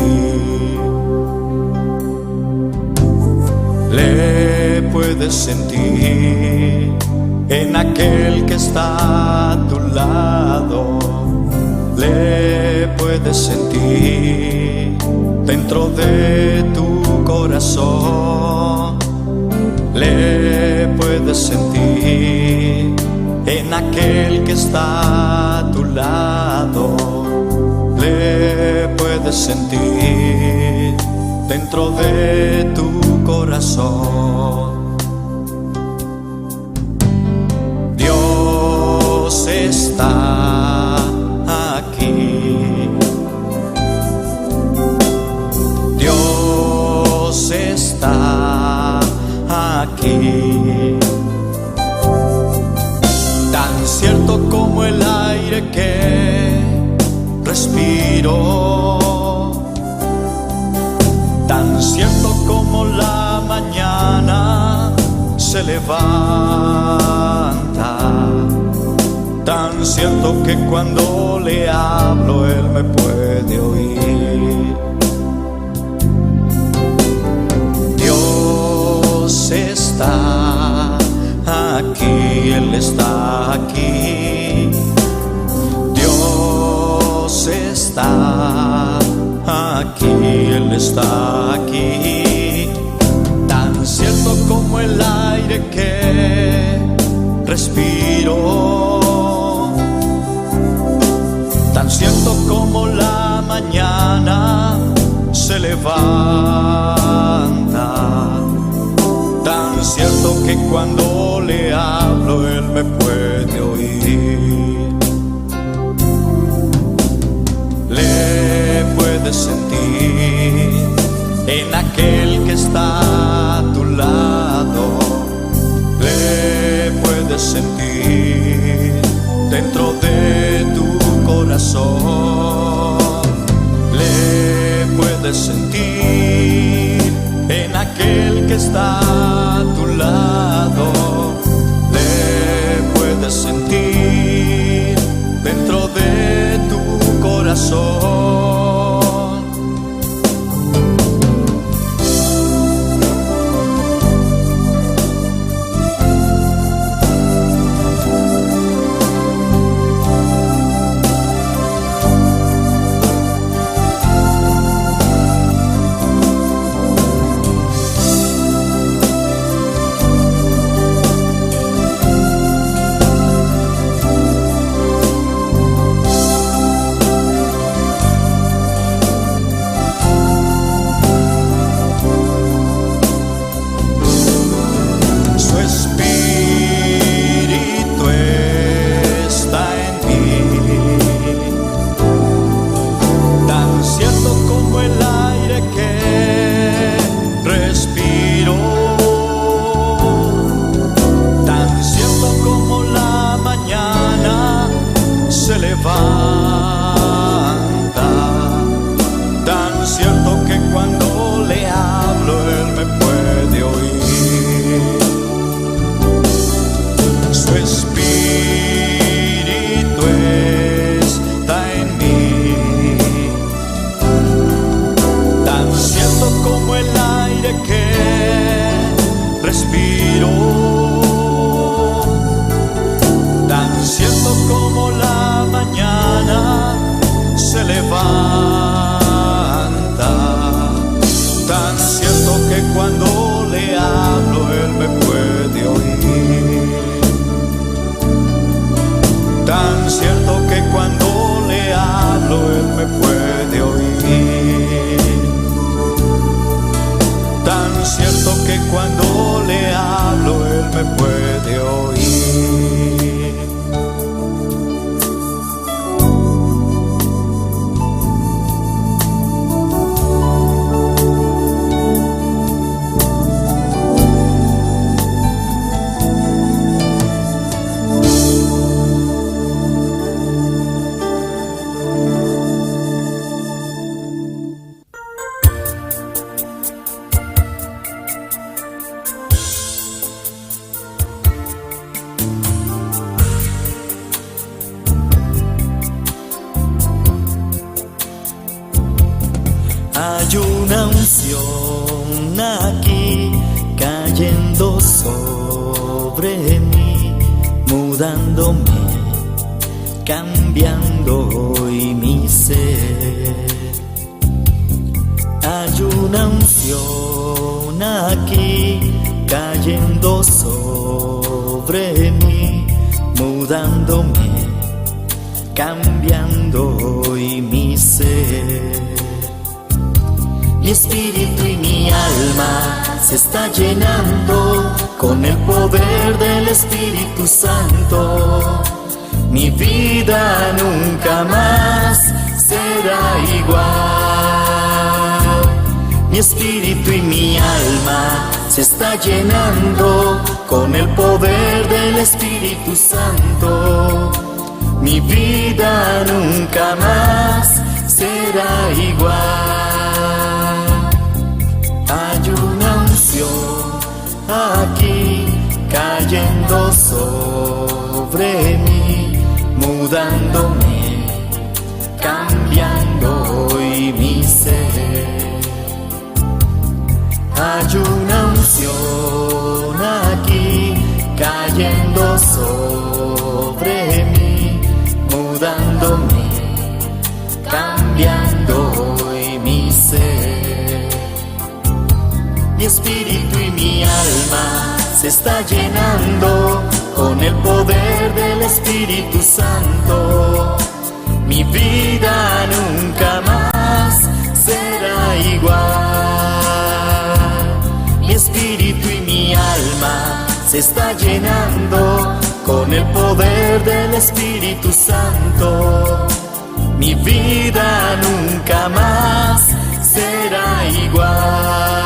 Le puedes sentir en aquel que está a tu lado, le puedes sentir dentro de tu corazón, le puedes sentir en aquel que está a tu lado, le puedes sentir dentro de tu corazón. Dios está aquí. Dios está aquí. Tan cierto como el aire que respiro, tan cierto como la mañana se levanta, tan cierto que cuando le hablo Él me puede oír. Dios está aquí, Él está aquí. Dios está aquí, Él está aquí. Tan cierto como el aire que respiro, tan cierto como la mañana se levanta, tan cierto que cuando le hablo Él me puede oír. Le puedes sentir en aquel que está a tu lado. Le puedes sentir dentro de tu corazón. Le puedes sentir en aquel que está a tu lado. Le puedes sentir dentro de tu corazón. Hay una unción aquí cayendo sobre mí, mudándome, cambiando hoy mi ser. Hay una unción aquí cayendo sobre mí, mudándome, cambiando hoy mi ser. Mi espíritu y mi alma se está llenando con el poder del Espíritu Santo. Mi vida nunca más será igual. Mi espíritu y mi alma se está llenando con el poder del Espíritu Santo. Mi vida nunca más será igual. Hay una unción aquí cayendo sobre mí, mudándome, cambiando hoy mi ser. Hay una unción aquí cayendo sobre mí, mudándome, cambiando hoy mi ser. Mi espíritu y mi alma se está llenando con el poder del Espíritu Santo. Mi vida nunca más será igual. Mi espíritu y mi alma se está llenando con el poder del Espíritu Santo. Mi vida nunca más será igual.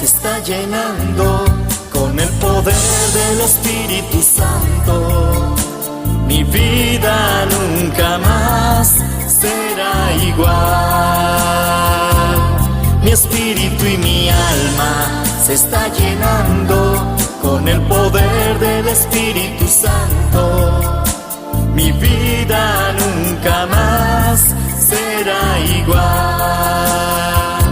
Está llenando con el poder del Espíritu Santo. Mi vida nunca más será igual. Mi espíritu y mi alma se está llenando con el poder del Espíritu Santo. Mi vida nunca más será igual.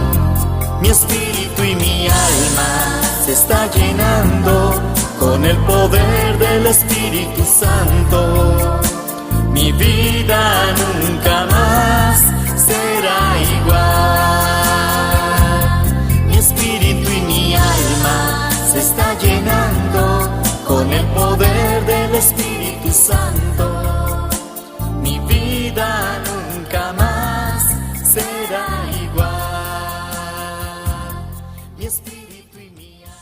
Mi espíritu y mi alma se está llenando con el poder del Espíritu Santo. Mi vida nunca más será igual. Mi espíritu y mi alma se está llenando con el poder del Espíritu Santo. Mi vida nunca más será igual. Mi espíritu y mi alma.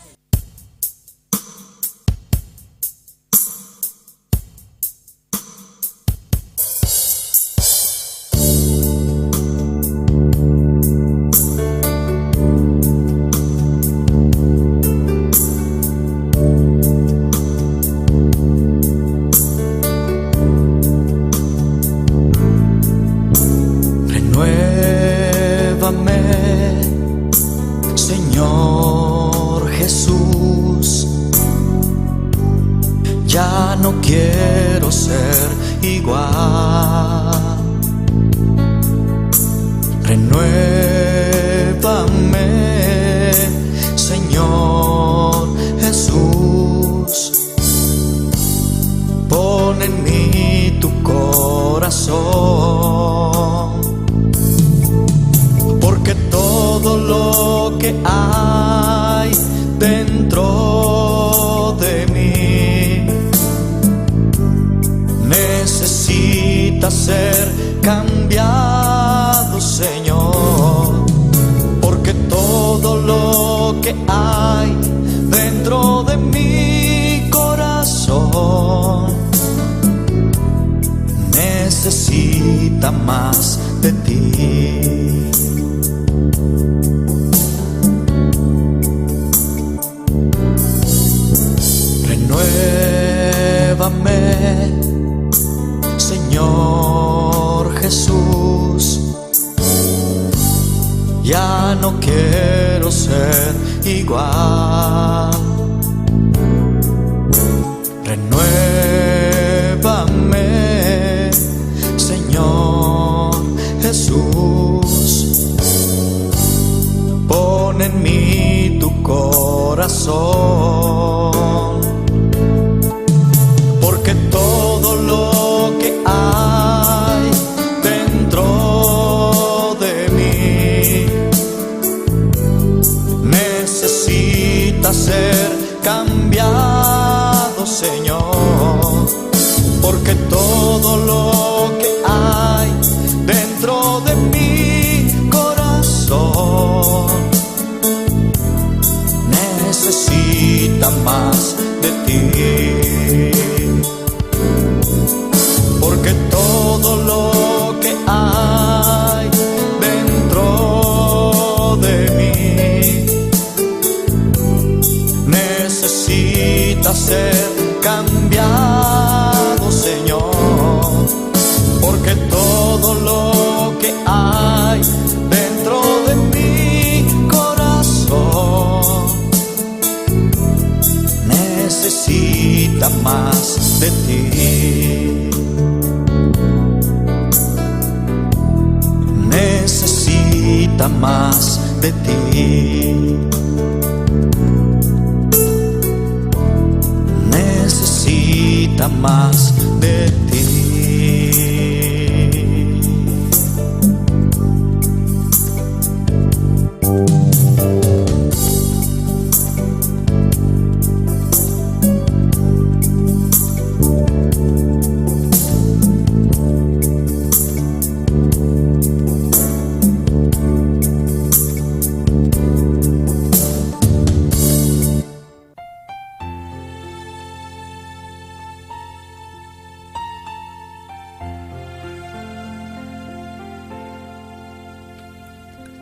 Renuévame, Señor Jesús, ya no quiero ser igual. Renuévame, Señor Jesús, pon en mí tu corazón, porque todo lo que hay dentro de mí necesita ser cambiado, Señor, porque todo lo que hay dentro de mi corazón necesita más de ti. Renuévame, Señor Jesús, ya no quiero ser igual. Renuévame, Señor Jesús, pon en mí tu corazón, porque todo lo que hay dentro de mí necesita ser cambiado, Señor, porque todo lo que hay dentro de mi corazón necesita más de ti, porque todo lo que hay dentro de mí necesita ser cambiado, Señor, porque todo lo que hay dentro de mi corazón necesita más de ti. Necesita más de ti. Necesita más de ti.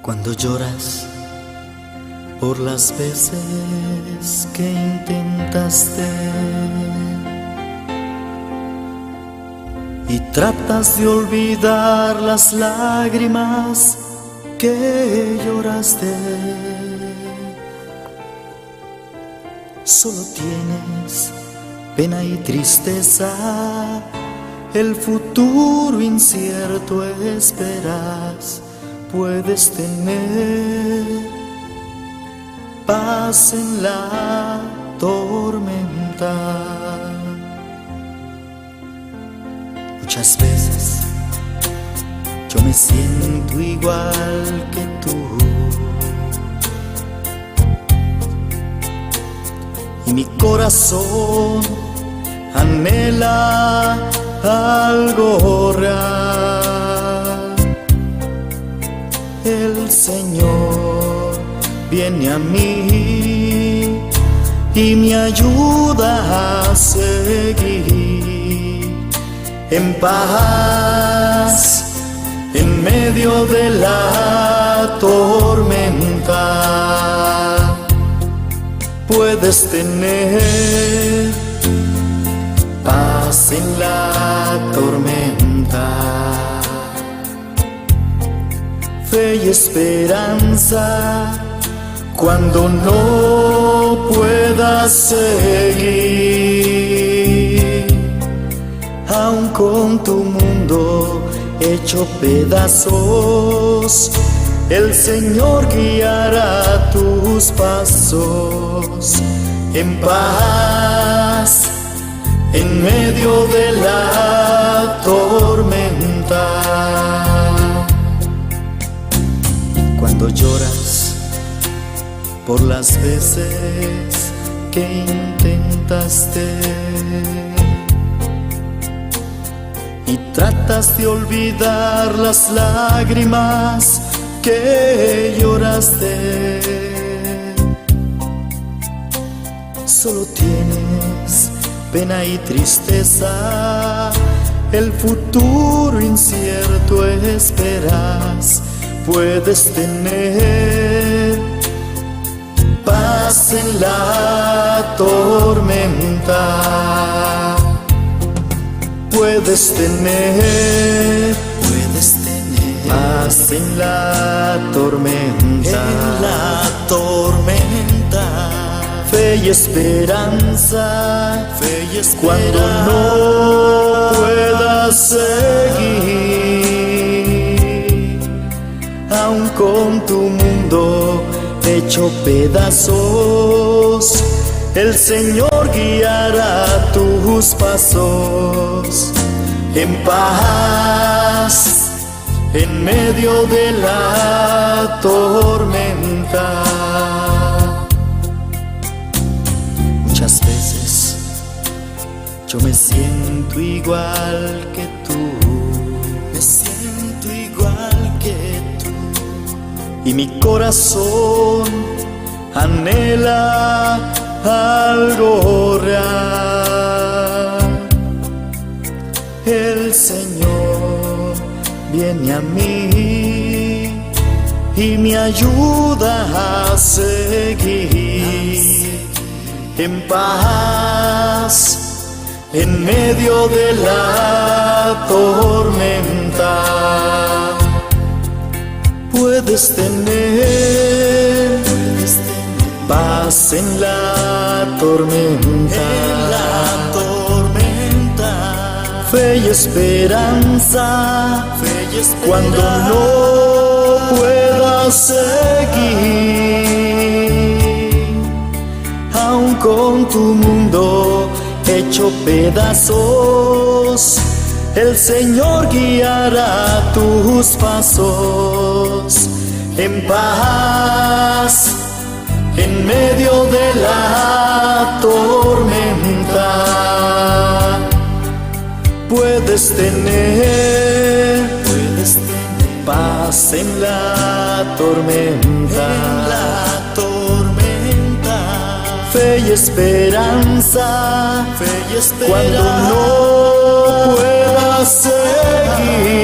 Cuando lloras por las veces que intentaste y tratas de olvidar las lágrimas que lloraste, solo tienes pena y tristeza, el futuro incierto esperas. Puedes tener paz en la tormenta. Muchas veces yo me siento igual que tú, y mi corazón anhela algo real. El Señor viene a mí y me ayuda a seguir en paz en medio de la tormenta. Puedes tener paz en la tormenta, fe y esperanza cuando no puedas seguir, aun con tu mundo hecho pedazos, el Señor guiará tus pasos en paz en medio de la tormenta. Cuando lloras por las veces que intentaste y tratas de olvidar las lágrimas que lloraste, solo tienes pena y tristeza, el futuro incierto esperas. Puedes tener paz en la tormenta. Puedes tener paz en la tormenta. En la tormenta. Fe y esperanza. Fe y esperanza. Cuando no puedas seguir, aun con tu mundo hecho pedazos, el Señor guiará tus pasos en paz en medio de la tormenta. Muchas veces yo me siento igual que tú, me siento igual que tú, y mi corazón anhela algo real. El Señor viene a mí y me ayuda a seguir en paz en medio de la tormenta. Puedes tener paz en la tormenta, fe y esperanza, cuando no puedas seguir, aun con tu mundo hecho pedazos, el Señor guiará tus pasos en paz, en medio de la tormenta. Puedes tener paz en la tormenta, fe y esperanza, cuando no puedas seguir,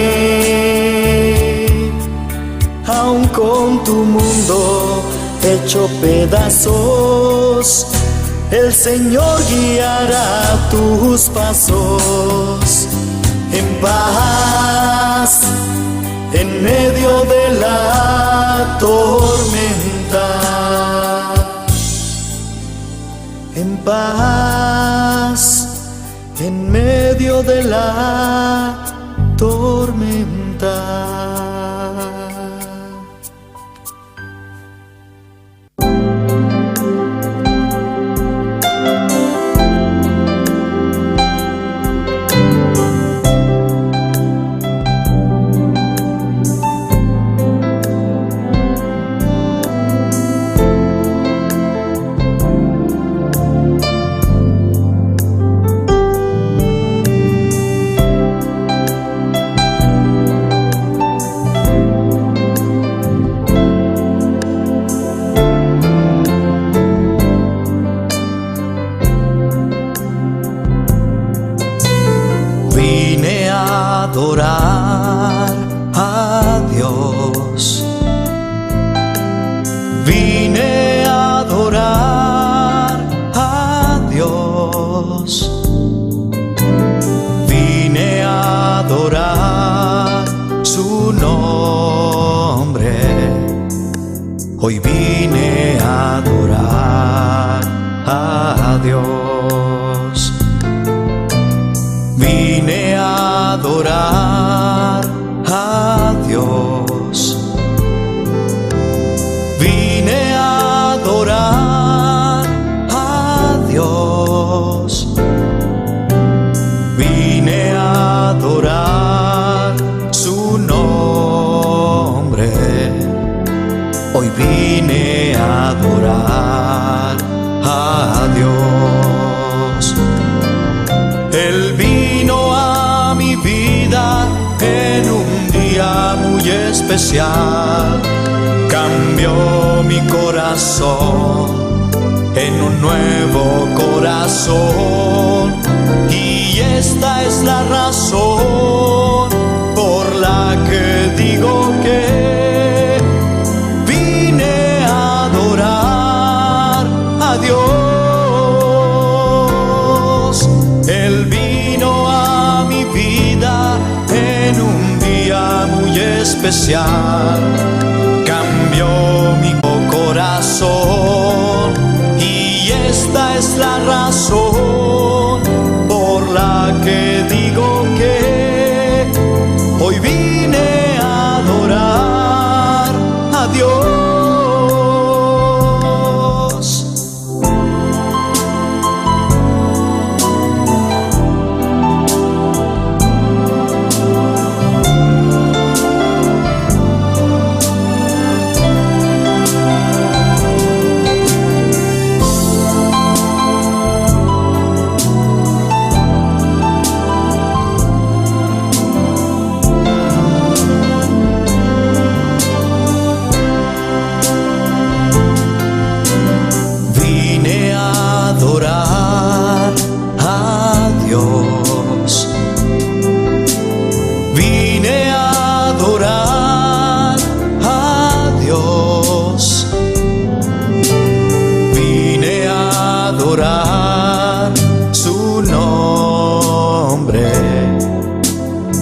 aun con tu mundo hecho pedazos, el Señor guiará tus pasos en paz, en medio de la tormenta. En paz, en medio de la tormenta. Adorar a Dios, vine a adorar a Dios, vine a adorar su nombre, hoy vine a adorar a Dios, vine a adorar a Dios, vine a adorar a Dios, vine a adorar su nombre, hoy vine a adorar a Dios. Él vino a mi vida en un día muy especial, cambió mi corazón en un nuevo corazón, y esta es la razón por la que digo que vine a adorar a Dios. Él vino a mi vida en un día muy especial, cambió mi corazón, y esta es la razón por la que digo que hoy vine a adorar a Dios.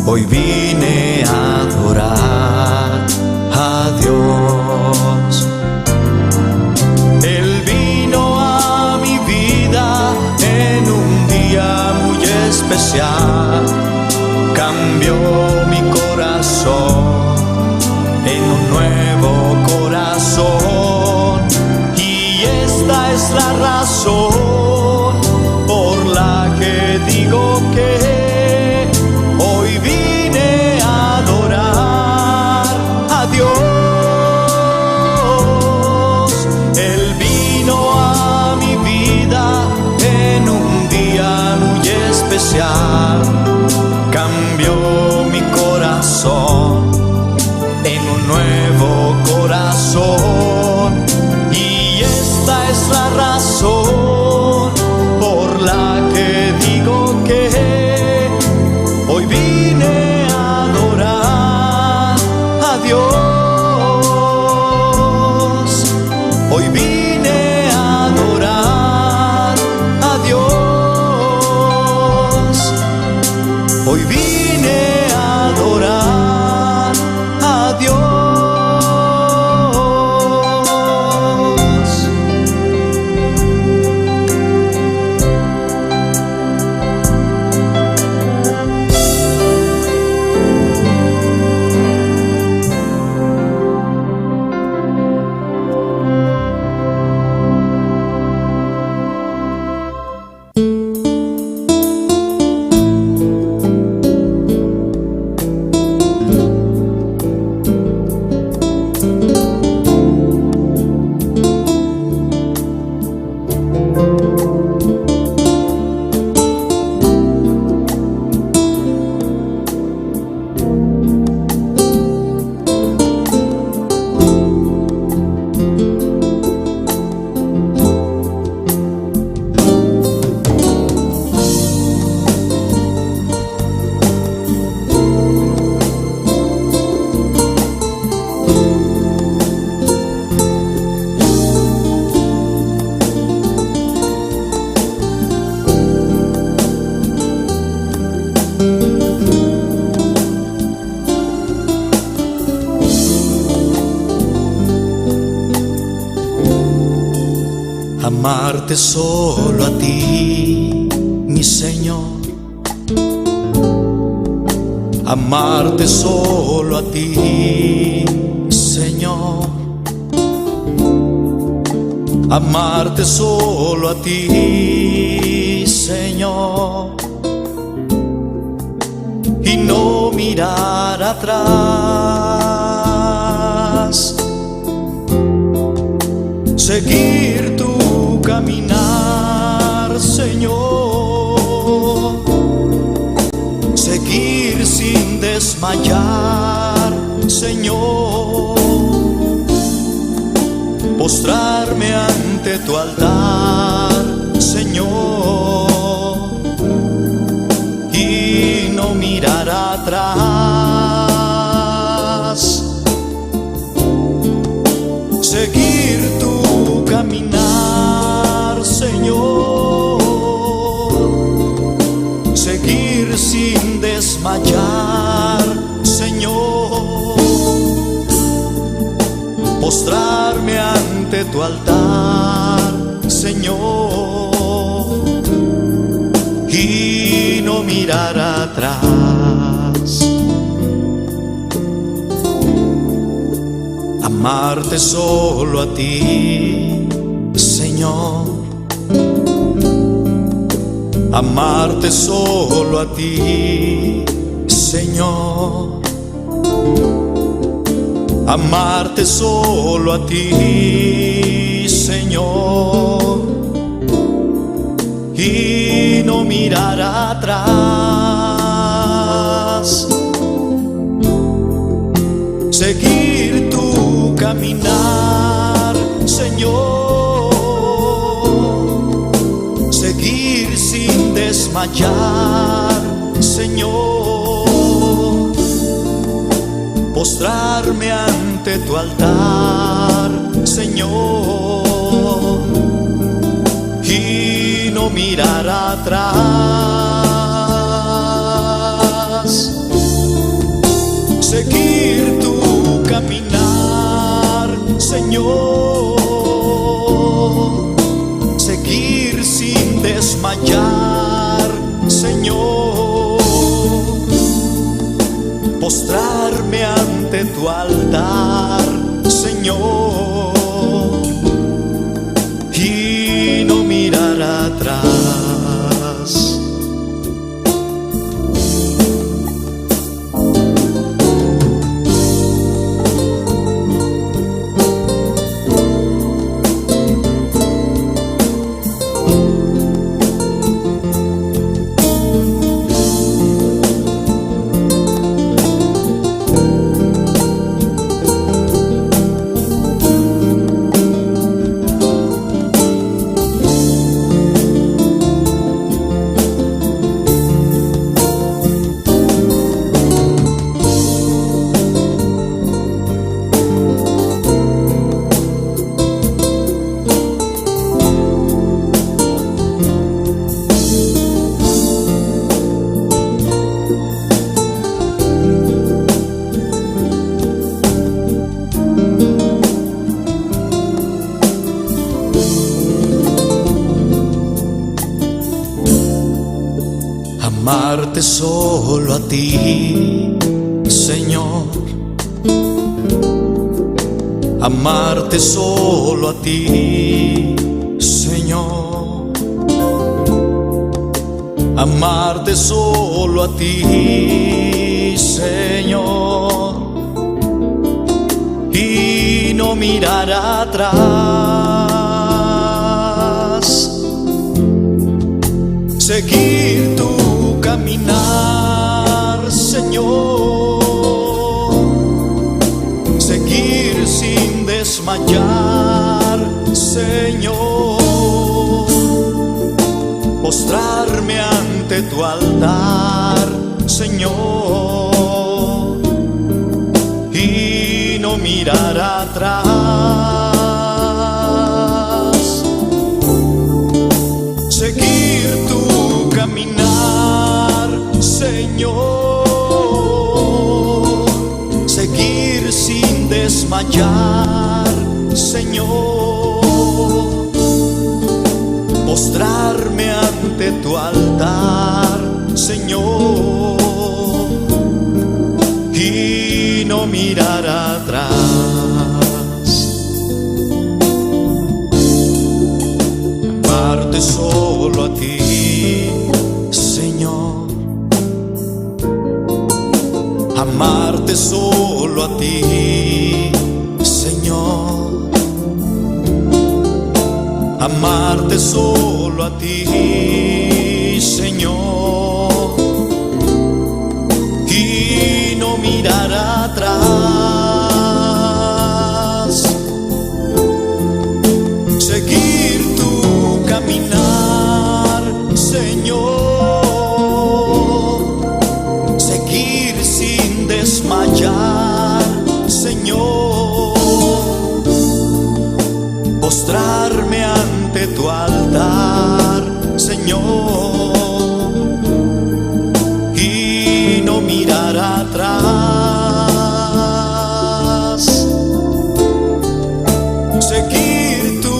Hoy vine a adorar a Dios. Él vino a mi vida especial. Cambió mi corazón en un nuevo corazón. Y esta es la razón por la que digo que hoy vine a adorar a Dios. Él vino a mi vida en un día muy especial. Cambió mi corazón en un nuevo corazón. Y esta es la razón por la que digo que hoy vine a adorar a Dios. Hoy vine a adorar a Dios. Hoy vine a adorar a Dios. Amarte solo a ti, mi Señor. Amarte solo a ti, Señor. Amarte solo a ti, Señor. Y no mirar atrás. Seguir tu caminar, Señor. Seguir sin desmayar, Señor. Postrarme ante tu altar, Señor. Y no mirar atrás. Seguir tu caminar, Señor. Seguir sin desmayar, Señor. Postrarme ante tu altar, Señor. Y no mirar atrás. Amarte solo a ti, Señor. Amarte solo a ti, Señor. Amarte solo a ti, Señor. Y no mirar atrás. Seguir tu caminar, Señor. Seguir sin desmayar, Señor. Postrarme ante tu altar, Señor. Y no mirar atrás. Seguir tu caminar, Señor. Seguir sin desmayar, Señor. postrarme ante tu altar, Señor, y no mirar atrás. Amarte solo a ti, Señor. Amarte solo a ti, Señor. Amarte solo a ti, Señor. Y no mirar atrás. Seguir tu caminar, Señor, seguir sin desmayar, Señor, postrarme ante tu altar, Señor, y no mirar atrás, seguir tu caminar, Señor, seguir sin desmayar, Señor, postrarme ante tu altar, Señor, y no mirar atrás. Amarte solo a ti, Señor. Amarte solo a ti, Señor. Amarte solo a ti, Señor. Y no mirar atrás. Seguir tu caminar, Señor. Seguir sin desmayar, Señor. Postrarme ante tu altar, Señor. Y no mirar atrás. Seguir tu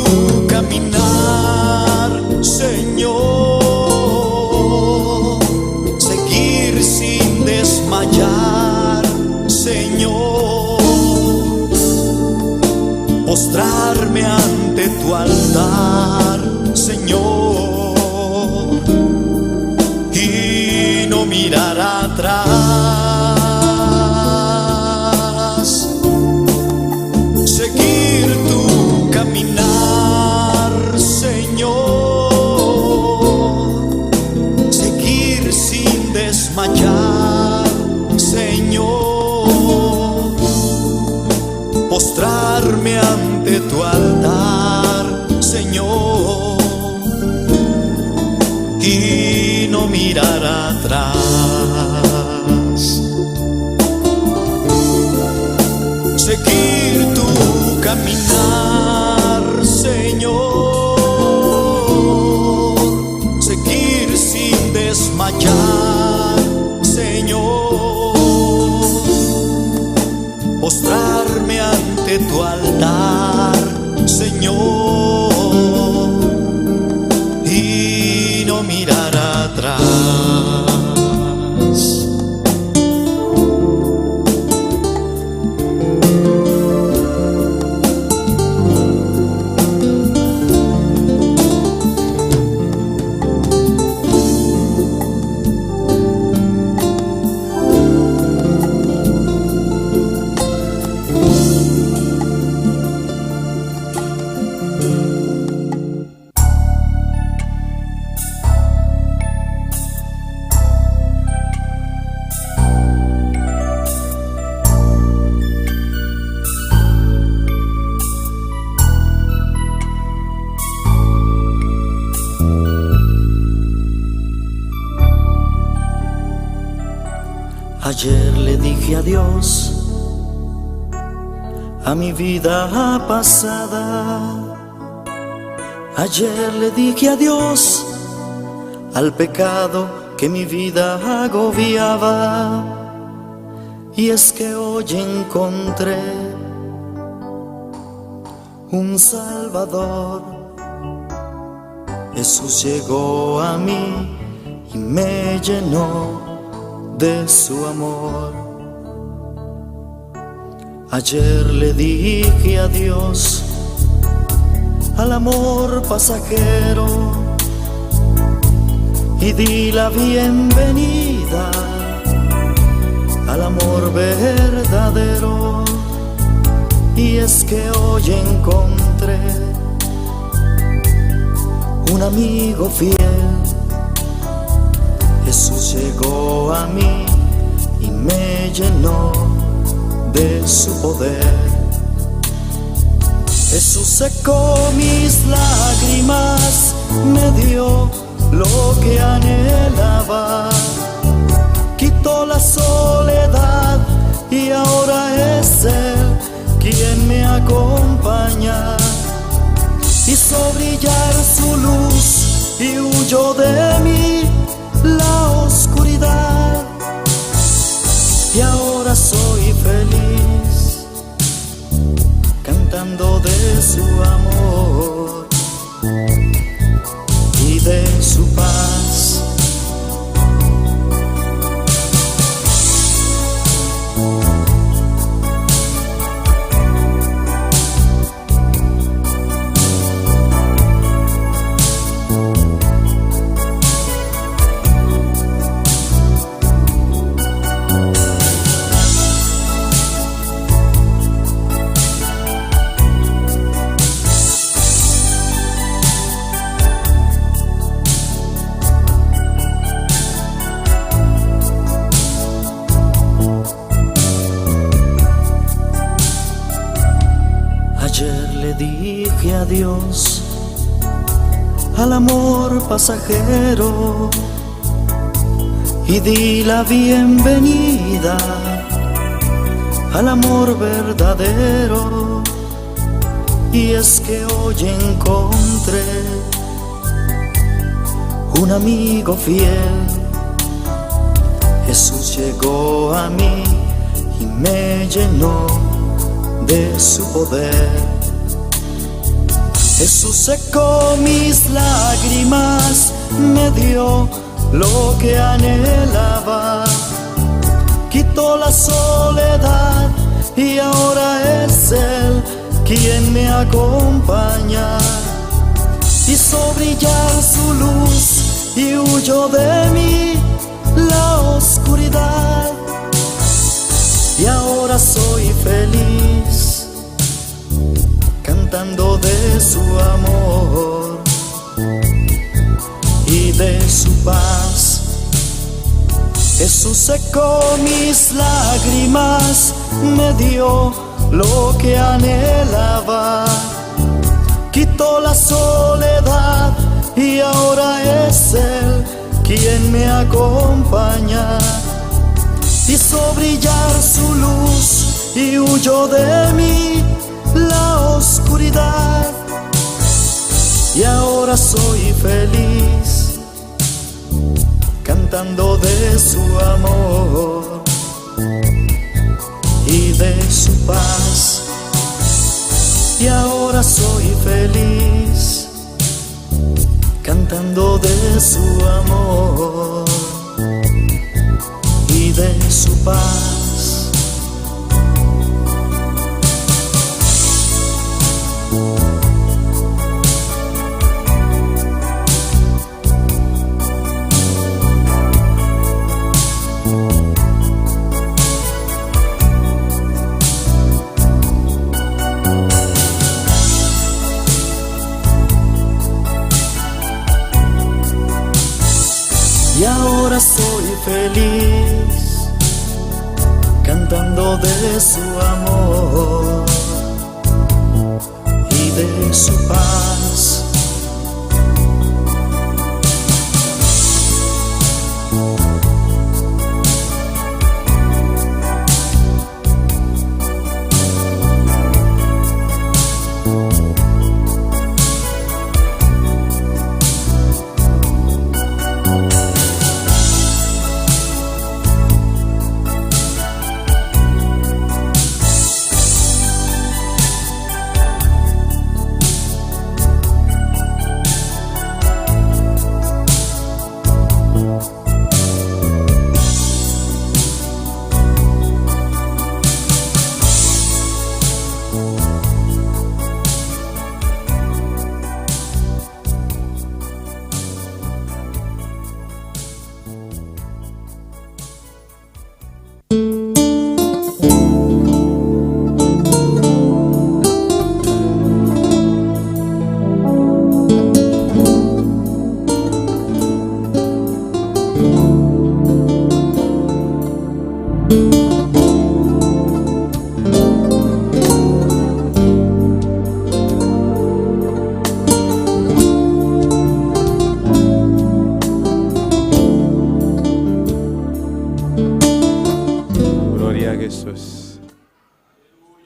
caminar, Señor. Seguir sin desmayar, Señor. Postrarme ante tu altar, Señor. Y no mirar atrás. Seguir tu caminar, Señor. Seguir sin desmayar, Señor. Postrarme ante tu altar, Señor. Y no mirar atrás. Seguir tu caminar, Señor. Seguir sin desmayar, Señor. Postrarme ante tu altar, Señor. Y no mirar atrás. Ayer le dije adiós a mi vida pasada. Ayer le dije adiós al pecado que mi vida agobiaba. Y es que hoy encontré un Salvador. Jesús llegó a mí y me llenó de su amor. Ayer le dije adiós al amor pasajero y di la bienvenida al amor verdadero. Y es que hoy encontré un amigo fiel. Jesús llegó a mí y me llenó de su poder. Jesús secó mis lágrimas, me dio lo que anhelaba, quitó la soledad y ahora es Él quien me acompaña. Hizo brillar su luz y huyó de mí la oscuridad. Y ahora soy feliz cantando de su amor y de su paz. Ayer le dije adiós al amor pasajero y di la bienvenida al amor verdadero. Y es que hoy encontré un amigo fiel. Jesús llegó a mí y me llenó de su poder. Jesús secó mis lágrimas, me dio lo que anhelaba, quitó la soledad y ahora es Él quien me acompaña. Hizo brillar su luz y huyó de mí la oscuridad. Y ahora soy feliz cantando de su amor y de su paz. Jesús secó mis lágrimas, me dio lo que anhelaba, quitó la soledad y ahora es Él quien me acompaña. Hizo brillar su luz y huyó de mí la oscuridad. Y ahora soy feliz cantando de su amor y de su paz. Y ahora soy feliz cantando de su amor y de su paz. Y ahora soy feliz cantando de su amor y de su paz. Jesús.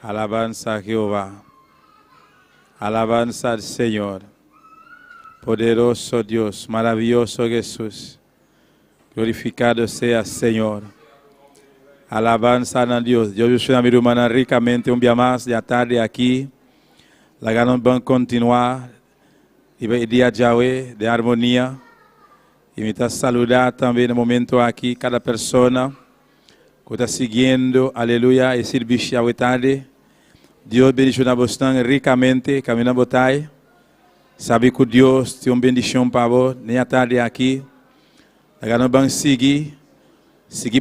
Alabanza a Jehová. Alabanza al Señor. Poderoso Dios, maravilloso Jesús. Glorificado sea Señor. Alabanza a Dios. Yo soy una hermana ricamente un día más de la tarde aquí. La ganan van a continuar. Y el día Yahweh de armonía. Y me está saludar también en el momento aquí cada persona que está siguiendo, aleluya, el servicio de tarde. Dios bendiga bastante ricamente, caminando botai. Sabe que Deus tem uma bendição para você, nem a tarde aqui. Agora vamos seguir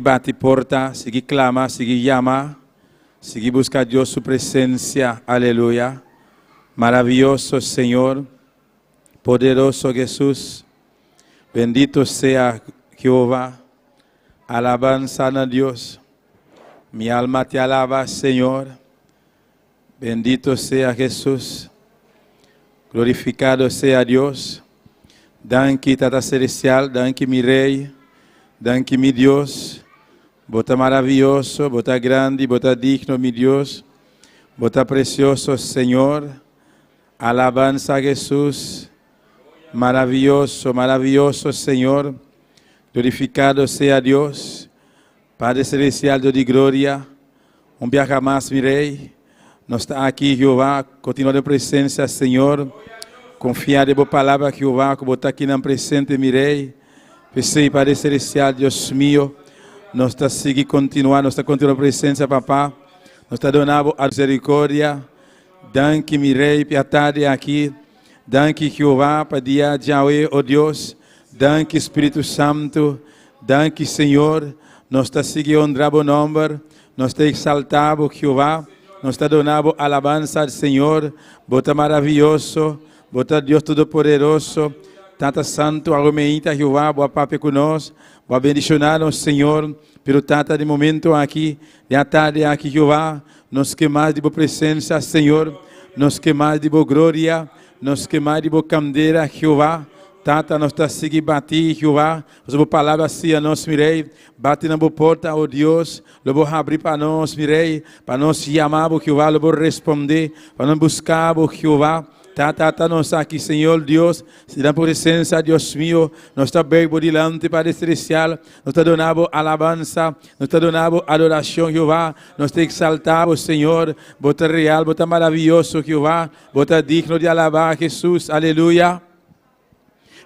bater porta, seguir clamar, seguir chamar, seguir buscar Deus sua presença, aleluia. Maravilhoso Senhor, poderoso Jesus, bendito seja Jeová, alabanza a Deus. Mi alma te alaba, Senhor. Bendito sea Jesús. Glorificado sea Dios. Danke, Tata Celestial. Danke, mi Rey. Danke, mi Dios. Bota maravilloso, bota grande, bota digno, mi Dios. Bota precioso, Señor. Alabanza a Jesús. Maravilloso, maravilloso, Señor. Glorificado sea Dios. Padre Celestial, Dios de gloria. Un viaje más, mi Rey. Nós estamos aqui, Jeová, continuando a presença, Senhor. Confiar em boa palavra, Jeová, que botar aqui na presença, mirei. Pensei, Padre Celestial, Deus meu. Nós estamos seguindo, continuar, nós estamos continuando a presença, Papá. Nós estamos dando a misericórdia. Danke, mirei, piedade aqui. Danke, Jeová, para dia de Yahweh, oh Deus. Danke, Espírito Santo. Danke, Senhor. Nós estamos seguindo honrar o nome. Nós estamos exaltando, Jeová. Nós está donando alabança ao Senhor, bota maravilhoso, bota Deus Todo-Poderoso, Tata Santo, Arromeita, Jeová, boa pape conosco, boa bendicionar-nos, Senhor, pelo Tata de momento aqui, de tarde aqui, Jeová, nos queimar de boa presença, Senhor, nos queimar de boa glória, nos queimar de boa candeira, Jeová. Tata, nós estamos seguindo bater, Jeová. As boas palavras assim a nós, mirei. Bate na boa porta, oh Deus. Eu vou abrir para nós, mirei. Para nós chamar, Jeová. Eu vou responder. Para nós buscar, Jeová. Tata, nós aqui, Senhor Deus. Se dá presença, Deus meu. Nós estamos bem por delante, Padre Celestial. Nós estamos dando alabança. Nós estamos dando adoração, Jeová. Nós estamos exaltando, Senhor. Bota real, bota maravilhoso, Jeová. Bota digno de alabar, Jesus. Aleluia.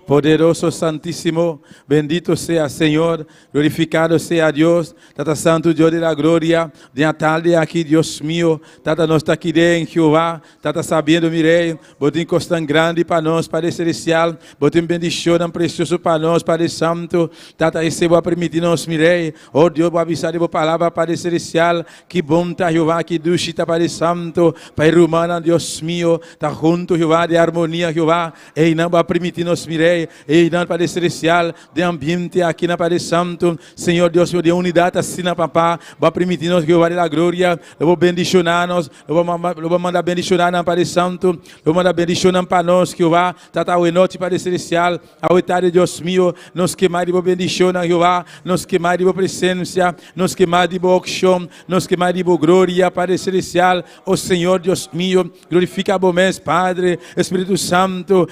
Poderoso, santíssimo, bendito sea Senhor, glorificado sea Deus, Tata Santo, Deus da glória, de a tarde aqui, Deus meu, Tata, nós está aqui em Jeová, Tata sabendo, mirei, botem constante grande para nós, Padre Celestial, botem bendição precioso para nós, Padre Santo, Tata, receba a permitir-nos, mirei, oh Deus, vou avisar de boa palavra, Padre Celestial, que bom está Jeová, que duchita, Padre Santo, Pai Romana, Deus meu, está junto, Jeová, de harmonia, Jeová, e não vai permitir-nos, mirei, e não Padre Celestial, de ambiente aqui na Padre Santo, Senhor Deus, de unidade assim na papá, vai permitir-nos que eu vá da glória, eu vou bendicionar-nos, eu vou mandar bendicionar na Padre Santo, eu vou mandar bendicionar para nós, que eu vá, tata o enote Padre Celestial, a oitava Deus meu, nos queimar de boa bendição, Jeová, nos queimar de boa presença, nos queimar de boa ação, nos queimar de boa glória, Padre Celestial, o Senhor Deus meu, glorifica a bom mês, Padre, Espírito Santo,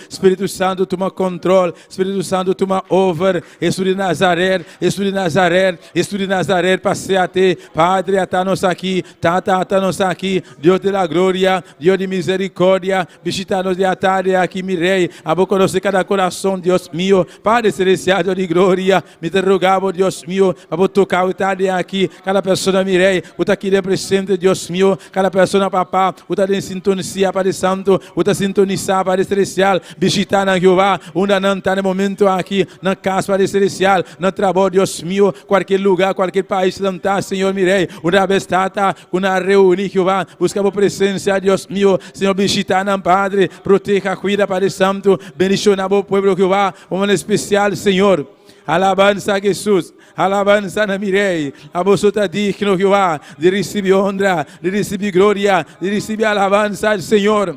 toma controle. Espírito Santo, toma over, Jesús de Nazaré, passe a ti, Padre, está-nos aqui, está-nos aqui, Deus de la glória, Deus de misericórdia, visita-nos de tarde aqui, mi Rei, aboca-nos cada coração, Deus meu, Padre Celestial, Deus de glória, me te rogamos, Deus meu, para tocar o tarde aqui, cada pessoa, mi Rei, o está aqui de presente, Deus meu, cada pessoa, papá, o está em sintonia, Padre Santo, o está sintonizar, Padre Celestial, visitar na Jeová, não está no momento aqui, na casa, Padre Celestial, no trabalho, Deus meu, qualquer lugar, qualquer país, não está, Senhor, mirei, uma vez está, uma reunião, Jeová, busca a presença, Deus meu, Senhor, visitar, Padre, proteja, cuida, Padre Santo, bendicionar o povo, Jeová, um especial, Senhor. Alabanza a Jesus, alabanza na mirei, a você está digno, Jeová, de receber honra, de receber glória, de receber alabanza ao Senhor.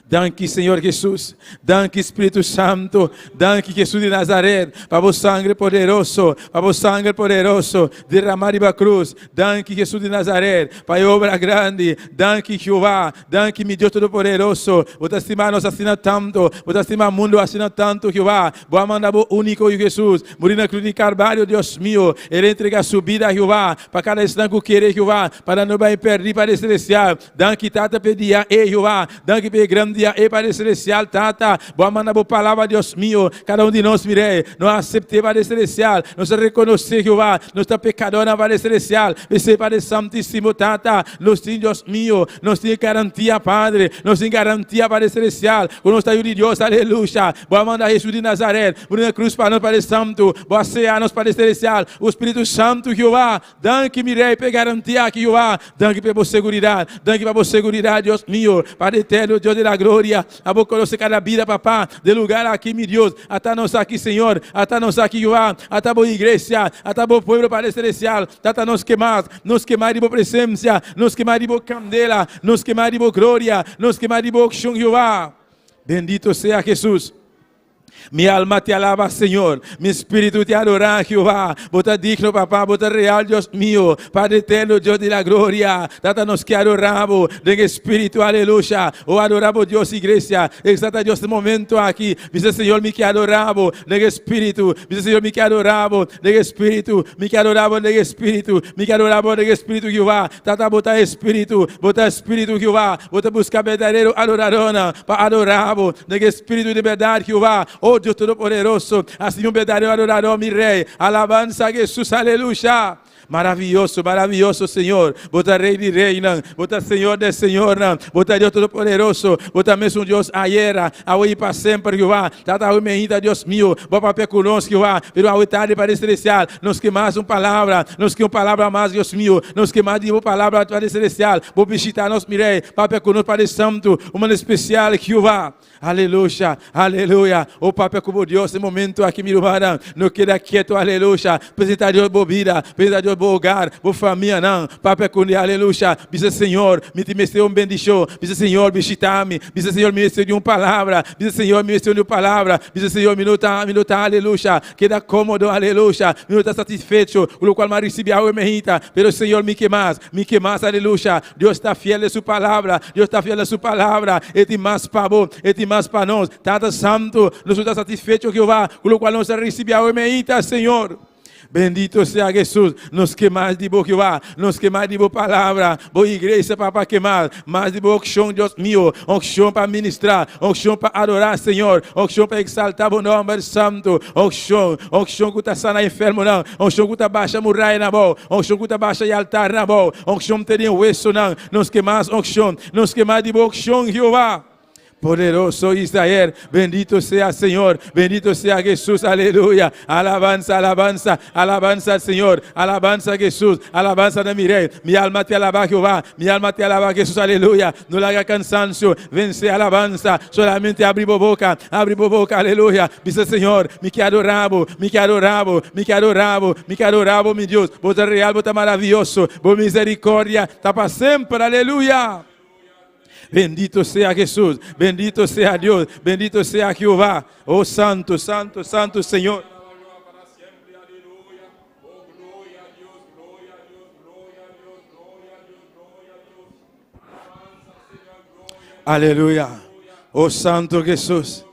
Danke, Senhor Jesus. Danke, Espírito Santo. Danke, Jesus de Nazaré. Para o sangue poderoso. Para o sangue poderoso. Derramado na cruz. Danke, Jesus de Nazaré. Para a obra grande. Danke, Jeová. Danke, meu Deus Todo-Poderoso. Você estima nos assina tanto. Você estima o mundo assina tanto, Jeová. Boa manda o único Jesus. Morir na cruz de Carvalho, Deus meu. Ele entrega a sua vida, Jeová. Para cada instante que querer, Jeová. Para não vai perder para celestial. Danke, Tata, pedia, Jeová. Danke, pe grande dia, Padre Celestial, Tata. Boa manda boa palavra, Deus meu. Cada de nós, mirei. Não aceite, Padre Celestial. Não se reconhece, Jeová. Não está pecador, Padre Celestial. Esse Padre Santíssimo, Tata. Nós temos, Deus meu. Nós temos garantia, Padre. Nós temos garantia, Padre Celestial. Quando está de Deus, aleluia. Boa manda Jesus de Nazaré. Morrer na cruz para nós, Padre Santo. Boa ceia, nós, Padre Celestial. O Espírito Santo, Jeová. Danke, mirei, pe garantia, Jeová. Danke, pe boa seguridade. Danke, pe boa seguridade, Deus meu. Padre eterno, Deus de la glória. A boca conoce cada vida, papá, de lugar aqui, meu Deus, até nós aqui, Senhor, até nós aqui, Jeová, até a boa igreja, até o povo, Padre Celestial, até nós queimar de boa presença, nos queimar de boa candela, nos queimar de boa glória, nos queimar de boa chão, Jeová. Bendito seja Jesus. Mi alma te alaba, Señor. Mi espíritu te adora, Jehová. Bota digno, papá. Bota real, Dios mío. Padre eterno, Dios de la gloria. Dátanos que adoramos. En espíritu, aleluya. Oh, adoramos Dios, iglesia. Exalta Dios este momento aquí. Dice, Señor, mi que adoramos. En espíritu. Dice, Señor, mi que adoramos. En espíritu. Mi que adoramos en espíritu. Mi que adoramos en espíritu, Jehová. Tata, bota espíritu, Jehová. Bota buscar verdadeiro adoradona. Para adoramos. En espíritu de verdad, Jehová. Oh Deus Todo-Poderoso, assim um verdadeiro adorador, meu Rei. Alabança a Jesus, aleluia. Maravilhoso, maravilhoso, Senhor. Bota Rei de Reina, bota Senhor de Senhor, bota Deus Todo-Poderoso, bota mesmo Deus ayer, hoje e para sempre, Jeová. Tata hoje me ainda, Deus meu, bota papel conosco, Jeová. Pero hoje tarde para celestial, nos que mais uma palavra, nos que uma palavra mais, Deus meu, nos que mais de uma palavra para celestial. Vou visitar nós, meu Rei, papel conosco para santo, uma especial, Jeová. Aleluia, aleluia. O papel como Deus, esse momento aqui, meu irmão, não queda quieto, aleluia. Apresentar Deus boa vida, apresentar Deus bom hogar, boa família, não. Papel com Deus, aleluia. Diz Senhor, me te mesteu bendição. Diz Senhor, visita-me. Diz Senhor, me mesteu de uma palavra. Diz Senhor, me mesteu de uma palavra. Diz Senhor, minuta, aleluia. Queda cômodo, aleluia. Minuta satisfeito, o qual me recebe a merita. Pero Senhor, me que mais, aleluia. Deus está fiel a sua palavra. Deus está fiel a sua palavra. E te mais para vos, e te mais para nós. Tata santo, nós estamos satisfeitos, Jeová, com o qual nós recebe a merita, Senhor. Bendito sea Jesús. Nos quemas de boa Jehová. Nos quemas de boa palavra. Boa igreja para queimar. Mais de boa unção, Deus meu. Unção para ministrar. Unção para adorar, Senhor. Unção para exaltar o nome santo. Unção que está sana enfermo, não. Unção que está baixa muralha na boa. Unção que está baixa altar na boa. Unção que tem hueso, não. Nos quemas unção. Nos quemas de boa unção, Jehová. Poderoso Israel, bendito sea Señor, bendito sea Jesús, aleluya. Alabanza, alabanza, alabanza al Señor, alabanza a Jesús, alabanza de mi Rey. Mi alma te alaba, Jehová, mi alma te alaba, Jesús, aleluya. No le haga cansancio, vence alabanza, solamente abre boca, aleluya. Dice Señor, mi que adoramos, mi Dios. Vos es real, vos es maravilloso, vos misericordia, está para siempre, aleluya. Bendito sea Jesús, bendito sea Dios, bendito sea Jehová. Oh santo, santo, santo Señor. Aleluya. Oh santo Jesús.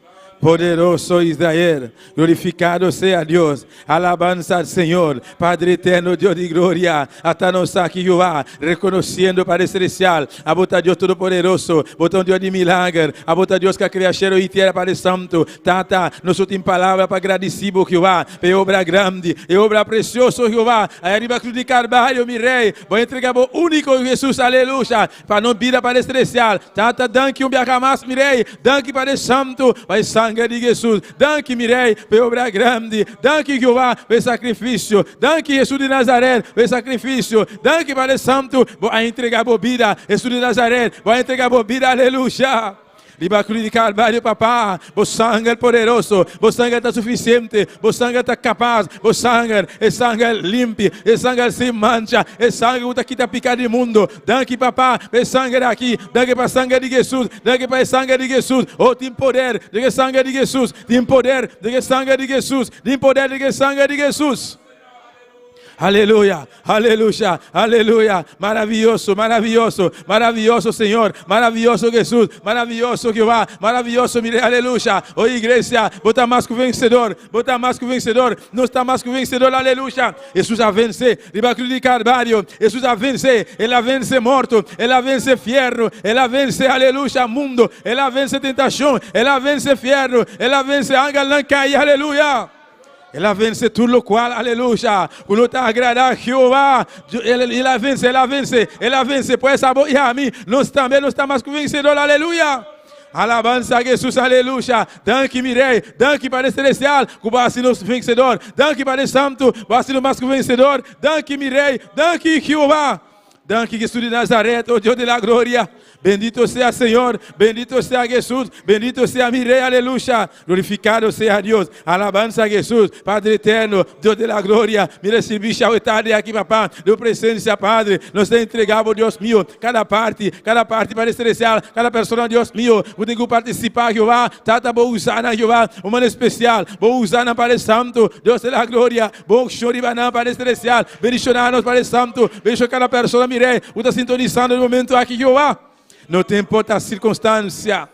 Poderoso Israel, glorificado sea Dios, alabanza al Señor, Padre eterno, Dios de gloria, hasta nos aquí Jehová, reconociendo Padre celestial, a botar Dios Todo-Poderoso, botar Dios de milagre, a botar Dios que crea cielo y tierra, Padre Santo, Tata, nosotros en palabra para agradecido Jehová, pe obra grande, e obra precioso Jehová, aí arriba cruz de Carvalho, mi Rei, vou entregar o único Jesus, aleluia, para não vir Padre celestial, Tata, danke jamás, mi Rei, danke Padre Santo, vai sangue de Jesus, danke mi Rei, por obra grande, danke Jehová, por sacrifício, danke Jesus de Nazaré, por sacrifício, danke Padre Santo, vou entregar a vida, Jesus de Nazaré, vou entregar a vida, aleluia. Liba cruz de Calvário, papá. O sangue é poderoso. O sangue está suficiente. O sangue está capaz. O sangue é limpo. O sangue sem mancha. O sangue que quita picado do mundo. Danke, papá. O sangue aqui. Danke para o sangue de Jesus. Danke para o sangue de Jesus. Oh, tem poder de sangue de Jesus. Tem poder de sangue de Jesus. Tem poder de sangue de Jesus. Aleluya, aleluya, aleluya. Maravilloso, maravilloso, maravilloso Señor, maravilloso Jesús, maravilloso Jehová, maravilloso, mire, aleluya. Oh igreja, bota mais que o vencedor, bota mais que o vencedor, não está mais que o vencedor, aleluya. Jesus a vence, riba cruz de Calvário, Jesus a vence, Ele a vence morto, Ele a vence fierro, Ele a vence, aleluya, mundo, Ele a vence tentação, Ele a vence fierro, Ele a vence ángel não cai, aleluya. Ela vence tudo o qual, aleluia. Quando está agradar a Jeová, ela vence, ela vence, ela vence. Por essa boa e a mim, nós também não estamos mais que vencedor, aleluia. Alabança a Jesus, aleluia. Danke, mirei, danke para o celestial, que vai ser nosso vencedor. Danke para o santo, vai ser mais que vencedor. Danke, mirei, danke, Jeová. Danke, Jesus de Nazaré, o Deus de la glória. Bendito sea Señor, bendito sea Jesús, bendito sea mi Rey, aleluya. Glorificado sea Dios, alabanza a Jesús, Padre eterno, Dios de la gloria. Mira, servicio a tarde aquí, papá, de presencia, Padre. Nos te entregamos, Dios mío, cada parte para celestial, cada persona, Dios mío. Eu tenho que participar, Jehová. Tata, vou usar na Jehová, uma especial. Vou usar na para o Santo, Deus de la gloria. Vou choribanar para o celestial. Bendicionar-nos para o Santo. Bendicionar cada persona, mirei. Eu estou sintonizando no momento aqui, Jehová. Não te importa a circunstância,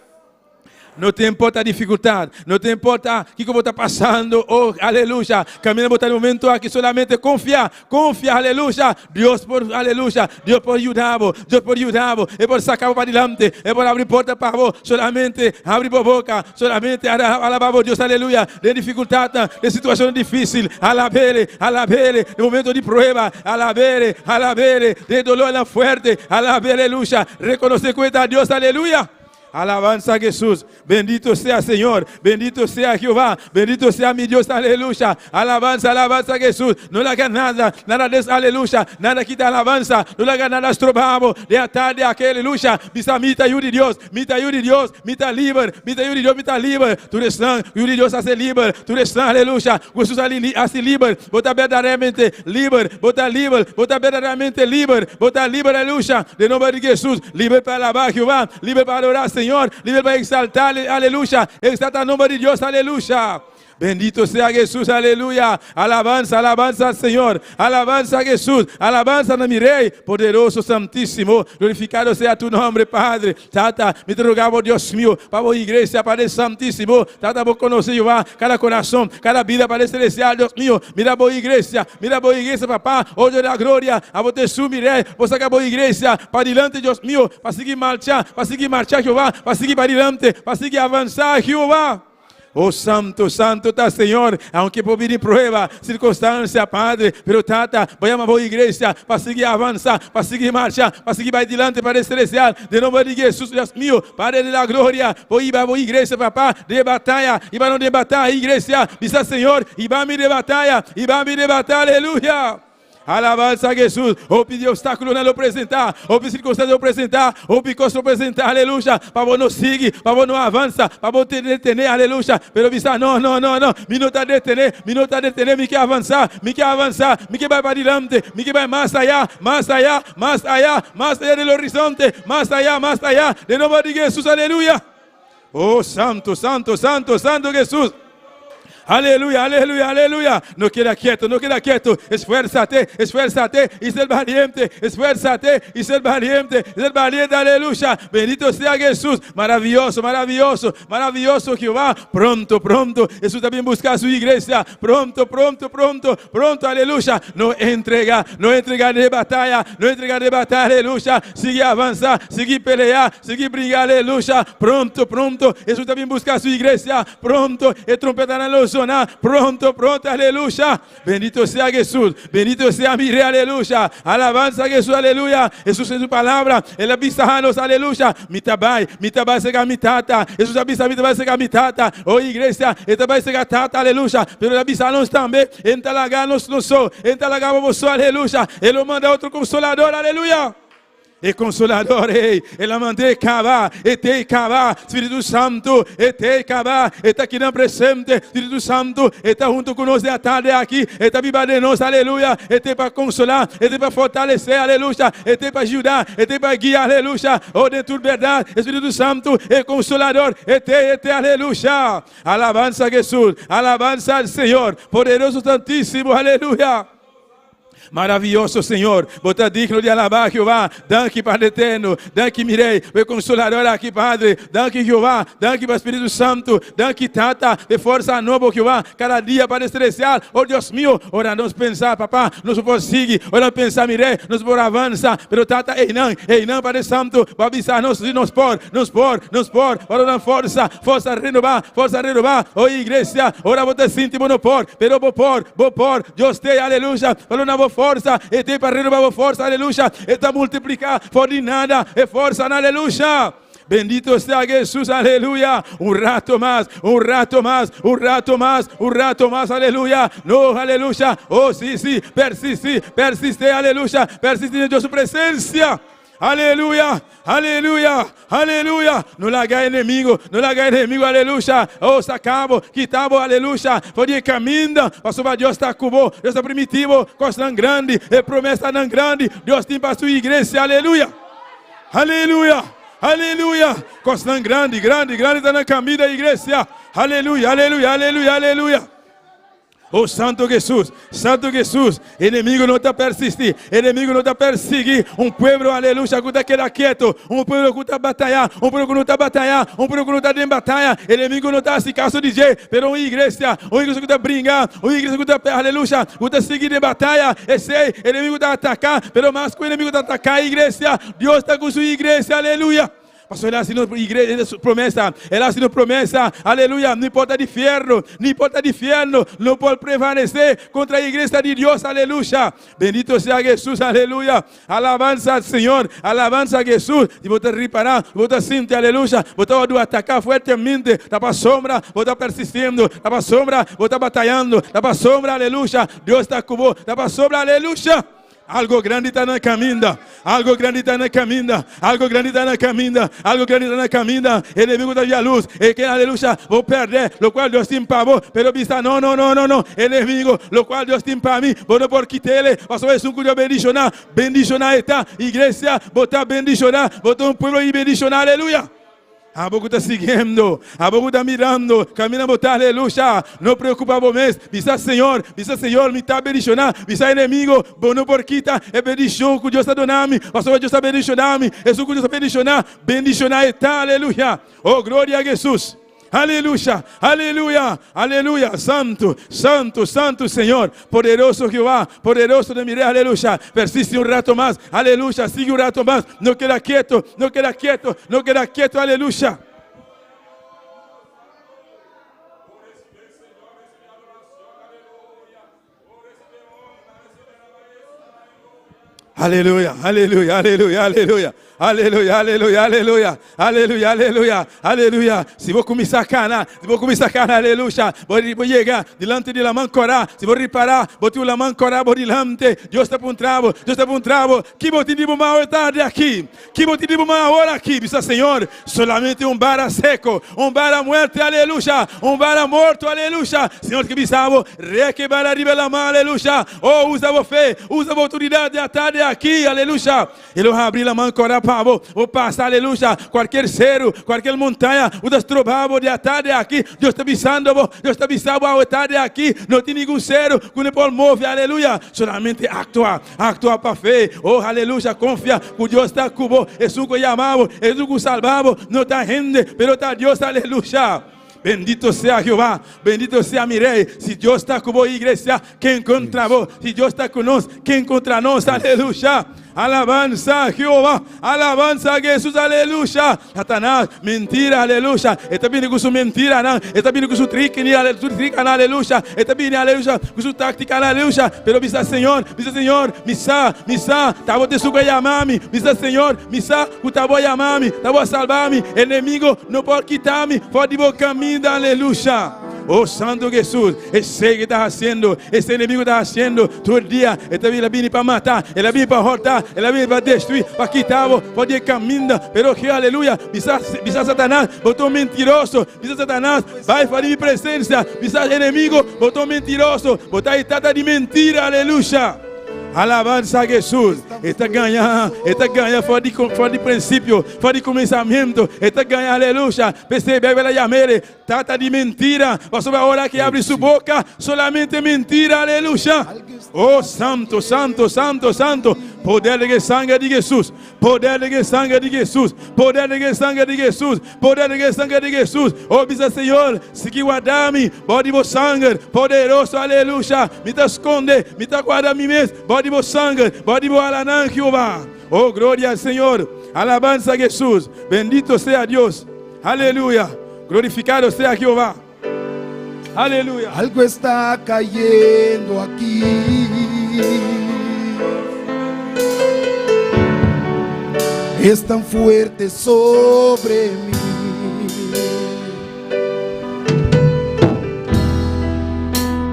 não te importa a dificuldade, não te importa o que você está passando, oh, aleluia. Camina botar no momento aqui, solamente confia, aleluia. Deus por, aleluia, Deus por ajudar-vos, é por sacar para adiante, é por abrir porta para vos, solamente abre a boca, solamente alabar Deus, aleluia. De dificuldade, de situação difícil, alabere, de momento de prova, alabere, de dolor na fuerte, alabere, aleluia. Reconocer que está Deus, aleluia. Alabanza a Jesús, bendito sea Señor, bendito sea Jehová, bendito sea mi Dios, aleluya. Alabanza a Jesús, no le haga nada de aleluya, nada quita alabanza, no le haga nada estrobado, de a tarde aquel, aleluya. Misa mita yuri Dios, mita libre, mita libre, tu eres santo, yuri Dios hace libre, tu eres santo, aleluya. Jesús hace libre, bota verdaderamente libre, bota verdaderamente libre, bota libre, aleluya. De nombre de Jesús, libre para alabar Jehová, libre para adorar Señor, libre para exaltar, aleluya. Exalta el nombre de Dios, aleluya. Bendito sea Jesús, aleluya. Alabanza al Señor. Alabanza a Jesús. Alabanza a mi Rey, poderoso, santísimo. Glorificado sea tu nombre, Padre. Tata, me te rogamos, Dios mío, para la iglesia, Padre Santísimo. Tata, vos conocés, Jehová, cada corazón, cada vida, Padre Celestial, Dios mío. Mira a iglesia, papá. Oh, Dios de la gloria. A vos te subiré. Vos saca a iglesia para adelante, Dios mío. Para seguir marchar, Jehová. Para seguir para adelante, para seguir avanzar, Jehová. Oh, santo está Señor, aunque por vir em prueba, circunstância, Padre, pero tata, vayamos a boa igreja, para seguir avançar, para seguir marchar, para seguir para adelante, para celestial, de nome de Jesus, Deus mío, Padre de la glória, vou ir para boa igreja, papá, de batalha, e para não de batalha, igreja, bisa Senhor, e para me de batalha, aleluia. Alabanza a Jesus. Ou pedir obstáculo não apresentar, ou pedir circunstância apresentar, ou picoso apresentar, aleluia. Para você não seguir, para você não avança, para você te detener, aleluia. Pero visa, não. Me não está detener, me quer avançar, me quer vai para adelante, me quer vai mais allá do horizonte, mais allá, de nome de Jesus, aleluia. Oh, santo Jesus. Aleluya. No queda quieto. Esfuérzate y ser valiente. Aleluya. Bendito sea Jesús. Maravilloso. Jehová. Pronto. Jesús también busca a su iglesia. Pronto. Aleluya. No entrega de batalla. Aleluya. Sigue avanzar. Sigue pelear. Sigue brigar. Aleluya. Pronto. Jesús también busca a su iglesia. Pronto. El trompeta en los pronto, aleluya. Bendito sea Jesús, bendito sea mi Rey, aleluya. Alabanza a Jesús, aleluya. Jesús en su palabra, Él avisa-nos, aleluya. Mitabai será mitata. Jesús avisa, mitabai será mitata. Oh, igreja, mitabai será tata, aleluya. Pero Él avisa-nos também, entalagar-nos no sol, entalagar-nos, aleluya. Ele manda outro consolador, aleluya. e Consolador, ela mandei cavar, etei cavar, Espírito Santo, etei cavar, está aqui na presente, Espírito Santo, está junto conosco à tarde aqui, está viva de nós, aleluia, etei para consolar, etei para fortalecer, aleluia, etei para ajudar, etei para guiar, aleluia, oh, de tudo verdade, Espírito Santo, e Consolador, etei, aleluia, alabanza a Jesus, alabanza al Senhor, poderoso santíssimo, aleluia. Maravilhoso Senhor, você digno de alabar Jeová, danke Padre eterno, danke mirei, o Consolador aqui Padre, danke Jeová, danke para o Espírito Santo, danke Tata, de força nova Jeová, cada dia para estressar, oh Deus meu, ora nós pensar, papá, nós podemos seguir, ora pensar mirei, nós podemos avançar, pero Tata, ei não Padre Santo, para avisar nós, nos por, ora dar força renovar, oh igreja, ora você sente bom por, pero vou por, Deus te, aleluia, para não vou força, e tem para renovar força, aleluia, e está multiplicar, for de nada, e força, aleluia. Bendito sea Jesús, aleluya. Un rato más, aleluya. No, aleluya. Oh, sí, persiste, aleluya. Persiste en su presencia. Aleluya. No la haga enemigo, aleluya. Oh, sacamos, quitamos, aleluya. Porque camina, pastor Dios está cubo, Dios está primitivo, cosa tan grande, promesa tan grande. Dios tiene para su iglesia, aleluya. Cosa tan grande, está na caminho da igreja. Aleluia. Oh, Santo Jesus, inimigo não está persistir, inimigo não está perseguir, pueblo, aleluia, que está queda quieto, pueblo que está batalhar, pueblo que não está batalhar, pueblo que não está em batalha, inimigo não está assim, caso de jeito, pero uma igreja que está brincar, uma igreja que está, aleluia, que está seguindo em batalha, esse inimigo está atacar, pero mais que o inimigo está atacar a igreja, Deus está com sua igreja, aleluia. Pastor, ela assinou promessa, aleluia, não importa de inferno, não pode prevalecer contra a igreja de Deus, aleluia. Bendito seja Jesus, aleluia. Alabanza ao Senhor, alabanza a Jesus. E você reparar, você sente, aleluia, você vai atacar fortemente, está para a sombra, você está persistindo, está para a sombra, você está batalhando, está para a sombra, aleluia. Deus está com você, está para a sombra, aleluia. Algo grande está na caminha, inimigo da via luz, e que aleluia, vou perder, lo qual Deus tem para você, pero vista, não, inimigo, lo qual Deus tem para mim, vou não por quitar ele, pastor Jesus, que Deus bendicionar está, igreja, botar bendicionar, botar pueblo e bendicionar, aleluia. A pouco está seguindo, a pouco está mirando, camina botar, aleluia. Não preocupa vos, visa Senhor, me está bendicionando, visa inimigo, não por quita, é bendição que Deus está dando, pastor Deus está bendicionando, Jesus que Deus está bendicionar está, aleluia. Oh, glória a Jesus. Aleluia, santo, Senhor, poderoso Jehová, poderoso de mirar, aleluia, persiste rato más, aleluia, sigue rato más, no queda quieto, aleluia. Aleluia. Se vou começar a canar, aleluia. Vou chegar delante de la mancorá. Se vou reparar, vou ter la mancorá por delante. Deus está por um travo. Que vou te dizer uma tarde aqui. Hora aqui, bisa Senhor. Solamente vara seco, vara muerte, aleluia. Vara morto, aleluia. Senhor, que bisavo, requebar arriba la mão, aleluia. Oh, usa a fé, usa a autoridade a tarde aqui, aleluia. Ele vai abrir a mancorá. Vou passar, aleluia, qualquer cero, qualquer montanha, o destrobavo de tarde aqui, Deus está avisando, a tarde aqui, não tem nenhum cero, que não pode mover, aleluia, solamente actuar para fé, oh, aleluia, confia, que Deus está com você, é isso que chamamos, é isso que salvamos, não está gente, pero está Deus, aleluia. Bendito sea Jehová, bendito sea mi rey. Si Dios está con vos, iglesia, ¿quién contra vos? Si Dios está con nosotros, ¿quién contra nosotros? Aleluya. Alabanza a Jehová, alabanza a Jesús, aleluya. Satanás, mentira, aleluya. Está vindo com sua mentira, não. Está vindo com sua trica, aleluya. Está vindo, aleluya, com sua tática, aleluya. Pero visa Senhor, misa, tá te suga llamar-me, visa Senhor, misa, que tá vou llamar-me, tá vou salvar-me. Inimigo não pode quitar-me, pode vou caminho, aleluya. Oh Santo Jesús, ese que estás haciendo, ese enemigo está haciendo todo el día. Esta vida viene para matar, ela viene para cortar, ela viene para destruir, para quitar, para ir caminhando. Pero que aleluia, bisa Satanás, botou mentiroso, bisa Satanás, vai fazer minha presença, bisa inimigo, botou mentiroso, botar tata de mentira, aleluia. Alabanza a Jesús. Está ganhando fora de princípio, fora de começamento. Está ganhando, aleluia. Percebe, ela chamere, trata de mentira. Você vai orar que abre sua boca, solamente mentira, aleluia. Oh, santo, santo, santo, santo. Poder de sangue de Jesus. Poder de sangue de Jesus. Poder de sangue de Jesus. Poder de sangue de Jesus. Oh, bisa Senhor, se que guardar-me, pode o sangue poderoso, aleluia. Me tá esconde, me tá guarda mim mesmo. Pode o sangue, pode o alanã, Jeová. Oh, glória ao Senhor. Alabanza a Jesus. Bendito sea Deus. Aleluia. Glorificado sea Jeová. Aleluia. Algo está cayendo aquí. Es tan fuerte sobre mí.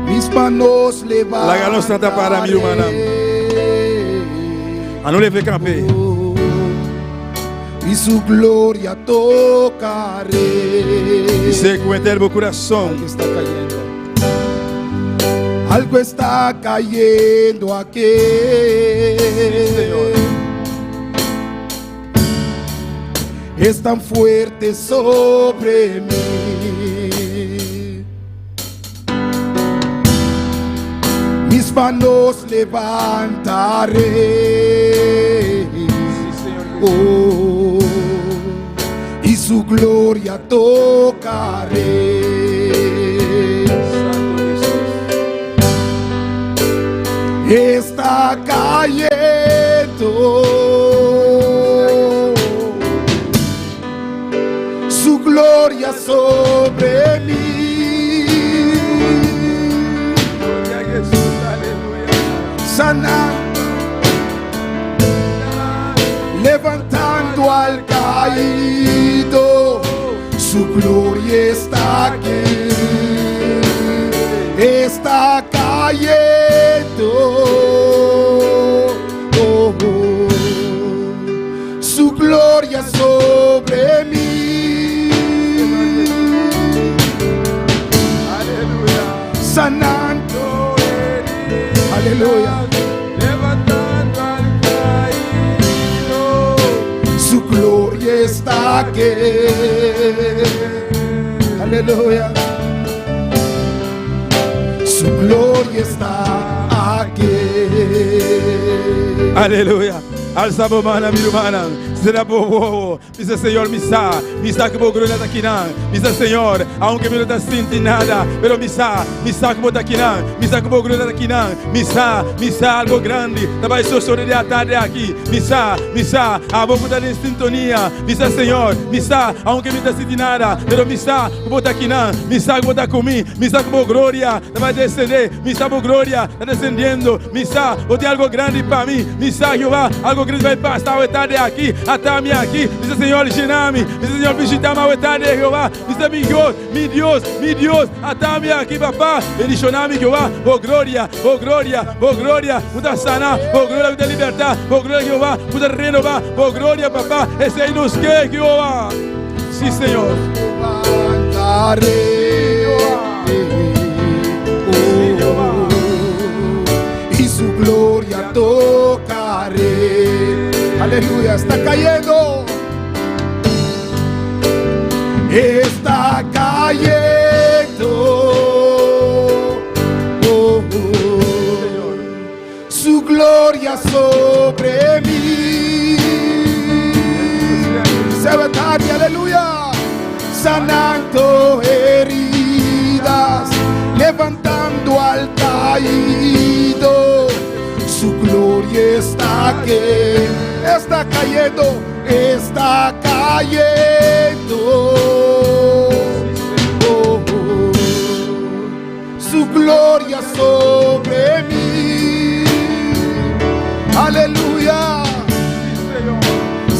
Mis manos levantaré. La ganos santa para mi humana. A no lever camper. Y su gloria tocaré. Y se cuenta el corazón. Algo está cayendo. Algo está cayendo aquí. Sí, Señor. Es tan fuerte sobre mí. Mis manos levantaré. Oh, y su gloria tocaré. Está cayendo. Su gloria sobre mí. Sanando, levantando al caído. Su gloria está aquí. Está cayendo. Oh, oh. Su gloria sobre mí. Sanando, aleluya, levantando al caído. Su gloria está aquí, aleluya. Su gloria está aquí, aleluya. Alça a mão, minha irmã. Será bom. Diz Senhor, misa que vou glória daqui não. Diz Senhor, aunque eu não tá sentindo nada, pero misa que vou daqui não. Misa que vou glória daqui não. Misa algo grande. Tava só sobre a tarde aqui. Misa, a boca tá em sintonia. Misa Senhor, misa, aunque eu não tá sentindo nada, pero misa que vou daqui não. Misa que vou dar comigo. Misa que vou glória, vai descender. Misa vou glória, tá descendendo. Misa, vou ter algo grande para mim. Misa Jeová, algo grande vai passar a tarde aqui. Até-me aqui, diz Senhor, llena-me, diz Senhor, visita-me a tarde, Jeová, diz mi Deus, até-me aqui, papá, bendicioname, Jeová, oh glória, muda sanar, oh glória, muda libertar, oh glória, Jeová, muda renovar, oh glória, papá, esse aí nos quer, Jeová, sim, Senhor. Y su gloria tocaré. Aleluya, está cayendo. Está cayendo. Oh, oh. Su gloria sobre mí. Se va tarde, aleluya. Sanando heridas, levantando al caído. Su gloria está aquí. Está cayendo, está cayendo. Oh, oh. Su gloria sobre mí. Aleluya.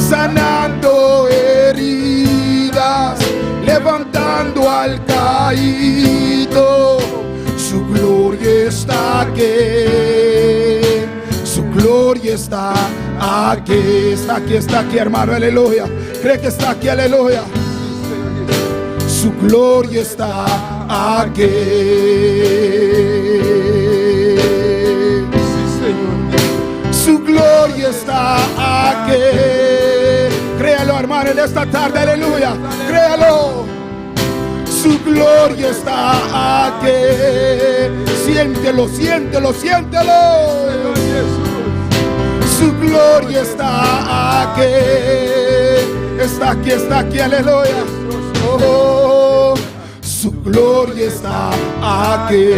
Sanando heridas, levantando levantando al caído. Su gloria está aquí. Su gloria está aquí. Está aquí, hermano, aleluya. Cree que está aquí, aleluya. Su gloria está aquí. Su gloria está aquí. Créalo, hermano, en esta tarde, aleluya. Créalo. Su gloria está aquí. Siéntelo, siéntelo, siéntelo. Su gloria está aquí. Está aquí, aleluya. Oh, su gloria está aquí.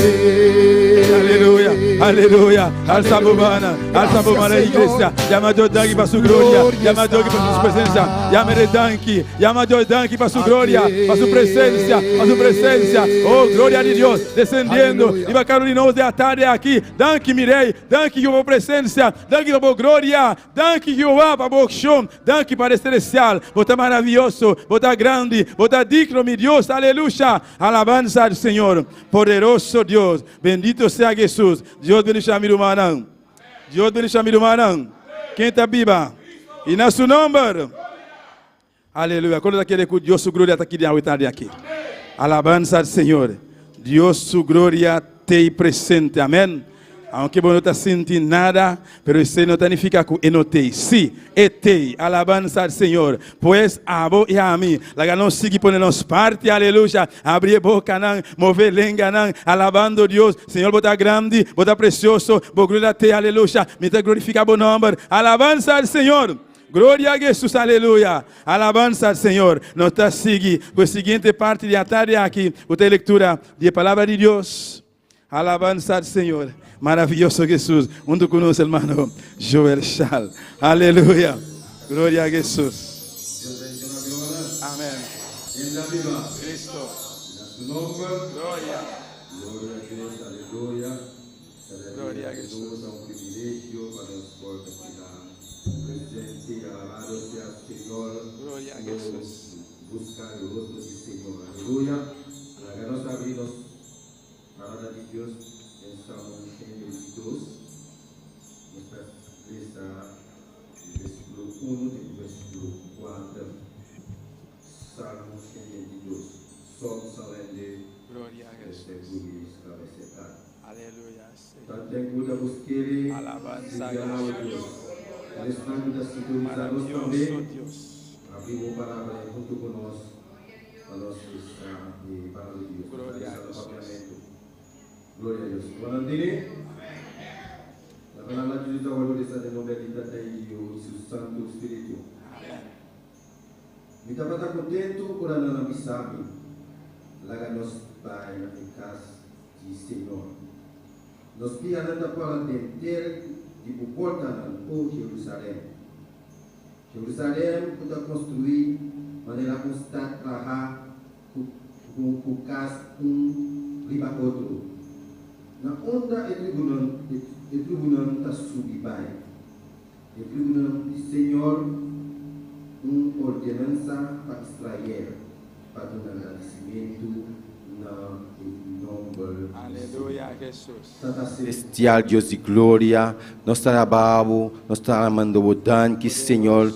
Aleluya, aleluya. Alza bomana, iglesia. Llama a Dios danki para su gloria. Llama a Dios para su presencia. Llama a danki. Llama a Dios danki para su gloria, para su presencia, para su presencia. Oh, gloria de Dios descendiendo. E vai Carolinos de tarde aqui. Danki mirei, danki que eu vou presença, danki que eu vou glória, danki que eu vou para o chão, danki para celestial. Bota maravilhoso, bota grande, bota digno, mi Dios. Aleluya. Alabanza al Señor. Poderoso Dios. Bendito sea Jesús. Dios bendiga a mi hermano. Dios bendiga a mi hermano. Quem está viva? E na seu nome. Aleluia. Quando aquele que Deus sua glória está aqui de aqui. Alabanza al Señor. Dios su gloria te presente. Amém. Aunque você não está sentindo nada, pero isso não significa que eu não tenho. Sim, tenho. Alabanza al Senhor. Pois a vos e a mim, lá não sigue por nós parte, aleluia. Abrir a boca, não, mover lenga, não, alabando Deus. Senhor, bota grande, bota precioso, bota glória a te, aleluia. Me te glorifica o nome. Alabanza al Senhor. Glória a Jesus, aleluia. Alabanza al Senhor. Nós está seguindo com a seguinte parte de tarde aqui, a leitura da palavra de Deus. Alabanza al Senhor. Maravilloso Jesús. Junto con nosotros, hermano Joel Schall. Aleluya. Gloria a Jesús. Amén. Cristo. Gloria. Aleluya. Gloria a Jesús. Un privilegio para nosotros presente. Alabado sea el Señor. Gloria a Jesús. Buscar el rostro del Señor. Aleluya. Háganos abrirnos palabra de Dios. Salmo 122, nuestra lista, versículo 1 y versículo 4. Salmo 122, son solamente. Gloria a Jesús. Aleluya. Tanta ajuda vos quiere. Alabanza a Dios. El Espíritu da sintonizarnos también. Abrimos palabra junto con nosotros. Para los que para Dios. Gloria a Jesús. Gloria a Dios. Buenas noches. La palabra de Dios valoriza de nombre de su Santo Espíritu. Me estava contento por a nós sabe. Lá nos vai em casa de Senhor. Nos pia nada para dentro de porta o Jerusalém. Jerusalém pode construir maneira constante para com casa riba outro. Na onda e tribunal está subindo. E tribunal do Senhor uma ordenança para Israel, para um agradecimento na nome. Aleluia, Jesus. Celestial Deus de glória, nós trabalhamos, nós amando danke Senhor,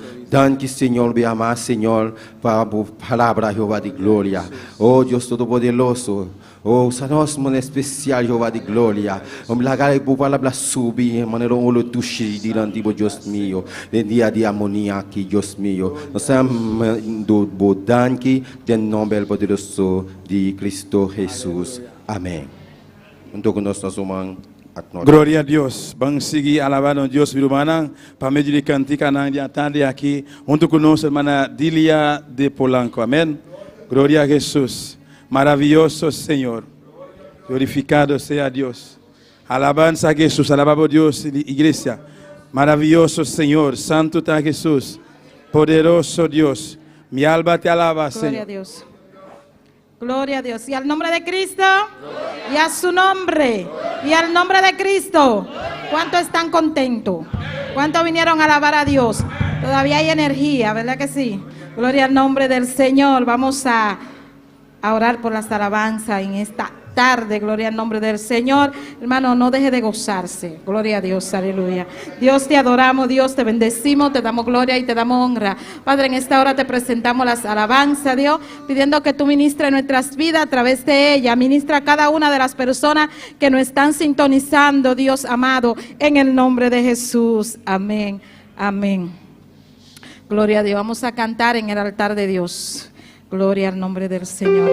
me amar Senhor, para a palavra Jeová de glória. Oh Deus Todo-Poderoso. Oh, sanos mon especial Jehová de glória. Vamos lá para palavra subir, maneira o tushi diante de Deus meu, de dia de harmonia aqui Deus meu. Nós estamos do bodanque, em nome poderoso de Cristo Jesus. Amém. Junto com nós vamos glória a Deus. Vamos seguir alabando a Deus, meu irmão, para medir de cantica na tarde aqui, junto com nós, irmã Dilia de Polanco. Amém. Glória a Jesus. Maravilloso Señor, glorificado sea Dios. Alabanza a Jesús, alabamos a Dios, iglesia. Maravilloso Señor, santo está Jesús, poderoso Dios. Mi alma te alaba, Señor. Gloria a Dios. Gloria a Dios. Y al nombre de Cristo, y a su nombre, y al nombre de Cristo. ¿Cuántos están contentos? ¿Cuántos vinieron a alabar a Dios? Todavía hay energía, ¿verdad que sí? Gloria al nombre del Señor. Vamos a a orar por las alabanzas en esta tarde, gloria al nombre del Señor. Hermano, no deje de gozarse, gloria a Dios, aleluya. Dios, te adoramos, Dios, te bendecimos, te damos gloria y te damos honra. Padre, en esta hora te presentamos las alabanzas, Dios, pidiendo que tú ministres nuestras vidas a través de ella. Ministra a cada una de las personas que nos están sintonizando, Dios amado, en el nombre de Jesús. Amén, amén. Gloria a Dios. Vamos a cantar en el altar de Dios. Gloria al nombre del Señor.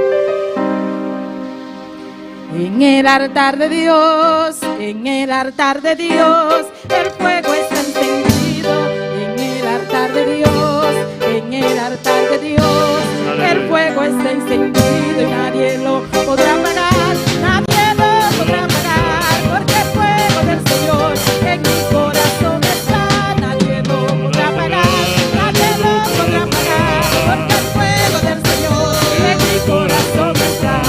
En el altar de Dios, en el altar de Dios, el fuego está encendido. En el altar de Dios, en el altar de Dios, el fuego está encendido y nadie lo podrá apagar, nadie lo podrá apagar, porque el fuego del Señor en mi corazón está, nadie lo podrá apagar, nadie lo podrá apagar, porque el fuego del Señor en mi corazón está.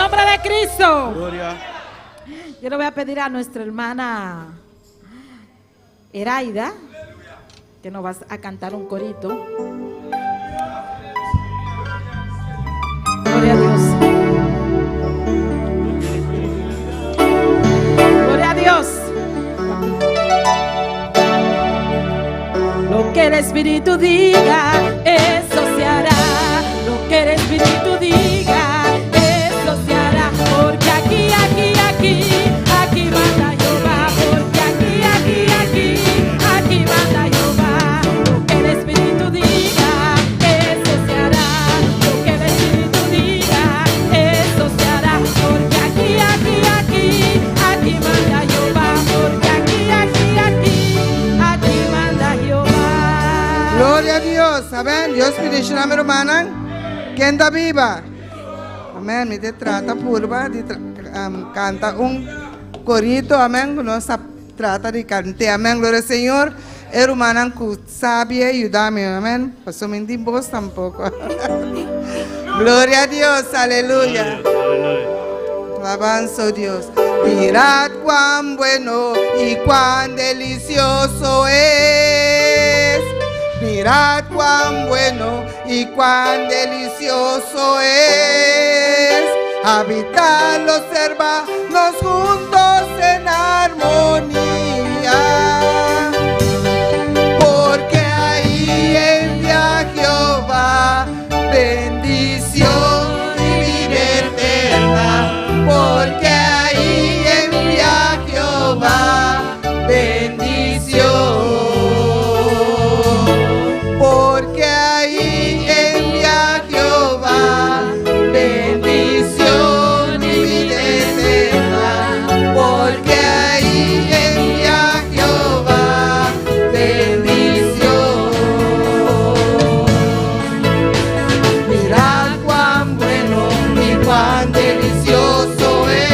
nombre de Cristo. Gloria. Yo le voy a pedir a nuestra hermana Eraida que nos va a cantar un corito. Gloria a Dios. Gloria a Dios. Lo que el Espíritu diga, eso se hará. Lo que el Espíritu diga, eso se hará. Porque aquí manda Jehová. Porque aquí manda Jehová. Lo que el Espíritu diga, eso se hará. Lo que el Espíritu diga, eso se hará. Porque aquí manda Jehová. Porque aquí manda Jehová. Gloria a Dios. Amén. Dios pide name hermana. Quem está viva? Amén. Me te trata purba de canta un corito. Amén. Nos trata de cantar. Amén. Gloria al Señor. Hermana que sabe ayudarme. Amén. Pasó mi voz tampoco. Gloria a Dios. Aleluya. Alabanza a Dios. Mirad cuán bueno y cuán delicioso es. Mirad cuán bueno y cuán delicioso es habitar los hermanos juntos en armonía. Porque ahí envía Jehová bendición y vida eterna. Porque ahí envía Jehová bendición. Porque ahí envía Jehová bendición y vida eterna. Porque ahí envía Jehová bendición. Mirad cuán bueno y cuán delicioso es.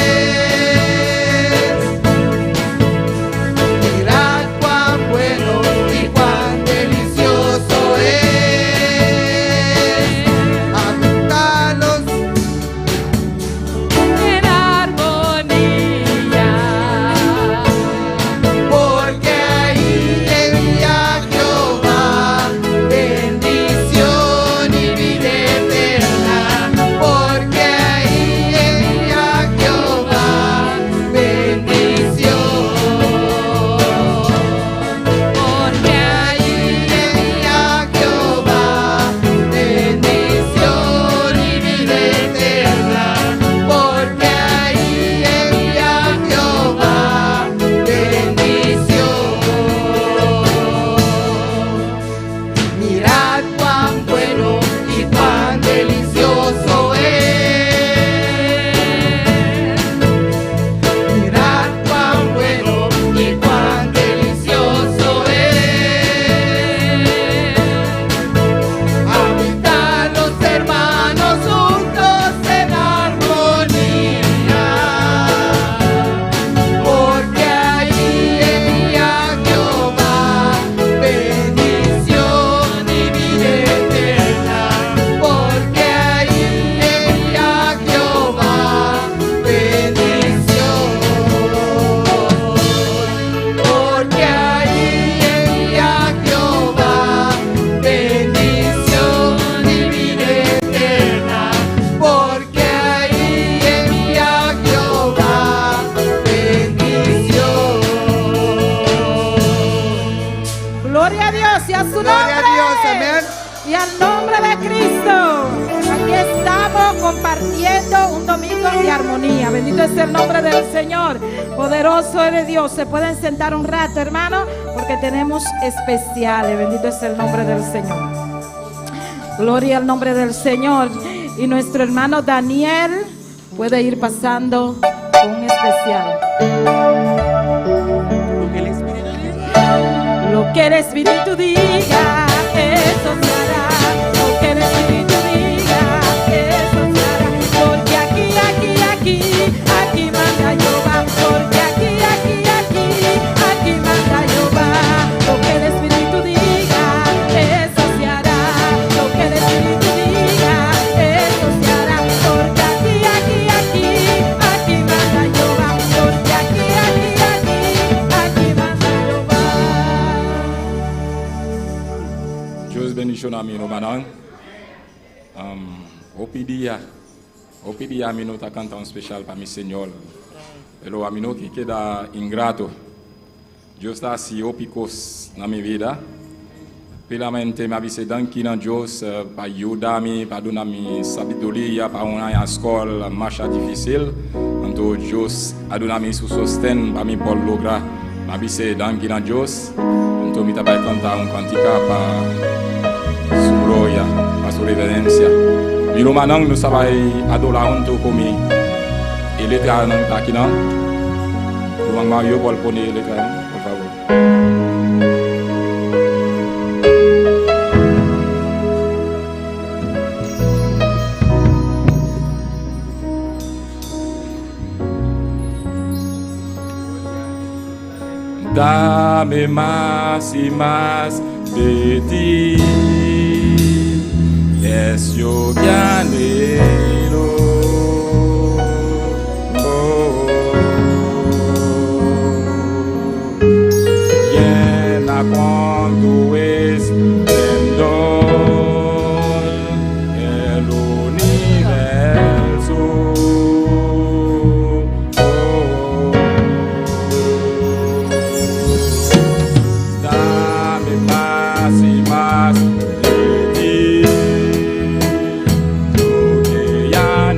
Mirad cuán bueno y cuán delicioso es habitarlos En armonía. porque ahí envía Jehová bendición y vida eterna. Porque ahí envía Jehová bendición. Porque ahí envía Jehová bendición y vida eterna. Porque ahí envía Jehová bendición. Mirad cuán bueno y cuán delicioso es. Mirad cuán bueno y cuán delicioso es habitar los hermanos juntos en armonía. Porque ahí envía Jehová bendición y vida eterna. Porque ahí envía Jehová bendición. Porque ahí envía Jehová bendición y vida eterna. Porque ahí envía Jehová bendición. Gloria a Dios y a su Gloria nombre. a Dios, amén. Y al nombre de Cristo. Aquí estamos compartiendo un domingo de armonía. Bendito es el nombre del Señor. Poderoso eres Dios. Se pueden sentar un rato, hermano, porque tenemos especiales. Bendito es el nombre del Señor. Gloria al nombre del Señor. Y nuestro hermano Daniel puede ir pasando con un especial. Lo que el Espíritu diga, eso se hará. Lo que el Espíritu diga, eso se hará. Porque aquí manda Jehová. Porque aquí manda Jehová. Lo que el Espíritu diga, eso se hará. Lo que el Espíritu diga, eso se hará. Porque aquí nami no manang. Opidia amino ta canta un special para mi Señor. Elo amino que queda ingrato. Dios está así opicos na mi vida. Pilamente me avise danki na Dios para ayudarme, para donarme sabiduría para una escola marcha difícil. Entonces Dios ha donado su sostén para mí por lograr. Me avise danki na Dios. Entonces me voy a cantar un cantica para su gloria, para su reverencia. Y lo manang nous savons adorer untuk kami. Et letra nang takinan. Luang Mario pour poner letra, por favor. Dame más y más de ti. Es yo que anhelo. Llena con tu esplendor el universo. Dame más y más de ti. Lo que ya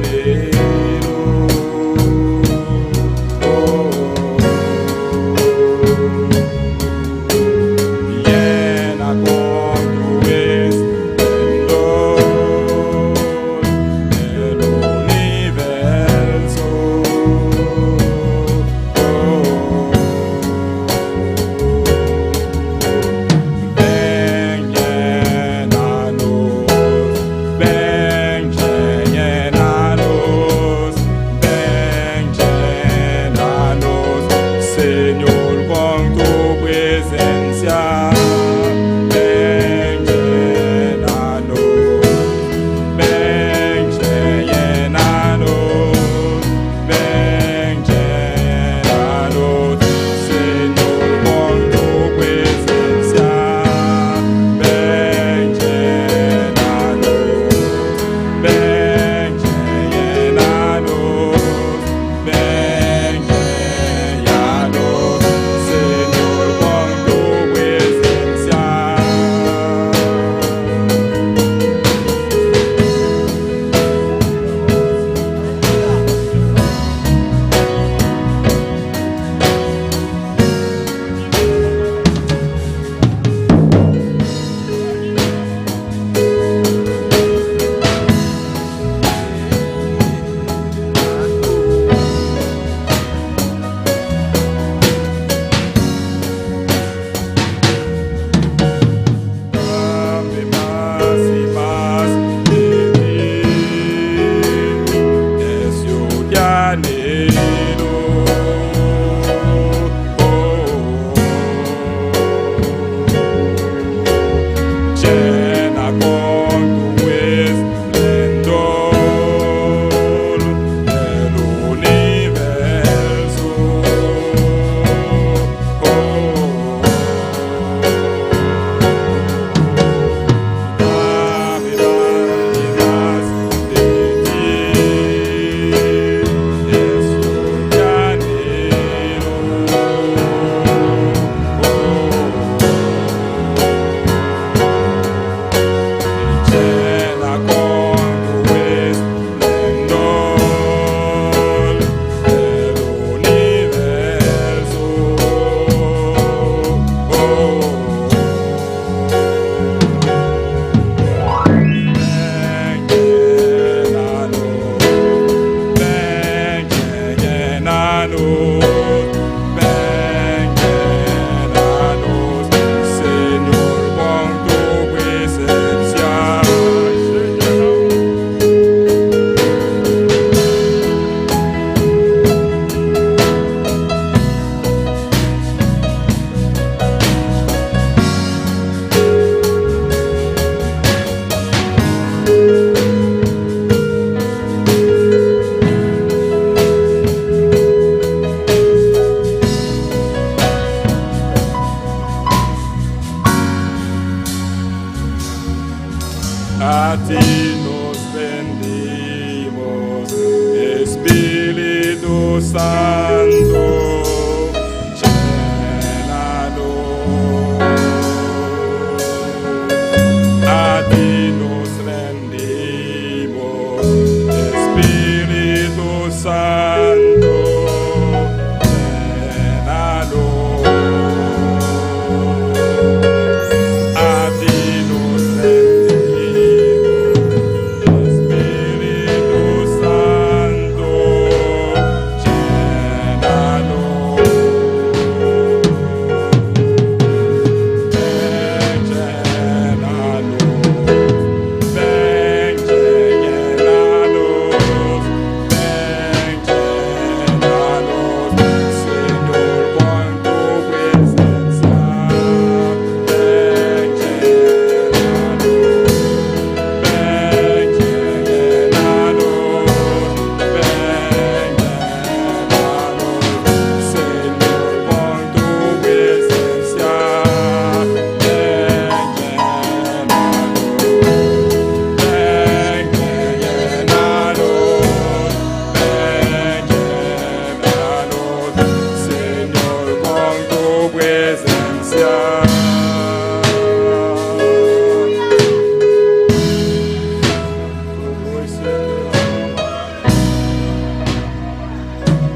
Santo, llénanos. A ti nos rendimos, Espíritu Santo, llénanos. A ti nos rendimos, Espíritu Santo, llénanos.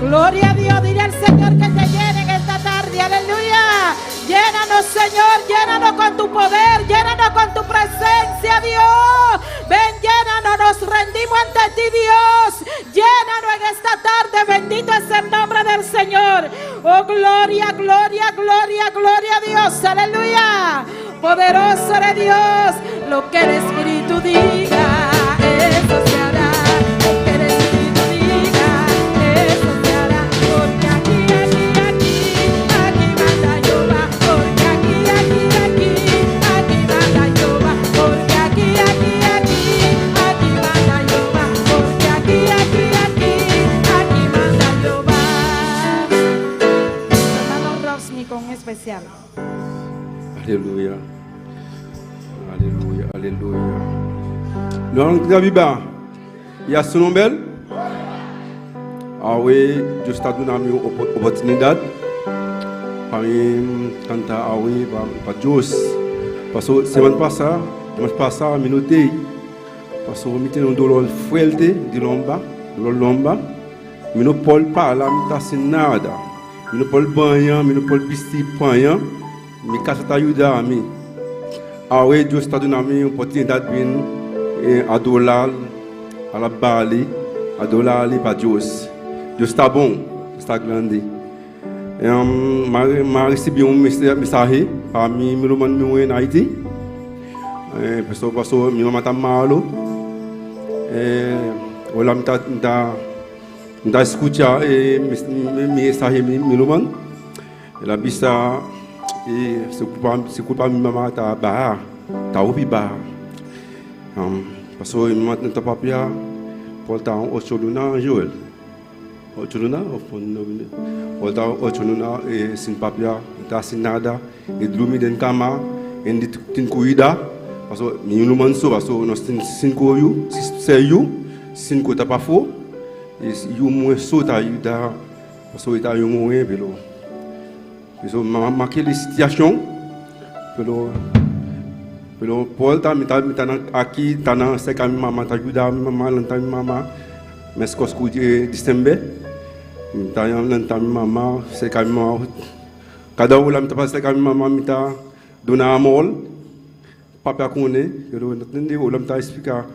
Gloria a Dios, dile al Señor que te llene en esta tarde, aleluya. Llénanos, Señor, llénanos con tu poder, llénanos con tu presencia, Dios. Ven, llénanos, nos rendimos ante ti, Dios. Llénanos en esta tarde, bendito es el nombre del Señor. Oh, gloria, gloria, gloria, gloria a Dios, aleluya. Poderoso eres Dios, lo que el Espíritu diga, eso se hará. Lo que el Espíritu diga, eso se hará. Porque aquí manda Jehová. Porque aquí manda Jehová. Porque aquí manda Jehová. Porque aquí manda Jehová. Hermano Rosny con un especial. Alléluia. Alléluia. Alléluia. Nous allons il y a son nom belle. Ah oui, je suis donné une opportunité. Parmi tant ah oui, pas Jos. Parce que semaine passée, je noté parce que nous avons dolor fuerte de lomba, mais nous Paul parle, nous pas nada. Nous Paul banyan, nous Paul bisti panyan. Mais quand ça ayuda a mim, ah oui, Dieu está dando a mim oportunidade de vir adorar a la Bali, adorar ali para Deus. Deus está bom, está grande. Eu recebi mensagem para mim, meu irmão em Haiti. Pessoa passou, minha mãe está malo. Olha, me tá escutando mensagem meu irmão. Ela bisa e se culpa minha mamãe tá barra, tá ouvi barra. Passou minha mãe tá papia, volta ocho luna Joel. Ocho luna, volta ocho luna e sem papia, tá sem nada, e dormi dentro cama, e tem cuida. Passou minha irmã só, passou nós tem 5 anos, 6 anos, 5 tá para fora, e eu muito só tá ajuda, passou tá eu muito pelo Então, naquela situação, pelo Paul tá aqui, tá na seca minha mamãe, tá ajudando minha mamãe, lanta minha mamãe, mas cosco de dezembro, tá lanta minha mamãe, seca minha mamãe, cada lá me tá passando seca minha mamãe, me tá dando amor, papel com ele, eu não entendi, o lá me tá explicar,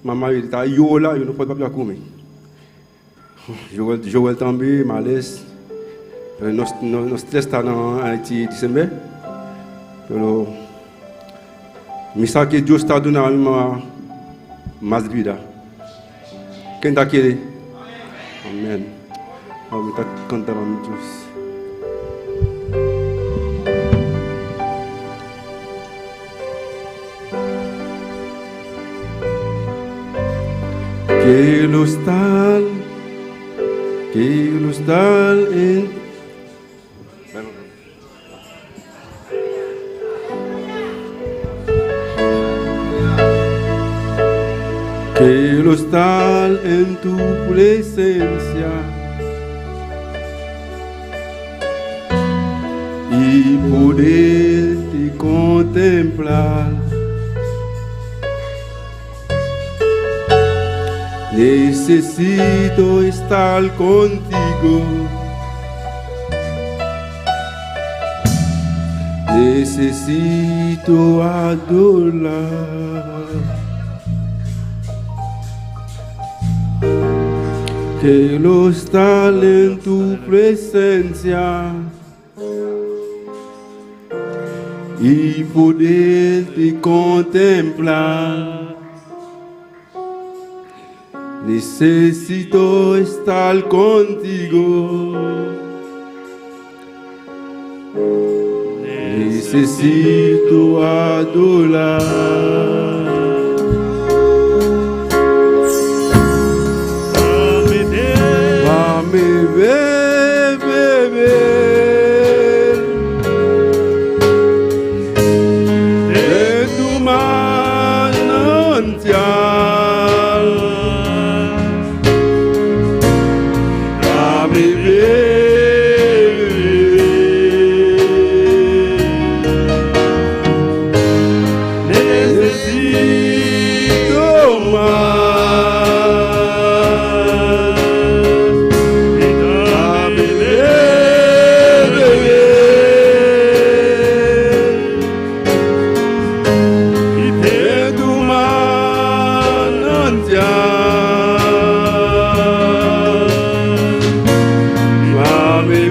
mamãe ele tá yola, eu não pode papel comer, Joel também, malês. Nós três estamos na Haiti de dezembro. Pero mensagem que Deus está dando a mim mais vida. Quem está aqui? Amém. Vamos estar cantando a Deus. Que luz tal en que luz tal en tu presencia, y poderte contemplar. Necesito estar contigo. Necesito adorar. Quiero estar en tu presencia y poderte contemplar. Necesito estar contigo. Necesito adorar. Dame beber de tu manantial. Dame necesito más. Dame de tu manantial. Dame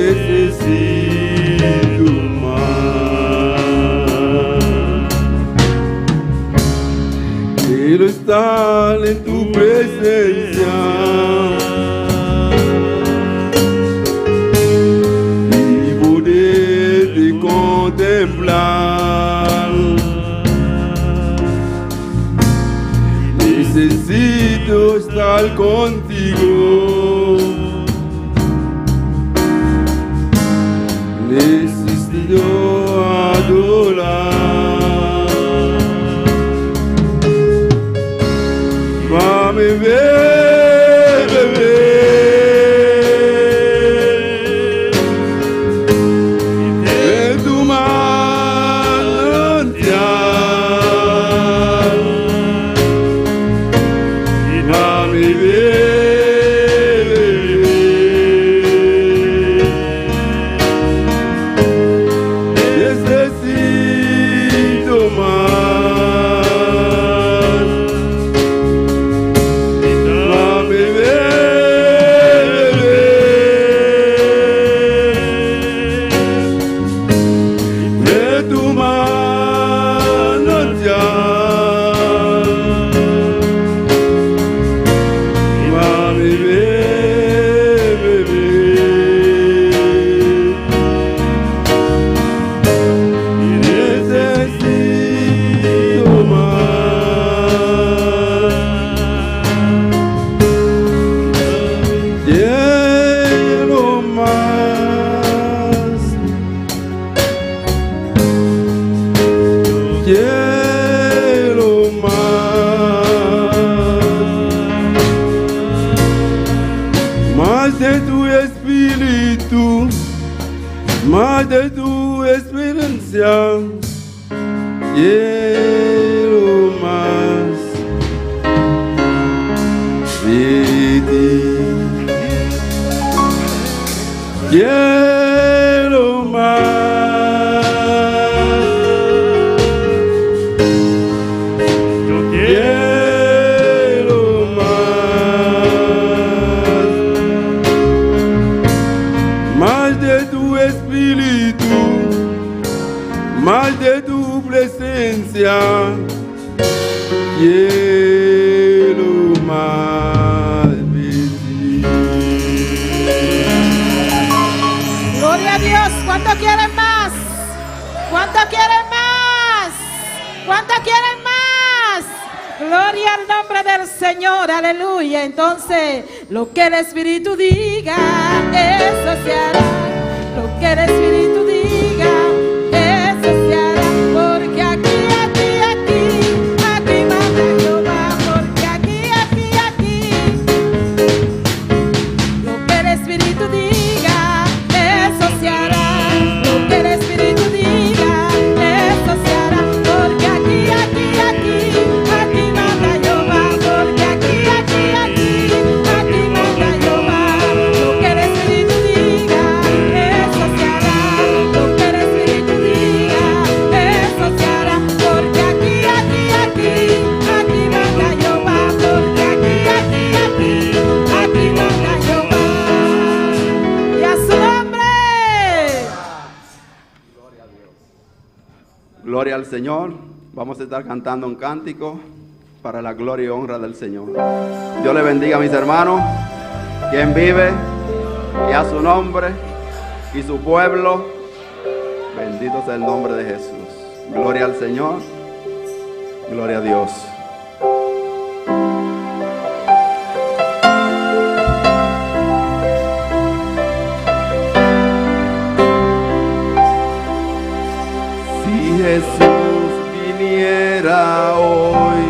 necesito más. Quiero estar en tu presencia y poderte contemplar. Necesito estar contigo. Necesito adorar. Dame beber de tu manantial. Dame necesito más. Dame de tu manantial. Dame necesito más. Quiero más. Quiero más de tu espíritu, más de tu experiencia. Quiero más de ti. Quiero más. Yo quiero más de tu espíritu, más de tu presencia. Quiero más de ti. Gloria a Dios. ¿Cuánto quieren más? ¿Cuánto quieren más? ¿Cuánto quieren más? Gloria al nombre del Señor. Aleluya. Entonces, lo que el Espíritu diga, eso se hará. Lo que el Espíritu diga, eso se hará. Porque aquí manda Jehová. Porque aquí Gloria al Señor. Vamos a estar cantando un cántico para la gloria y honra del Señor. Dios le bendiga a mis hermanos, quien vive y a su nombre y su pueblo. Bendito sea el nombre de Jesús. Gloria al Señor. Gloria a Dios. Si Jesús viniera hoy,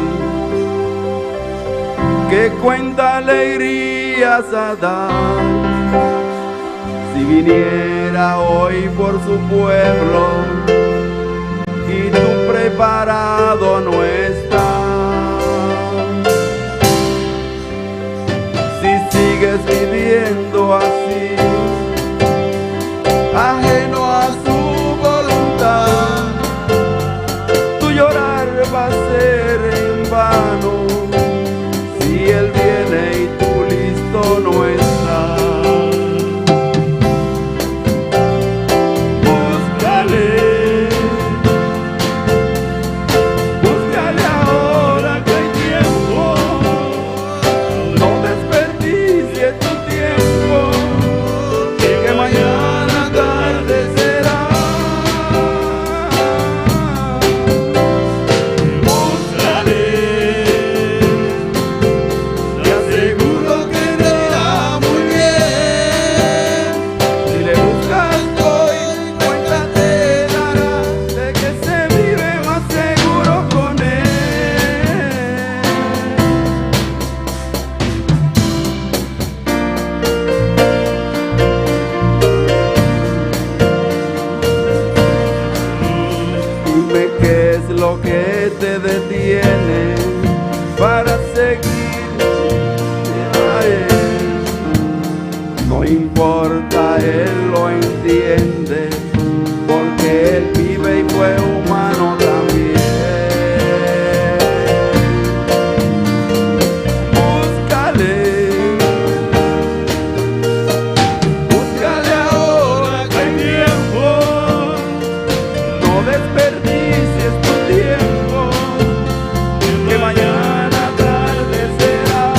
que cuenta alegrías a dar. Si viniera hoy por su pueblo y tú preparado no estás. Si sigues viviendo así, ajeno a su voluntad, tu llorar va a ser en vano. Si Él viene y tú listo no estás. Él lo entiende, porque Él vive y fue humano también. Búscale ahora que hay tiempo, no desperdicies tu tiempo, que mañana tarde será.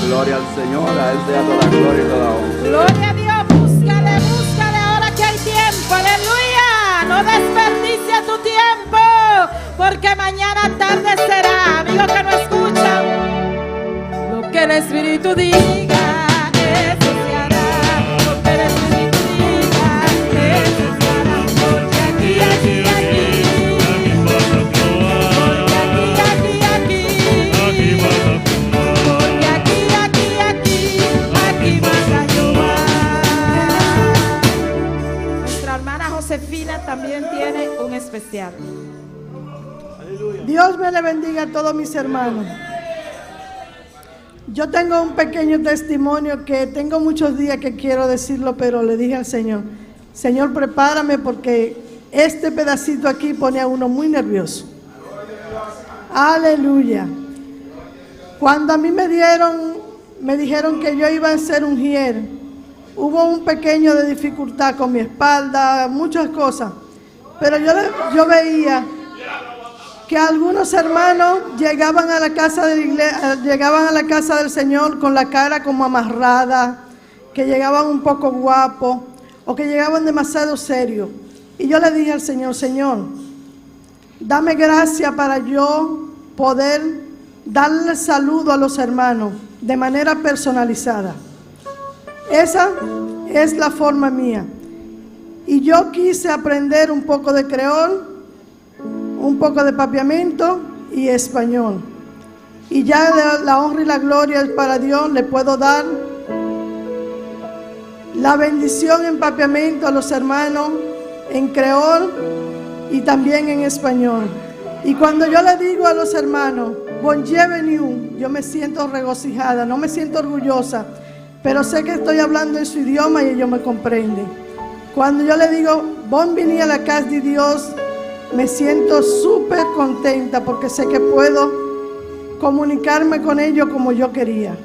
Gloria al Señor, a Él sea toda la gloria y toda la honra. Gloria a Dios, búscale, búscale ahora que hay tiempo, aleluya. No desperdicia tu tiempo, porque mañana tarde será. Amigo que no escucha, lo que el Espíritu diga, eso se hará. Lo que el Espíritu diga, eso se hará. Porque aquí, aquí, aquí, porque aquí, aquí manda Jehová. Nuestra hermana Josefina también tiene un especial. Dios me le bendiga a todos mis hermanos. Yo tengo un pequeño testimonio que tengo muchos días que quiero decirlo, pero le dije al Señor, Señor, prepárame porque este pedacito aquí pone a uno muy nervioso. Aleluya. Cuando a mí me dijeron que yo iba a ser ungier, hubo un pequeño de dificultad con mi espalda, muchas cosas, pero yo veía que algunos hermanos llegaban a la casa de la iglesia, llegaban a la casa del Señor con la cara como amarrada, que llegaban un poco guapos o que llegaban demasiado serios. Y yo le dije al Señor, Señor, dame gracia para yo poder darle saludo a los hermanos de manera personalizada. Esa es la forma mía. Y yo quise aprender un poco de creol, un poco de papiamento y español. Y ya la honra y la gloria es para Dios. Le puedo dar la bendición en papiamento a los hermanos en creol y también en español. Y cuando yo le digo a los hermanos, bon bienvenue, yo me siento regocijada, no me siento orgullosa, pero sé que estoy hablando en su idioma y ellos me comprenden. Cuando yo le digo, bon venir a la casa de Dios, me siento súper contenta porque sé que puedo comunicarme con ellos como yo quería.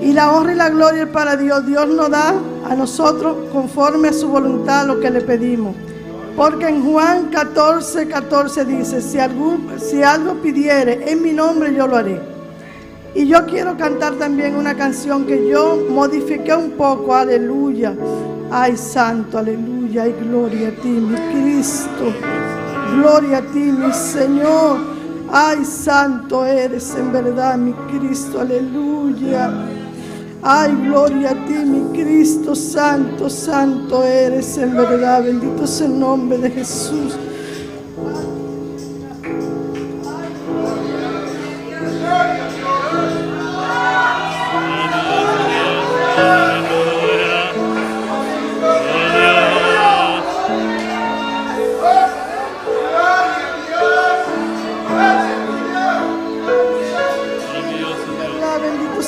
Y la honra y la gloria es para Dios. Dios nos da a nosotros conforme a su voluntad lo que le pedimos. Porque en Juan 14:14 dice, si algo pidiere en mi nombre, yo lo haré. Y yo quiero cantar también una canción que yo modifiqué un poco. Aleluya. Ay, santo, aleluya. Ay, gloria a ti, mi Cristo. Gloria a ti, mi Señor. Ay, santo eres en verdad, mi Cristo. Aleluya. Ay, gloria a ti, mi Cristo. Santo, santo eres en verdad. Bendito es el nombre de Jesús.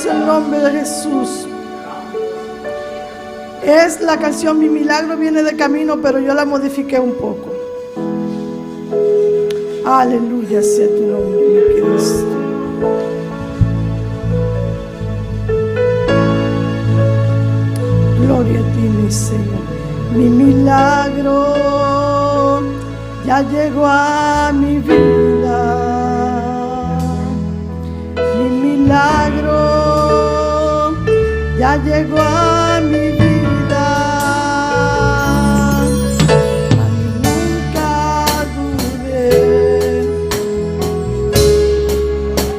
El nombre de Jesús. Es la canción Mi Milagro Viene de Camino, pero yo la modifiqué un poco. Aleluya sea tu nombre, mi Cristo. Gloria a ti, mi Señor. Mi milagro ya llegó a mi vida. Mi milagro ya llegó a mi vida. A mí nunca dudé.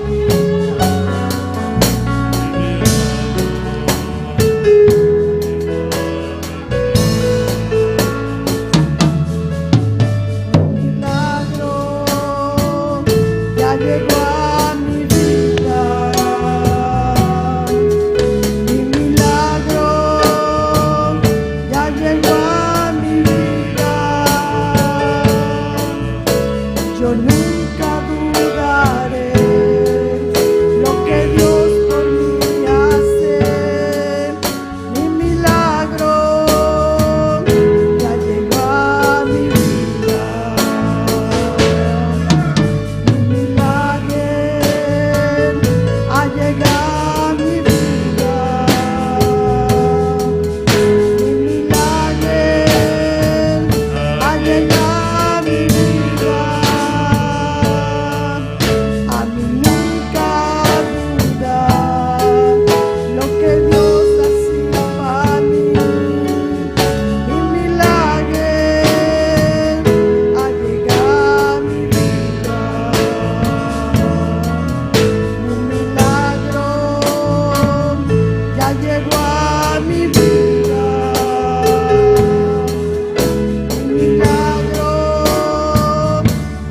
Mi milagro ya llegó a mi vida. Yo nunca dudaré lo que Dios por mí hace. Mi milagro ya llegó a mi vida. Mi milagro ha llegado a mi vida. Mi milagro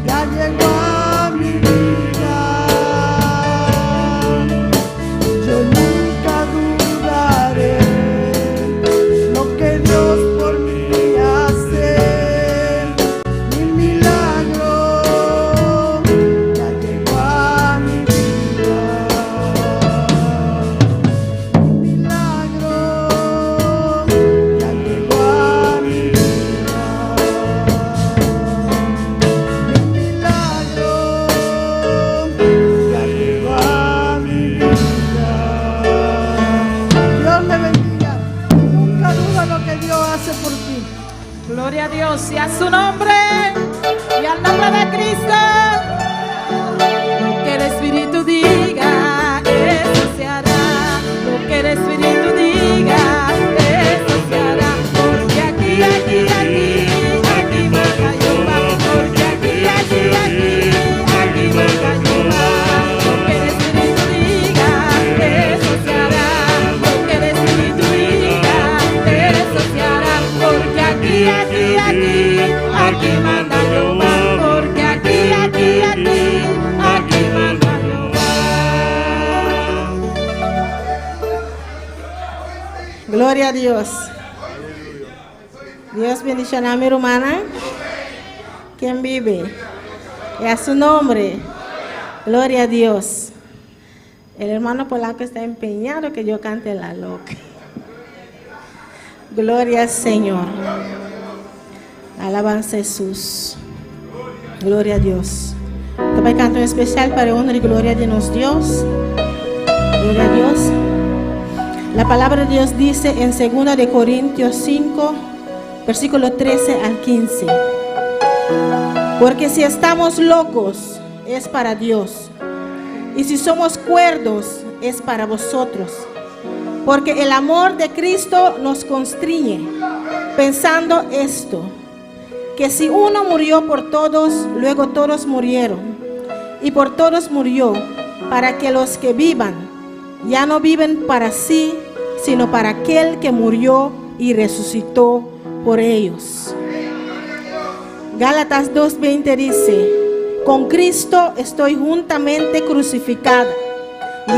ha llegado. Gloria a Dios y a su nombre y al nombre de Cristo. Gloria a Dios. Dios bendicioná a mi hermana. ¿Quién vive? Y a su nombre. Gloria a Dios. El hermano Polanco está empeñado que yo cante la loca. Gloria al Señor. Alabanza a Jesús. Gloria a Dios. Também canto em especial para a honra y gloria de nuestro Dios. Gloria a Dios. La palabra de Dios dice en 2 de Corintios 5, versículo 13 al 15. Porque si estamos locos, es para Dios. Y si somos cuerdos, es para vosotros. Porque el amor de Cristo nos constriñe, pensando esto, que si uno murió por todos, luego todos murieron. Y por todos murió, para que los que vivan, ya no viven para sí, sino para aquel que murió y resucitó por ellos. Gálatas 2:20 dice: con Cristo estoy juntamente crucificada.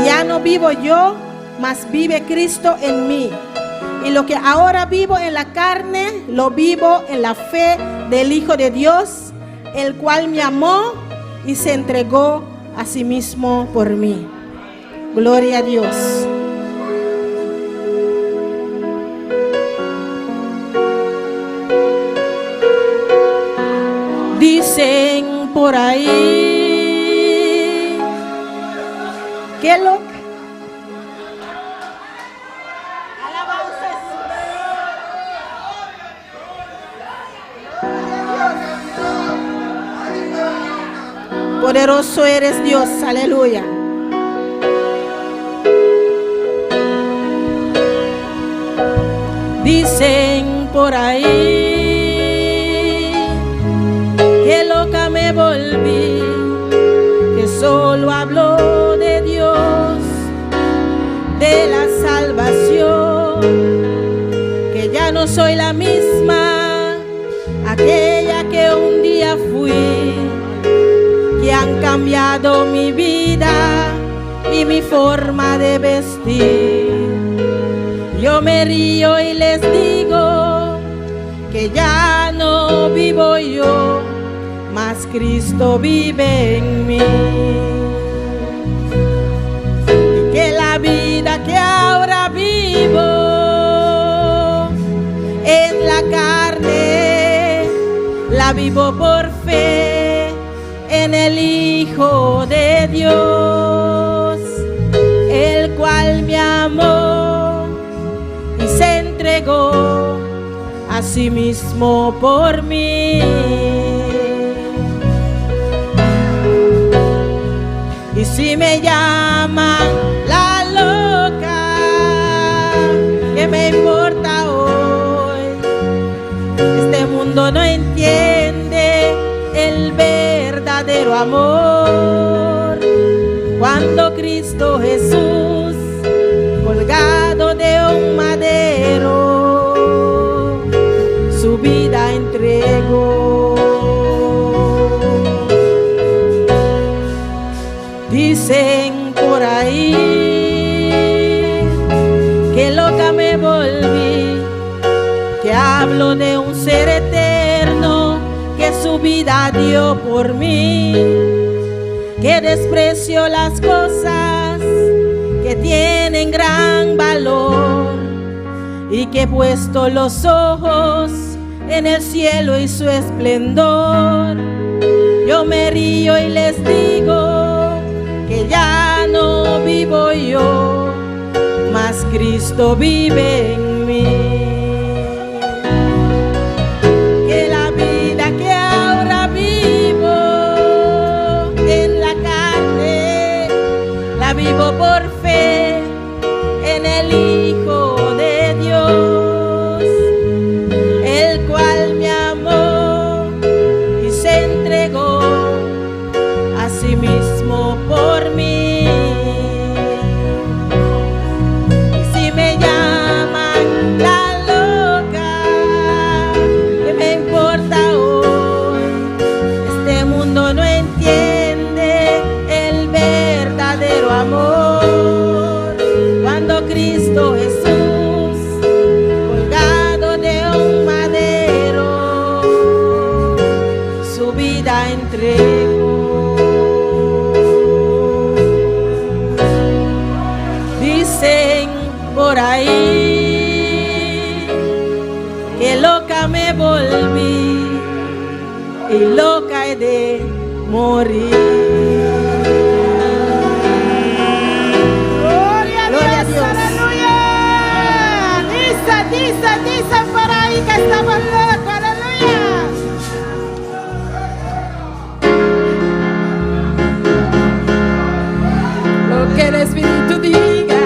Ya no vivo yo, mas vive Cristo en mí. Y lo que ahora vivo en la carne, lo vivo en la fe del Hijo de Dios, el cual me amó y se entregó a sí mismo por mí. Gloria a Dios. Dicen por ahí que lo poderoso eres Dios, aleluya. Dicen por ahí que loca me volví, que solo hablo de Dios, de la salvación, que ya no soy la misma, aquella que un día fui, que han cambiado mi vida y mi forma de vestir. Yo me río y les digo que ya no vivo yo, mas Cristo vive en mí. Y que la vida que ahora vivo en la carne, la vivo por fe en el Hijo de Dios, el cual me amó y se entregó a sí mismo por mí. Y si me llaman la loca, ¿qué me importa hoy? Este mundo no entiende el verdadero amor. Cuando Cristo Jesús, colgado de un madero, su vida entregó. Dicen por ahí que loca me volví, que hablo de un ser eterno que su vida dio por mí, que desprecio las cosas que tienen gran valor y que he puesto los ojos en el cielo y su esplendor. Yo me río y les digo que ya no vivo yo, mas Cristo vive en mí. Que la vida que ahora vivo en la carne, la vivo por fe en el Hijo de Dios, el cual me amó y se entregó a sí mismo por mí. Y si me llaman la loca, ¿qué me importa hoy? Este mundo no entiende el verdadero amor. Cuando Cristo Jesús, por ahí, que loca me volví y loca he de morir. Gloria a Dios, aleluya. Dice por ahí que estamos locos, aleluya. Lo que el Espíritu diga,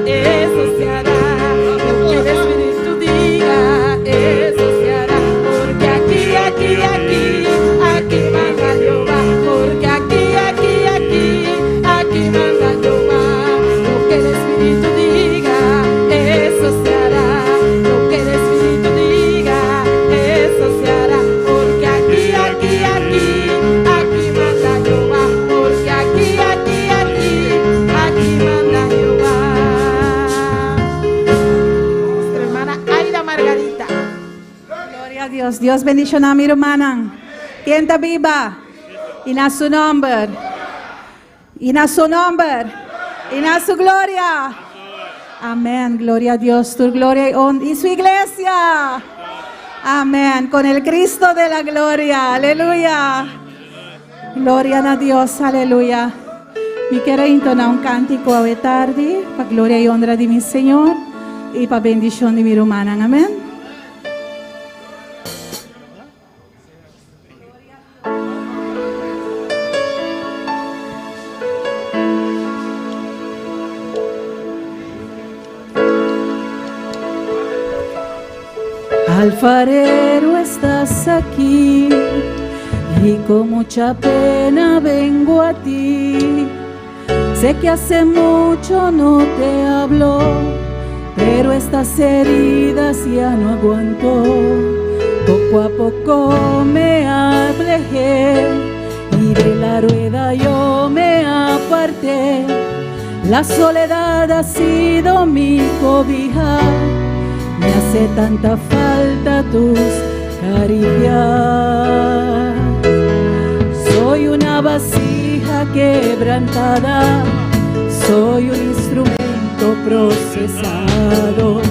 eso se hará. Lo que el Espíritu diga, eso se hará. Porque aquí manda Jehová. Porque aquí manda Jehová. Lo que el Espíritu diga, eso se hará. Lo que el Espíritu diga, eso se hará. Porque aquí manda Jehová. Porque aquí manda Jehová. Nuestra hermana Aida Margarita. Gloria a Dios. Dios bendicionar a mi hermana. ¿Quién está viva? Y na su nombre. Y na su nombre. Y na su gloria. Amén. Gloria a Dios. Tu gloria y su iglesia. Amén. Con el Cristo de la gloria. Aleluya. Gloria a Dios. Aleluya. Me quiero entonar un cántico a tarde para gloria y honra de mi Señor y para bendición de mi hermana. Amén. Alfarero, estás aquí y con mucha pena vengo a ti. Sé que hace mucho no te hablo, pero estas heridas ya no aguanto. Poco a poco me alejé y de la rueda yo me aparté. La soledad ha sido mi cobija. Me hace tanta falta tus caricias. Soy una vasija quebrantada, soy un instrumento procesado.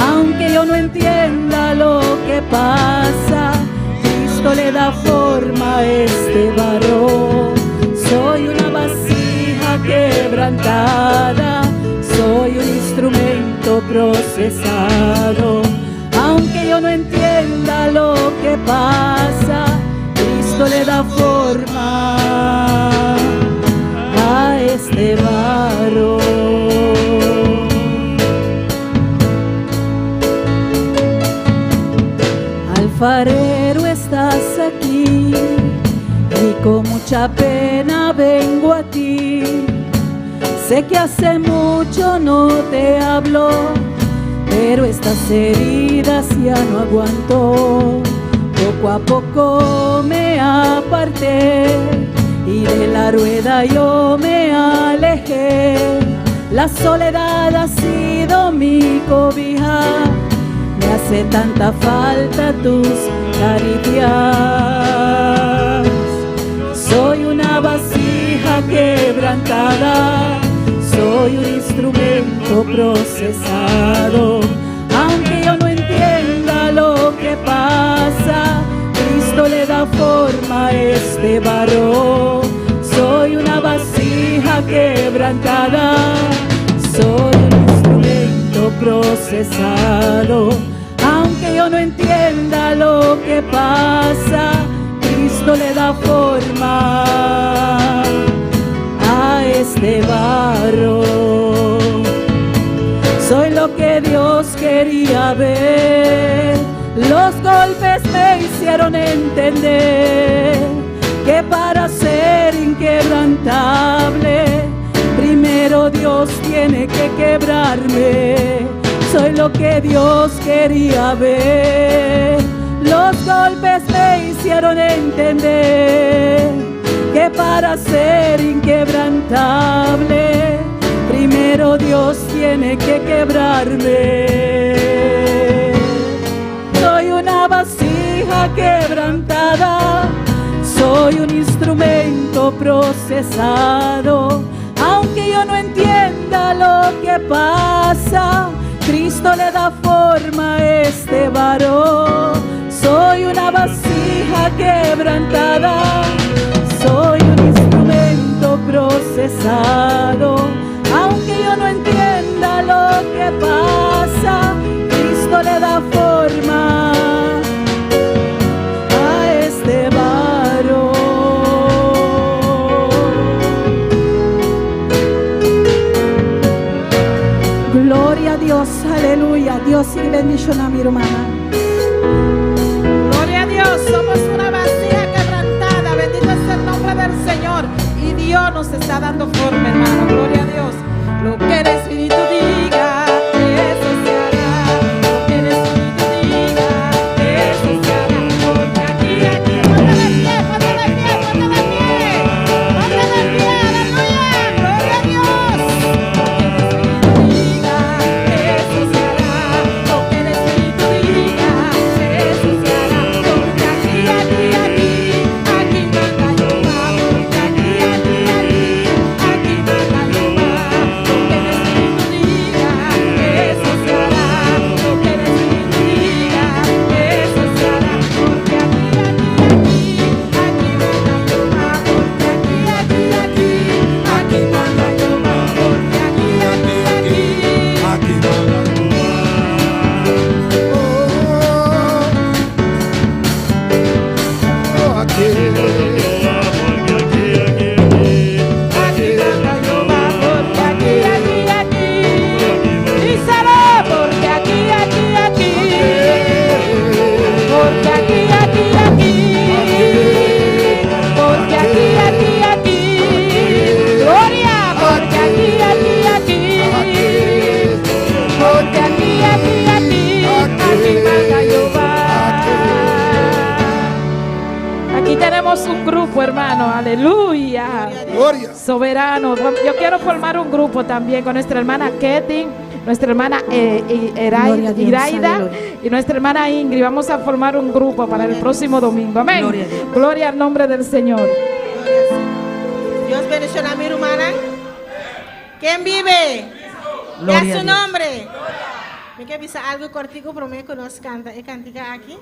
Aunque yo no entienda lo que pasa, Cristo le da forma a este barro. Soy una vasija quebrantada, soy un instrumento procesado. Aunque yo no entienda lo que pasa, Cristo le da forma a este barro. Alfarero, estás aquí y con mucha pena vengo a ti. Sé que hace mucho no te hablo, pero estas heridas ya no aguanto. Poco a poco me aparté y de la rueda yo me alejé. La soledad ha sido mi cobija, me hace tanta falta tus caricias. Soy una vasija quebrantada, soy un instrumento procesado. Aunque yo no entienda lo que pasa, Cristo le da forma a este barro. Soy una vasija quebrantada, soy un instrumento procesado. Aunque yo no entienda lo que pasa, Cristo le da forma a este barro. Soy lo que Dios quería ver. Los golpes me hicieron entender que para ser inquebrantable, primero Dios tiene que quebrarme. Soy lo que Dios quería ver. Los golpes me hicieron entender que para ser inquebrantable, primero Dios tiene que quebrarme. Soy una vasija quebrantada, soy un instrumento procesado. Aunque yo no entienda lo que pasa, Cristo le da forma a este varón. Soy una vasija quebrantada, soy un instrumento procesado. Aunque yo no entienda lo que pasa, Cristo le da forma a este varón. Gloria a Dios, aleluya. Dios y bendición a mi hermana. Gloria a Dios, somos una vasija quebrantada. Bendito es el nombre del Señor. Y Dios nos está dando forma, hermano. Gloria a Dios. Lo que el Espíritu diga, eso se hará. Lo que el Espíritu diga, eso se hará. Porque aquí, ponte de pie, ponte de pie, ponte de pie. Ponte de pie, aleluya. Gloria a Dios. Lo que el Espíritu diga, eso se hará. Lo que el Espíritu diga, eso se hará. Porque aquí manda Jehová. Porque aquí manda Jehová. Aquí tenemos un grupo, hermano, aleluya. Gloria. Soberano. Yo quiero formar un grupo también con nuestra hermana Ketty, nuestra hermana Iraida y nuestra hermana Ingrid. Vamos a formar un grupo para el próximo domingo. Amén. Gloria al nombre del Señor. Dios bendiga a mi hermana. ¿Quién vive? ¿Qué es su nombre? Me quiero decir algo cortico, pero me conozco cantica aquí.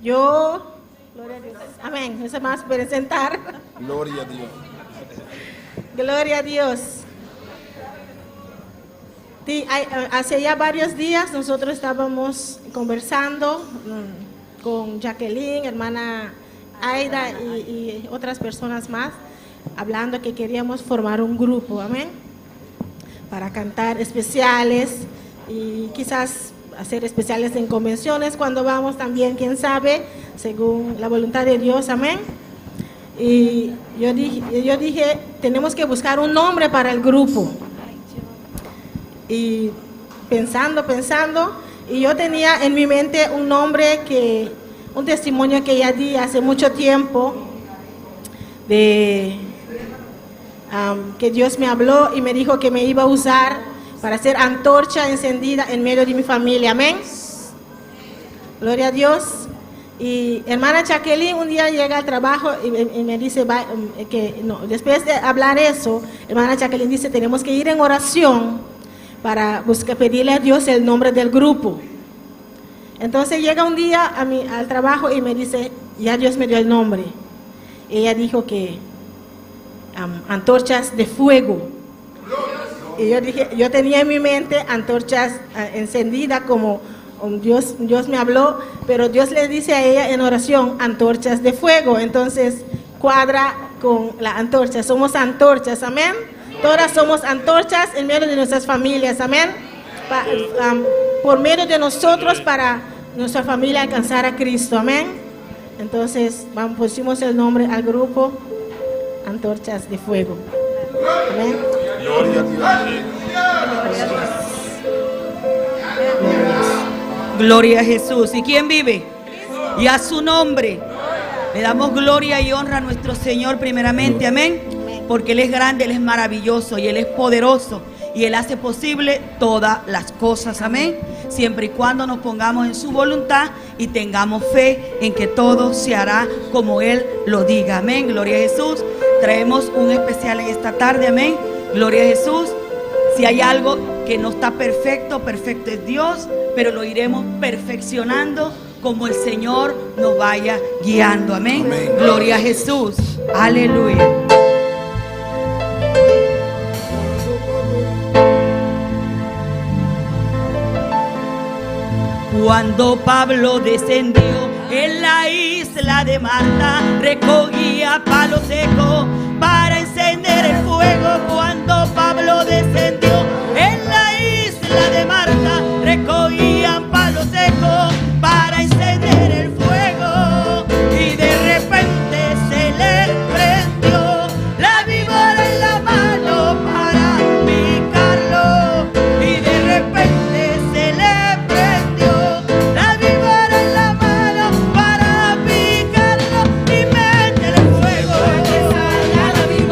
Yo, gloria a Dios. Amén. Eso más presentar. Gloria a Dios. Gloria a Dios. Sí, hace ya varios días nosotros estábamos conversando con Jacqueline, hermana Aida y otras personas más, hablando que queríamos formar un grupo, amén, para cantar especiales y quizás hacer especiales en convenciones cuando vamos también, quién sabe, según la voluntad de Dios, amén. Y yo dije, tenemos que buscar un nombre para el grupo. Y pensando, y yo tenía en mi mente un nombre un testimonio que ya di hace mucho tiempo, de que Dios me habló y me dijo que me iba a usar para hacer antorcha encendida en medio de mi familia, amén. Gloria a Dios. Y hermana Jacqueline un día llega al trabajo y me dice que no, después de hablar eso, hermana Jacqueline dice, tenemos que ir en oración para pedirle a Dios el nombre del grupo. Entonces llega un día al trabajo y me dice, ya Dios me dio el nombre. Ella dijo que antorchas de fuego. Y yo tenía en mi mente antorchas encendidas como Dios me habló, pero Dios le dice a ella en oración antorchas de fuego. Entonces cuadra con la antorcha. Somos antorchas, amén. Todas somos antorchas en medio de nuestras familias, amén. Por medio de nosotros para nuestra familia alcanzar a Cristo, amén. Entonces pusimos el nombre al grupo Antorchas de Fuego, amén. Gloria a Dios. Gloria a Jesús. ¿Y quién vive? Y a su nombre le damos gloria y honra a nuestro Señor primeramente, amén. Porque Él es grande, Él es maravilloso y Él es poderoso y Él hace posible todas las cosas, amén. Siempre y cuando nos pongamos en su voluntad y tengamos fe en que todo se hará como Él lo diga, amén. Gloria a Jesús. Traemos un especial en esta tarde, amén. Gloria a Jesús. Si hay algo que no está perfecto, perfecto es Dios, pero lo iremos perfeccionando como el Señor nos vaya guiando. Amén. Amén. Gloria a Jesús. Aleluya. Cuando Pablo descendió en la isla de Malta, recogía palo seco para encender el fuego. Cuando Pablo descendió en la isla de Malta, recogían palo seco para encender el fuego. Y de repente se le prendió la víbora en la mano para picarlo. Y de repente se le prendió la víbora en la mano para picarlo y meter el fuego. Que salga la víbora.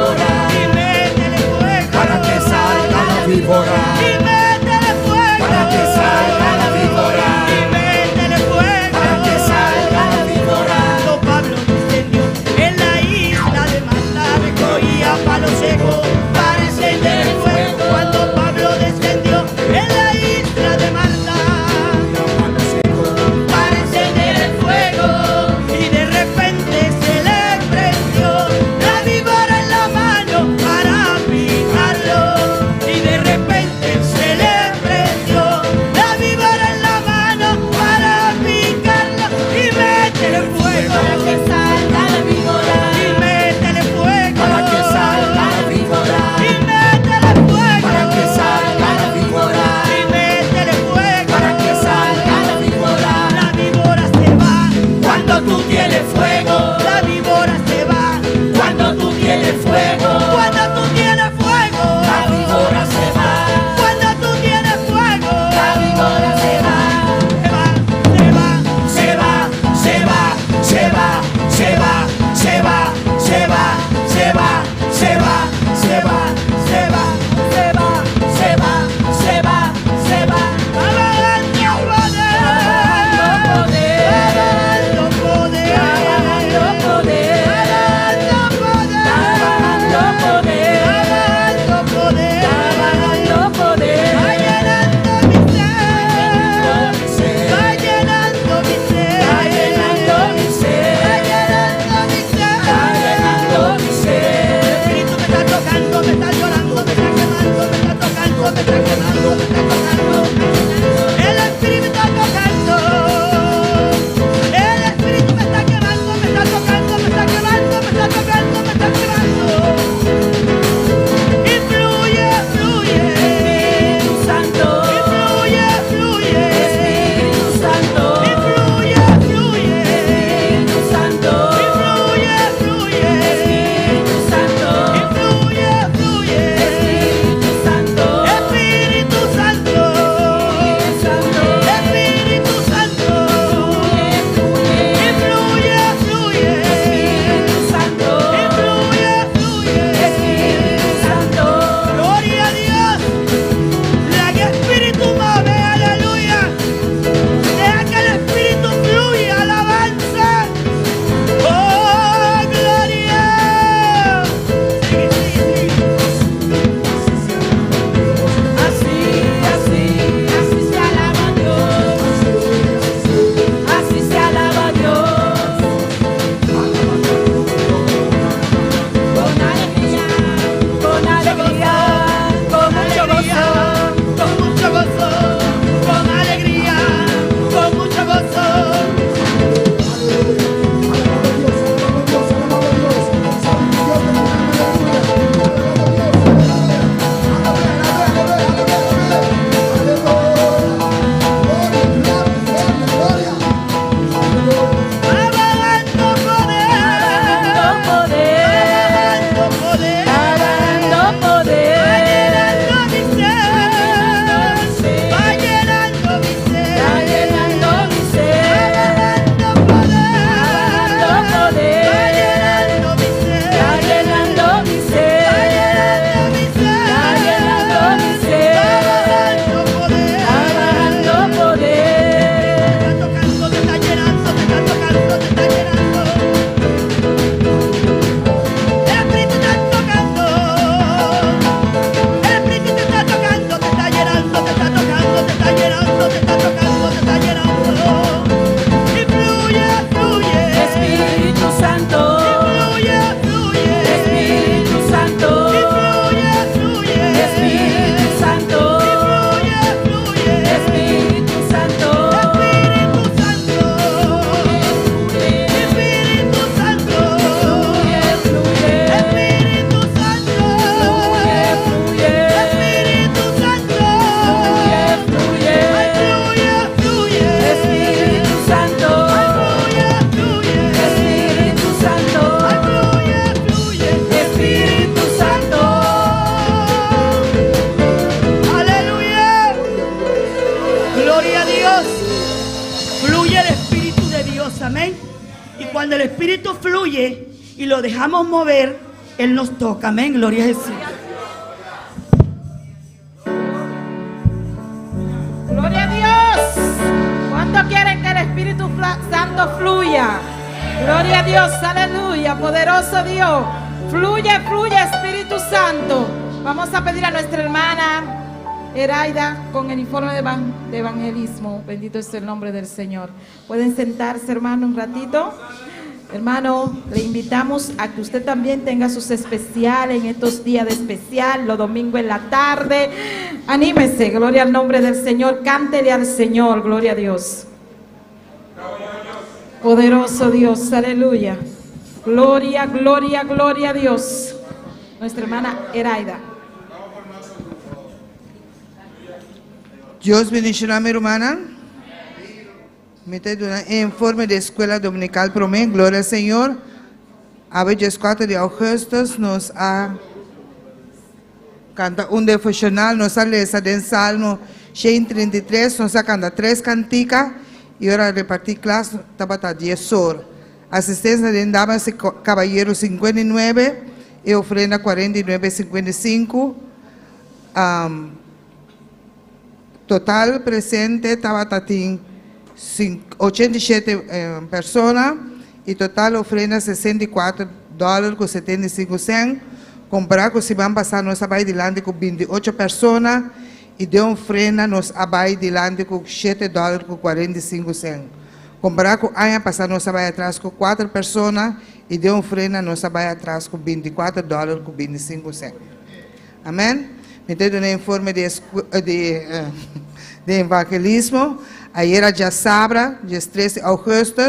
cuando el Espíritu fluye y lo dejamos mover, Él nos toca. Amén, gloria a Jesús. Gloria a Dios. ¿Cuánto quieren que el Espíritu Santo fluya? Gloria a Dios, aleluya, poderoso Dios. Fluye, fluye Espíritu Santo. Vamos a pedir a nuestra hermana Eraida con el informe de evangelismo. Bendito es el nombre del Señor. Pueden sentarse, hermano, un ratito. Hermano, le invitamos a que usted también tenga sus especiales en estos días de especial, los domingos en la tarde. Anímese, gloria al nombre del Señor. Cántele al Señor, gloria a Dios. Poderoso Dios, aleluya. Gloria, gloria, gloria a Dios. Nuestra hermana Eraida. Dios bendiga a mi hermana. Me te doy un informe de escuela dominical para mí. Gloria al Señor. A 24 de agosto nos ha cantado un devocional, nos ha leído en Salmo 133, nos ha cantado 3 canticas y ahora repartir clase, estaba 10 horas. Asistencia de damas y caballeros 59 y ofrenda 49.55. Total presente estaba 87 personas y total ofrenda $64.75. Comprar que se van a pasar nos abai delante con 28 personas y de ofrenda nos abai delante con $7.45. Comprar que haya pasado nos abai atrás con 4 personas y de ofrenda nos abai atrás con $24.25. Amén. Me tengo un informe de evangelismo. Ayer ya sabra, dia 13 de agosto,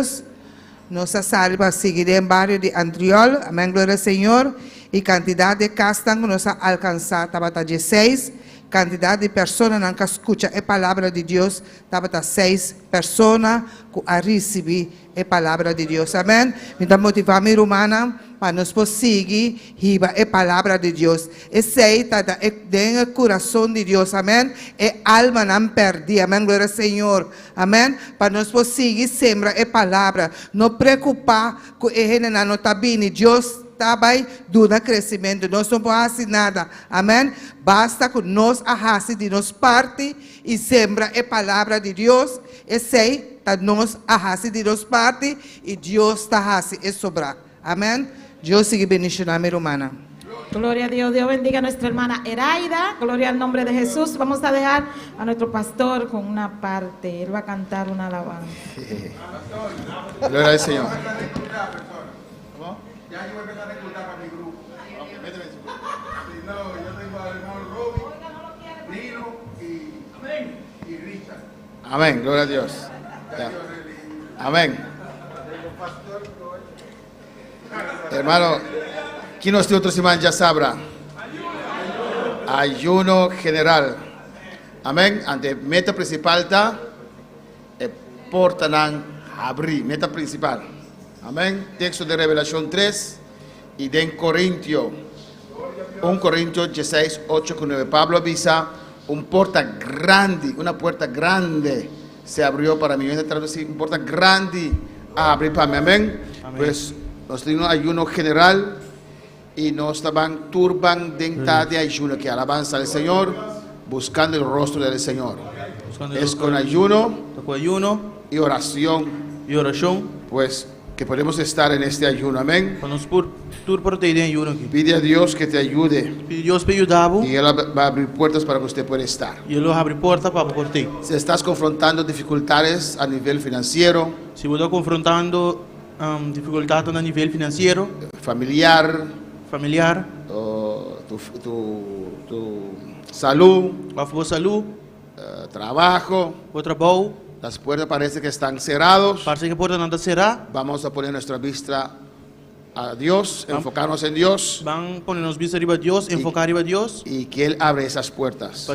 nossa salva seguirá em barrio de Andriol. Amém, glória ao Senhor. E quantidade de castanho nos alcançar, estava 16. Quantidade de pessoas que escutam a palavra de Deus, estava 6 pessoas que receber a palavra de Deus. Amém. Então, motivar a minha irmã para nos conseguir riba a palavra de Deus. E sei que dentro do coração de Deus, amém. E alma não perde, amém, glória ao Senhor, amém. Para nos conseguir sembrar a palavra, não preocupar com ele não está bem, Deus está bem, dando crescimento, nós não podemos fazer nada, amém. Basta que nós arrase de nos parte e sembra a palavra de Deus. E sei que nós arrase de nos parte e Deus está arrase e sobrar, amém. Dios sigue bendiciendo a mi hermana. Gloria a Dios. Dios bendiga a nuestra hermana Eraida. Gloria al nombre de Jesús. Vamos a dejar a nuestro pastor con una parte. Él va a cantar una alabanza. Gloria al Señor. Ya yo voy a empezar a reclutar para mi grupo. No, yo tengo al hermano Robbie, Nino y Richard. Amén, gloria a Dios. Ya. Amén. Hermano, ¿quién nos tiene otro semana ya sabrá? Ayuno general. Amén. Ante meta principal está portanan abrir. Meta principal. Amén. Texto de Revelación 3 y de Corintio. 1 Corintios 16, 8 con 9. Pablo avisa una puerta grande se abrió para mí. Una puerta grande a abrir para mí. Amén. Pues nos tenemos ayuno general y nos estaban turban dentro de ayuno, que alabanza al Señor, buscando el rostro del Señor. Es con ayuno y oración, pues que podemos estar en este ayuno, amén. Pide a Dios que te ayude y Él va a abrir puertas para que usted pueda estar. Si estás confrontando dificultades a nivel financiero, dificultad a nivel financiero, familiar, tu salud, trabajo, las puertas parece que están cerradas. Vamos a poner nuestra vista a Dios, enfocarnos en Dios. Y que Él abre esas puertas.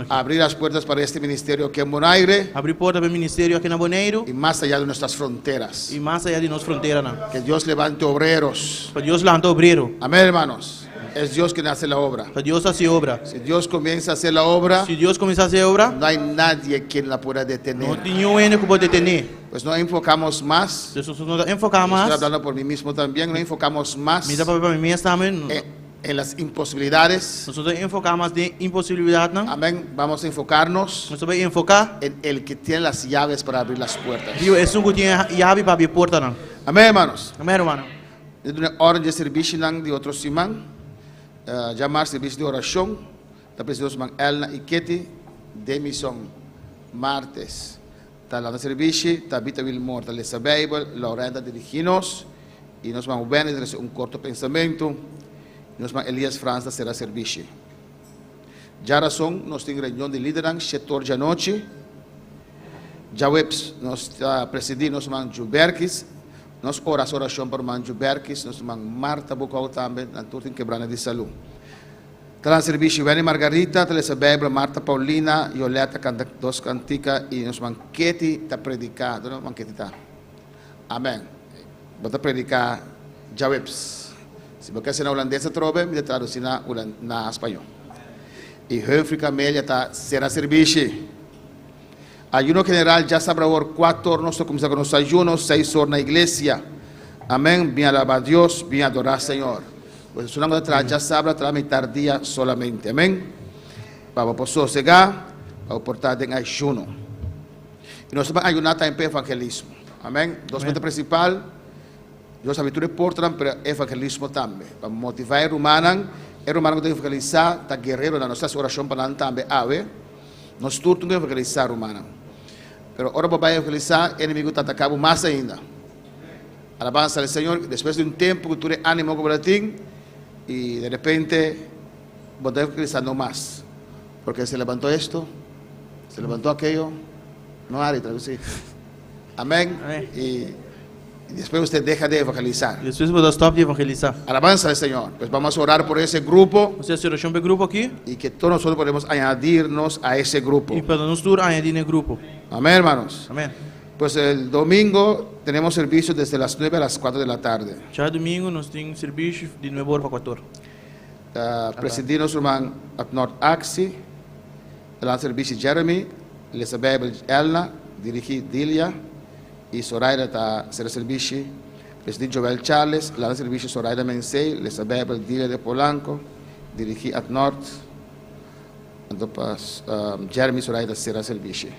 Abrir las puertas para este ministerio aquí en Bonaire. Y más allá de nuestras fronteras. Que Dios levante obreros. Amén, hermanos. Es Dios quien hace la obra. Dios hace obra. Si Dios comienza a hacer la obra, Si Dios comienza a hacer obra, no hay nadie quien la pueda detener. no tiene ninguém que pode detener. Pues no enfocamos más. Jesús nos enfoca Estoy más. hablando por mí mismo también. No enfocamos más Mira para mí también. en las imposibilidades. Nosotros enfocamos de imposibilidad, ¿no? Amén. Vamos a enfocarnos Nosotros vamos a enfocar en el que tiene las llaves para abrir las puertas. Dios es un que tiene llave para abrir puertas, ¿no? Amén, hermanos. Amén, hermano. De una orden de servicio de otro simán, llamar servicio de oración, la presidenta Elna y Ketty, de misión, martes. Tal servicio, Tabita Wilmore, tal esa Bible, Lorena dirigimos, y nos van a ver un corto pensamiento, y nos van Elías Franz será servicio. Ya razón, nos tiene reunión de liderazgo, 7 de la noche, ya webs, nos presidindo, nos van Juberkis, nos oración por Manju Berkis, nos man Marta Bocau também, na turma quebrada de saúde. Traz serviço Vene Margarita, traz a Bíblia Marta Paulina, Yoleta canta dos canticas e nos man Ketty tá predicando, não man Ketty tá. Amém. Bota predicar Jawebs. Se você quer na holandesa trove, me traduzir na espanhol. E Humphrey Camélia tá será serviço. Ayuno general ya sabrá por 4 horas, nosotros comenzamos con los ayunos, 6 horas en la iglesia. Amén, bien alabar a Dios, bien adorar al Señor. Pues es una cosa atrás, ya sabrá, atrás mitad día solamente. Amén. Vamos por sosegar, vamos por estar en ayuno. Y nosotros vamos a ayunar también para evangelismo. Amén. Dos metas principales, Dios habitudes portan, pero evangelismo también. Para motivar a rumanan, el rumano que tiene que evangelizar, está guerrero, en nuestra oración para también, nos turnos que evangelizar humana. Pero ahora para evangelizar, el enemigo está atacando más ainda. Alabanza al Señor, después de un tiempo que tú eres ánimo con ti y de repente vos evangelizando más. Porque se levantó esto, se levantó aquello, no hay traducir. Amén. Y después usted deja de evangelizar. Después vos stop de evangelizar. Alabanza al Señor. Pues vamos a orar por ese grupo. Você hace oración por grupo aquí. Y que todos nosotros podemos añadirnos a ese grupo. Y para nosotros añadir el grupo. Amén, hermanos. Amén. Pues el domingo tenemos servicio desde las 9 a las 4 de la tarde. Ya domingo nos temos serviço de 9 horas para 4 horas. Presidimos irmão Atnort Axi, el servicio Jeremy, Elizabeth Elna, dirigí Dilia y Zoraida está será servicio. Presidente Joel Charles, el servicio Zoraida Mensei, Elizabeth Dilia de Polanco, dirigí Atnort. Entonces Jeremy Zoraida será servicio.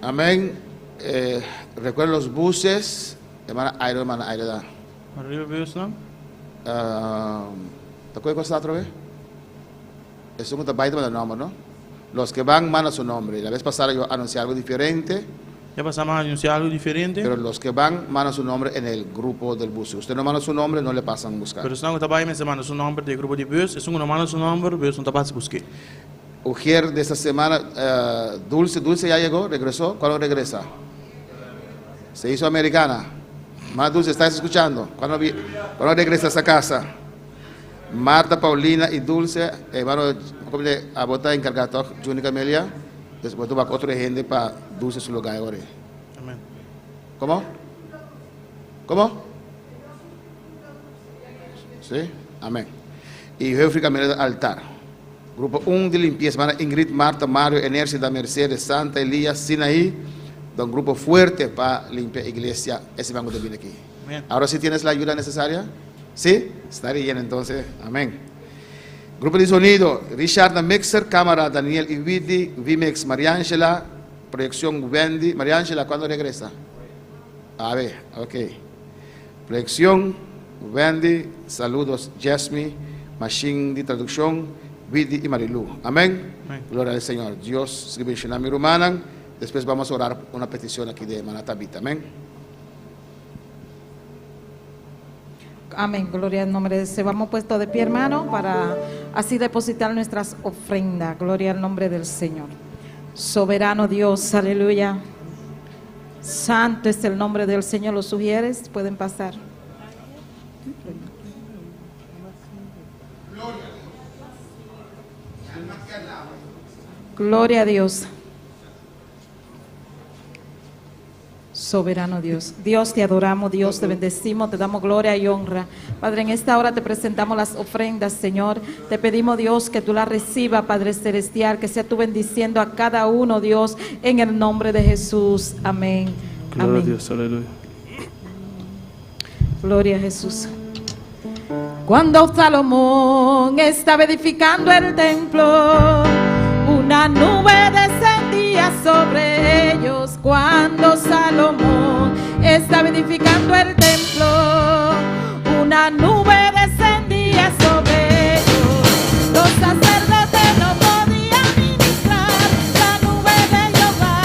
Amén. Recuerden los buses, hermana Aida. Arriba bus, ¿no? ¿Te acuerdas otra vez? Es un trabajo de nombre, ¿no? Los que van mandan su nombre. La vez pasada yo anuncié algo diferente. Ya pasamos a anunciar algo diferente. Pero los que van mandan su nombre en el grupo del bus. Si usted no manda su nombre, no le pasan a buscar. Pero si no trabalha, me manda su nombre del grupo de bus. Si uno manda su nombre, bus no te pasa a buscar. Ujier de esta semana, Dulce ya llegó, regresó. ¿Cuándo regresa? Se hizo americana. Más Dulce, ¿estás escuchando? ¿Cuándo regresa a esa casa? Marta, Paulina y Dulce, hermano, a votar encargado Junior Camelia. Después tú vas a otra gente para Dulce su lugar ahora. Amén. ¿Cómo? ¿Cómo? Sí, amén. Y Jeffrey Camelia del altar. Grupo 1 de limpieza, hermana Ingrid, Marta, Mario, Enercia, da Mercedes, Santa, Elías, Sinaí. De un grupo fuerte para limpiar la iglesia. Ese banco de vida aquí. Amén. Ahora sí tienes la ayuda necesaria. ¿Sí? Está bien entonces. Amén. Grupo de sonido, Richard, the mixer, cámara, Daniel y Vidi, Vimex, Mariangela, proyección, Wendy. Mariangela, ¿cuándo regresa? A ver, ok. Proyección, Wendy, saludos, Jasmine, Machine de traducción, Vidi y Marilu. Amén. Amén. Gloria al Señor. Dios, escribe en mi rumana. Después vamos a orar una petición aquí de hermana Tabita. Amén. Amén, gloria al nombre de Dios. Vamos puesto de pie, hermano, para así depositar nuestras ofrendas. Gloria al nombre del Señor. Soberano Dios, aleluya. Santo es el nombre del Señor. ¿Los sugieres? Pueden pasar. Gloria a Dios. Soberano Dios. Dios, te adoramos, Dios, te bendecimos, te damos gloria y honra. Padre, en esta hora te presentamos las ofrendas, Señor. Te pedimos, Dios, que tú las recibas, Padre Celestial, que sea tú bendiciendo a cada uno, Dios, en el nombre de Jesús. Amén. Gloria a Amén. Dios, aleluya. Gloria a Jesús. Cuando Salomón estaba edificando el templo, una nube descendía sobre ellos. Cuando Salomón estaba edificando el templo, una nube descendía sobre ellos. Los sacerdotes no podían ministrar, la nube de Jehová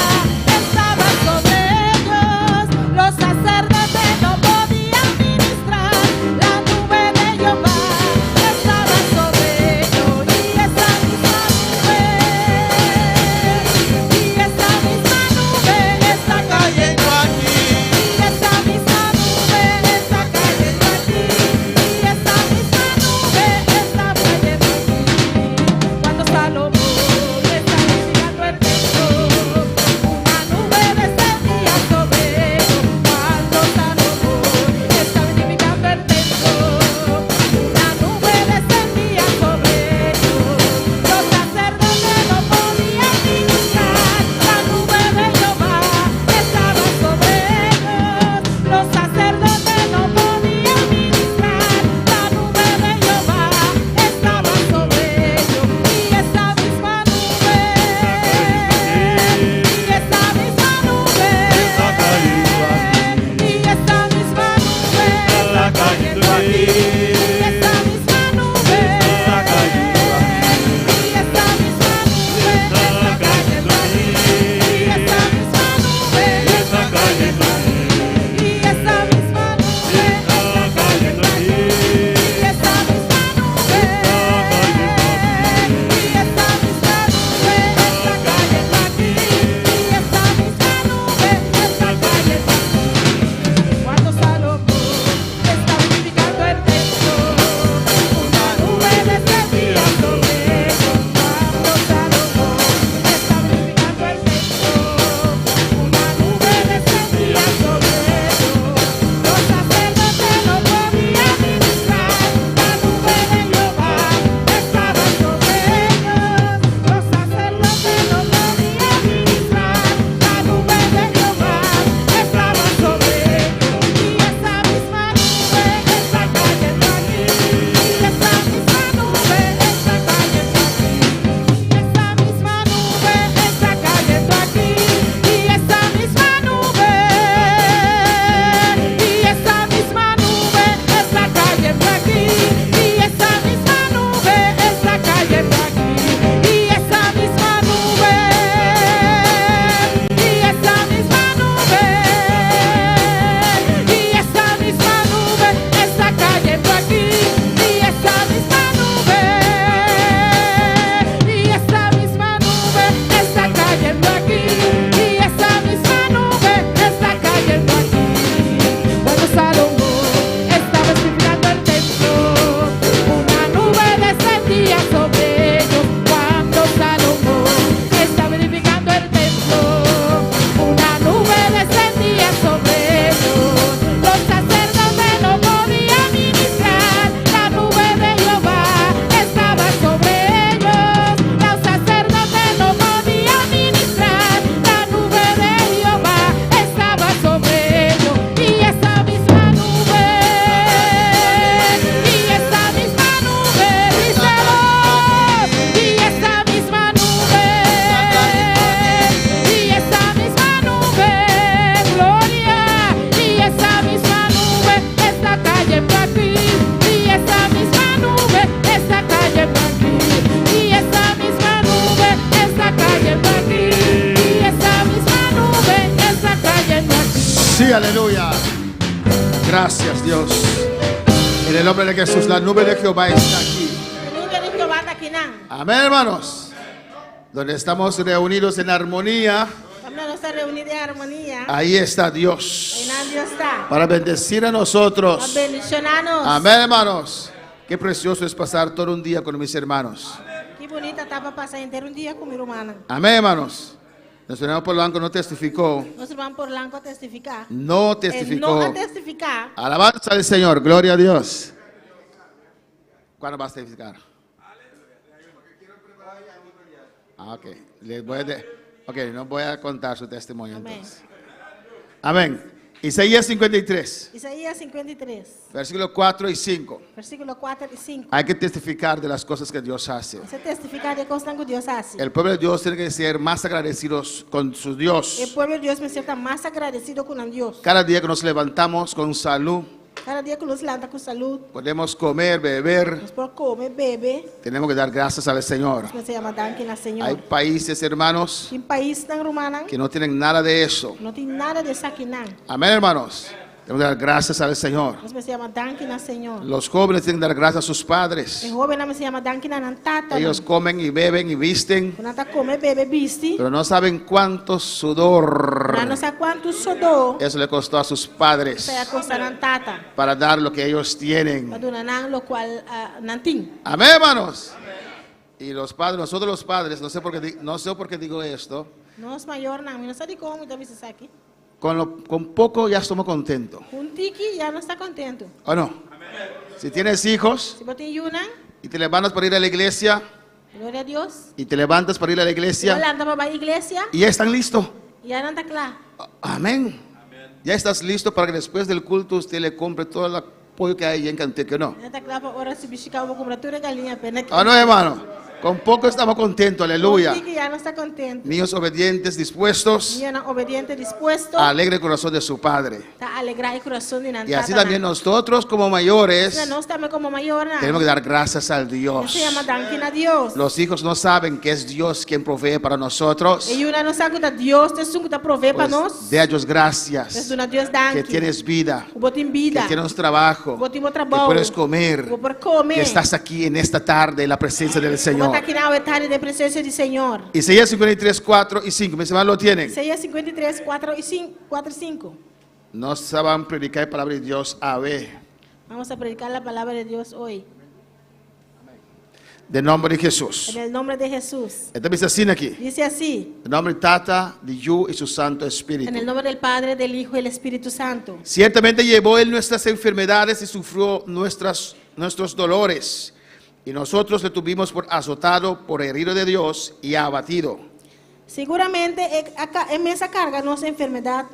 estaba sobre ellos. Los sacerdotes no podían ministrar, la nube de Jehová estaba sobre ellos. Y esa misma nube está cayendo aquí. Y esa misma nube está cayendo aquí. Y esa misma nube está cayendo aquí. Cuando Salomón está edificando el templo, una nube descendía sobre ellos. Cuando Salomón está edificando el templo, una nube descendía sobre ellos. Los sacerdotes no podían ministrar, la nube de Jehová estaba sobre ellos. Los sacerdotes no podían ministrar, la nube de Jehová estaba sobre ellos. Y esa misma nube, y esa misma nube, y esa misma nube está cayendo aquí. Y esa misma nube, y esa misma nube está cayendo aquí. Y esa misma nube está cayendo aquí. Y esa misma nube está cayendo aquí. Y esa misma nube, y esa misma nube está cayendo aquí. Y esa misma nube está cayendo aquí. Cuando Salomón estaba edificando el templo, una nube descendía sobre ellos. Cuando Salomón estaba edificando el templo, una nube descendía sobre ellos. Los sacerdotes no podían ministrar, la nube de Jehová estaba sobre ellos. Los sacerdotes no podían ministrar, la nube de Jehová estaba sobre ellos. Y esa misma nube está cayendo aquí. Y esa misma nube está cayendo aquí. Esa misma nube está cayendo aquí. Y esa misma nube, y esa misma nube está cayendo aquí. Y esa misma nube está cayendo aquí. Y esa misma nube, y esa misma nube, y esa misma nube está cayendo aquí. Y esa misma nube, y esa misma nube está cayendo aquí. Y esa misma nube está cayendo aquí. Cuando Salomón estaba edificando el templo, una nube descendía sobre ellos. Cuando Salomón estaba edificando el templo, una nube descendía sobre ellos. Los sacerdotes no podían ministrar, la nube de Jehová estaba sobre ellos. Los sacerdotes no podían ministrar, la nube de Jehová estaba sobre ellos. Y esa misma nube, y esa misma nube, díselo. Y esa misma nube, y esa misma nube, gloria. Y esa misma nube está cayendo aquí. Y esa misma nube está cayendo aquí. Y esa misma nube está cayendo aquí. Y esa misma nube está cayendo aquí. Sí, aleluya. Gracias, Dios. En el nombre de Jesús, la nube de Jehová está aquí. Amén, hermanos. Donde estamos reunidos en armonía, ahí está Dios para bendecir a nosotros. Amén, hermanos. Qué precioso es pasar todo un día con mis hermanos. bonita etapa pasar entero un día con mi hermana. Amén, hermanos. Nuestro hermano Polanco no testificó. Nuestro hermano Polanco testificar. No testificó. No a testificar. Alabanza al Señor, gloria a Dios. ¿Cuándo vas a testificar? Ok. Ok, no voy a contar su testimonio entonces. Amén. Isaías 53, Isaías 53, versículos 4 y 5. versículo 4 y 5. Hay que testificar de las cosas que Dios hace. Se testificar de cosas que Dios hace. El pueblo de Dios tiene que ser más agradecidos con su Dios. El pueblo de Dios me sienta más agradecido con Dios. Cada día que nos levantamos con salud, Cada día que nos levanta con salud, podemos comer, beber, nos podemos comer, beber, tenemos que dar gracias al Señor. se llama danke al Señor. Hay países, hermanos, En país tan romano que no tienen nada de eso. no tiene nada de saquinan. Amén, hermanos. Tenemos que dar gracias al Señor. Se llama danke al Señor. Los jóvenes tienen que dar gracias a sus padres. El joven se llama danke al tata. Ellos comen y beben y visten, Una ta come, bebe, visti. pero no saben cuánto sudor No sa cuánto sodò. eso le costó a sus padres Se acosta al tata. para dar lo que ellos tienen. Madunanan lo cual nantin. Amén, hermanos. Y los padres, nosotros los padres, no sé por qué digo esto, No es mayor, no sabe cómo muchas veces aquí. con poco ya estamos contentos. Un tiki ya no está contento. ¿O no? Si tienes hijos Si vos tienes una, y te levantas para ir a la iglesia gloria a Dios. y te levantas para ir a la Si vos iglesia anda para la iglesia, y ya están listos. ya no está claro. Amén. Ya estás listo para que después del culto usted le compre todo el apoyo que hay en Canteque, ¿no? Ya está claro para ahora si bichica o comprar tu regalinha pena. ¿O no, hermano? Con poco estamos contentos, aleluya. Un tiki ya no está contento. Niños obedientes, dispuestos, Niño obediente, dispuesto. alegre el corazón de su padre. Está alegrar el corazón de Y así también nosotros como mayores no estamos como mayor. tenemos que dar gracias al Dios. Se llama danke a Dios. Los hijos no saben que es Dios quien provee para nosotros. Y una no sabe que Dios te sunga te provee para Pues, nós. de a Dios gracias Es una Dios danke. que tienes vida, O botin vida. que tienes trabajo, O botin que trabalho. puedes comer, O por comer. que estás aquí en esta tarde en la presencia del O Señor. botar aqui na tarde de presença do Senhor. Isaías 53, 4 y 5. Mis hermanos lo tienen. Isaías 53, 4 y 5. No saben predicar la palabra de Dios a ver. Vamos a predicar la palabra de Dios hoy. De nombre de Jesús. En el nombre de Jesús. Esta dice así aquí. Dice así. En nombre de Tata, de Yu y su Santo Espíritu. En el nombre del Padre, del Hijo y del Espíritu Santo. Ciertamente llevó Él nuestras enfermedades y sufrió nuestros dolores. Y nosotros le tuvimos por azotado, por herido de Dios y abatido. Seguramente en mesa carga nos enfermedad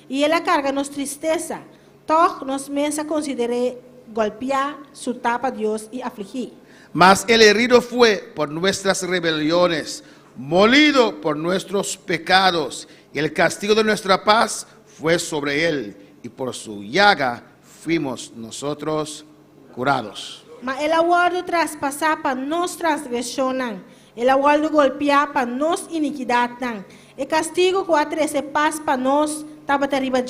y Él carga nos tristeza. Toch nos mesa consideré golpear su tapa Dios y afligir. Mas el herido fue por nuestras rebeliones, molido por nuestros pecados, y el castigo de nuestra paz fue sobre Él, y por su llaga fuimos nosotros curados. Mas el aguardo traspasar para nos transgresionan, el aguardo golpear para nos iniquidad, el castigo que ese paz para nos tabatariba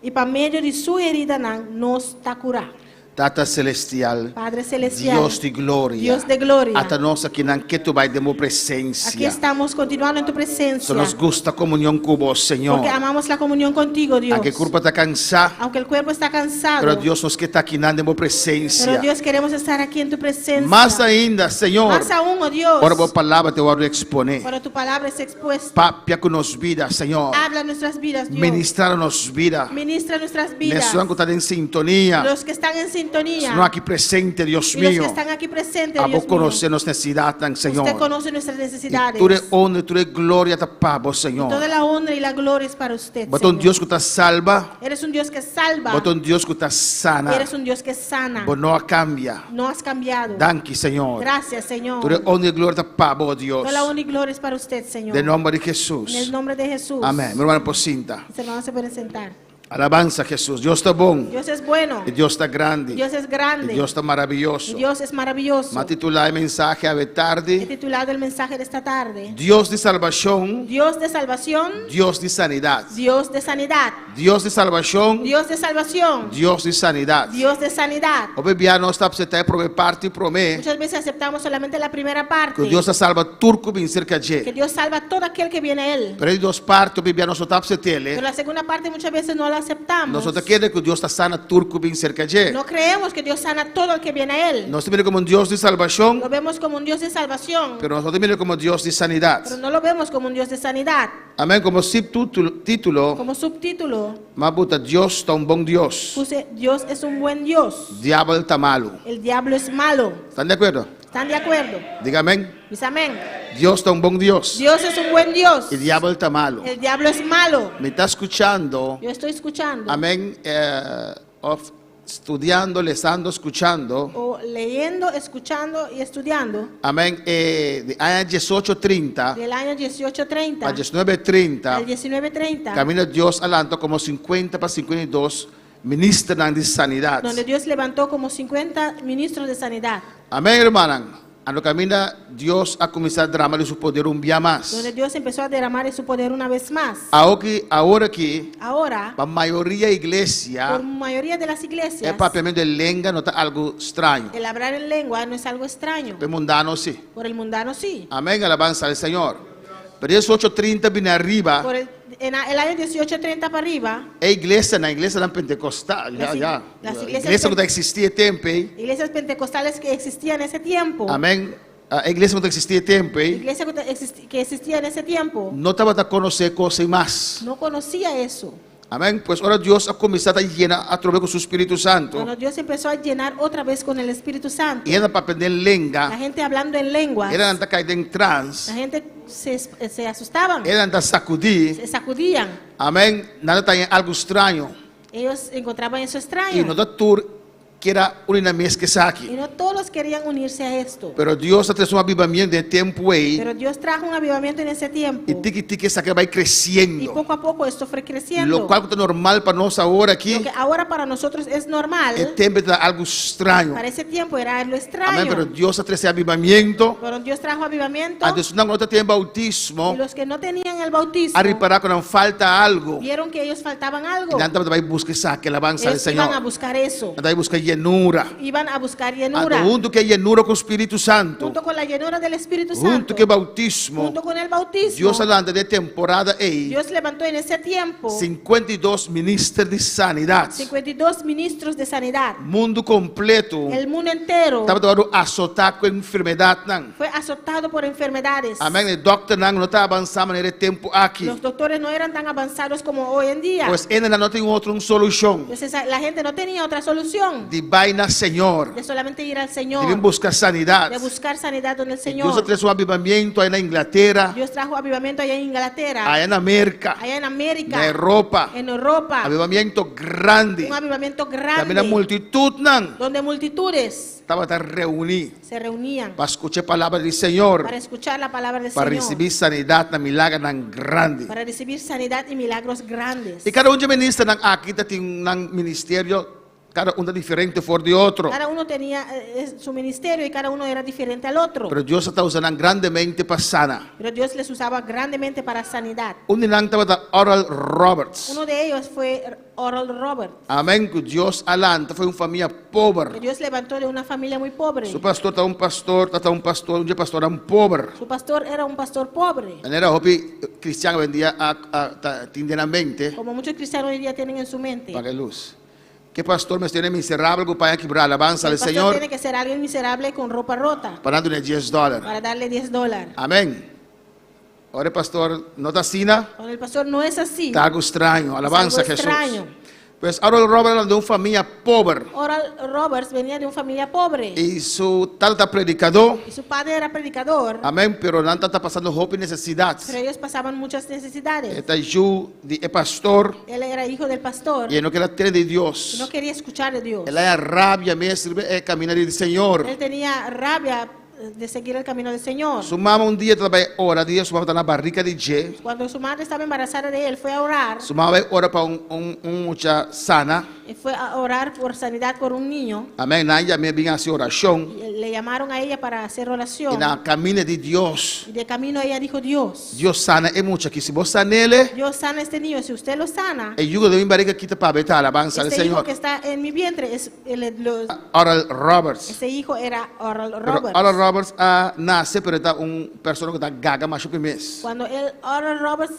y para medio de su herida nos ta curar. Tata celestial, Padre celestial, Dios de gloria, Dios de gloria. hasta nós aqui não que tu vai demo Aquí presencia. estamos continuando en tu Só presencia, nos gusta comunhão com vos, Senhor. porque amamos la comunión contigo, Dios. Aunque el cuerpo está cansado, Aunque el cuerpo está cansado, pero Dios nos que está aqui na demo presencia. pero Dios queremos estar aquí en tu presencia. Más ainda, Senhor, Más aún, oh Dios, por tua palavra te voy a exponer. para tu palabra es expuesta. Papia con nos vida, Senhor. Habla nuestras vidas, Dios. Ministrar-nos vida. Ministra nuestras vidas. Nesse que está em sintonia. Los que están en sintonía. No aqui presente, Dios y los mío. que están aquí presentes, A Dios vos conocer nuestras necesidades, mío. Senhor. Usted conoce nuestras necesidades. Tu é honra, tu é glória para vos, Senhor. Toda la honra y la gloria es para usted, Bota um Señor. Deus que está salva. Eres un Dios que salva. Bota um Deus que está sana. Eres un Dios que sana. Vos não cambia. No has cambiado. Danke, Senhor. Gracias, Señor. Tu é honra e glória para vos, Deus. Toda la honra y gloria es para usted, Señor. De nombre de Jesús. En el nombre de Jesús. Amén. Mi hermano Pocinta. Mis hermanos se pueden sentar. Alabanza a Jesús. Dios está bom. Dios es bueno. E Deus está grande. Dios es grande. E Deus está maravilhoso. Y Dios es maravilloso. Vamos titular el mensaje a He tarde. titulado el mensaje de esta tarde. Dios de salvación. Dios de salvación. Dios de sanidad. Dios de sanidad. Dios de salvación. Dios de salvación. Dios de sanidad. Dios de sanidad. O bebê não está para aceptar a primeira parte e promete Muchas veces aceptamos solamente la primera parte. que Deus salva turco bem cerca Que de. Dios salva a todo aquel que viene a Él. Pero em duas partes o bebê não está para Pero aceptar. la segunda parte muchas veces no la aceptamos, nosotros queremos que Dios está sana turco bien cerca de. no creemos que Dios sana todo el que viene a Él. No se mira como un Dios de salvación, Lo vemos como un Dios de salvación, pero nosotros miramos como Dios de sanidad. pero no lo vemos como un Dios de sanidad. Amén. Como subtítulo, Como subtítulo, Mabuta, Dios está un buen Dios. puse Dios es un buen Dios. Diablo está malo. El diablo es malo. ¿Están de acuerdo? ¿Están de acuerdo? Diga amén. Dice amén. Dios está un buen Dios. Dios es un buen Dios. El diablo está malo. El diablo es malo. Me está escuchando. Yo estoy escuchando. Amén. Estudiando, leyendo, escuchando. O leyendo, escuchando y estudiando. Amén. De año 1830 Del año 1830 a 1930. al 1930. Camino Dios adelantó como 50 para 52 ministros de sanidad. Donde Dios levantó como 50 ministros de sanidad. Amén, hermana. A lo camina Dios a comenzar a derramar su poder un día más. Donde Dios empezó a derramar su poder una vez más. Ahora que Ahora, la mayoría de iglesia por mayoría de las iglesias, es propiamente lengua, no está algo extraño. el hablar en lengua no es algo extraño. El mundano sí. Por el mundano sí. Amén, alabanza al Señor. Pero 1830 viene arriba. En el año 1830 para arriba, La iglesia pentecostal, Las ya. las La iglesias iglesia no existía tiempo. iglesias pentecostales que existían en ese tiempo, Amén. La iglesia no existía tiempo. iglesia que existía en ese tiempo, No estaba a conocer cosas más. no conocía eso. Amén. Pues ahora Dios ha comenzado a llenar a través de su Espíritu Santo. Cuando Dios empezó a llenar otra vez con el Espíritu Santo, Y era para aprender la lengua. gente hablando en lenguas, Era para caer en trance. la gente se asustaban, Era para sacudir. se sacudían. Amén. Nada está algo extraño. Ellos encontraban eso Y extraño. no tour que era una mes que Y saque. no todos querían unirse a esto. Pero Dios ha traído un avivamiento de tiempo ahí. Pero Dios trajo un avivamiento en ese tiempo. Y tiki saque va Y creciendo. poco a poco esto fue creciendo. Lo cual es normal para nosotros ahora aquí. Lo que ahora para nosotros es normal, El tiempo era algo extraño. para ese tiempo era lo Amén. extraño. Pero Dios ha traído ese avivamiento. Pero Dios trajo avivamiento. Antes no tienen bautismo. Y los que no tenían el bautismo A reparar cuando falta algo. vieron que ellos faltaban algo. Y antes va a buscar saque, alabanza al Ellos iban a Señor. buscar eso. Antes va a buscar llenura. Iban a buscar llenura. Junto que llenura con Espíritu Santo. Junto con la llenura del Espíritu Santo. Junto que bautismo. Junto con el bautismo. Dios adelante de temporada ahí. Dios levantó en ese tiempo 52 ministros de sanidad. 52 ministros de sanidad. Mundo completo. El mundo entero Estaba todo azotado con enfermedad. fue azotado por enfermedades. Amén. El doctor no está avanzando en el tiempo aquí. Los doctores no eran tan avanzados como hoy en día. Pues en no tiene otra solución. Entonces la gente no tenía otra solución De vaina, Señor. de solamente ir al Señor, Deben buscar sanidad. de buscar sanidad donde el Dios Señor. trajo un avivamiento en Inglaterra, Dios trajo avivamiento allá en Inglaterra, allá en América, allá en América, en Europa. en Europa, Avivamiento grande. un avivamiento También la grande, multitud donde multitudes estaba reunida se reunían para escuchar palabra del Señor, para escuchar la palabra del para Señor, recibir sanidad, una milagro tan grande. para recibir sanidad y milagros grandes. Y cada uno de ministros aquí tiene un ministerio, cada uno diferente por de otro. Cada uno tenía su ministerio y cada uno era diferente al otro. Pero Dios está usando grandemente para sana. Pero Dios les usaba grandemente para sanidad. Un estaba de Oral Roberts. Uno de ellos fue Oral Roberts, Amén. Que Dios adelante fue una familia pobre. que Dios levantó de una familia muy pobre. Su pastor estaba un pastor, un pastor era un pobre. Su pastor era un pastor pobre. Él era hopi cristiano, vendía tiendamente Como muchos cristianos hoy día tienen en su mente. para luz. ¿Qué pastor me tiene miserable para quebrar alabanza El al pastor Señor? tiene que ser alguien miserable con ropa rota Para darle $10. para darle $10. Amén. Ahora el pastor no está asina, Cuando el pastor no es así, está algo extraño. Alabanza a algo Jesús. extraño. Pues ahora Robert era de una familia pobre. Oral Roberts venía de una familia pobre Y su tal está predicador. y su padre era predicador, Amén. Pero no está pasando hope y necesidad. pero ellos pasaban muchas necesidades. Está yo de pastor. Él era hijo del pastor Y él no quería tener de y Dios. no quería escuchar de Dios. Él era rabia, me sirve caminar del Señor. Él tenía rabia de seguir el camino del Señor. Su mamá un día trabaja hora, día su mamá está en la barriga de J. Cuando su madre estaba embarazada de él, fue a orar. Su mamá ora para un mucha sana. Y fue a orar por sanidad por un niño. Amém. Na ella me vim hacer oração. Y le llamaron a ella para hacer E oración. na caminho de Deus, Y de camino ella dijo, Dios, Deus sana é muito aqui. Se você sana ele, Dios sana a este niño. Si usted lo sana, é jugo de mim barriga aqui para betar a alabança do este hijo Senhor. que está en mi vientre es Oral Roberts. este hijo era Oral Pero Roberts. Oral Roberts nasce, pero está persona que está gaga mais um mês. Cuando Oral Roberts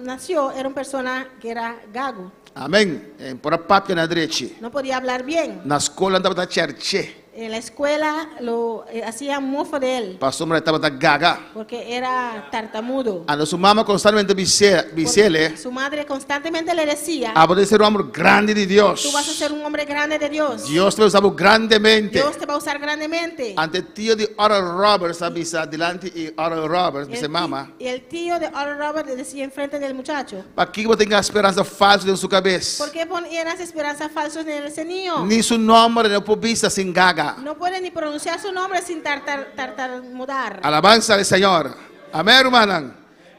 nació, era una persona que era gago. Amém. Por a papo na direita. No podía hablar bien. Na escola andava da cherche. En la escuela lo hacían mofa de él Pastor Maria estava da gaga. porque era tartamudo. A sua mama constantemente bisele. Su madre constantemente le decía, A você ser homem grande de Deus. tú vas a ser un hombre grande de Dios. Deus te vai usar grandemente. Dios te va a usar grandemente. Ante tio de Oral Roberts, avisa delante e Oral Roberts, dice mama. Y el tío de Oral Roberts le decía enfrente del muchacho, Para que você tenha esperança falsa dentro da sua cabeça. ¿por qué ponías esperanzas falsas en ese niño? Nem seu nome não pode vista sem gaga. No puede ni pronunciar su nombre sin tartamudar. Alabanza al Señor. Amén, hermana.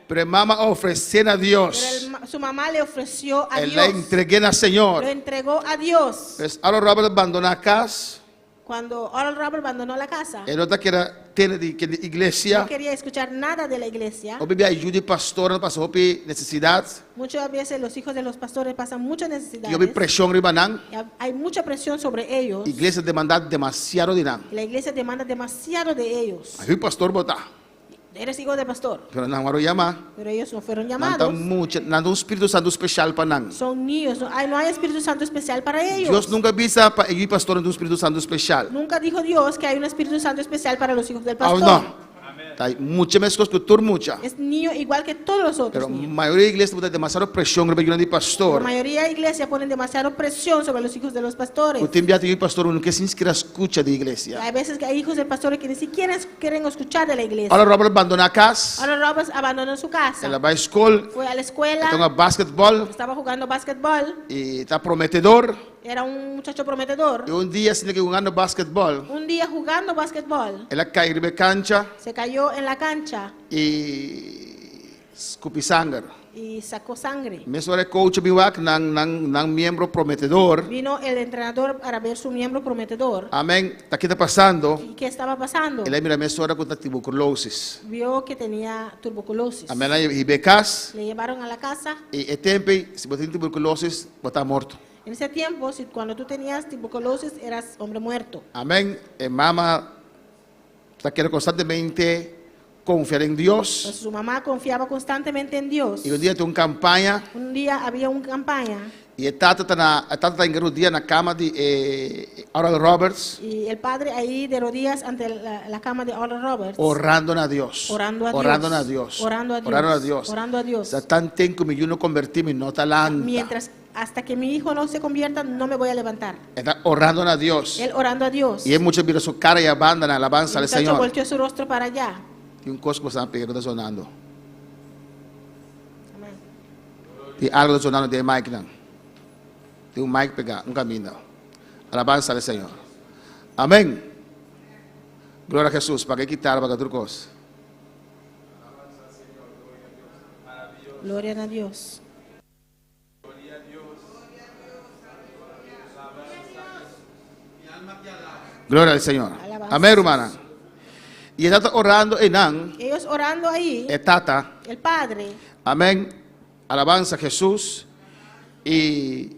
Pero mama ofrecendo a Dios. Pero su mamá le ofreció a Él Dios. le entregué al Señor. Lo entregó a Dios. Pues ahora Robert abandonó la casa. Cuando Oral Roberts abandonó la casa, Él no quiere tener de iglesia. no quería escuchar nada de la iglesia. O bebê ayuda de pastor, no pasó por necesidad. Muchas veces los hijos de los pastores pasan muchas Y necesidades. yo vi presión ribanan. Y hay mucha presión sobre ellos. Iglesia demanda demasiado de nada. Y la iglesia demanda demasiado de ellos. Aí o pastor botar. Eres hijo de pastor, Pero não vão chamar. pero ellos no fueron Não llamados. mucho, não Espírito Santo especial para nós. Son niños, no hay Espíritu Santo especial para ellos. Deus nunca avisa para o pastor do Espírito Santo especial. Nunca dijo Dios que hay un Espíritu Santo especial para los hijos del Ah, pastor. não. Hay muchas más cosas que tú mucha. Es niño igual que todos los otros Pero la niños. mayoría de iglesias tienen demasiada presión sobre el La pastor. mayoría de iglesias ponen demasiada presión sobre los hijos de los pastores. Usted envía a un pastor uno que se inscribe escucha de iglesia. Hay veces que hay hijos de pastores que ni siquiera quieren escuchar de la iglesia. Ahora Robert abandonó la casa. Ahora Roberts abandonó su casa. Él va a escuela. Fue a la escuela. Juega basquetbol. Estaba jugando básquetbol. Y está prometedor. Era un muchacho prometedor. Y un día, sin que jugando basquetbol, Un día jugando básquetbol, él cae en la cancha se cayó en la cancha y escupe sangre. y sacó sangre. Me suele coach biwak nang miembro prometedor. Vino el entrenador para ver su miembro prometedor. Amén. ¿Qué está pasando? ¿Y qué estaba pasando? Él mira me suele con tuberculosis. Vio que tenía tuberculosis. Amén. Y becas. Le llevaron a la casa. Y el tiempo, si vos tienes tuberculosis, vos estás muerto. En ese tiempo, cuando tú tenías tuberculosis, eras hombre muerto. Amén. Mamá quiere constantemente confiar en Dios. Pues su mamá confiaba constantemente en Dios. Y un día tuvo una campaña. Un día había una campaña. Y el tata está en el día en la cama de Oral Roberts. Y el padre ahí de rodillas ante la cama de Oral Roberts. Orando a Dios. Orando a Dios. Orando a Dios. Orando a Dios. Orando a Dios. Orando a Dios. O sea, tan tiempo que yo no convertí, no talanta. Mientras hasta que mi hijo no se convierta, no me voy a levantar. Está orando a Dios. Él orando a Dios. Y él muchas veces su cara y abandona alabanza El al muchacho Señor. volteó su rostro para allá. Y un cosa que está pegando sonando. Y algo está sonando de mic, ¿no? De un mic pegado, un camino. Alabanza al Señor. Amén. Gloria a Jesús. ¿Para qué quitar para otra cosa? Gloria a Dios. Gloria al Señor. Alabanza. Amén, hermana. Y está orando en An. Ellos orando ahí. Tata. El padre. Amén. Alabanza a Jesús. Y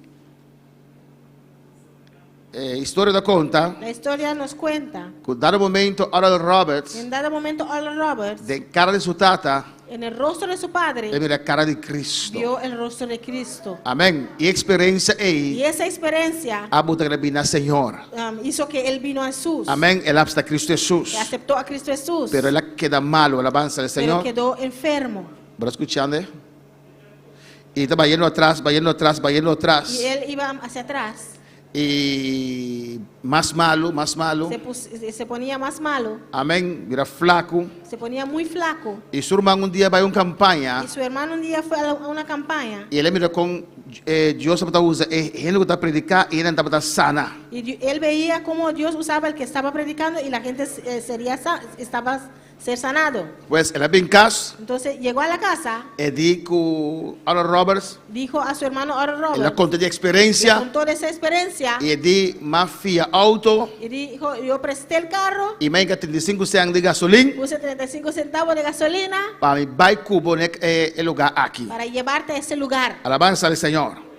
historia da conta. La historia nos cuenta. Que dado momento, Oral Roberts, En dado momento, Oral Roberts, de cara de su tata, en el rostro de su padre, él mira la cara de Cristo. vio el rostro de Cristo. Amén. Y experiencia Y ahí, esa experiencia abuta que vino al Señor. hizo que él vino a Jesús. Amén. Él hasta Cristo Jesús. Que aceptó a Cristo Jesús. Pero él queda malo, alabanza al Pero Señor. quedó enfermo. ¿Pero escuchando? Y está yendo atrás, va yendo atrás, va yendo atrás. Y él iba hacia atrás. Y más malo, se ponía más malo, amén, era flaco. se ponía muy flaco. Y su hermano un día va a una campaña Y su hermano un día fue a una campaña y él miró con Dios para usar, gente que está predicando y él está sana. y él veía cómo Dios usaba el que estaba predicando y la gente estaba ser sanado. Pues él en casa, Entonces llegó a la casa, dijo a los Roberts, dijo a su hermano Oral él le Roberts, contó de le experiencia contó de esa experiencia y di mafia auto y dijo, yo presté el carro, y me 35 cents de gasolina puse 35 centavos de gasolina para mi bike cubo el lugar aquí. para llevarte a ese lugar. Alabanza al Señor.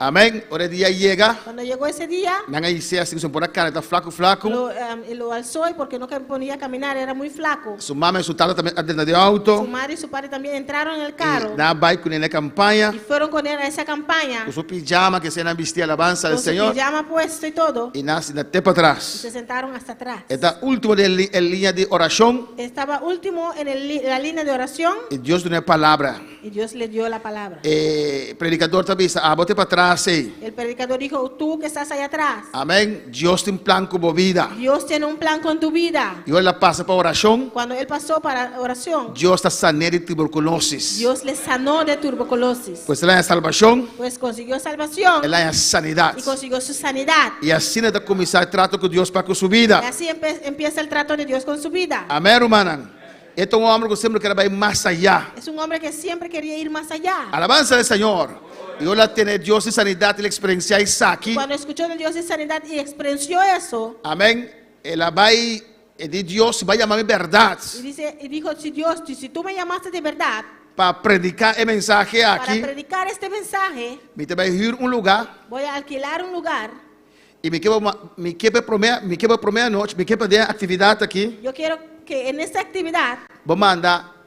Amén. Ahora el día llega. Cuando llegó ese día, Nanga dice así, se pone cara, está flaco. lo alzó y porque no podía caminar, era muy flaco. Su mamá y su tata también dentro de auto. Su madre y su padre también entraron en el carro Na bike con la campaña. y fueron con él a esa campaña, Con su pijama que se han vestido alabanza con al su Señor. pijama puesto y todo, Y nace de para y atrás. se sentaron hasta atrás. Esta última de línea de oración. Estaba último en la línea de oración Y Dios tiene palabra. y Dios le dio la palabra. Predicador te avisa, bote para atrás. El predicador dijo, tú que estás allá atrás, Amén. Dios tiene un plan como vida. Dios tiene un plan con tu vida. Y hoy la pasa para oración. Cuando él pasó para oración, Dios está sanando de tuberculosis. Dios le sanó de tuberculosis. Pues él hay salvación. Pues consiguió salvación Él hay sanidad. y consiguió su sanidad. Y así está comenzar el trato con Dios para con su vida. Y así empieza el trato de Dios con su vida. Amén, hermana. Este es un hombre que siempre quiere ir más allá. Es un hombre que siempre quería ir más allá. Alabanza al Señor. Y hoy la tiene Dios y sanidad y la experiencia aquí. Cuando escuchó de Dios y sanidad y expresó eso, Amén. Él va a ir de Dios va a llamar verdad. y dijo, si tú me llamaste de verdad Para predicar el mensaje para aquí. predicar este mensaje, Me te va a ir un lugar. voy a alquilar un lugar. Y me quepa primera noche. Me quepa de actividad aquí. Yo quiero que en esta actividad Voy a mandar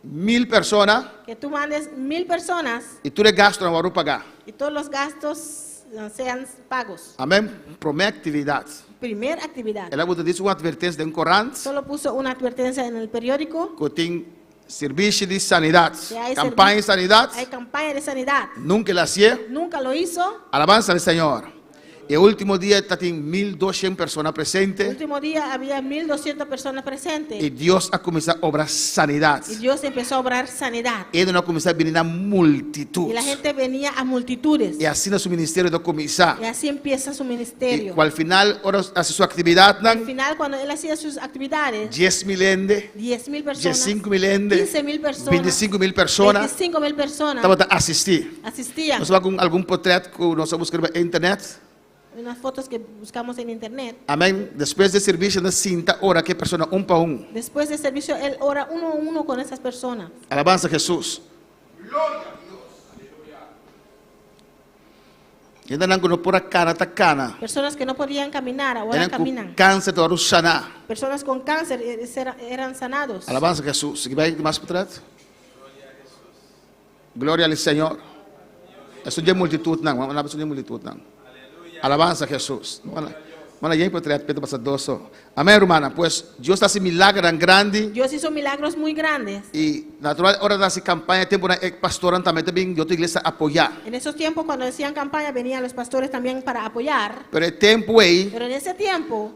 1000 personas. que tú mandes 1000 personas Y tú le gastas no vas a pagar. y todos los gastos sean pagos. Amén. Primera actividad. Primera actividad. Ela dice uma advertência de Corán Solo puso una advertencia en el periódico. que tem serviço de sanidade, Que hay campanha de sanidade. Hay campaña de sanidad. Nunca la hacía. Nunca lo hizo. Alabanza al Señor. Y el último día tem 1200 personas El presentes. último día había 1200 personas presentes. E Deus a começar a obrar sanidade. Y Dios empezó a obrar sanidad. Ele não começar a vir na multitud. Y la gente venía a multitudes. E assim no seu ministério de começar. Y así empieza su E ministerio. ao final, ora hace sua atividade, Al final, cuando él hacía sus actividades, 10.000 ende, 10.000 personas, 15.000 ende, 15.000 personas, 25.000 personas. 25.000 personas Estava a assistir. asistían. Nós vamos com algum portrait que nós vamos escrever na internet. Unas fotos que buscamos en internet. Amém. Depois do serviço, na cinta, ora que persona para Después del servicio, él ora uno a uno con esas personas. Alabanza a Jesús. E ainda não por a cana, tá cana. Personas que no podían caminar, ahora Eram com caminan. câncer de Arushaná. Personas con cáncer eran sanados. Alabanza a Jesús. Que vai mais para trás. Glória ao Senhor. É só de multitud, não. Não é só de multitud, não. Alabanza a Jesús. Mana ya por trás, Pedro pasa dos. Amén, hermana. Pues Dios hace milagros tan grandes. Dios hizo milagros muy grandes. Y natural, ahora de hacer campaña, tiempo pastor también yo tu iglesia apoyar. En esos tiempos, cuando hacían campaña, venían los pastores también para apoyar. Pero el tiempo ahí, Pero en ese tiempo,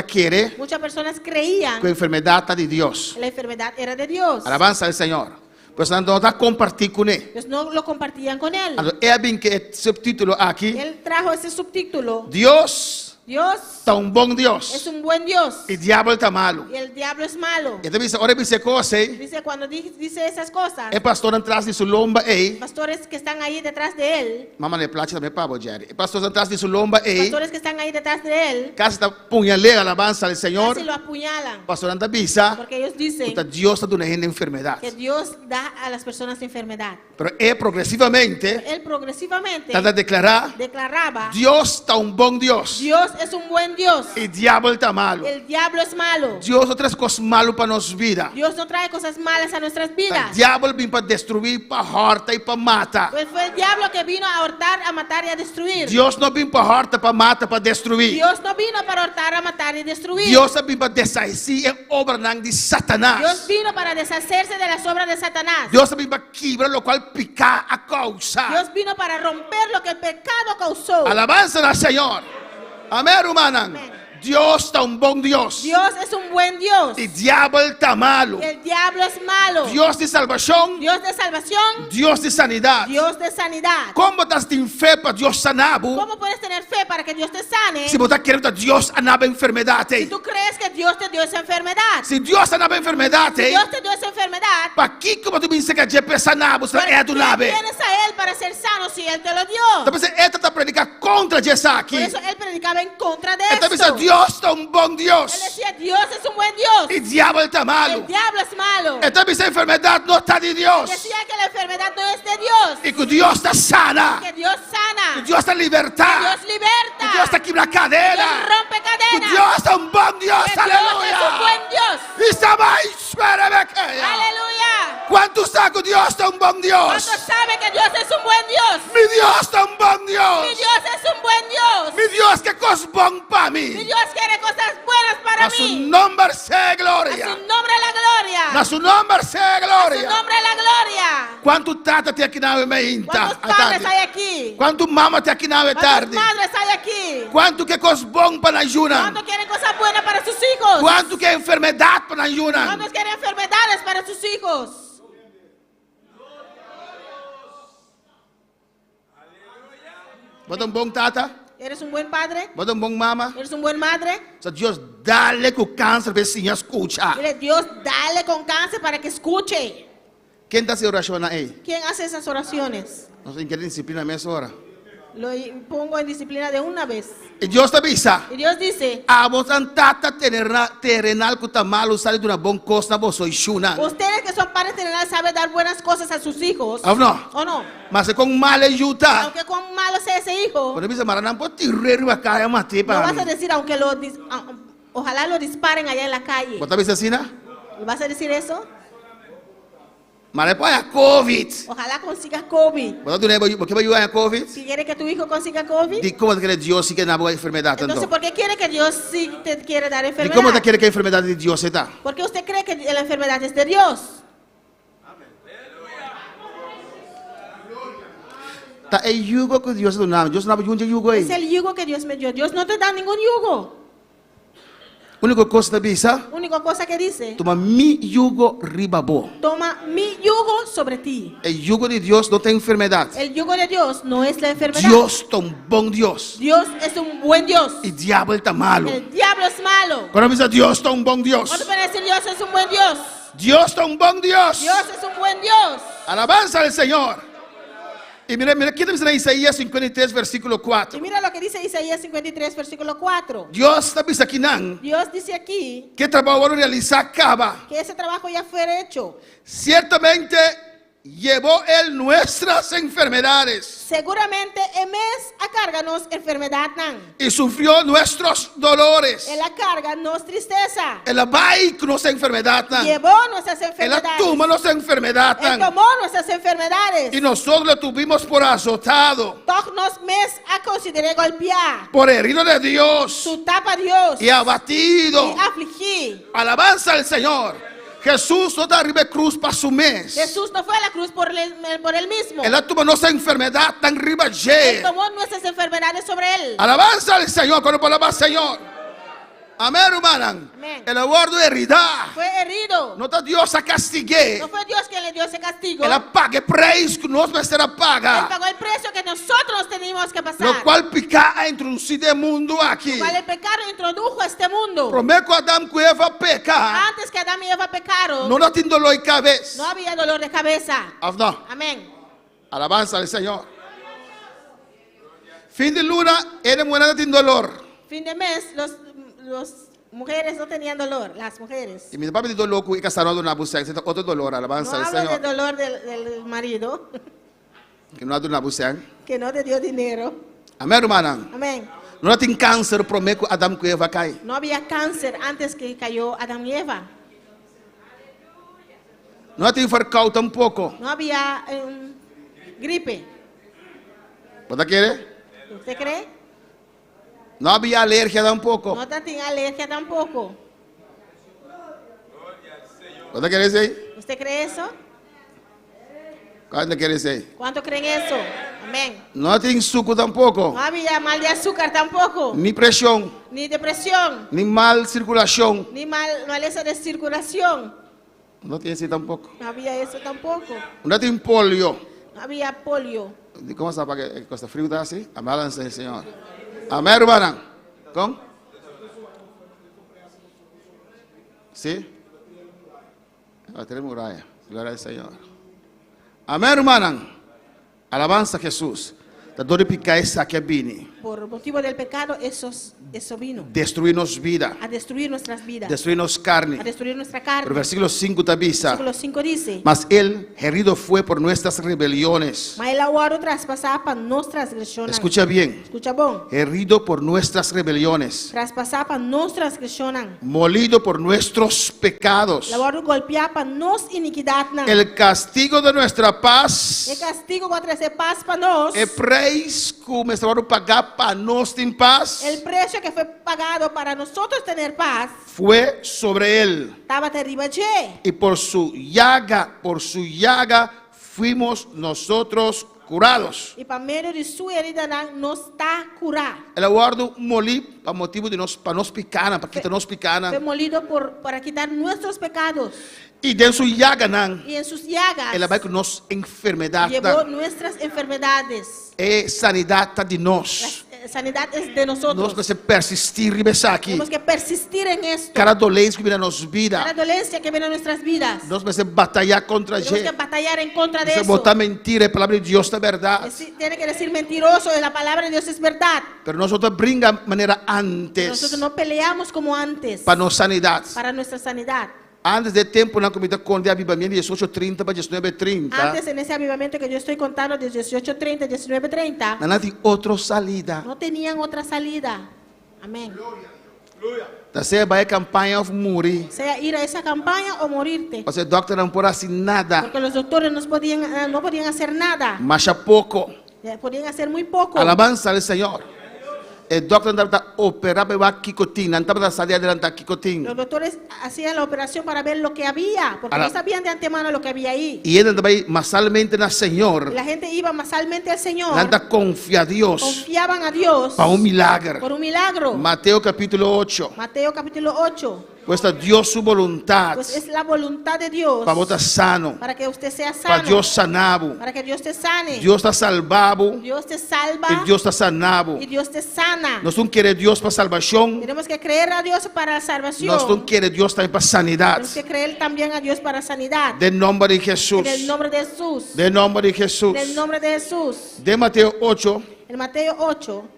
quiere muchas personas creían que la enfermedad está de Dios. que la enfermedad era de Dios. Alabanza al Señor. Pues no está compartir con él. Pues no lo compartían con él. Es bien que el subtítulo aquí. Él trajo ese subtítulo. Dios Dios está un buen Dios. es un buen Dios. Y el diablo está malo. Y el diablo es malo. Entonces dice, ahora dice cosas. Dice cuando dice esas cosas. El pastor atrás de su lomba, Pastores que están ahí detrás de él. Mamá le placha también para Jerry. El pastor atrás de su lomba, Pastores que están ahí detrás de él. casi está puñalea alabanza al Señor. Casi lo apuñalan. Pastor anda visa. Porque ellos dicen Dios está dando gente enfermedad. que Dios da a las personas enfermedad. Pero él progresivamente Él progresivamente trata de declarar, declaraba: Dios está un buen Dios. Dios es un buen Dios. El diablo está malo. El diablo es malo. Dios no trae cosas malas para nuestra vida. Dios no trae cosas malas a nuestras El vidas. diablo vino para destruir, para hartar y para matar. Pues fue el diablo que vino a hurtar, a matar y a destruir. Dios no vino para hartar, para matar, para destruir. Dios no vino para hurtar, a matar y destruir. Dios vino para deshacer en obra de Satanás. Dios vino para deshacerse de las obras de Satanás. Dios vino para quebrar lo cual picar a causa. Dios vino para romper lo que el pecado causó. Alabanza al Señor. Amén, hermana. Dios está un buen Dios. Dios es un buen Dios. El diablo está malo. El diablo es malo. Dios de salvación. Dios de salvación. Dios de sanidad. Dios de sanidad. ¿Cómo estás de fe para Dios sanar? ¿Cómo puedes tener fe para que Dios te sane? Si vos quieres que Dios sanaba enfermedad. Si tú crees que Dios te dio esa enfermedad. Si Dios sanaba enfermedad. Si Dios te dio esa enfermedad. ¿Para qué como tú me dices que Jeppe sanaba? ¿Por qué vienes a Él para ser sano si Él te lo dio? Entonces, esta está predicando contra Jesús aquí. Por eso Él predicaba en contra de Entonces, esto. Dios está un buen Dios. Él decía, Dios es un buen Dios. El diablo está malo. El diablo es malo. Entonces, esa enfermedad no está de Dios. Decía que la enfermedad no es de Dios. Y que Dios está sana. Que Dios sana. Que Dios está libertad. Que Dios liberta. Que Dios está quebra cadena. Dios rompe cadenas. Que Dios está un buen Dios. Que Aleluya. Dios es un buen Dios. Y estaba espérame que Aleluya. ¿Cuántos saben que Dios está un buen Dios? ¿Cuántos saben que Dios es un buen Dios? Mi Dios está un buen Dios. Mi Dios es un buen Dios. Mi Dios que cosas bon para mí. Mi Dios quiere cosas buenas para A su mí. nombre sea gloria. A su nombre la gloria. A su nombre sea A su gloria. nombre la gloria. ¿Cuántos tatas te aquí na meinta? ¿Cuántos padres hay aquí? ¿Cuántos mamás te aquí na ¿Cuántas tarde? madres hay aquí? ¿Cuántos que cosas bon para ayunar? ¿Cuántos quieren cosas buenas para sus hijos? ¿Cuántos que enfermedad para ayunar? ¿Cuántos quieren enfermedades para sus hijos? ¿Vos un buen tata? ¿Eres un buen padre? ¿Vos un buen mamá? ¿Eres un buen madre? O sea, Dios dale con cáncer para si escucha. Dile, Dios, dale con cáncer para que escuche. ¿Quién te hace oración ahí? ¿Quién hace esas oraciones? No sé en qué disciplina me es ahora. Lo pongo en disciplina de una vez. Y Dios te avisa. Y Dios dice, A vos tata terrenal que está malo sale de una buena cosa, vos sois shuna. ustedes que son padres terrenales saben dar buenas cosas a sus hijos. ¿O no? ¿O no? Mas con mal ayuda. Aunque con malo sea ese hijo, Por eso maranan por tirar y acá mate no para vas a mí. decir, aunque ojalá lo disparen allá en la calle. ¿Vos te avisas así, no? ¿Vas a decir eso? Mare para COVID. Ojalá consigas COVID. ¿Vos tú por qué va a ayudar a COVID? Si quiere que tu hijo consiga COVID, ¿Y cómo te quiere Dios si que no hay enfermedad entonces tanto? ¿por qué quiere que Dios sí te quiere dar ¿Y enfermedad? cómo te quiere que enfermedad de Dios está? ¿Por qué usted cree que la enfermedad es de Dios? Está el yugo que Dios te da. Dios no va a yugo Es ahí. el yugo que Dios me dio. Dios no te da ningún yugo. Única cosa que avisa. Única cosa que dice, Toma mi yugo ribabo. toma mi yugo sobre ti. El yugo de Dios no tiene enfermedad. El yugo de Dios no es la enfermedad. Dios es un buen Dios. Dios es un buen Dios. El diablo está malo. El diablo es malo. Cuando dice Dios es un buen Dios. ¿Cuándo puede decir Dios es un buen Dios? Dios es un buen Dios. Dios es un buen Dios. Alabanza al Señor. Y mira, ¿qué dice en Isaías 53, versículo 4? Y mira lo que dice Isaías 53, versículo 4. Dios está diciendo aquí, nan, Dios dice aquí que trabajo van a realizar acaba. que ese trabajo ya fue hecho. Ciertamente llevó Él nuestras enfermedades Seguramente emes a carga-nos enfermedad nan. y sufrió nuestros dolores. Él a carga nos tristeza. Él abai con nuestra enfermedad. Llevó nuestras Él enfermedades. toma nuestra enfermedad. Él tomó nuestras enfermedades. Y nosotros lo tuvimos por azotado, Todos nos mes a considerar golpear. por herido de Dios Su tapa Dios. y abatido. Y afligí. Alabanza al Señor. Jesús no está arriba de cruz para su mes. Jesús no fue a la cruz por él mismo. Él tomó nuestra enfermedad tan arriba. Él tomó nuestras enfermedades sobre él. Alabanza al Señor cuando palabra Señor. Amén, hermana. Amén. El abordo de herida. Fue herido. No está Dios a castigar. No fue Dios quien le dio ese castigo. Él paga el precio que nos va a ser Él paga. pagó el precio que nosotros teníamos que pasar. Lo cual pica a introducir el mundo aquí. Lo cual el pecado introdujo a este mundo. Prometo a Adán que Eva peca. Antes que Adán y Eva pecaron, No tiene dolor de cabeza. no había dolor de cabeza. No. Amén. Alabanza al Señor. Fin de luna, era buena de dolor. Fin de mes, los mujeres no tenían dolor, las mujeres. Y mi papá me dijo loco y casaron de una bucea. Otro dolor, No alabanza al hablo del Señor. dolor del marido, Que no ha de una bucea. que no te dio dinero. Amén, hermana. Amén. No tiene cáncer, prometo a Adán que Eva cae. No había cáncer antes que cayó Adán y Eva. No tiene farcao tampoco. No había gripe. ¿Usted quiere? ¿Usted cree? No había alergia tampoco. No tenía alergia tampoco. ¿Usted quiere decir? ¿Usted cree eso? ¿Cuánto quiere decir? ¿Cuánto creen eso? Amén. No tiene suco tampoco. No había mal de azúcar tampoco. Ni presión. Ni depresión. Ni mal circulación. Ni maleza de circulación. No tiene así tampoco. No había eso tampoco. No tiene polio. No había polio. ¿Cómo se para que Costa Frío está así? Amálanse el Señor. Amén, hermana. ¿Cómo? ¿Sí? Tenemos gracia. Gloria al Señor. Amén, hermana. Alabanza a Jesús. Da dor de picar essa que vini. Por motivo del pecado, eso vino. Destruirnos vida. A destruir nuestras vidas. Destruirnos carne. A destruir nuestra carne. Pero el versículo 5 te avisa. Versículo 5 dice. Mas él herido fue por nuestras rebeliones. Mas ele agora traspasar para nuestras transgresiones. Escucha bien. Escucha bom. Herido por nuestras rebeliones. Traspasar para nuestras transgresiones. Molido por nuestros pecados. Agora golpear para nos iniquidad. El castigo de nuestra paz. El castigo va a trazer paz para nós. El preço que o Mestre pagar para nós ter paz. El precio que fue pagado para nosotros tener paz. Fue sobre él. Estaba arriba de. Y por su llaga fuimos nosotros curados. E para meio de sua herida nos está curado. Ele guarda moli para motivo de nós para nos picar, para quitar nos picar. Fue molido para quitar nuestros pecados. E dentro de sua llaga, y en sus llagas, ele vai com nossas enfermidades. Llevó nuestras enfermedades. É sanidade de nós. La sanidad es de nosotros. Nós precisamos persistir e pensar aqui. Tenemos que persistir en esto. Cada dolência que vem na nossa vida. Cada dolencia que viene a nuestras vidas. Nós precisamos batalhar contra Tenemos que ele. batallar en contra de Precisamos eso. botar mentira, a palavra de Deus é verdade. Tiene que decir mentiroso, la palabra de Dios es verdad. Pero nosotros brinca de maneira antes. Nosotros no peleamos como antes. Para nossa sanidade. Para nuestra sanidad. Antes de tempo na comida com de avivamento 18:30 para 19:30. Antes en ese avivamiento que yo estoy contando de 18:30 a 19:30. Não tem outra salida. No tenían otra salida. Amén. Você vai campanha of morir. Sea ir a esa campaña o morirte. Você doctor não pode assim nada. Porque los doctores no podían hacer nada. Mas a pouco. Podían hacer muy poco. Alabanza al Señor. El doctor andaba operaba Kikotín, andaba salir adelante Kikotín. Los doctores hacían la operación para ver lo que había, porque no sabían de antemano lo que había ahí. Y él andaba masalmente en el Señor. Y la gente iba masalmente al Señor. Anda confía a Dios. Confiaban a Dios. Para un milagro. Por un milagro. Mateo capítulo 8. Mateo capítulo 8. Pues Dios su voluntad. Pues es la voluntad de Dios. Para vos sano. Para que usted sea sano. Para Dios sanabo. Para que Dios te sane. Dios está salvado. Dios te salva. Y Dios está sanado. Y Dios te sana. Nós não queremos Deus para salvação. Tenemos que creer a Dios para salvación. Nós não queremos Deus também para sanidade. Tenemos que creer también a Dios para sanidad. De nombre de Jesús. En el nombre de Jesús. De nombre de Jesús. En el nombre de Jesús. De Mateo 8. En Mateo 8.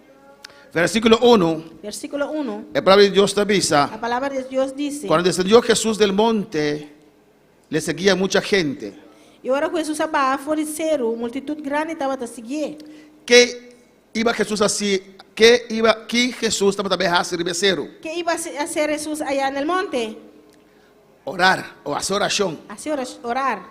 Versículo 1. Versículo 1. La palabra de Dios te avisa. La palabra de Dios dice. Cuando descendió Jesús del monte, le seguía mucha gente. E agora Jesús estava afuera, multitud grande estava a seguir. Que iba Jesús así? Que Jesús estaba también a hacer becero? ¿Qué iba a hacer Jesús allá en el monte? Orar o hacer oración. Hacer orar.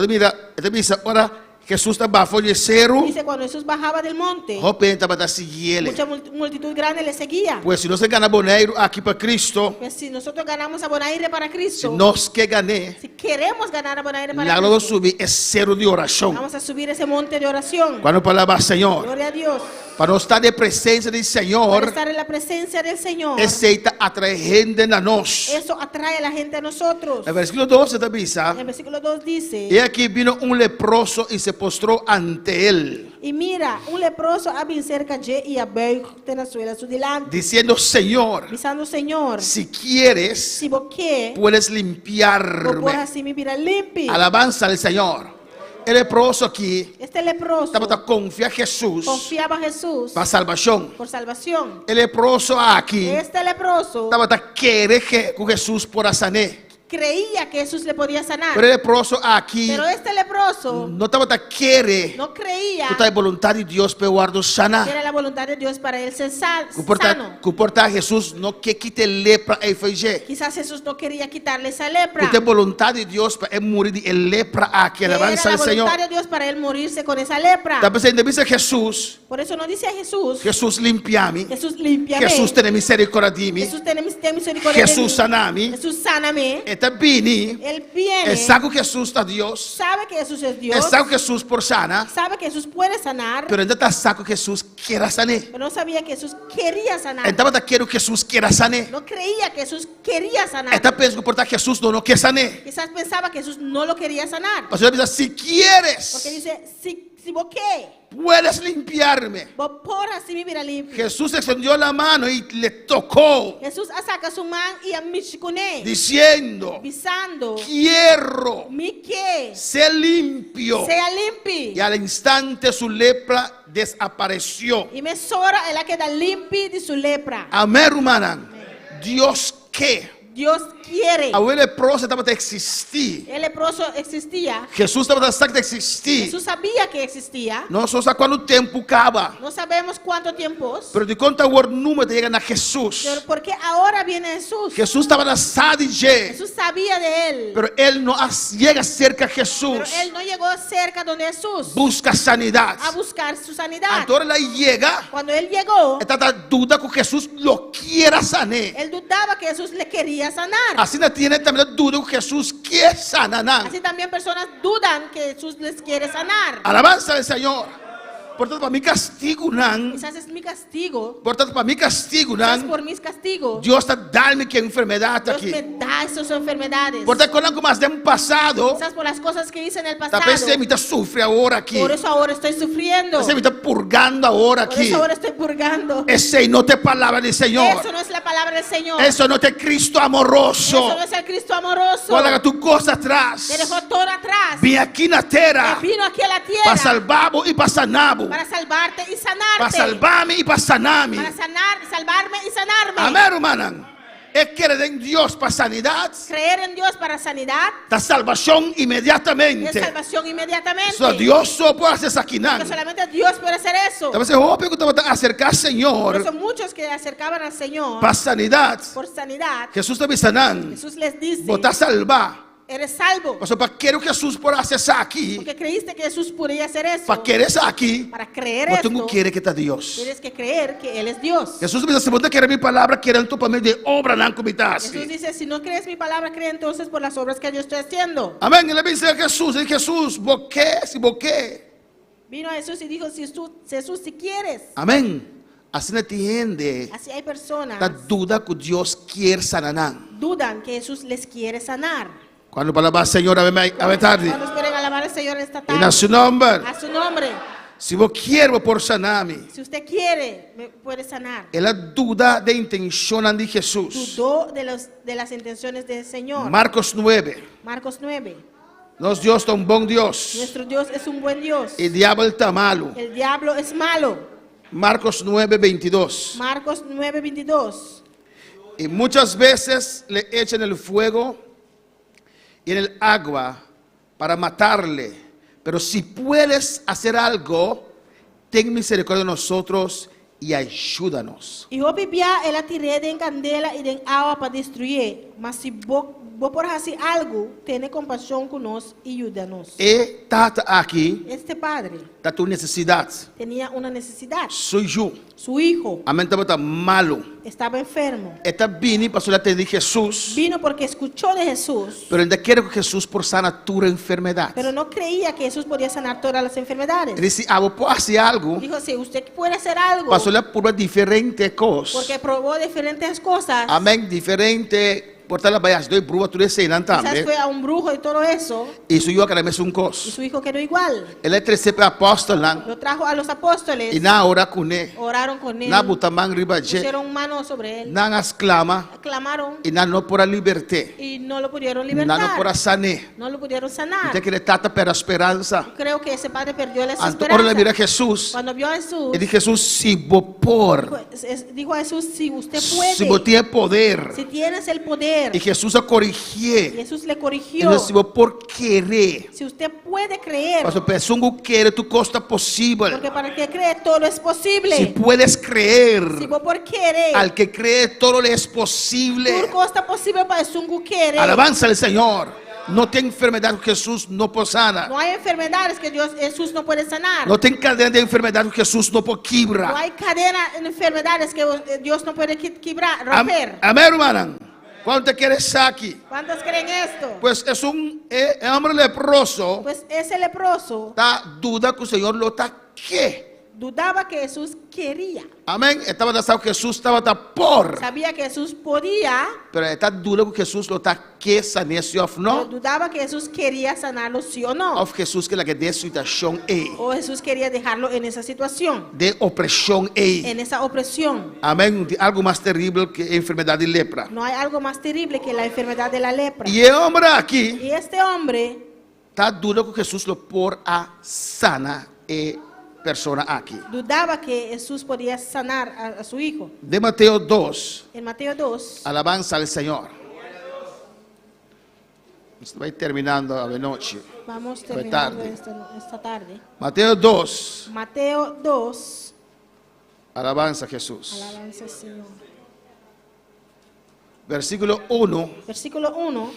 Mira, te avisa, ora Jesús estaba a becero. Dice cuando Jesús bajaba del monte. Mucha multitud grande le seguía. Pues si no se gana boneiro aquí para Cristo. Pues si nosotros ganamos abonaire para Cristo. Si nos que gané. Si queremos ganar abonaire para la Cristo. subir es cero de oración. Vamos a subir ese monte de oración. Cuando palabra Señor. Gloria a Dios. Para no estar de presencia del Señor. Para estar en la presencia del Señor. Aceita atrae gente a nos. Eso atrae a la gente a nosotros. El versículo 12 te avisa. El versículo 2 dice. Y aquí vino un leproso y se postró ante él. Y mira, un leproso había cerca de y abrió su delante. Diciendo, Señor. Diciendo, Señor. Si quieres. Si vos quieres. Puedes limpiarme. Alabanza al Señor. El leproso aquí. Este leproso. Confía Jesús. Confiaba a Jesús. Para salvación. Por salvación. El leproso aquí. Este leproso. Estaba querer que Jesús por sanar. Creía que Jesús le podía sanar. Pero el leproso aquí. Pero este leproso. No estaba querer. No creía. Que voluntad de Dios para guardar sanar. Era la voluntad de Dios para él ser sano. Comportar Jesús no que quite lepra e fege. Quizás Jesús no quería quitarle esa lepra. Porque voluntad de Dios para él morir de lepra aquí. Alabanza al Señor. Era la voluntad de Dios para él morirse con esa lepra. También dice Jesús. Por eso no dice a Jesús. Jesús limpiame. Jesús limpiame. Jesús tiene misericordia de mí. Jesús tiene misericordia de mí. Jesús saname. Jesús sáname. Eta bini. Él viene. Sabe que Jesús está Dios. Sabe que Jesús es Dios. Sabe que Jesús por sana. Sabe que Jesús puede sanar. Pero ainda sabe que Jesús quiera sanar. Pero no sabía que Jesús quería sanar. Então quiero que Jesús quiera sanar. No creía que Jesús quería sanar. Pensa que por Jesús no quer sanar. Quizás pensaba que Jesús no lo quería sanar. Pastor dice, si quieres. Porque dice, si vos qué. Puedes limpiarme. Vos por así me mira limpio. Jesús extendió la mano y le tocó. Jesús saca su mano y a michicone. Diciendo. Pisando. Quiero. Mi qué. Ser limpio. Sea limpio. Y al instante su lepra desapareció. Y me sora ella queda limpia de su lepra. Amén, hermana. Dios qué. Dios quiere. El leproso estaba a existir. El leproso existía. Jesús estaba a existir. Jesús sabía que existía. No sabemos cuánto tiempo acaba. No sabemos cuánto tiempo. Pero de cuánto el número llega a Jesús. Pero porque ahora viene Jesús. Jesús estaba en la sadie. Jesús sabía de él. Pero él no llega cerca a Jesús. Pero él no llegó cerca donde Jesús. Busca sanidad. A buscar su sanidad. Entonces él llega. Cuando él llegó. Esta duda que Jesús lo quiera sanar. Él dudaba que Jesús le quería sanar. Así no tiene también duda que Jesús quiere sanar. Así también personas dudan que Jesús les quiere sanar. Alabanza al Señor. Por tanto, para mi castigo, quizás es mi castigo. Por tanto, para mi castigo, quizás por mis castigos. Dios está dando que enfermedad Dios aquí. me da esas enfermedades. Por tanto, con algo más de un pasado. Quizás por las cosas que hice en el pasado. También sufre ahora aquí. Por eso ahora estoy sufriendo. Se me está purgando ahora aquí. Por eso ahora estoy purgando. Ese no te palabra del Señor. Eso no es la palabra del Señor. Eso no es el Cristo amoroso. Eso no es el Cristo amoroso. Cuando tu cosa atrás. Te dejó todo atrás. Vine aquí en la tierra. Vino aquí a la tierra. Para salvarme y para sanarme. Para salvarte y sanarte. Para salvarme y para sanarme. Para salvarme y sanarme. Amén, hermana. Es creer en Dios para sanidad. Creer en Dios para sanidad. Da salvación inmediatamente. Es salvación inmediatamente. Dios solo puede hacer eso aquí. Porque solamente Dios puede hacer eso. Entonces, obvio que te vas a acercar al Señor. Son muchos que acercaban al Señor. Para sanidad. Por sanidad. Jesús te va a sanar. Jesús les dice. Vos estás salvado. Eres salvo. Para quiero que Jesús pueda hacer eso aquí. Porque creíste que Jesús podría hacer eso. Para querer eso aquí. Para creer esto. Tú quieres que está Dios. Tienes que creer que Él es Dios. Jesús dice, si vos te quieres mi palabra, quieren tu para de obra la comitas. Jesús dice, si no crees mi palabra, cree entonces por las obras que yo estoy haciendo. Amén. Y le dice a Jesús, ¿vos qué? Si vos qué. Vino a Jesús y dijo, Jesús, si quieres. Amén. Así no entiende. Así hay personas. La duda que Dios quiere sanar. Dudan que Jesús les quiere sanar. Cuando palabra Señor, a ver tarde. Cuando esperen alabar al Señor esta tarde. En a su nombre. A su nombre. Si vos quieres por sanarme. Si usted quiere, me puede sanar. Es la duda de intención de Jesús. Dudó de las intenciones del Señor. Marcos 9. Marcos 9. Nuestro Dios es un buen Dios. Nuestro Dios es un buen Dios. El diablo está malo. El diablo es malo. Marcos 9, 22. Marcos 9, 22. Y muchas veces le echan el fuego y en el agua para matarle. Pero si puedes hacer algo, ten misericordia de nosotros y ayúdanos. Y yo vivía en la tiré de candela y de agua para destruir. Mas si vos por hacer algo, tiene compasión con nosotros y ayúdanos. Está aquí. Este padre está tu necesidad. Tenía una necesidad. Soy yo. Su hijo. Amén, estaba malo. Estaba enfermo. Esta vino para la de Jesús. Vino porque escuchó de Jesús. Pero él quiere que Jesús por sanar tu enfermedad. Pero no creía que Jesús podía sanar todas las enfermedades. Él dice, vos puedo hacer algo. Dijo, si usted puede hacer algo. Pasó la prueba diferentes cosas. Porque probó diferentes cosas. Amén, diferente. Por tal vez estoy bruja tú le quizás fue a un brujo y todo eso. Y su hijo que me un cos. Y su hijo quedó igual. Él es el apóstol. Lo trajo a los apóstoles. Y na ora con él. Oraron con él. Na butamang ribaje. Pusieron mano sobre él. Na exclama. Clamaron. Y na no por la libertad. Y no lo pudieron libertar. Na no por sané. No lo pudieron sanar. Usted que le trata para esperanza. Creo que ese padre perdió la esperanza. Ahora le mira a Jesús. Cuando vio a Jesús. Y dijo Jesús, si vos por. Dijo a Jesús, si usted puede. Si vos tienes poder. Si tienes el poder. Y Jesús corrigió. Jesús le corrigió. Entonces, si vos por querer. Si usted puede creer. Porque persona quiere tu costa posible. Porque para el que cree todo es posible. Si puedes creer. Si vos por querer. Al que cree todo le es posible. Todo costa posible para el que quiere. Alabanza al Señor. No tiene enfermedad que Jesús no puede sanar. No hay enfermedades que Jesús no puede sanar. No tiene cadena de enfermedad que Jesús no puede quebrar. No hay cadena de enfermedades que Dios no puede quebrar, romper. Amén, hermana. ¿Cuánto quieres aquí? ¿Cuántos creen esto? Pues es un hombre leproso. Pues ese leproso Está duda que el Señor lo está qué. dudaba que Jesús quería. Amén. Estaba pensando que Jesús estaba por. Sabía que Jesús podía, Pero está duda que Jesús lo está que sanese of pero no. dudaba que Jesús quería sanarlo, sí o no. Of Jesús que la que de situación O Jesús quería dejarlo en esa situación, de opresión en esa opresión. Amén. Algo más terrible que enfermedad de lepra. No hay algo más terrible que la enfermedad de la lepra. Y el hombre aquí Y este hombre está duda que Jesús lo por a sana persona aquí. dudaba que Jesús podía sanar a su hijo. De Mateo 2, En Mateo 2, alabanza al Señor. Estoy terminando a la noche. vamos Fue terminando tarde. esta tarde. Mateo 2, Mateo 2, alabanza a Jesús. alabanza al Señor. Versículo 1. Versículo 1.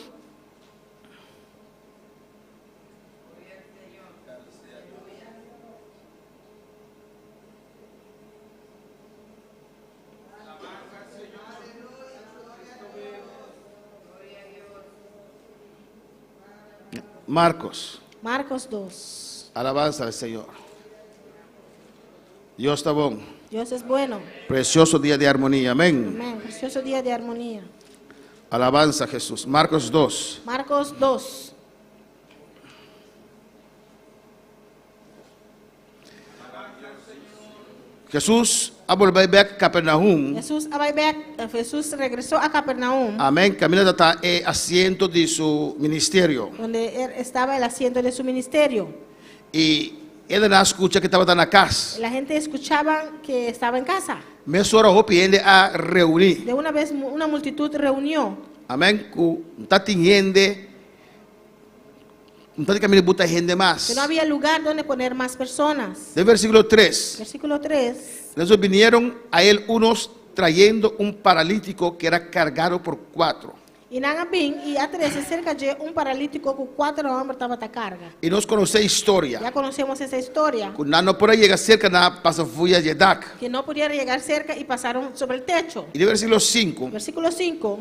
Marcos, Marcos 2. alabanza al Señor. Dios está bueno. Dios es bueno. Precioso día de armonía. Amén. Amén. Precioso día de armonía. Alabanza a Jesús. Marcos 2. Marcos 2. Jesús a volver a Capernaum. Jesús regresó a Capernaum, Amén. Camina hasta el asiento de su ministerio. donde él estaba el asiento de su ministerio. Y él no escucha que estaba en la casa. La gente escuchaba que estaba en casa. Me soró pidiendo a reunir. De una vez una multitud reunió. Amén. Está teniendo. No está caminando mucha gente más. Que no había lugar donde poner más personas. Del versículo 3. Versículo 3. Entonces vinieron a él unos trayendo un paralítico que era cargado por 4. Y Nangabín y a 13 cerca de un paralítico con 4 hombres estaba a carga. Y nos conoce historia. Ya conocemos esa historia. Cuando no puede llegar cerca, nada pasa fuya yedak. Que no pudieron llegar cerca y pasaron sobre el techo. Y del versículo 5. Versículo 5.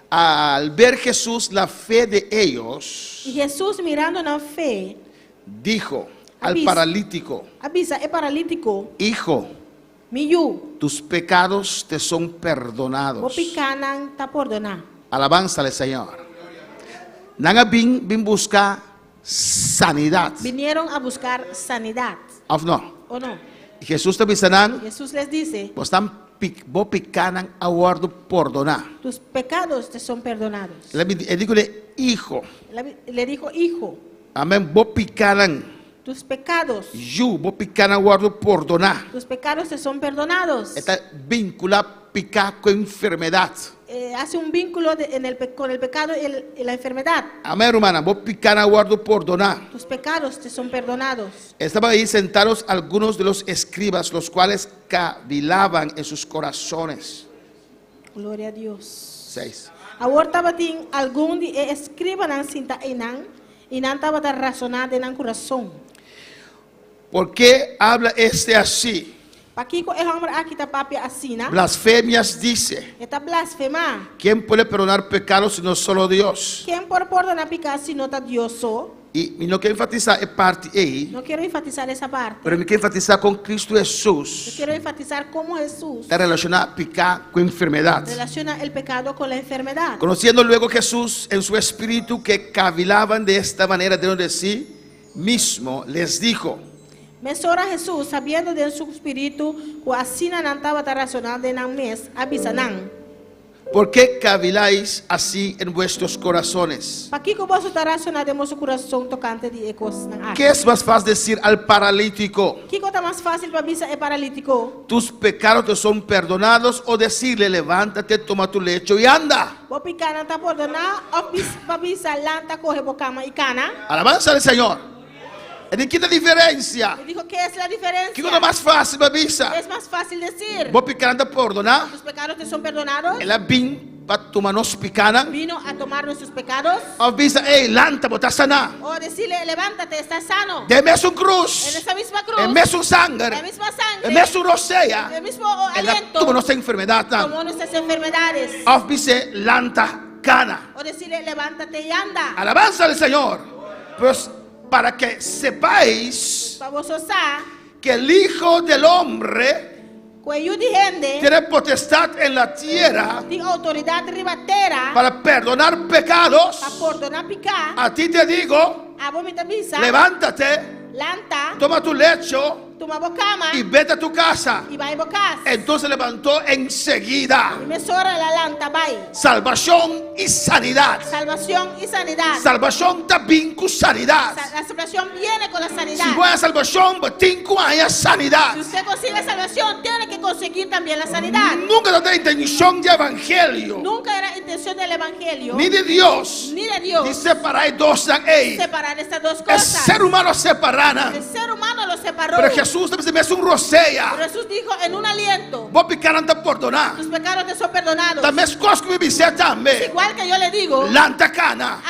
Al ver Jesús la fe de ellos, Y Jesús mirando en la fe, dijo al Avisa. paralítico: avisa el paralítico, Hijo, Miyu, tus pecados te son perdonados. Opikanan ta perdona. Alabanza al Señor. Nanga bin busca sanidad. Vinieron a buscar sanidad, ¿O no? ¿o no? Y Jesús te dice: Jesús les dice, vos picanan aguardo perdonar. tus pecados te son perdonados. Le digo hijo. Le dijo, hijo, Amén. Vos picanan. tus pecados, Vos picanan aguardo perdonar. tus pecados te son perdonados. Está vinculado picar con enfermedad. Hace un vínculo con el pecado y la enfermedad. Amén, hermana. Vos picanan aguardo perdonar. Tus pecados te son perdonados. Estaban ahí sentados algunos de los escribas, los cuales cavilaban en sus corazones. Gloria a Dios. 6. Ahora batin algún día escriban cinta inan tabata razonar de nan corazón. ¿Por qué habla así? Pakiko es hombre aquí ta papia asina. Blasfemias dice: Esta blasfema. ¿quién puede perdonar pecados sino solo Dios? ¿Quién por perdonar pecado si no ta Dioso? Y no quiero enfatizar esa parte ahí, No quiero enfatizar esa parte. pero me quiero enfatizar con Cristo Yo Jesús. quiero enfatizar cómo Jesús Está relacionado a picar con enfermedad. relaciona el pecado con la enfermedad. Conociendo luego Jesús en su espíritu que cavilaban de esta manera dentro de sí mismo, les dijo: Mesora Jesús, sabiendo de su espíritu, que así no estaba racional de nan mes, avisanan. ¿por qué caviláis así en vuestros corazones? Pakiko vos está racional de su corazón tocante de ecos nan ¿Qué es más fácil decir al paralítico: Kiko está más fácil para avisar el paralítico? tus pecados te son perdonados, o decirle: levántate, toma tu lecho y anda? Vos picana está perdonar, o para avisar lanta coge bocama y cana. Alabanza al Señor. ¿En qué diferencia? Y dijo, ¿qué es la diferencia? ¿Qué es lo más fácil, babisa? Es más fácil decir. Vos picando perdonar. Tus pecados te son perdonados. Ela bin para tu manos picana. Vino a tomar nuestros pecados. Avisa: lanta, botar sana. O decirle, levántate, estás sano. Deme un cruz. En esa misma cruz. Deme un sangre. La misma sangre. Deme un rosea. El mismo Ela aliento. tu manos enfermedad. Como nuestras enfermedades. Avisa: lanta, cana. O decirle, levántate y anda. Alabanza al Señor. Pues para que sepáis Para vos usar, que el Hijo del Hombre cuello de gente, tiene potestad en la tierra de autoridad ribatera, para perdonar pecados. para perdonar picar. A ti te digo, A vos me te avisa, levántate, lanta, toma tu lecho toma vos cama, y vete a tu casa. y va a casa. Entonces levantó enseguida. Y me sobra la lanta, bye. Salvación y sanidad. Salvación y sanidad. Salvación también con sanidad. La salvación viene con la sanidad. Si voy a salvación, tengo haya sanidad. Si usted consigue salvación, tiene que conseguir también la sanidad. Nunca tenía intención de evangelio, Nunca era intención del evangelio, ni de Dios, ni de Dios, ni separar dos en él. separar estas dos El cosas. ser humano separaron. El ser humano lo separó. Pero Jesús también se me hace un rosella. Pero Jesús dijo en un aliento, Vos picar anda perdonar. tus pecados te son perdonados. También es cosa que me dice Es también. igual que yo le digo, Lanta cana.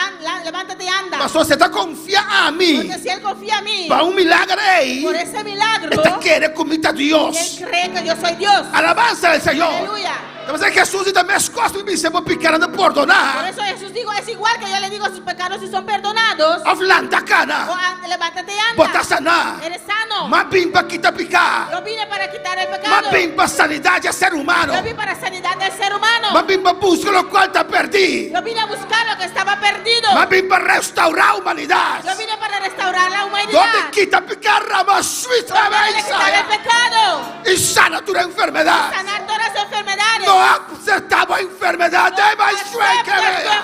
levántate y anda. Pastor, se está confía a mí. Porque si él confía a mí, Para un milagro ahí. por ese milagro, Esta quiere comida a Dios. él cree que yo soy Dios. Alabanza al Señor. Aleluya. Entonces Jesús y también es cosa que me dice, vos picar anda Por perdonar. eso Jesús dijo, es igual que yo le digo, sus pecados si son perdonados. Lanta cana. Levántate y anda. Vos estás sana. Eres sano. Más bien para quitar picar. Yo vine para quitar el Más pecado. bien para sanidad de ser humano. Yo vine para sanidad del ser humano. Más bien para buscar lo cual te perdí. Yo vine a buscar lo que estaba perdido. Más bien para restaurar humanidad. Yo vine para restaurar la humanidad. Donde quita picar rama suiza Para quitar el pecado. y sana tu enfermedad. Sanar todas las enfermedades. No aceptamos enfermedad de más tu enfermedad.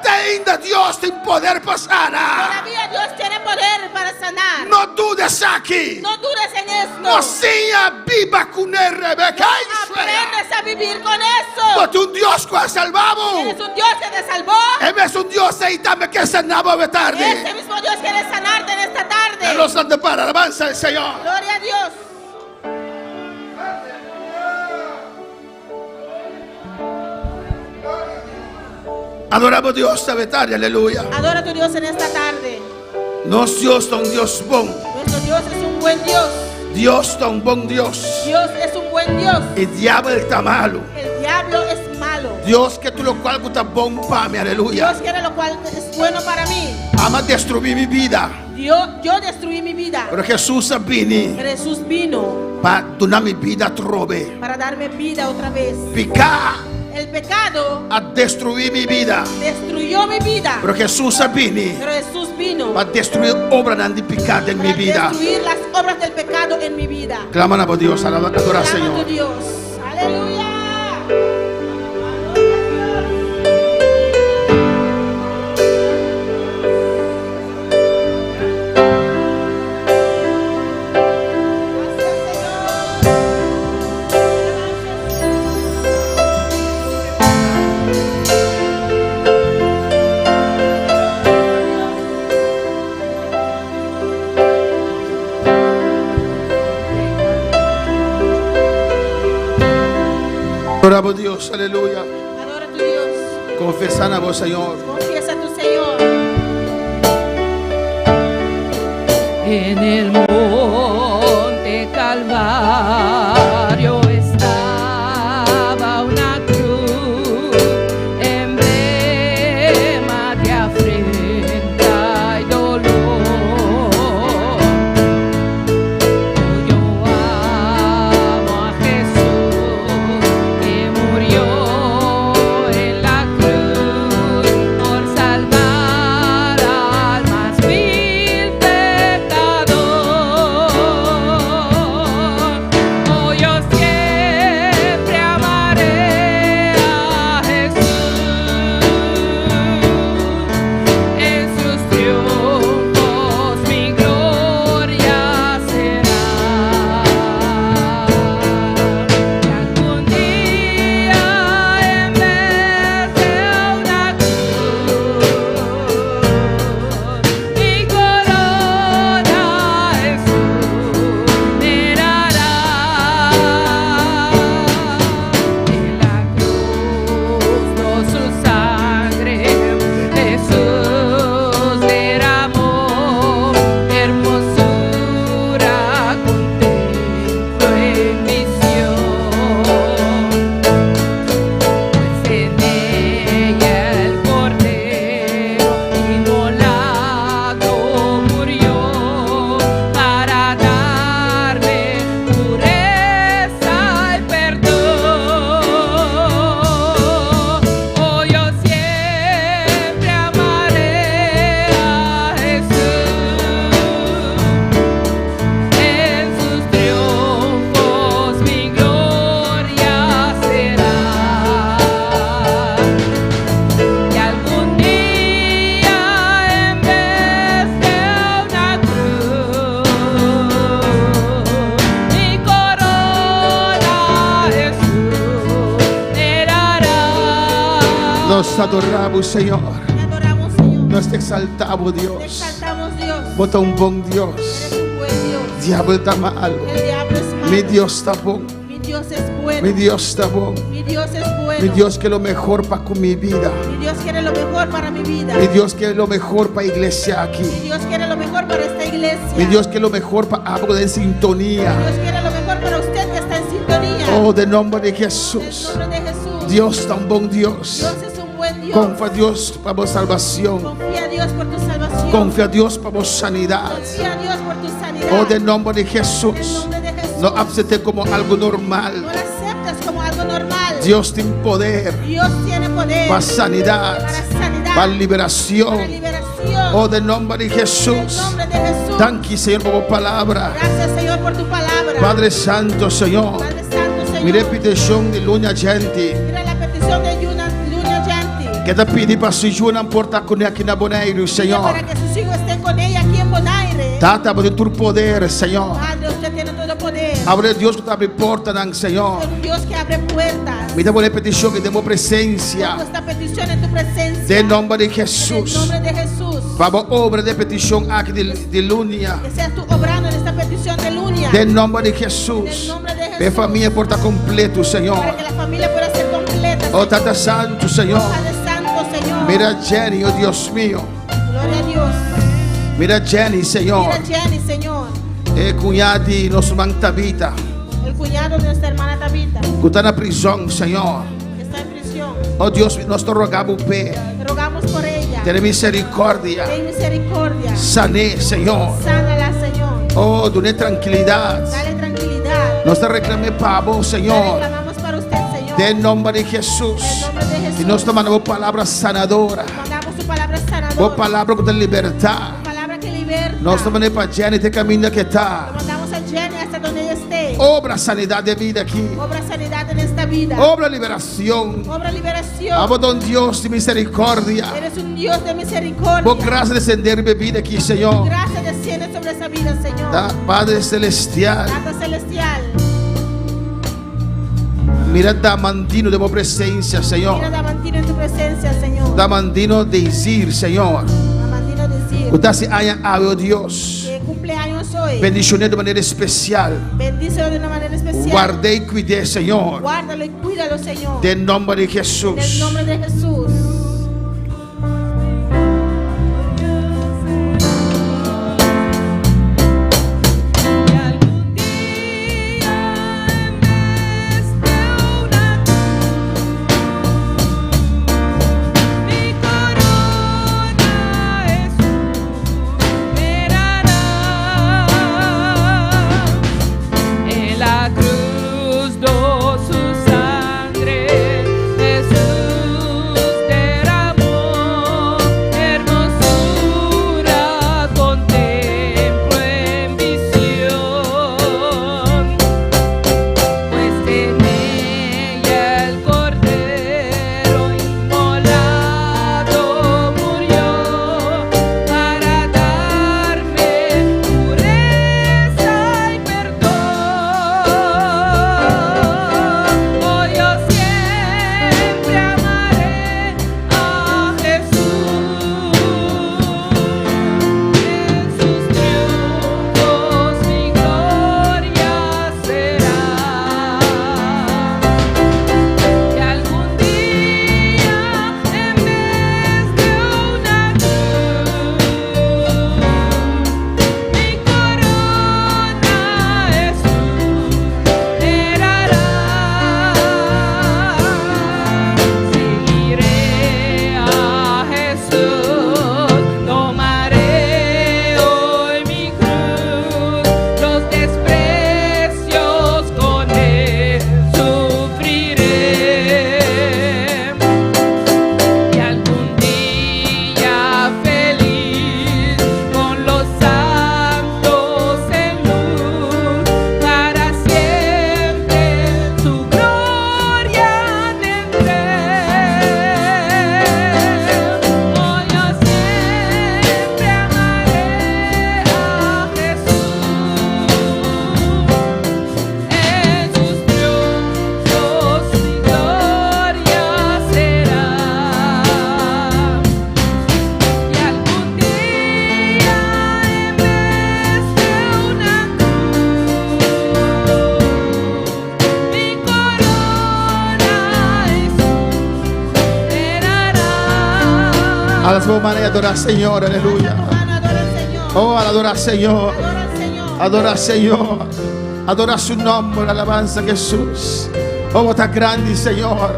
Te inda Dios sin poder pasar. Todavía Dios tiene poder para sanar. No dudes aquí. No dudes en esto. No sea viva con el Rebeca. Aprendes a vivir con eso. Porque un Dios que ha salvado. Eres un Dios que te salvó. Él es un Dios ahí también que sanaba de tarde. Ese mismo Dios quiere sanarte en esta tarde. Él nos anda para alabanza al Señor. Gloria a Dios. Adoramos a Dios esta tarde, aleluya. Adora a tu Dios en esta tarde. Nos Dios es un Dios bon. Nuestro Dios es un buen Dios. Dios es un buen Dios. Dios es un buen Dios. El diablo está malo. El diablo es malo. Dios que tú lo cual está bon para mí, aleluya. Dios quiere lo cual es bueno para mí. Ama destruir mi vida. Yo destruí mi vida. Pero Jesús vino Jesús vino para donar mi vida trove. para darme vida otra vez. Picar El pecado a destruir mi vida. destruyó mi vida. Pero Jesús vino Pero Jesús vino para destruir obras de pecado en mi para vida. destruir las obras del pecado en mi vida. Claman a Dios, adora al Clama a Señor. tu Dios. Aleluya. Adoramos a Dios, aleluya. Adora a tu Dios. Confesan a vos, Señor. Confiesa a tu Señor. En el monte Calvario estaba una cruz, emblema de afrenta y dolor. Yo amo a Jesús que murió en la cruz por salvar al más vil pecador. te adoramos, Señor. Te adoramos, Señor. Nós te exaltamos, Te Dios. exaltamos, Dios. Vos un buen Dios. Eres un buen Dios. Diablo está malo. El diablo es malo. Mi Dios está bueno. Mi Dios es bueno. Mi Dios está bueno. Mi Dios es bueno. Mi Dios quiere lo mejor para con mi vida. Mi Dios quiere lo mejor para mi vida. Mi Dios quiere lo mejor para la iglesia aquí. Mi Dios quiere lo mejor para esta iglesia. Mi Dios quiere lo mejor para algo de sintonía. Dios quiere lo mejor para usted que está en sintonía. Oh, de nombre de En Jesús. el nombre de Jesús. Dios es un buen Dios. Dios es un buen Dios. Confía a Dios para tu salvación. Confía a Dios por tu salvación. Confía a Dios para tu sanidad. Confía a Dios por tu sanidad. Oh, de nombre de Jesús. En el nombre de Jesús. No aceptes como algo normal. No lo aceptas como algo normal. Dios tiene poder Dios tiene poder para sanidad, para sanidad, para liberación. para liberación. Oh, de nombre de En Jesús. el nombre de Jesús. Danke, Señor, por tu palabra. Gracias, Señor, por tu palabra. Padre Santo, Señor. Padre Santo, Señor. Mi repetición de Luna Gente. Mira la petición de Luna Yanti. Que te pidi para su Juna porta con aquí na Bonaire, Señor. Para que sus hijos estén con ella aquí en Bonaire. Tata, por tu poder, Señor. Padre, usted tiene todo poder. Abre Dios que te abre porta, Señor. Es un Dios que abre puertas. Mira por la petición que demos presencia. Pongo esta petición en tu presencia. De nombre de En el Jesús. nombre de Jesús. Vamos obra de petición aquí de Lunia. Que seas tú obrando en esta petición de Lunia. De nombre de Jesús. Del nombre de Jesús. Ve familia porta completo, Señor. Para que la familia pueda ser completa. Oh, Tata Santo, Señor. Padre Santo, Señor. Mira Jenny, oh Dios mío. Gloria a Dios. Mira Jenny, Señor. Mira Jenny, Señor. Cuñadi, nuestro man Tabita. El cuñado de nuestra hermana Tabita. Que está en la prisión, Señor. Que está en prisión. Oh Dios, nos te rogamos, pe. Te rogamos por ella. Ten misericordia. Ten misericordia. Sané, Señor. Sánala, Señor. Oh, done tranquilidad. Dale tranquilidad. Nos te reclame para vos, Te Señor. reclamamos para usted, Señor. De nombre de Jesús. En nombre de Jesús. Y nos te mandamos palabra sanadora. Mandamos su palabra sanadora. Oh, palabra de libertad. Palabra que liberta. Nos te mandamos para Jenny, te camino que está. Mandamos a Jenny hasta donde ella esté. Obra sanidad de vida aquí. Obra sanidad en esta vida. Obra liberación. Obra liberación. Amo don Dios de misericordia. Eres un Dios de misericordia. Por gracia descender mi vida aquí, Señor. Gracias desciende sobre esa vida, Señor. Padre celestial. Padre celestial. Mira Damandino de mi presencia, Señor. Mira Damandino en tu presencia, Señor. Damandino de Isir, Señor. Damandino decir. Usted se haya habido Dios. Que cumpleaños hoy. Bendiciones de manera especial. Bendícelo de una manera especial. Guardé y cuidé, Señor. Guárdalo y cuídalo, Señor. Del nombre de En el Jesús. nombre de Jesús. En la cruz do su sangre, Jesús A las manos y adora al Señor, aleluya. Oh, adora al Señor. Adora al Señor. Adora su nombre, alabanza a Jesús. Oh, está grande, Señor.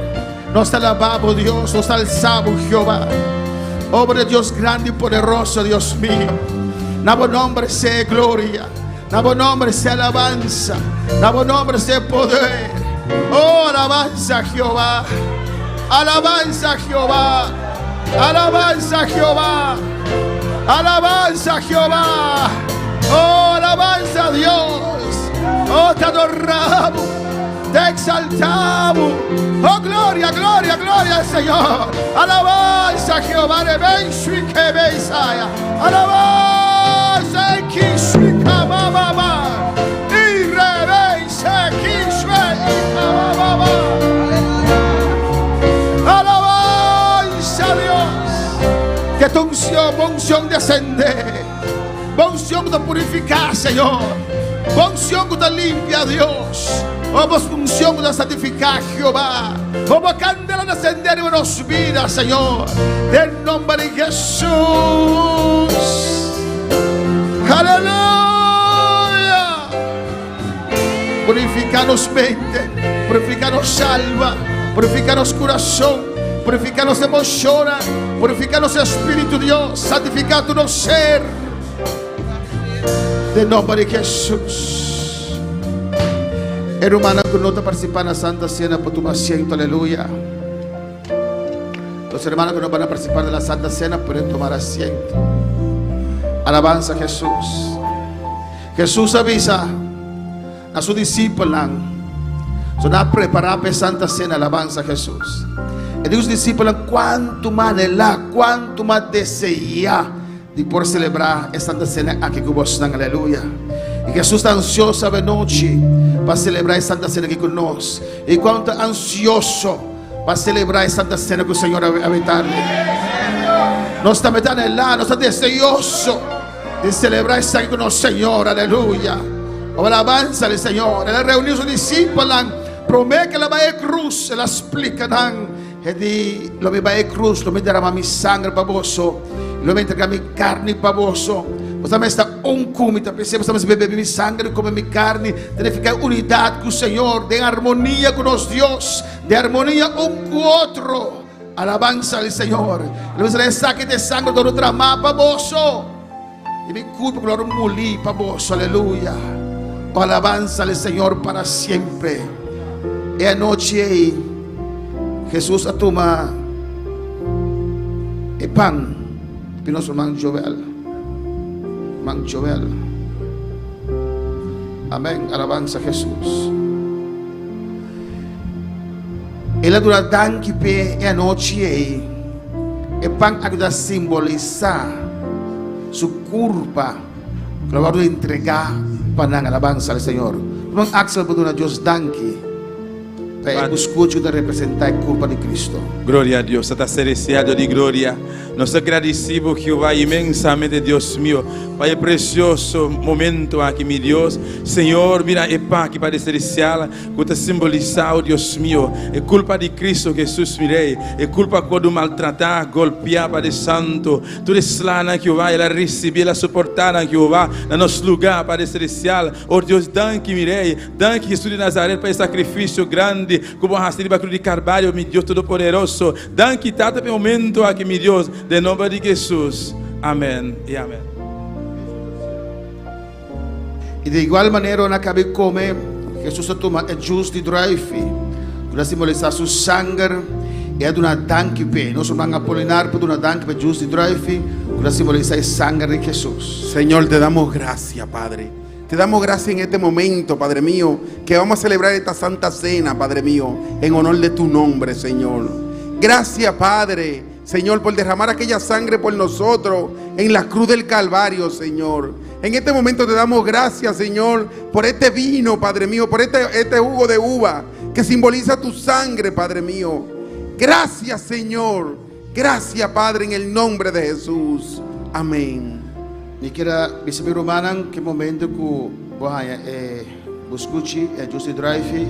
Nos alabamos, Dios. Nos alzamos, Jehová. Obra Dios grande y poderoso, Dios mío. Nabo nombre sea gloria. Nabo nombre sea alabanza. Nabo nombre sea poder. Oh, alabanza a Jehová. Alabanza a Jehová. Alabanza a Jehová. Alabanza a Jehová. Oh, alabanza a Dios. Oh, te adoramos. Te exaltamos. Oh, gloria, gloria, gloria al Señor. Alabanza a Jehová. Alabanza a Kishwika Baba. Y rebense Kishwika Baba. Alabanza a Dios. Que tu unción descende. Unción de purificar, Señor. Unción de limpia, Dios. Unción de santificar, Jehová. Como candela de ascender en nuestras vidas, Señor. En nombre de Jesús. Aleluya. Purificanos mente. Purificanos alma. Purificanos corazón. Purificanos emociones. Purificanos espíritu, Dios. Santifica tu ser. De nombre de Jesús. Hermana que no está participando en la Santa Cena, por tu asiento, aleluya. Los hermanos que no van a participar de la Santa Cena pueden tomar asiento. Alabanza a Jesús. Jesús avisa a sus discípulos. Son a preparar para la Santa Cena, alabanza a Jesús. Y dice a sus discípulos, cuánto más anhelar, cuánto más desear de por celebrar esta Santa Cena aquí con vosotros, aleluya. Y Jesús está ansioso de noche para celebrar esta Santa Cena aquí con nosotros. Y cuánto ansioso para celebrar esta Santa Cena con el Señor habitar. No está metiendo en la, no está deseoso de celebrar esta aquí con el Señor, aleluya. O alabanza al Señor. Él reunió a sus discípulos, promete que la va a cruz, se la explicarán. E di, lo mi va a cruz, lo mi dará mi sangre para vos. Lo mi entregará mi carne para vos. Você está comita, perceba, estamos bebendo mi sangre, comer mi carne, tem que ficar unidade com o Senhor, de harmonia com nosso Deus, de harmonia um com o outro. Alabança ao Senhor. Ele vai saque de sangue do tramar para vos. E me culpa por um moli para vos. Aleluia. Alabança ao Senhor para sempre. E a noite aí, Jesus a toma e pão, para nosso irmão Joel. Mang Joel. Amén. Alabanza a Jesús. Ela dura danke pe e noche e pan ajuda a simbolizar su culpa que lo va a entregar para la alabanza al Señor. Vamos a Axel por una Dios danke. Escute de representar a culpa de Cristo. Glória a Deus, está celestial de glória. Nós agradecemos Jeová imensamente, Deus meu, para o precioso momento aqui, meu Deus. Senhor, mira e pá que para celestial, que está simbolizado, Deus meu, é culpa de Cristo Jesus, mirei, é culpa quando maltratar, golpear para o santo, tudo isso lá na Jeová, ela receber, ela suportar na Jeová, no nosso lugar para o celestial. Oh Deus, danke, mirei, danke Jesus de Nazaré para o sacrifício grande. Como arrastar para a cruz de Carvalho, meu Deus Todo-Poderoso. Danke tanto pelo momento aqui, meu Deus, em nome de Jesus. Amém e amém. E de igual maneira, na cabe come, Jesus toma o jus de drive, para simbolizar seu sangue, e é de uma danke pe. Nós vamos apolinar por uma danke pe jus de drive, para simbolizar o sangue de Jesus. Señor, te damos gracias, Padre. Te damos gracias en este momento, Padre mío, que vamos a celebrar esta Santa Cena, Padre mío, en honor de tu nombre, Señor. Gracias, Padre, Señor, por derramar aquella sangre por nosotros en la cruz del Calvario, Señor. En este momento te damos gracias, Señor, por este vino, Padre mío, por este jugo de uva que simboliza tu sangre, Padre mío. Gracias, Señor. Gracias, Padre, en el nombre de Jesús. Amén. Ni kira bisa birumanan que momento que bahaya buscuchi Juicy Drive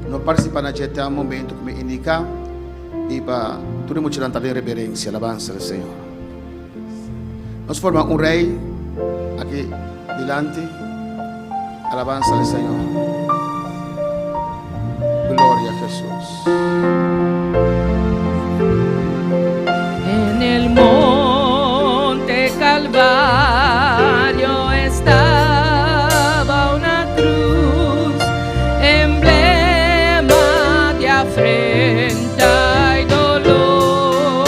no participa na jeta momento que me indica y para tú no mucho tanta reverencia, alabanza del Señor. Nos forma un rey aquí delante, alabanza del Señor. Gloria a Jesús. En el monte Calvario estaba una cruz, emblema de afrenta y dolor.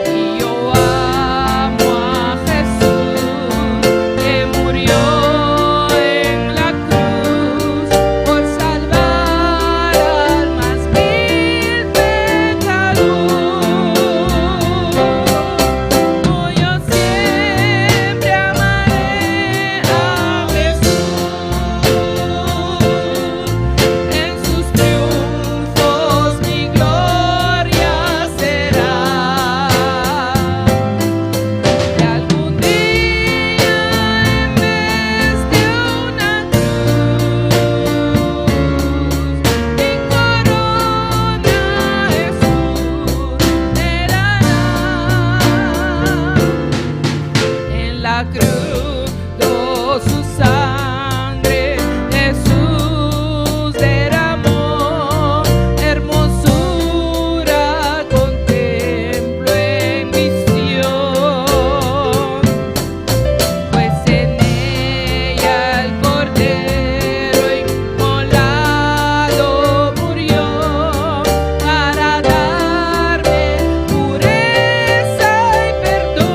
Y yo amo a Jesús que murió en la cruz por salvar al más vil pecador. Yo siempre amaré a Jesús, en sus triunfos mi gloria será. Y algún día en vez de una cruz, mi corona Jesús me dará. En la cruz su sangre Jesús derramó, hermosura contemplo en visión, pues en ella el Cordero inmolado murió para darme pureza y perdón.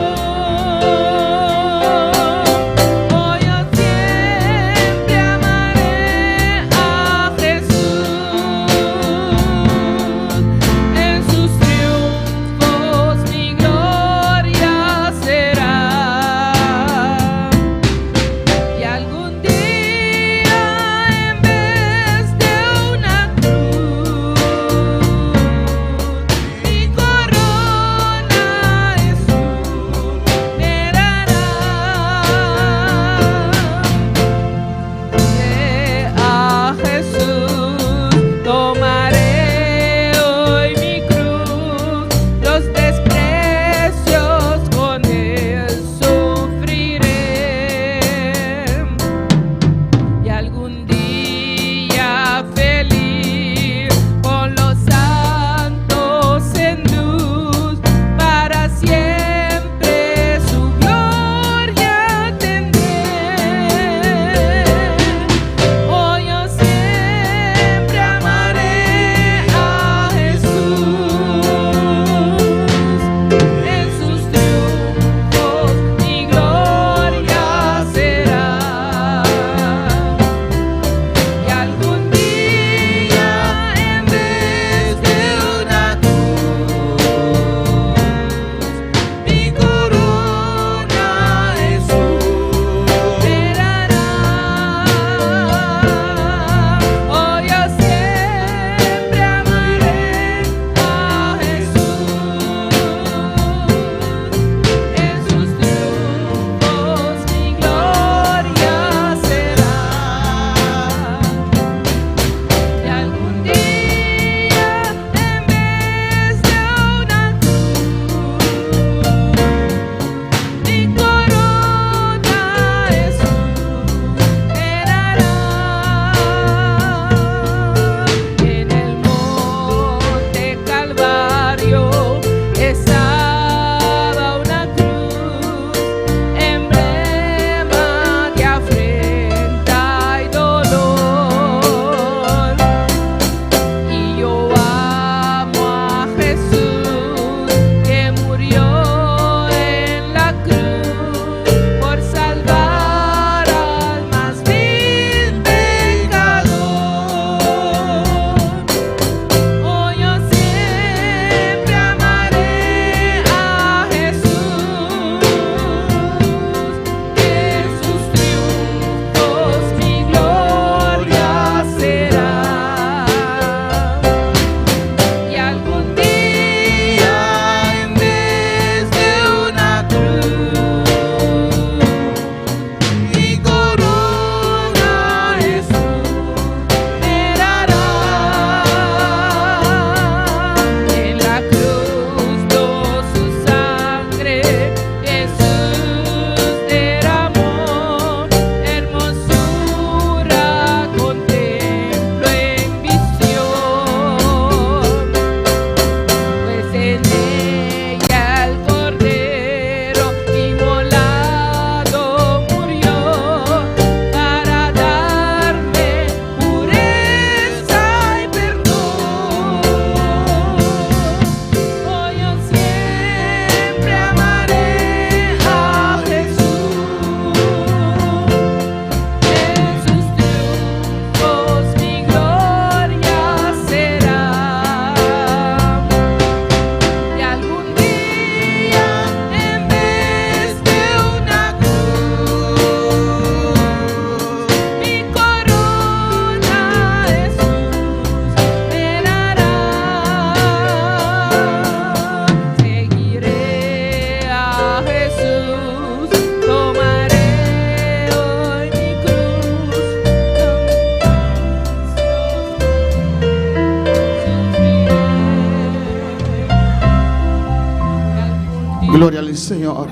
Glória ao Senhor.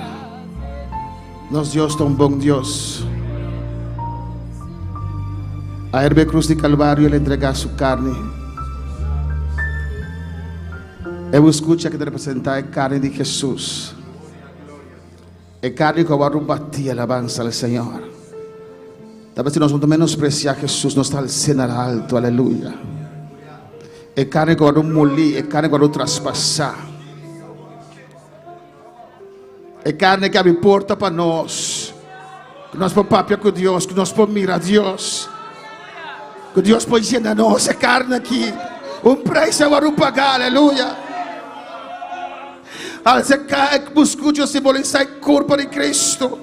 Nosso Deus é um bom Deus. A herbe cruz de Calvário ele entregar sua carne. Eu escuto que representar a carne de Jesus. A carne que vai bater alabança ao Senhor. Talvez se nós vamos menospreciar Jesus, nós estamos sendo alto, aleluia. A carne que vai molir, a carne que vai traspassar. A carne que abre porta para nós. Que nós podemos papiar com Deus, que nós podemos mirar a Deus. Que Deus pode ensinar a nossa carne aqui. Preço vai pagar, aleluia. Essa carne que busca Deus simbolizar a corpo de Cristo.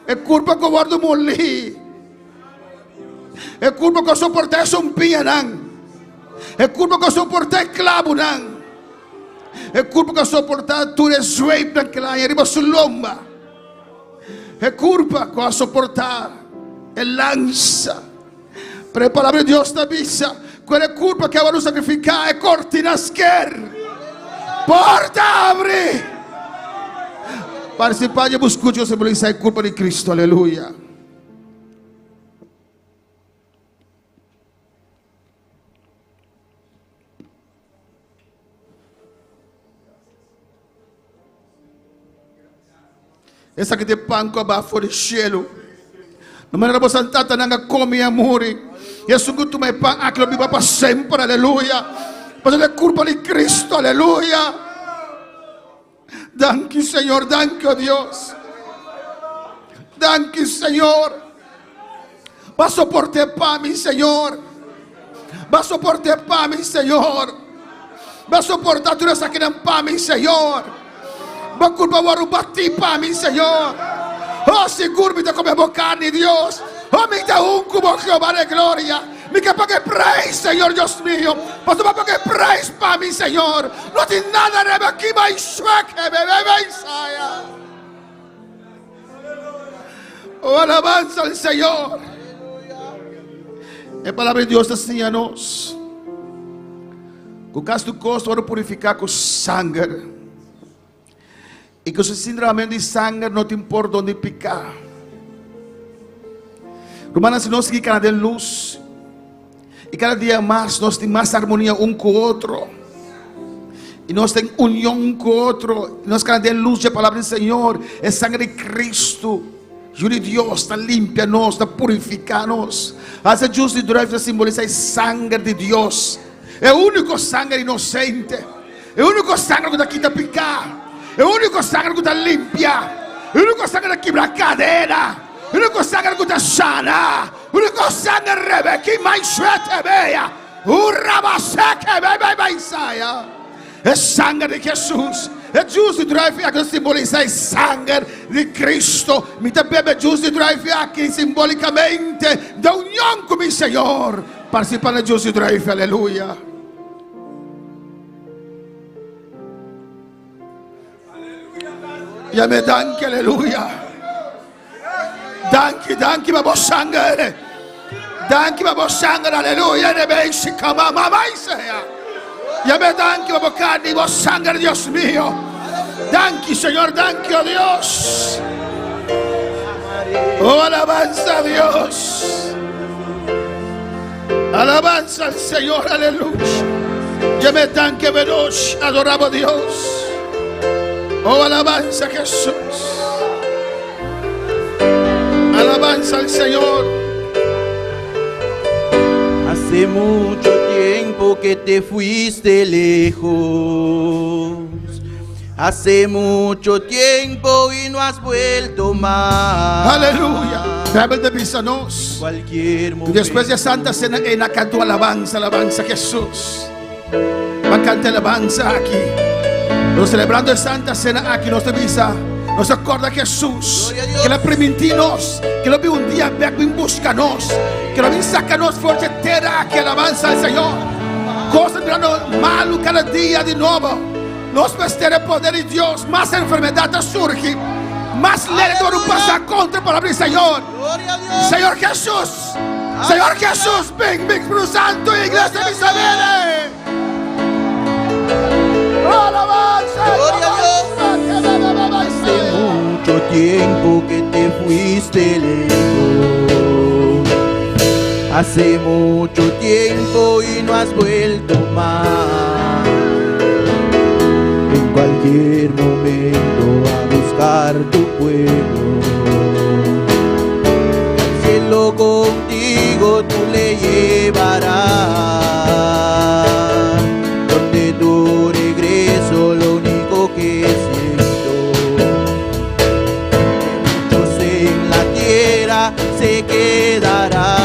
É corpo que guarda molir. É corpo que suporta um pinha não. É corpo que suporta clavo não. É corpo que suporta tudo é swipe naquela arriba sua lomba. É corpo que suporta é lança. Para a palavra de Deus está vista. Qual é corpo que vai sacrificar é cortinas quer. Porta abre. Participar de buscar Deus simbolizar a culpa de Cristo, aleluia. Essa que tem panco abaixo do cielo. No maneira que você está nanga come a morrer. E é sugo tu me pão aquilo viva para sempre, aleluia. Mas é culpa de Cristo, aleluia. Danke, Senhor, danke, oh Deus. Danke, Senhor. Va a soportar para mim, Senhor. Va a soportar para mim, Senhor. Va a soportar tudo isso aqui para mim, Senhor. Va a culpa o bater para mim, Senhor. Oh, seguro-me de comer a carne, Deus. Oh, me dá como Jeová de glória. Me que pague preço, Senhor Deus mío. Mas tu vai pagar preço para mim, Senhor. Não tem nada de aqui, mas chueque, bebê, saia. Oh, alabanza al Senhor. A palavra de Deus assim a nós. O caso do costo vai purificar com sangue. E que o síndrome de sangue não te importa onde picar. Romanos, se nós seguimos cada dia luz. E cada dia mais nós temos mais harmonia um com o outro. E nós temos união um com o outro. E nós cada dia luz da palavra do Senhor. É sangue de Cristo. E de Deus está limpia nós, está purifica nós. Essa justiça de Deus simboliza o sangue de Deus. É o único sangue inocente. É o único sangue que está aqui para picar. É o único sangue que está limpia. É o único sangue que quebra cadeira. É o único sangue que está sana. É o único sangue que mais suete veia. O rabaseque bebe saia. É sangue de Jesus. É justo de drive que simboliza o sangue de Cristo. Me bebe justo de drive aqui simbolicamente da união com o Senhor. Participando de justo de drive, aleluia. Ya me danke, aleluia. Danke, babo sangue. Danke, babo sangue, aleluia. Rebeishi kama mamai sea. Ya me danke, babo carne, babo sangue, Dios mío. Danke, Señor, danke, oh Dios. Oh, alabanza a Dios. Alabanza al Señor, aleluya. Ya me danke, veloz, adoramos a Dios. Oh, alabanza a Jesús. Alabanza al Señor. Hace mucho tiempo que te fuiste lejos. Hace mucho tiempo y no has vuelto más. Aleluya. Bíblia de Bisanos. Después de Santa Cena, en la canto alabanza a Jesús. Va a cantar alabanza aquí. Nos celebrando a Santa Cena aqui, nós devisa, nos acorda Jesús, que Ele permitiu-nos, que Ele um dia vem buscar nós, que Ele vem sacar nós forte terra, que alabança ao Senhor, coisa virando malo cada dia de novo, nós vamos ter o poder de Deus, mais enfermidade surge, mais leve vamos passar contra a palavra do Senhor, Senhor Jesus, vem Espírito Santo, igreja de Isabel. Alabanza, gloria a Dios. de lejos. Hace mucho tiempo y no has vuelto más. En cualquier momento a buscar tu pueblo. Al cielo contigo tú le llevarás. Donde tu regreso lo único que siento. Muchos en la tierra se quedarán,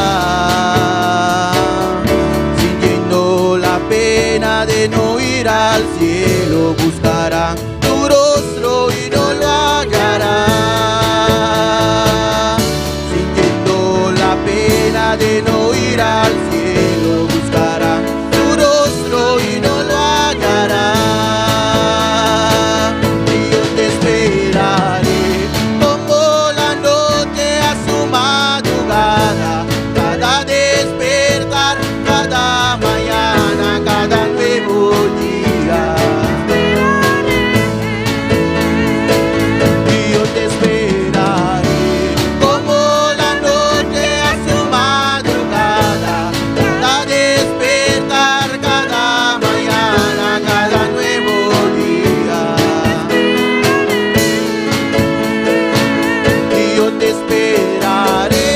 sintiendo la pena de no ir al cielo. Buscarán tu rostro y no lo hallarán, sintiendo la pena de no ir al cielo. Buscarán tu rostro y no lo hallarán. Y yo te esperaré como la noche a su madrugada, cada despertar, cada mañana, cada nuevo día. Y yo te esperaré como la noche a su madrugada, cada despertar, cada mañana, cada nuevo día. Y yo te esperaré,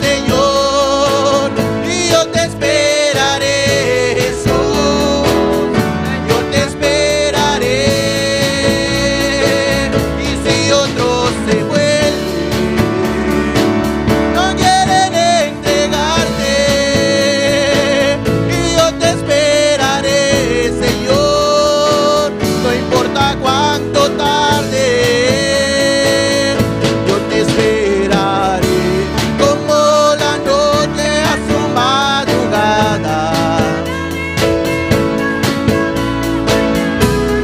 Señor, y yo te esperaré, Jesús, yo te esperaré. Y si otros se vuelven, no quieren entregarte, y yo te esperaré, Señor, no importa cuánto tarde. Yo te esperaré como la noche a su madrugada,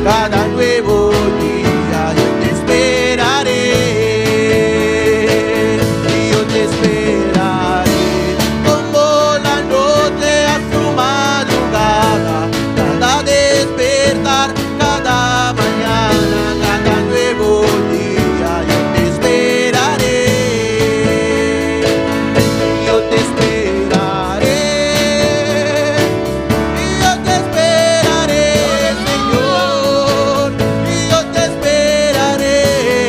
cada nuevo día. Yo te esperaré, y yo te esperaré como la noche a su madrugada, cada despertar, cada mañana, cada nuevo día. Yo te esperaré, yo te esperaré, y yo te esperaré, Señor, y yo te esperaré,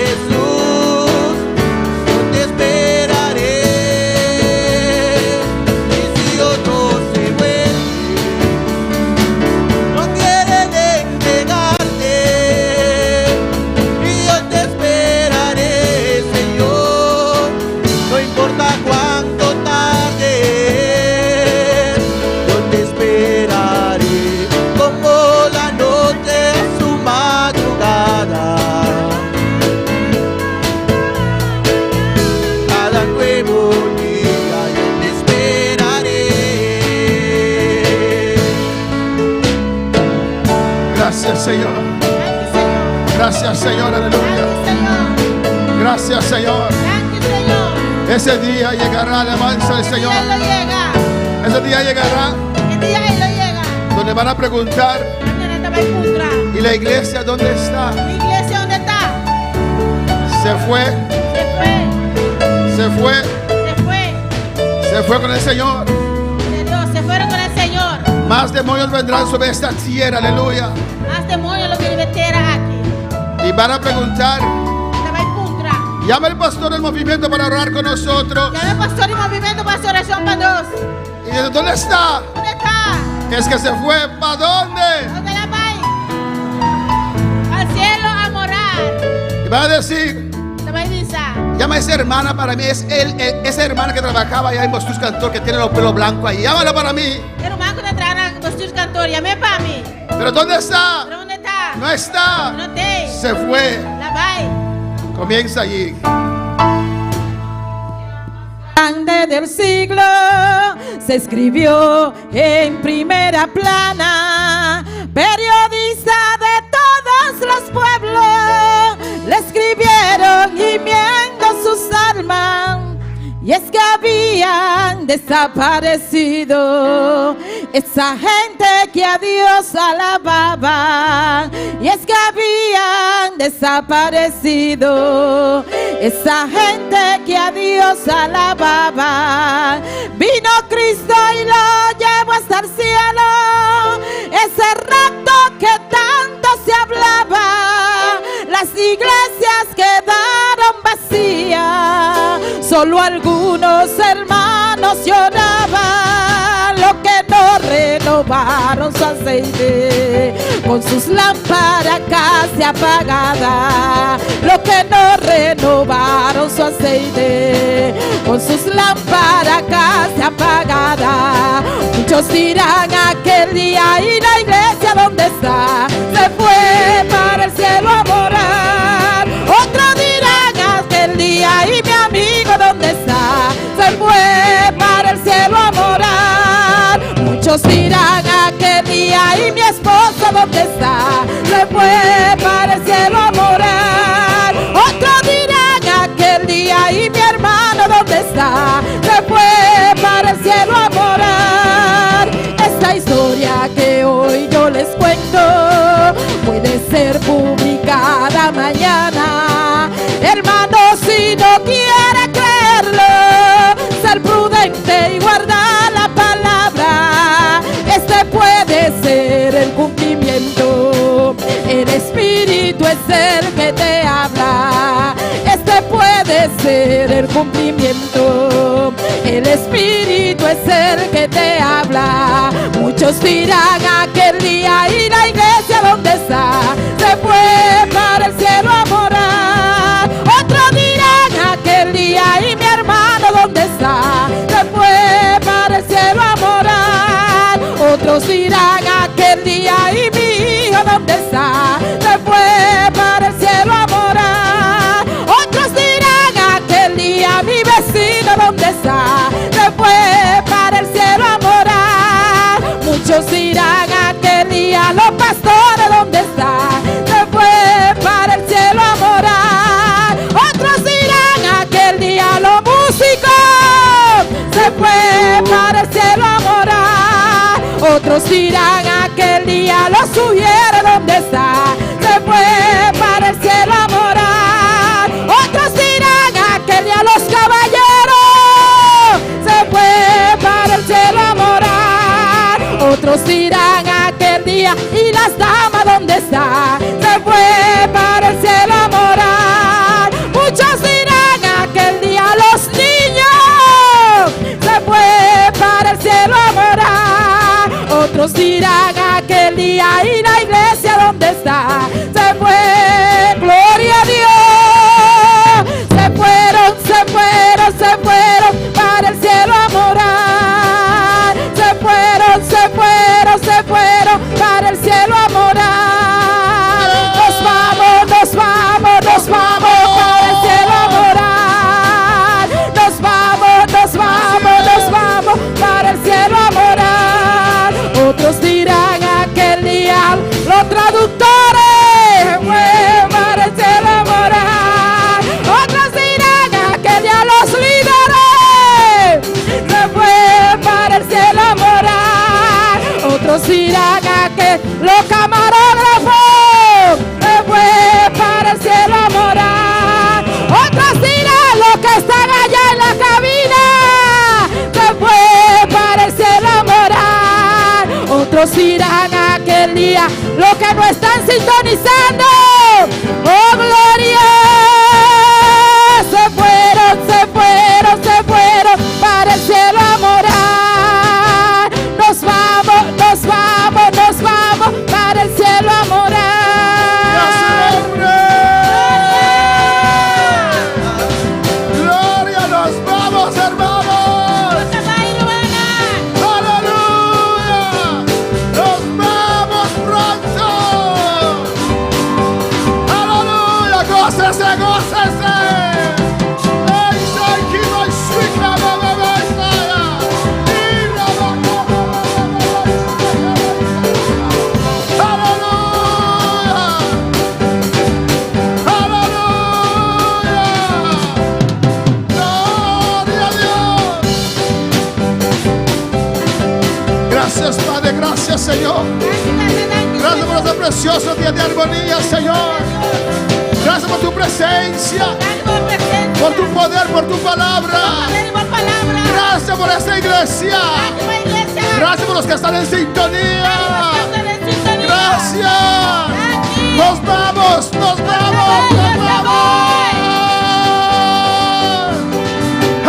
Jesús, yo te esperaré. Y si otros se vuelven, no quieren entregarte, y yo te esperaré, Señor, no importa cuánto tarde. Yo te esperaré como la noche a su madrugada, cada nuevo día. Yo te esperaré. Gracias, Señor. Gracias, Señor. Aleluya. Gracias, Señor. Ese día llegará, alabanza del Señor. Ese día llegará donde van a preguntar, ¿y la iglesia dónde está? Se fue. Se fue. Se fue con el Señor. Se fueron con el Señor. Más demonios vendrán sobre esta tierra, aleluya. Más demonios lo que meterá aquí. Y van a preguntar, llama el pastor del movimiento para orar con nosotros. Llama el pastor del movimiento para hacer oración para dos. Y dice, ¿dónde está? ¿Dónde está? Es que se fue, ¿para dónde? ¿Dónde la va? Al cielo a morar. Y van a decir, llama a esa hermana para mí, es esa hermana que trabajaba allá en Bostus Cantor, que tiene los pelos blancos ahí. Llámala para mí. Hermano que trabaja en Bostus Cantor, llame para mí. ¿Pero dónde está? ¿Pero dónde está? No está. No te. Se fue. La va. Comienza allí. Grande del siglo se escribió en primera plana, periodista de todos los pueblos, le escribieron gimiendo sus almas Y es que habían desaparecido esa gente que a Dios alababa. Y es que habían desaparecido esa gente que a Dios alababa. Vino Cristo y lo llevó hasta el cielo. Ese rapto que tanto se hablaba, las iglesias quedaron vacías. Solo algunos hermanos lloraban, los que no renovaron su aceite, con sus lámparas casi apagadas. Los que no renovaron su aceite, con sus lámparas casi apagadas. Muchos dirán aquel día, y la iglesia ¿dónde está? Se fue para el cielo a morar. Otros dirán aquel día, y mi amigo ¿dónde está? Se fue para el cielo a morar. Muchos dirán aquel día, y mi esposo ¿dónde está? Se fue para el cielo a morar. Otros dirán aquel día, y mi hermano ¿dónde está? Se fue para el cielo a morar. Esta historia que hoy yo les cuento puede ser publicada mañana. Hermano, si no quiere creerlo, ser prudente y guardar la palabra. Este puede ser el cumplimiento. El Espíritu es el que te habla. Este puede ser el cumplimiento. El Espíritu es el que te habla. Muchos dirán aquel día, y la iglesia ¿dónde está? Se fue para el cielo a morar. Otros dirán aquel día, y mi hermano ¿dónde está? Se fue para el cielo a morar. Otros dirán aquel día, y mi hijo ¿dónde está? Se fue para el cielo a morar. Otros dirán aquel día, mi vecino ¿dónde está? Se fue para el cielo a morar. Muchos dirán aquel día, los pastores ¿dónde están? Se fue para el cielo a morar. Otros dirán aquel día, los músicos se fue para el cielo a morar. Otros dirán aquel día, los sugieres ¿dónde está? Se fue para el cielo a morar. Otros dirán aquel día, los caballeros se fue para el cielo a morar. Otros dirán aquel día, y las damas ¿dónde está? Se fue para el cielo a morar. Muchos dirán aquel día, los niños se fue para el cielo a morar. Otros dirán aquel día, y la iglesia ¿dónde está? Se fue, gloria a Dios. Se fueron, se fueron, se fueron para el cielo a morar. Se fueron, se fueron, se fueron para el cielo a morar. Nos vamos, nos vamos, nos vamos para el cielo a morar. Nos vamos, nos vamos, nos vamos para el cielo a morar. Otros dirán aquel día, los traductores fue para el cielo a morar. Otros dirán aquel día, los líderes se fue para el cielo a morar. Otros dirán que los camarógrafos se fue para el cielo a morar. Otros dirán los que están allá en la cabina se fue para el cielo a morar. Otros dirán aquel día los que no están sintonizando, oh gloria, se fueron, se fueron, se fueron para el cielo a morar. Nos vamos, nos vamos, nos vamos para el cielo a morar. Gloria, nos vamos, hermanos. Aleluya. Nos vamos pronto. Aleluya. Señor. Gracias por este precioso día de armonía, Señor. Gracias por tu presencia, por tu poder, por tu palabra. Gracias por esta iglesia. Gracias por los que están en sintonía. Gracias. Nos vamos, nos vamos, nos vamos.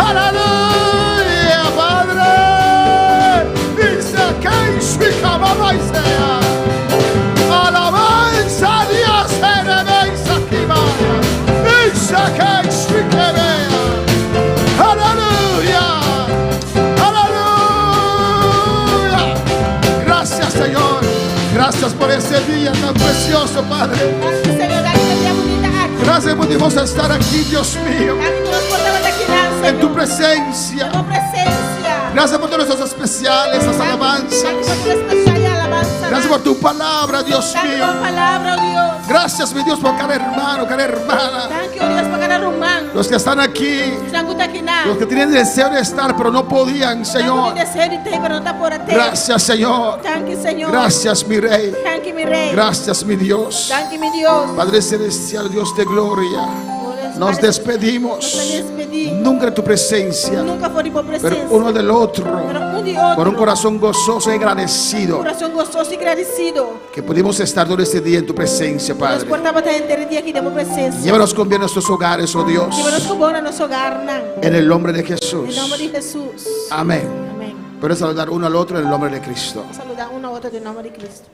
Aleluya, Padre. Dice que sea. Alabanza a Dios, enemies aquí vaya. Dice que vea. Aleluya, aleluya. Gracias, Señor. Gracias por este día tan precioso, Padre. Gracias por Dios estar aquí, Dios mío, en tu presencia. Gracias por todos esos especiales, esas alabanzas. Gracias por tu palabra, Dios mío. Gracias, mi Dios, por cada hermano, cada hermana. Los que están aquí, los que tienen deseo de estar, pero no podían, Señor. Gracias, Señor. Gracias, mi Rey. Gracias, mi Dios. Padre celestial, Dios de gloria, nos despedimos. Nunca de tu presencia, pero uno del otro, con un corazón gozoso y agradecido, que pudimos estar todo este día en tu presencia, Padre. Llévanos con bien a nuestros hogares, oh Dios, en el nombre de Jesús. Amén. Pero saludar uno al otro en el nombre de Cristo. Saludar uno a otro en el nombre de Cristo.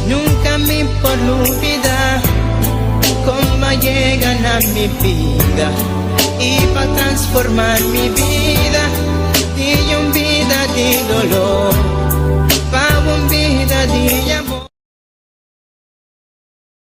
Nunca me por olvidar cómo llegan a mi vida y para transformar mi vida y un vida de dolor para un vida de amor.